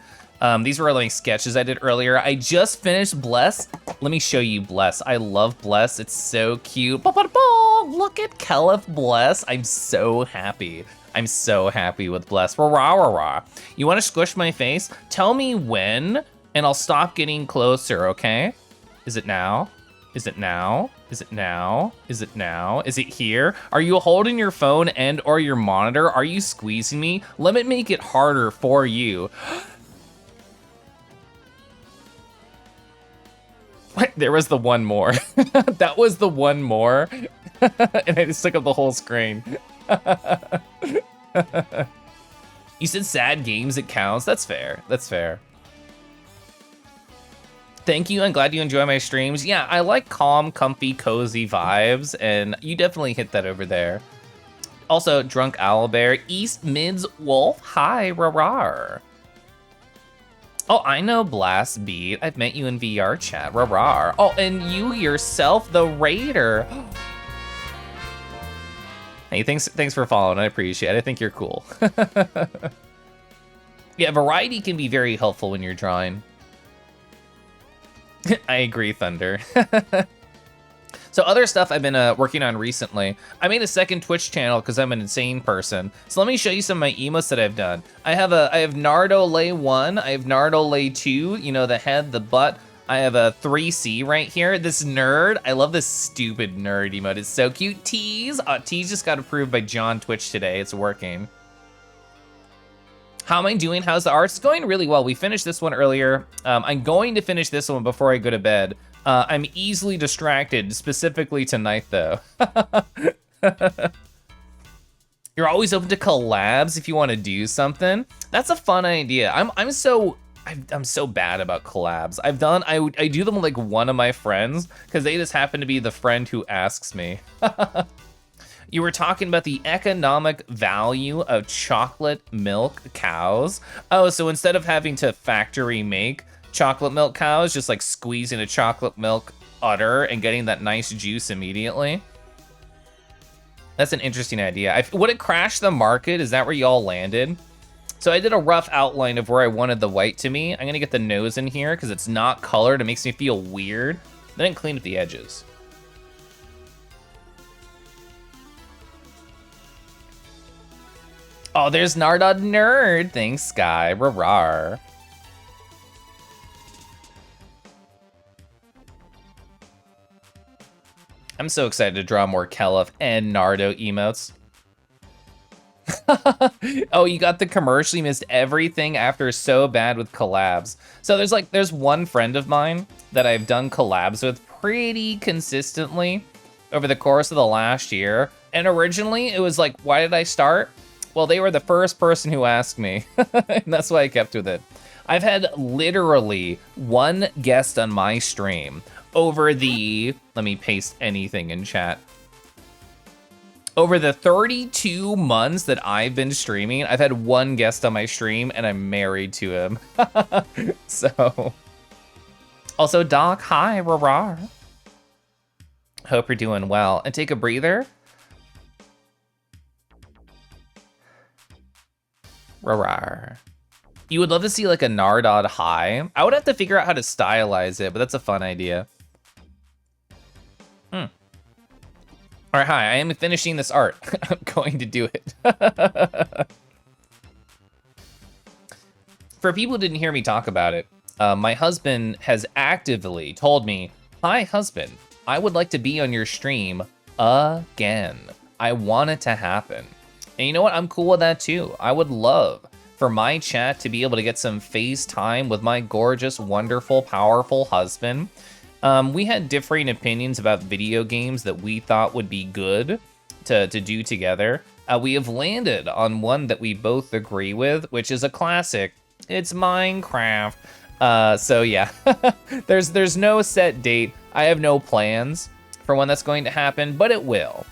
These were like sketches I did earlier. I just finished Bless. Let me show you Bless. I love Bless. It's so cute. Look at Keliff Bless. I'm so happy. I'm so happy with Bless. Rah, rah, rah, rah. You want to squish my face? Tell me when, and I'll stop getting closer, okay? Is it now? Is it now? Is it now? Is it now? Is it here? Are you holding your phone and or your monitor? Are you squeezing me? Let me make it harder for you. What? There was the one more. That was the one more. And I just took up the whole screen. You said sad games, it counts. That's fair. That's fair. Thank you. I'm glad you enjoy my streams. Yeah, I like calm, comfy, cozy vibes, and you definitely hit that over there. Also, Drunk Owlbear, East Mids Wolf, hi, rawr. Oh, I know Blast Beat. I've met you in VR chat, rawr. Oh, and you yourself, the Raider. Hey, thanks for following. I appreciate it. I think you're cool. Yeah, variety can be very helpful when you're drawing. I agree, Thunder. So other stuff I've been working on recently. I made a second Twitch channel because I'm an insane person. So let me show you some of my emotes that I've done. I have Nardo Lay 1, I have Nardo Lay 2, you know, the head, the butt. I have a 3C right here. This nerd, I love this stupid nerd emote. It's so cute. Tease, Tease just got approved by John Twitch today. It's working. How am I doing? How's the art? It's going really well. We finished this one earlier. I'm going to finish this one before I go to bed. I'm easily distracted, specifically tonight though. You're always open to collabs if you want to do something. That's a fun idea. I'm so bad about collabs. I do them with like one of my friends because they just happen to be the friend who asks me. You were talking about the economic value of chocolate milk cows. Oh, so instead of having to factory make chocolate milk cows, just like squeezing a chocolate milk udder and getting that nice juice immediately. That's an interesting idea. Would it crash the market? Is that where y'all landed? So I did a rough outline of where I wanted the white to be. I'm gonna get the nose in here because it's not colored. It makes me feel weird. Then clean up the edges. Oh, there's Nardod Nerd. Thanks, Sky. Rawr. I'm so excited to draw more Keliff and Nardo emotes. Oh, you got the commercial. You missed everything after so bad with collabs. So there's one friend of mine that I've done collabs with pretty consistently over the course of the last year. And originally it was like, why did I start? Well, they were the first person who asked me, and that's why I kept with it. I've had literally one guest on my stream over the, let me paste anything in chat. Over the 32 months that I've been streaming, I've had one guest on my stream and I'm married to him. So, also Doc, hi, rawr. Hope you're doing well. And take a breather. Rawr. You would love to see like a Nardod high. I would have to figure out how to stylize it, but that's a fun idea. All right, hi, I am finishing this art. I'm going to do it. For people who didn't hear me talk about it, my husband has actively told me, hi, husband, I would like to be on your stream again. I want it to happen. And you know what? I'm cool with that too. I would love for my chat to be able to get some FaceTime with my gorgeous, wonderful, powerful husband. We had differing opinions about video games that we thought would be good to do together. We have landed on one that we both agree with, which is a classic. It's Minecraft. So yeah, there's no set date. I have no plans for when that's going to happen, but it will.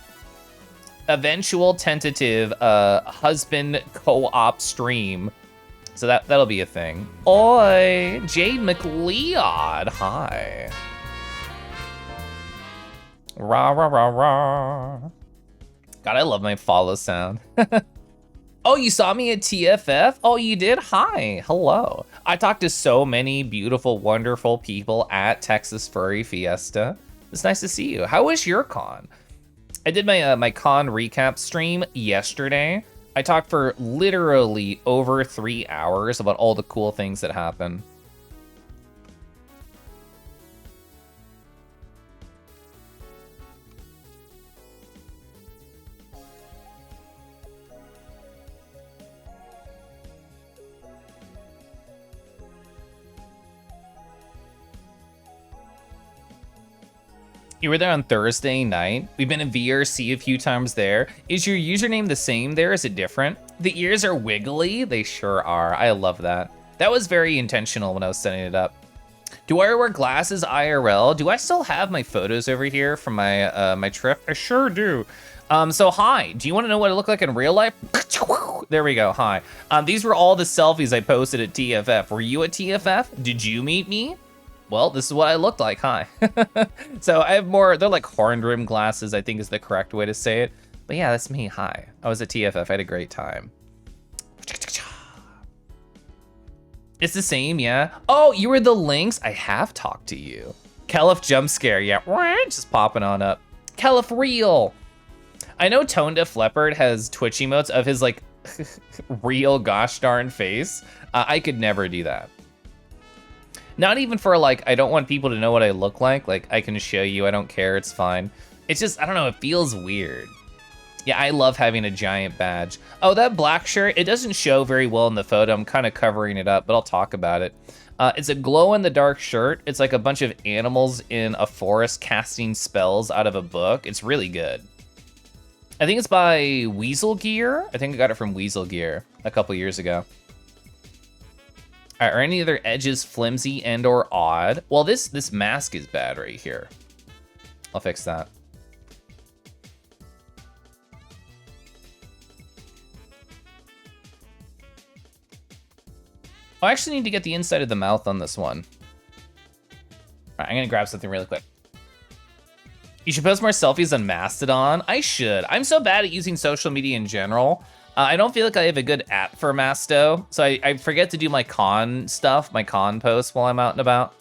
Eventual tentative husband co-op stream. So that'll be a thing. Oi, Jade McLeod, hi. Rah, rah, rah, rah. God, I love my follow sound. Oh, you saw me at TFF? Oh, you did? Hi, hello. I talked to so many beautiful, wonderful people at Texas Furry Fiesta. It's nice to see you. How was your con? I did my my con recap stream yesterday. I talked for literally over 3 hours about all the cool things that happened. You were there on Thursday night. We've been in VRC a few times there. Is your username the same there? Is it different? The ears are wiggly. They sure are. I love that. That was very intentional when I was setting it up. Do I wear glasses IRL? Do I still have my photos over here from my my trip? I sure do. So hi, do you want to know what I look like in real life? There we go, hi. These were all the selfies I posted at TFF. Were you at TFF? Did you meet me? Well, this is what I looked like, hi. So I have more, they're like horn rim glasses, I think is the correct way to say it. But yeah, that's me, hi. I was at TFF, I had a great time. It's the same, yeah. Oh, you were the Lynx? I have talked to you. Keliff jump scare, yeah, just popping on up. Keliff real. I know Tone Deaf Leopard has Twitch emotes of his like real gosh darn face. I could never do that. Not even for like, I don't want people to know what I look like I can show you, I don't care, it's fine. It's just, I don't know, it feels weird. Yeah, I love having a giant badge. Oh, that black shirt, it doesn't show very well in the photo. I'm kind of covering it up, but I'll talk about it. It's a glow-in-the-dark shirt. It's like a bunch of animals in a forest casting spells out of a book. It's really good. I think it's by Weasel Gear. I think I got it from Weasel Gear a couple years ago. All right, are any other edges flimsy and or odd? Well, this mask is bad right here. I'll fix that. I actually need to get the inside of the mouth on this one. All right, I'm gonna grab something really quick. You should post more selfies on Mastodon. I should. I'm so bad at using social media in general. I don't feel like I have a good app for Masto, so I forget to do my con stuff, my con posts while I'm out and about.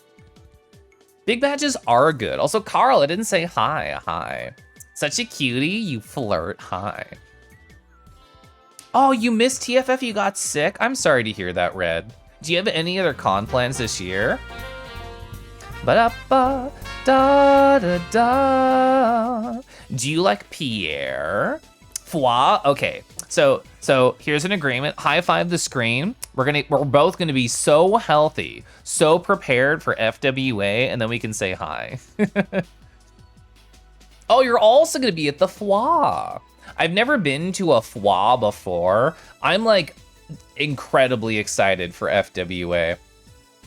Big badges are good. Also, Carl, I didn't say hi. Hi. Such a cutie, you flirt. Hi. Oh, you missed TFF, you got sick? I'm sorry to hear that, Red. Do you have any other con plans this year? Ba-da-ba, da-da-da. Do you like Pierre? Foie? Okay, so here's an agreement. High five the screen. We're both gonna be so healthy, so prepared for FWA, and then we can say hi. Oh, you're also gonna be at the Foie. I've never been to a Foie before. I'm like incredibly excited for FWA.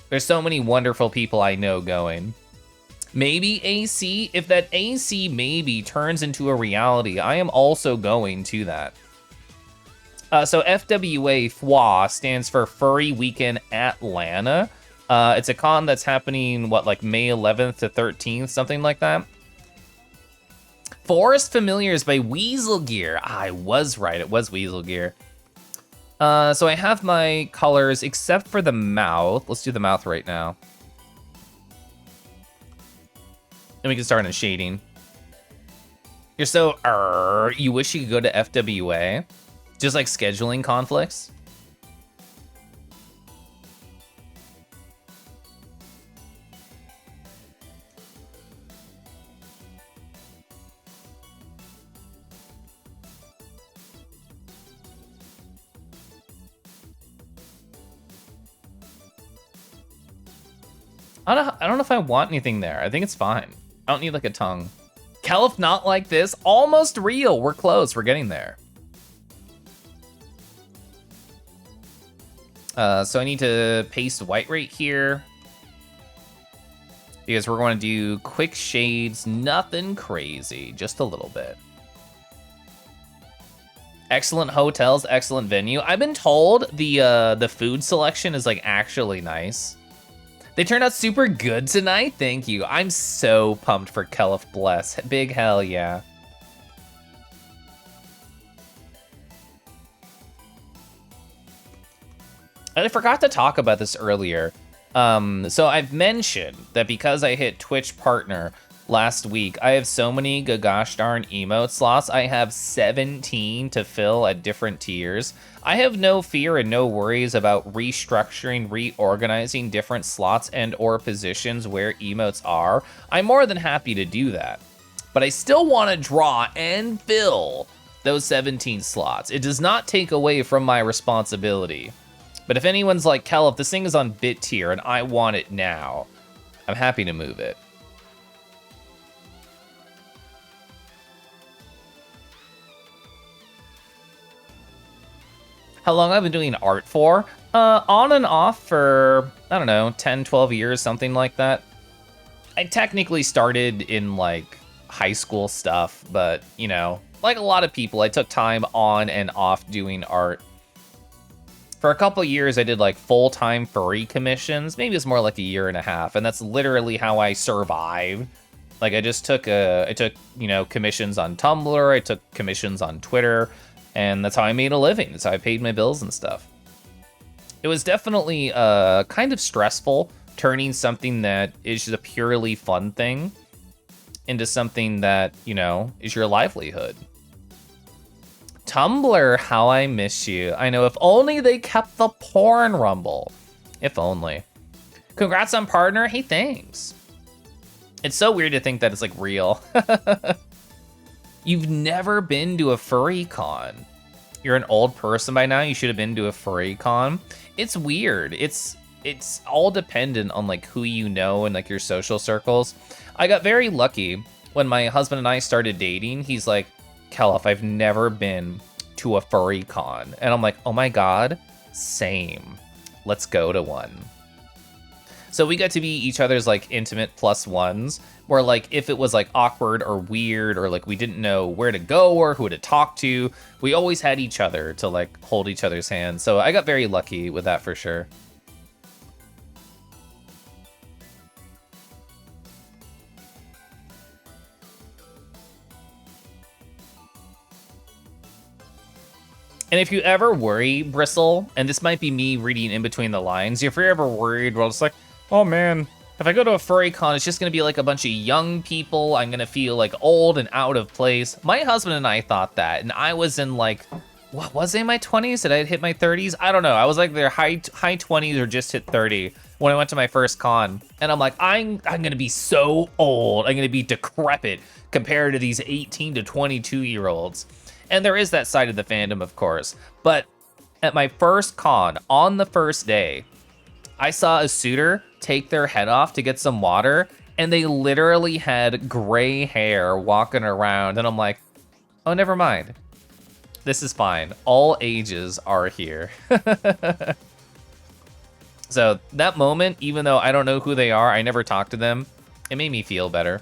There's so many wonderful people I know going. Maybe AC, if that AC maybe turns into a reality, I am also going to that. So FWA Foie stands for Furry Weekend Atlanta. It's a con that's happening, what, like May 11th to 13th, something like that. Forest Familiars by Weasel Gear. I was right, it was Weasel Gear. So I have my colors except for the mouth. Let's do the mouth right now. And we can start on shading. You're so, you wish you could go to FWA? Just like scheduling conflicts? I don't know if I want anything there. I think it's fine. I don't need like a tongue. Keliff not like this. Almost real. We're close. We're getting there. So I need to paste white right here. Because we're going to do quick shades. Nothing crazy. Just a little bit. Excellent hotels. Excellent venue. I've been told the food selection is like actually nice. They turned out super good tonight, thank you. I'm so pumped for Keliff Bless. Big hell yeah. And I forgot to talk about this earlier. So I've mentioned that because I hit Twitch Partner last week, I have so many gosh darn emote slots. I have 17 to fill at different tiers. I have no fear and no worries about restructuring, reorganizing different slots and or positions where emotes are. I'm more than happy to do that. But I still want to draw and fill those 17 slots. It does not take away from my responsibility. But if anyone's like, Keliff, this thing is on bit tier and I want it now, I'm happy to move it. How long I've been doing art for? On and off for, I don't know, 10, 12 years, something like that. I technically started in like high school stuff, but you know, like a lot of people, I took time on and off doing art. For a couple years, I did like full-time furry commissions. Maybe it's more like a year and a half, and that's literally how I survived. Like I just took you know, commissions on Tumblr, I took commissions on Twitter, and that's how I made a living. That's how I paid my bills and stuff. It was definitely kind of stressful turning something that is just a purely fun thing into something that, you know, is your livelihood. Tumblr, how I miss you. I know, if only they kept the porn rumble. If only. Congrats on partner. Hey, thanks. It's so weird to think that it's like real. You've never been to a furry con. You're an old person by now. You should have been to a furry con. It's weird. It's all dependent on like who you know and like your social circles. I got very lucky when my husband and I started dating. He's like, Keliff, I've never been to a furry con. And I'm like, oh my God, same. Let's go to one. So we got to be each other's like intimate plus ones, where like if it was like awkward or weird or like we didn't know where to go or who to talk to, we always had each other to like hold each other's hands. So I got very lucky with that for sure. And if you ever worry, Bristle, and this might be me reading in between the lines, if you're ever worried, well, it's like, oh man, if I go to a furry con, it's just gonna be like a bunch of young people. I'm gonna feel like old and out of place. My husband and I thought that, and I was in like, what was it, in my 20s? Did I hit my 30s? I don't know. I was like their high 20s or just hit 30 when I went to my first con. And I'm like, I'm gonna be so old. I'm gonna be decrepit compared to these 18 to 22-year-olds. And there is that side of the fandom, of course. But at my first con, on the first day, I saw a suitor take their head off to get some water, and they literally had gray hair walking around. And I'm like, oh, never mind. This is fine. All ages are here. So that moment, even though I don't know who they are, I never talked to them, it made me feel better.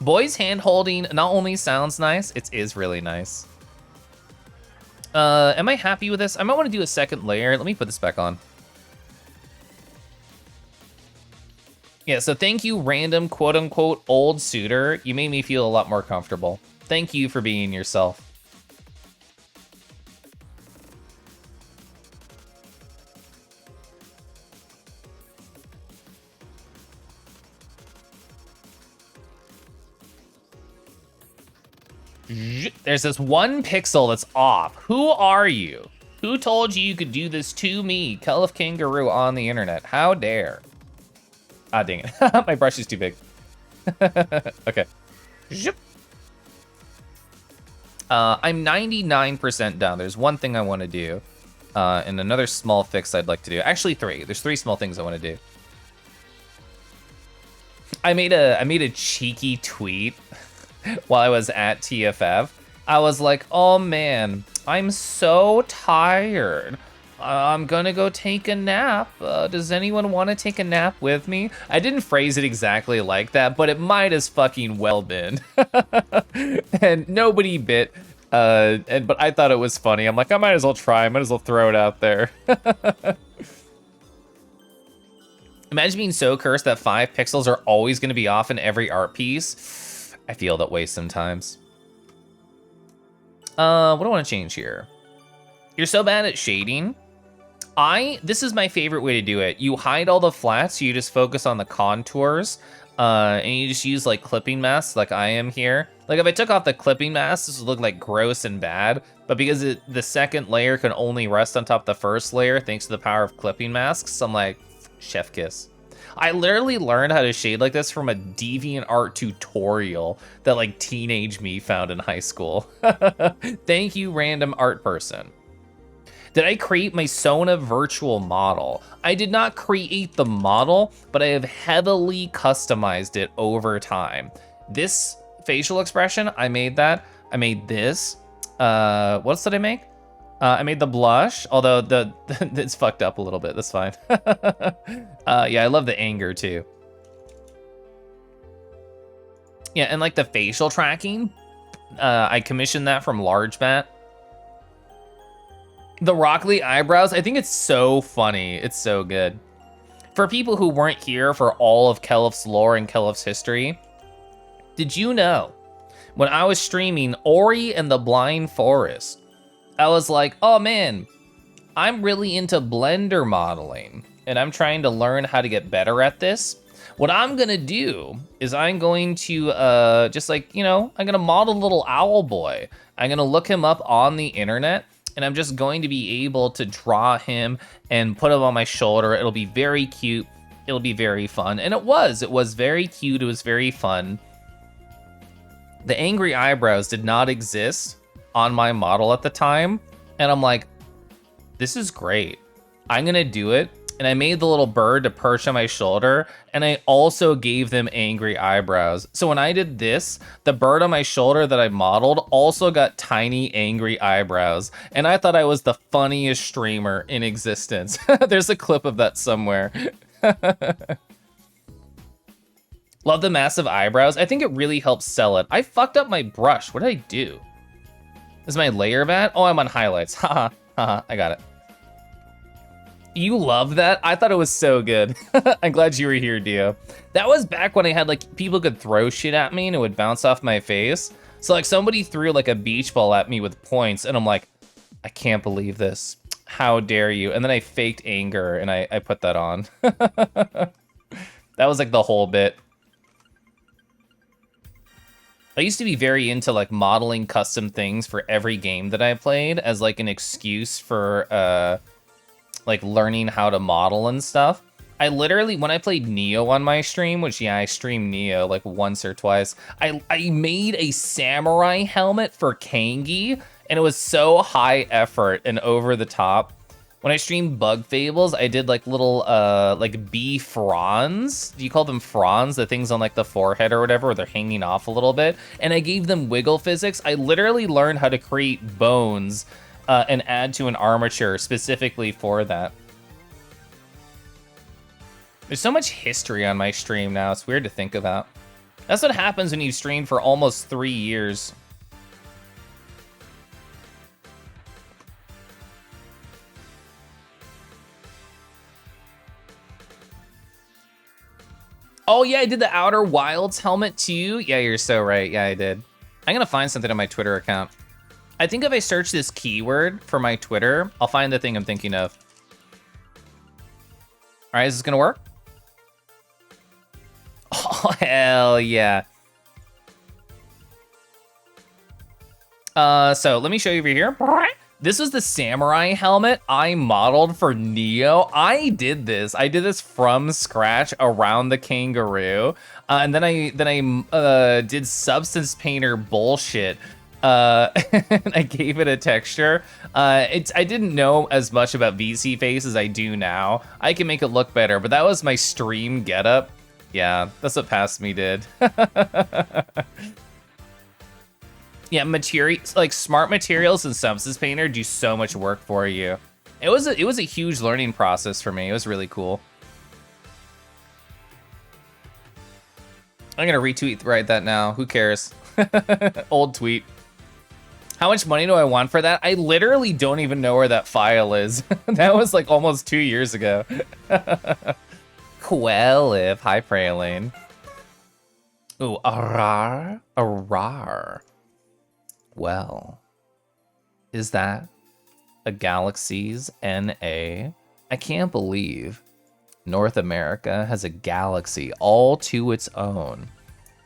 Boys hand holding not only sounds nice, it is really nice. Am I happy with this? I might want to do a second layer. Let me put this back on. Yeah, so thank you, random quote-unquote old suitor. You made me feel a lot more comfortable. Thank you for being yourself. There's this one pixel that's off. Who are you? Who told you could do this to me, Keliff Kangaroo, on the internet? How dare? Ah, dang it. My brush is too big. Okay. I'm 99% done. There's one thing I want to do, and another small fix I'd like to do. Actually, three. There's three small things I want to do. I made a cheeky tweet while I was at TFF. I was like, oh man, I'm so tired. I'm gonna go take a nap. Does anyone want to take a nap with me? I didn't phrase it exactly like that, but it might as fucking well been. And nobody bit. But I thought it was funny. I'm like, I might as well try. I might as well throw it out there. Imagine being so cursed that 5 pixels are always gonna be off in every art piece. I feel that way sometimes. What do I want to change here? You're so bad at shading. This is my favorite way to do it. You hide all the flats, so you just focus on the contours, and you just use like clipping masks like I am here. Like if I took off the clipping mask, this would look like gross and bad, but because the second layer can only rest on top of the first layer thanks to the power of clipping masks, I'm like, chef kiss. I literally learned how to shade like this from a DeviantArt tutorial that like teenage me found in high school. Thank you, random art person. Did I create my Sona virtual model? I did not create the model, but I have heavily customized it over time. This facial expression, I made that. I made this. What else did I make? I made the blush, although it's fucked up a little bit. That's fine. Yeah, I love the anger too. Yeah, and like the facial tracking, I commissioned that from LargeMat. The Rockly eyebrows, I think it's so funny. It's so good. For people who weren't here for all of Keliff's lore and Keliff's history, did you know when I was streaming Ori and the Blind Forest, I was like, oh man, I'm really into Blender modeling and I'm trying to learn how to get better at this. What I'm gonna do is I'm going to just like, you know, I'm gonna model little owl boy. I'm gonna look him up on the internet and I'm just going to be able to draw him and put him on my shoulder. It'll be very cute. It'll be very fun. And it was very cute. It was very fun. The angry eyebrows did not exist on my model at the time. And I'm like, this is great. I'm gonna do it. And I made the little bird to perch on my shoulder, and I also gave them angry eyebrows. So when I did this, the bird on my shoulder that I modeled also got tiny angry eyebrows. And I thought I was the funniest streamer in existence. There's a clip of that somewhere. Love the massive eyebrows. I think it really helps sell it. I fucked up my brush. What did I do? Is my layer mat? Oh, I'm on highlights. Haha, haha, I got it. You love that? I thought it was so good. I'm glad you were here, Dio. That was back when I had like, people could throw shit at me and it would bounce off my face. So like somebody threw like a beach ball at me with points and I'm like, I can't believe this. How dare you? And then I faked anger and I put that on. That was like the whole bit. I used to be very into like modeling custom things for every game that I played as like an excuse for like learning how to model and stuff. I literally, when I played Neo on my stream, which yeah, I streamed Neo like once or twice, I made a samurai helmet for Kangi, and it was so high effort and over the top. When I streamed Bug Fables, I did like little like bee fronds. Do you call them fronds? The things on like the forehead or whatever, where they're hanging off a little bit. And I gave them wiggle physics. I literally learned how to create bones and add to an armature specifically for that. There's so much history on my stream now, it's weird to think about. That's what happens when you stream for almost 3 years. Oh yeah, I did the Outer Wilds helmet too. Yeah, you're so right, yeah, I did. I'm gonna find something on my Twitter account. I think if I search this keyword for my Twitter, I'll find the thing I'm thinking of. All right, is this gonna work? Oh, hell yeah. So let me show you over here. This was the samurai helmet I modeled for Neo. I did this from scratch around the kangaroo. And then I did substance painter bullshit. And I gave it a texture. I didn't know as much about VC face as I do now. I can make it look better, but that was my stream getup. Yeah, that's what Past Me did. Yeah, like smart materials and substance painter do so much work for you. It was a huge learning process for me. It was really cool. I'm gonna retweet right that now. Who cares? Old tweet. How much money do I want for that? I literally don't even know where that file is. That was like almost 2 years ago. Keliff, hi Praline. Ooh, arar, arar. Well, is that a galaxy's NA? I can't believe North America has a galaxy all to its own.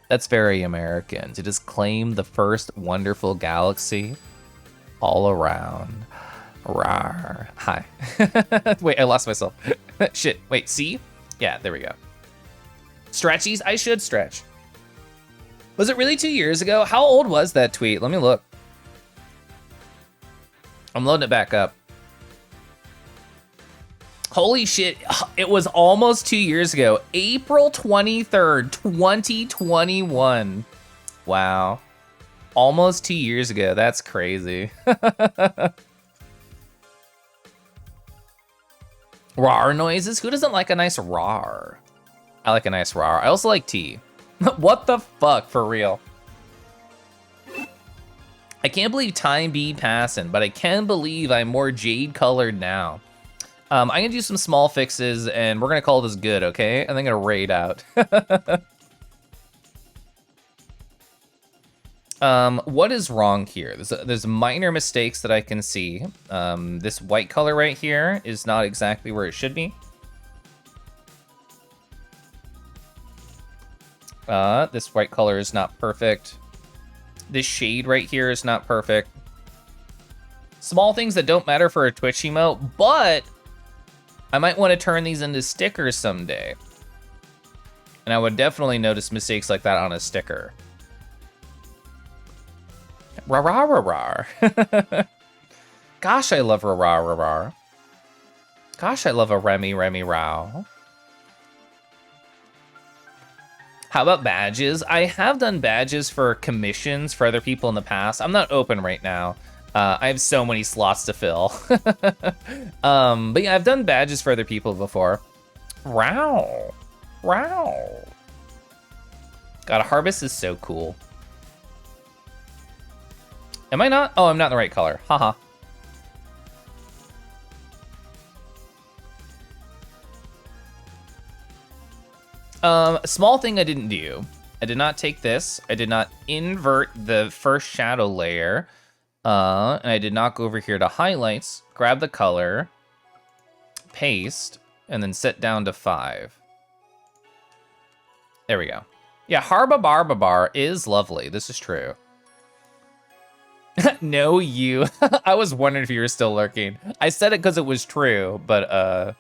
That's very American to just claim the first wonderful galaxy all around. Rawr. Hi. Wait, I lost myself. Shit, wait, see? Yeah, there we go. Stretchies? I should stretch. Was it really 2 years ago? How old was that tweet? Let me look. I'm loading it back up. Holy shit, it was almost 2 years ago. April 23rd, 2021. Wow. Almost 2 years ago, that's crazy. Rawr noises? Who doesn't like a nice rawr? I like a nice rawr. I also like tea. What the fuck, for real? I can't believe time be passing, but I can believe I'm more jade colored now. I'm gonna do some small fixes and we're gonna call this good, okay? And then I'm gonna raid out. What is wrong here? There's minor mistakes that I can see. This white color right here is not exactly where it should be. This white color is not perfect. This shade right here is not perfect. Small things that don't matter for a Twitch emote, but I might want to turn these into stickers someday. And I would definitely notice mistakes like that on a sticker. Ra-ra-ra-ra. Gosh, I love ra-ra-ra-ra. Gosh, I love a Remy Rao. How about badges? I have done badges for commissions for other people in the past. I'm not open right now. I have so many slots to fill. But yeah, I've done badges for other people before. Wow. Wow. God, a harvest is so cool. Am I not? Oh, I'm not in the right color. Haha. A small thing I didn't do. I did not take this. I did not invert the first shadow layer. And I did not go over here to highlights, grab the color, paste, and then set down to 5. There we go. Yeah, Harba is lovely. This is true. No, you. I was wondering if you were still lurking. I said it because it was true, but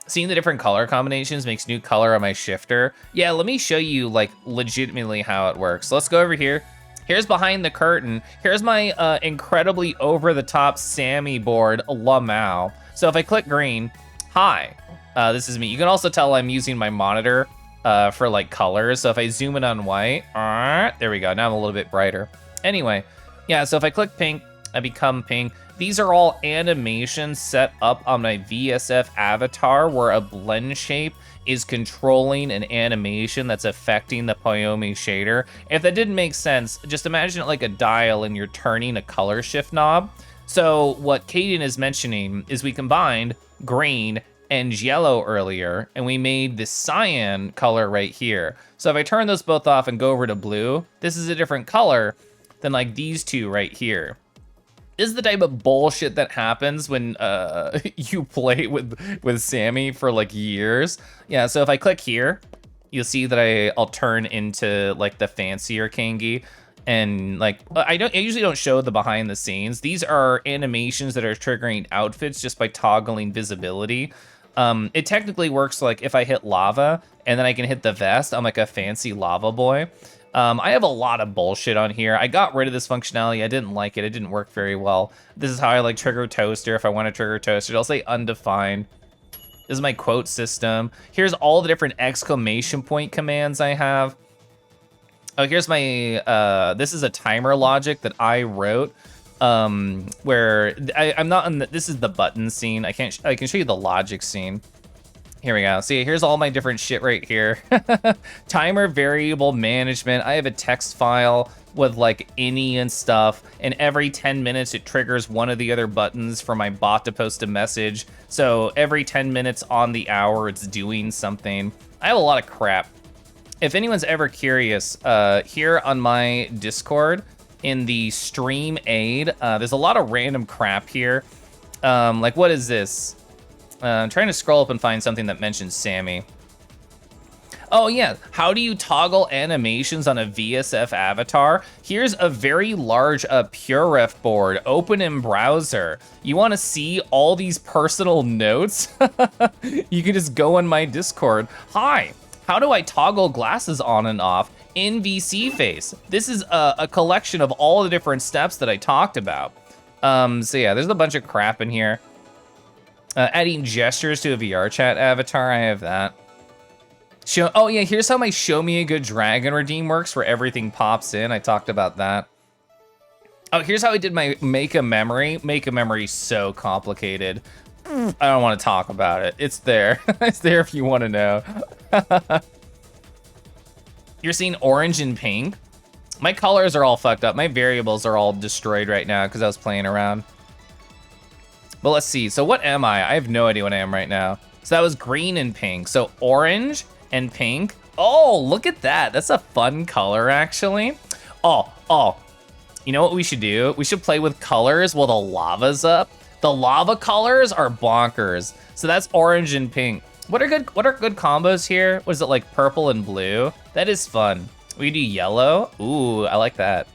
seeing the different color combinations makes new color on my shifter. Yeah, let me show you like legitimately how it works. So let's go over here. Here's behind the curtain. Here's my incredibly over-the-top Sammy board, Lamau. So if I click green, hi, this is me. You can also tell I'm using my monitor for like colors. So if I zoom in on white, there we go. Now I'm a little bit brighter. Anyway, yeah, so if I click pink, I become pink. These are all animations set up on my VSF avatar where a blend shape is controlling an animation that's affecting the Poyomi shader. If that didn't make sense, just imagine it like a dial and you're turning a color shift knob. So what Kaden is mentioning is we combined green and yellow earlier, and we made this cyan color right here. So if I turn those both off and go over to blue, this is a different color than like these two right here. This is the type of bullshit that happens when you play with Sammy for like years. Yeah, so if I click here, you'll see that I'll turn into like the fancier Kangi. And like, I usually don't show the behind the scenes. These are animations that are triggering outfits just by toggling visibility. It technically works like if I hit lava and then I can hit the vest, I'm like a fancy lava boy. I have a lot of bullshit on here. I got rid of this functionality. I didn't like it. It didn't work very well. This is how I like trigger toaster. If I want to trigger toaster, I'll say undefined. This is my quote system. Here's all the different exclamation point commands I have. Oh, here's my, this is a timer logic that I wrote. Where I'm not in this is the button scene. I can show you the logic scene. Here we go. See, here's all my different shit right here. Timer variable management. I have a text file with like any and stuff, and every 10 minutes it triggers one of the other buttons for my bot to post a message. So every 10 minutes on the hour, it's doing something. I have a lot of crap. If anyone's ever curious, here on my Discord, in the stream aid, there's a lot of random crap here. Like, what is this? I'm trying to scroll up and find something that mentions Sammy. Oh yeah, how do you toggle animations on a VSF avatar? Here's a very large PureRef board, open in browser. You wanna see all these personal notes? You can just go on my Discord. Hi, how do I toggle glasses on and off in VC Face? This is a collection of all the different steps that I talked about. So yeah, there's a bunch of crap in here. Adding gestures to a VR chat avatar, I have that. Oh yeah, here's how my Show Me a Good Dragon redeem works, where everything pops in. I talked about that. Oh, here's how I did my Make a Memory. Make a Memory so complicated. I don't want to talk about it. It's there. It's there if you want to know. You're seeing orange and pink. My colors are all fucked up. My variables are all destroyed right now because I was playing around. But let's see, so what am I? I have no idea what I am right now. So that was green and pink. So orange and pink. Oh, look at that. That's a fun color, actually. Oh, you know what we should do? We should play with colors while the lava's up. The lava colors are bonkers. So that's orange and pink. What are good combos here? Was it like purple and blue? That is fun. We do yellow. Ooh, I like that.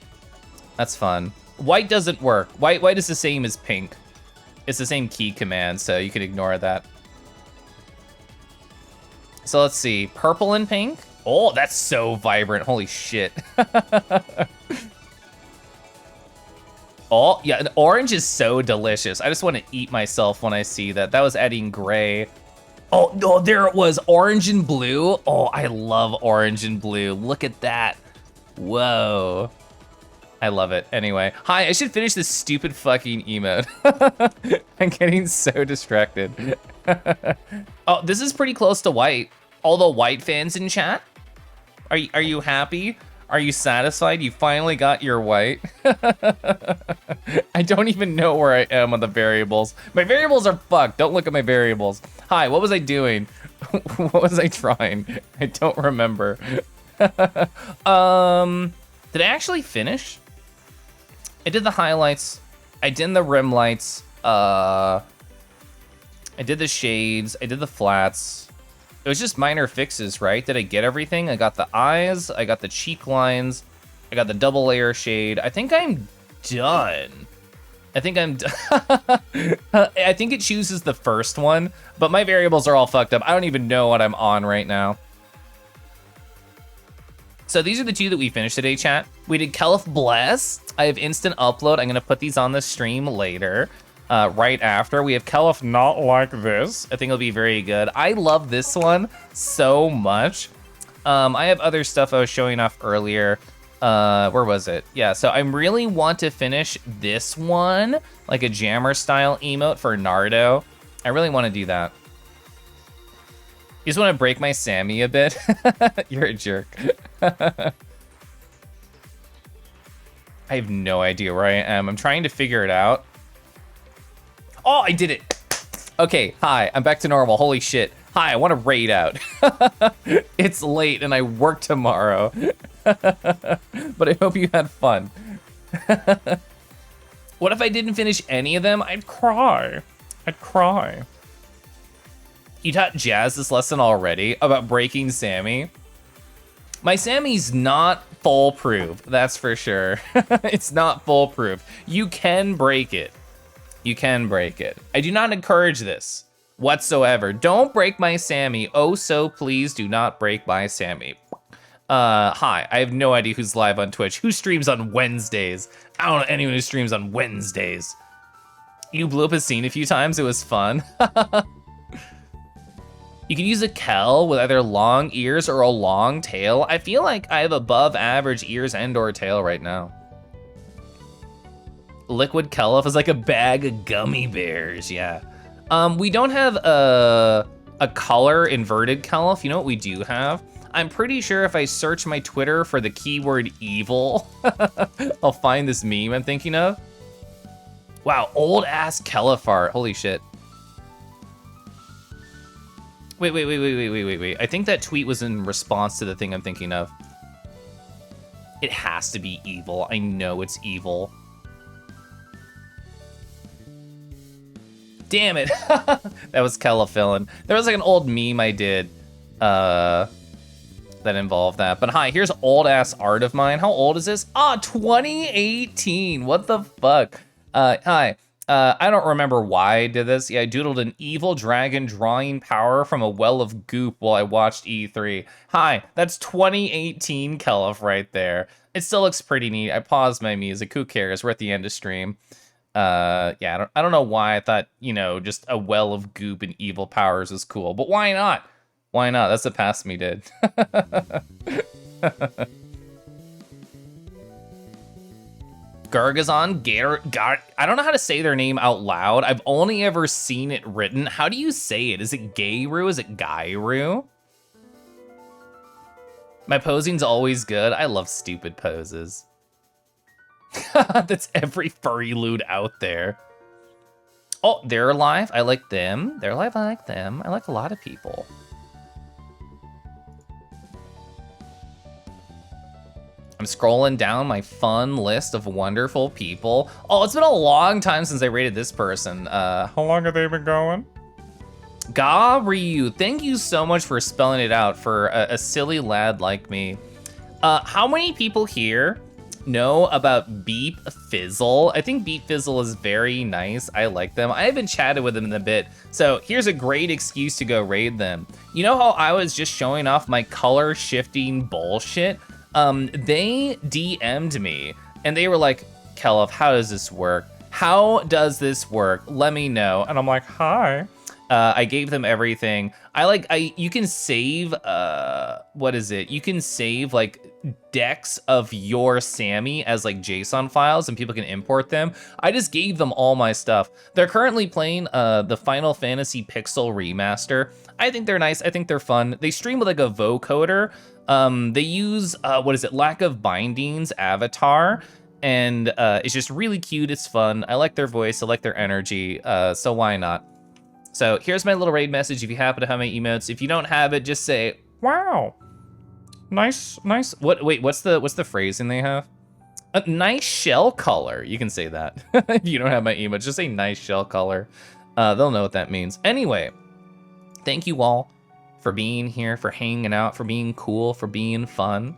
That's fun. White doesn't work. White is the same as pink. It's the same key command, so you can ignore that. So let's see, purple and pink. Oh, that's so vibrant, holy shit. Oh, yeah, the orange is so delicious. I just want to eat myself when I see that. That was adding gray. Oh, no, there it was, orange and blue. Oh, I love orange and blue. Look at that. Whoa. I love it. Anyway, hi, I should finish this stupid fucking emote. I'm getting so distracted. Oh, this is pretty close to white. All the white fans in chat, are you happy? Are you satisfied? You finally got your white? I don't even know where I am on the variables. My variables are fucked. Don't look at my variables. Hi, what was I doing? What was I trying? I don't remember. Did I actually finish? I did the highlights. I did the rim lights. I did the shades. I did the flats. It was just minor fixes, right? Did I get everything? I got the eyes. I got the cheek lines. I got the double layer shade. I think I'm done. I think I'm I think it chooses the first one, but my variables are all fucked up. I don't even know what I'm on right now. So these are the two that we finished today, chat. We did Keliff Bless. I have instant upload. I'm gonna put these on the stream later. Right after, we have Keliff Not Like This. I think it'll be very good. I love this one so much. I have other stuff I was showing off earlier. Where was it? Yeah, so I really want to finish this one, like a jammer style emote for Nardo. I really want to do that. You just want to break my Sammy a bit? You're a jerk. I have no idea where I am. I'm trying to figure it out. Oh, I did it. Okay, hi, I'm back to normal. Holy shit. Hi, I want to raid out. It's late and I work tomorrow. But I hope you had fun. What if I didn't finish any of them? I'd cry. I'd cry. You taught Jazz this lesson already about breaking Sammy. My Sammy's not foolproof, that's for sure. It's not foolproof. You can break it. You can break it. I do not encourage this whatsoever. Don't break my Sammy. Oh, so please do not break my Sammy. Hi, I have no idea who's live on Twitch. Who streams on Wednesdays? I don't know anyone who streams on Wednesdays. You blew up a scene a few times, it was fun. You can use a Kel with either long ears or a long tail. I feel like I have above average ears and or tail right now. Liquid Keliff is like a bag of gummy bears, yeah. We don't have a color inverted Keliff. You know what we do have? I'm pretty sure if I search my Twitter for the keyword evil, I'll find this meme I'm thinking of. Wow, old ass Keliff art, holy shit. Wait. I think that tweet was in response to the thing I'm thinking of. It has to be evil. I know it's evil. Damn it. That was Kelliffillin. There was like an old meme I did that involved that. But hi, here's old ass art of mine. How old is this? Ah, 2018. What the fuck? Hi. I don't remember why I did this. Yeah, I doodled an evil dragon drawing power from a well of goop while I watched E3. Hi, that's 2018 Keliff right there. It still looks pretty neat. I paused my music. Who cares? We're at the end of stream. Yeah, I don't know why I thought, you know, just a well of goop and evil powers is cool. But why not? Why not? That's what Past Me did. Gargazon, I don't know how to say their name out loud. I've only ever seen it written. How do you say it? Is it Gayru? Is it Gairu? My posing's always good. I love stupid poses. That's every furry lewd out there. Oh, they're alive. I like them. They're alive. I like them. I like a lot of people. I'm scrolling down my fun list of wonderful people. Oh, it's been a long time since I rated this person. How long have they been going? Ryu, thank you so much for spelling it out for a silly lad like me. How many people here know about Beep Fizzle? I think Beep Fizzle is very nice. I like them. I haven't chatted with them in a bit, so here's a great excuse to go raid them. You know how I was just showing off my color shifting bullshit? They DM'd me and they were like, Keliff, how does this work? How does this work? Let me know. And I'm like, hi. I gave them everything. You can save, what is it? You can save like decks of your Sammy as like JSON files and people can import them. I just gave them all my stuff. They're currently playing the Final Fantasy Pixel Remaster. I think they're nice. I think they're fun. They stream with like a vocoder. They use, Lack of Bindings avatar. And it's just really cute. It's fun. I like their voice. I like their energy. So why not? So here's my little raid message if you happen to have my emotes. If you don't have it, just say, wow. Nice. What's the phrasing they have? A nice shell color. You can say that. If you don't have my emotes, just say nice shell color. They'll know what that means. Anyway, thank you all for being here, for hanging out, for being cool, for being fun.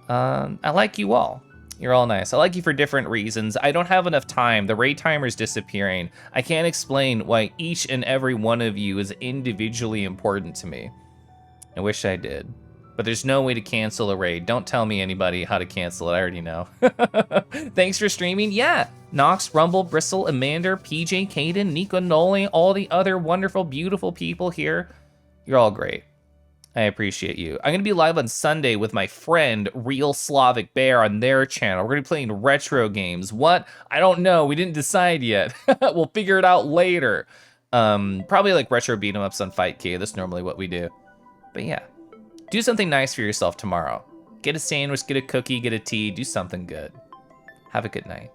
I like you all. You're all nice. I like you for different reasons. I don't have enough time. The raid timer's disappearing. I can't explain why each and every one of you is individually important to me. I wish I did. But there's no way to cancel a raid. Don't tell me anybody how to cancel it. I already know. Thanks for streaming. Yeah. Nox, Rumble, Bristle, Amanda, PJ, Caden, Nico, Noli, all the other wonderful, beautiful people here. You're all great. I appreciate you. I'm going to be live on Sunday with my friend, Real Slavic Bear, on their channel. We're going to be playing retro games. What? I don't know. We didn't decide yet. We'll figure it out later. Probably like retro beat 'em ups on Fight K. That's normally what we do. But yeah, do something nice for yourself tomorrow. Get a sandwich, get a cookie, get a tea, do something good. Have a good night.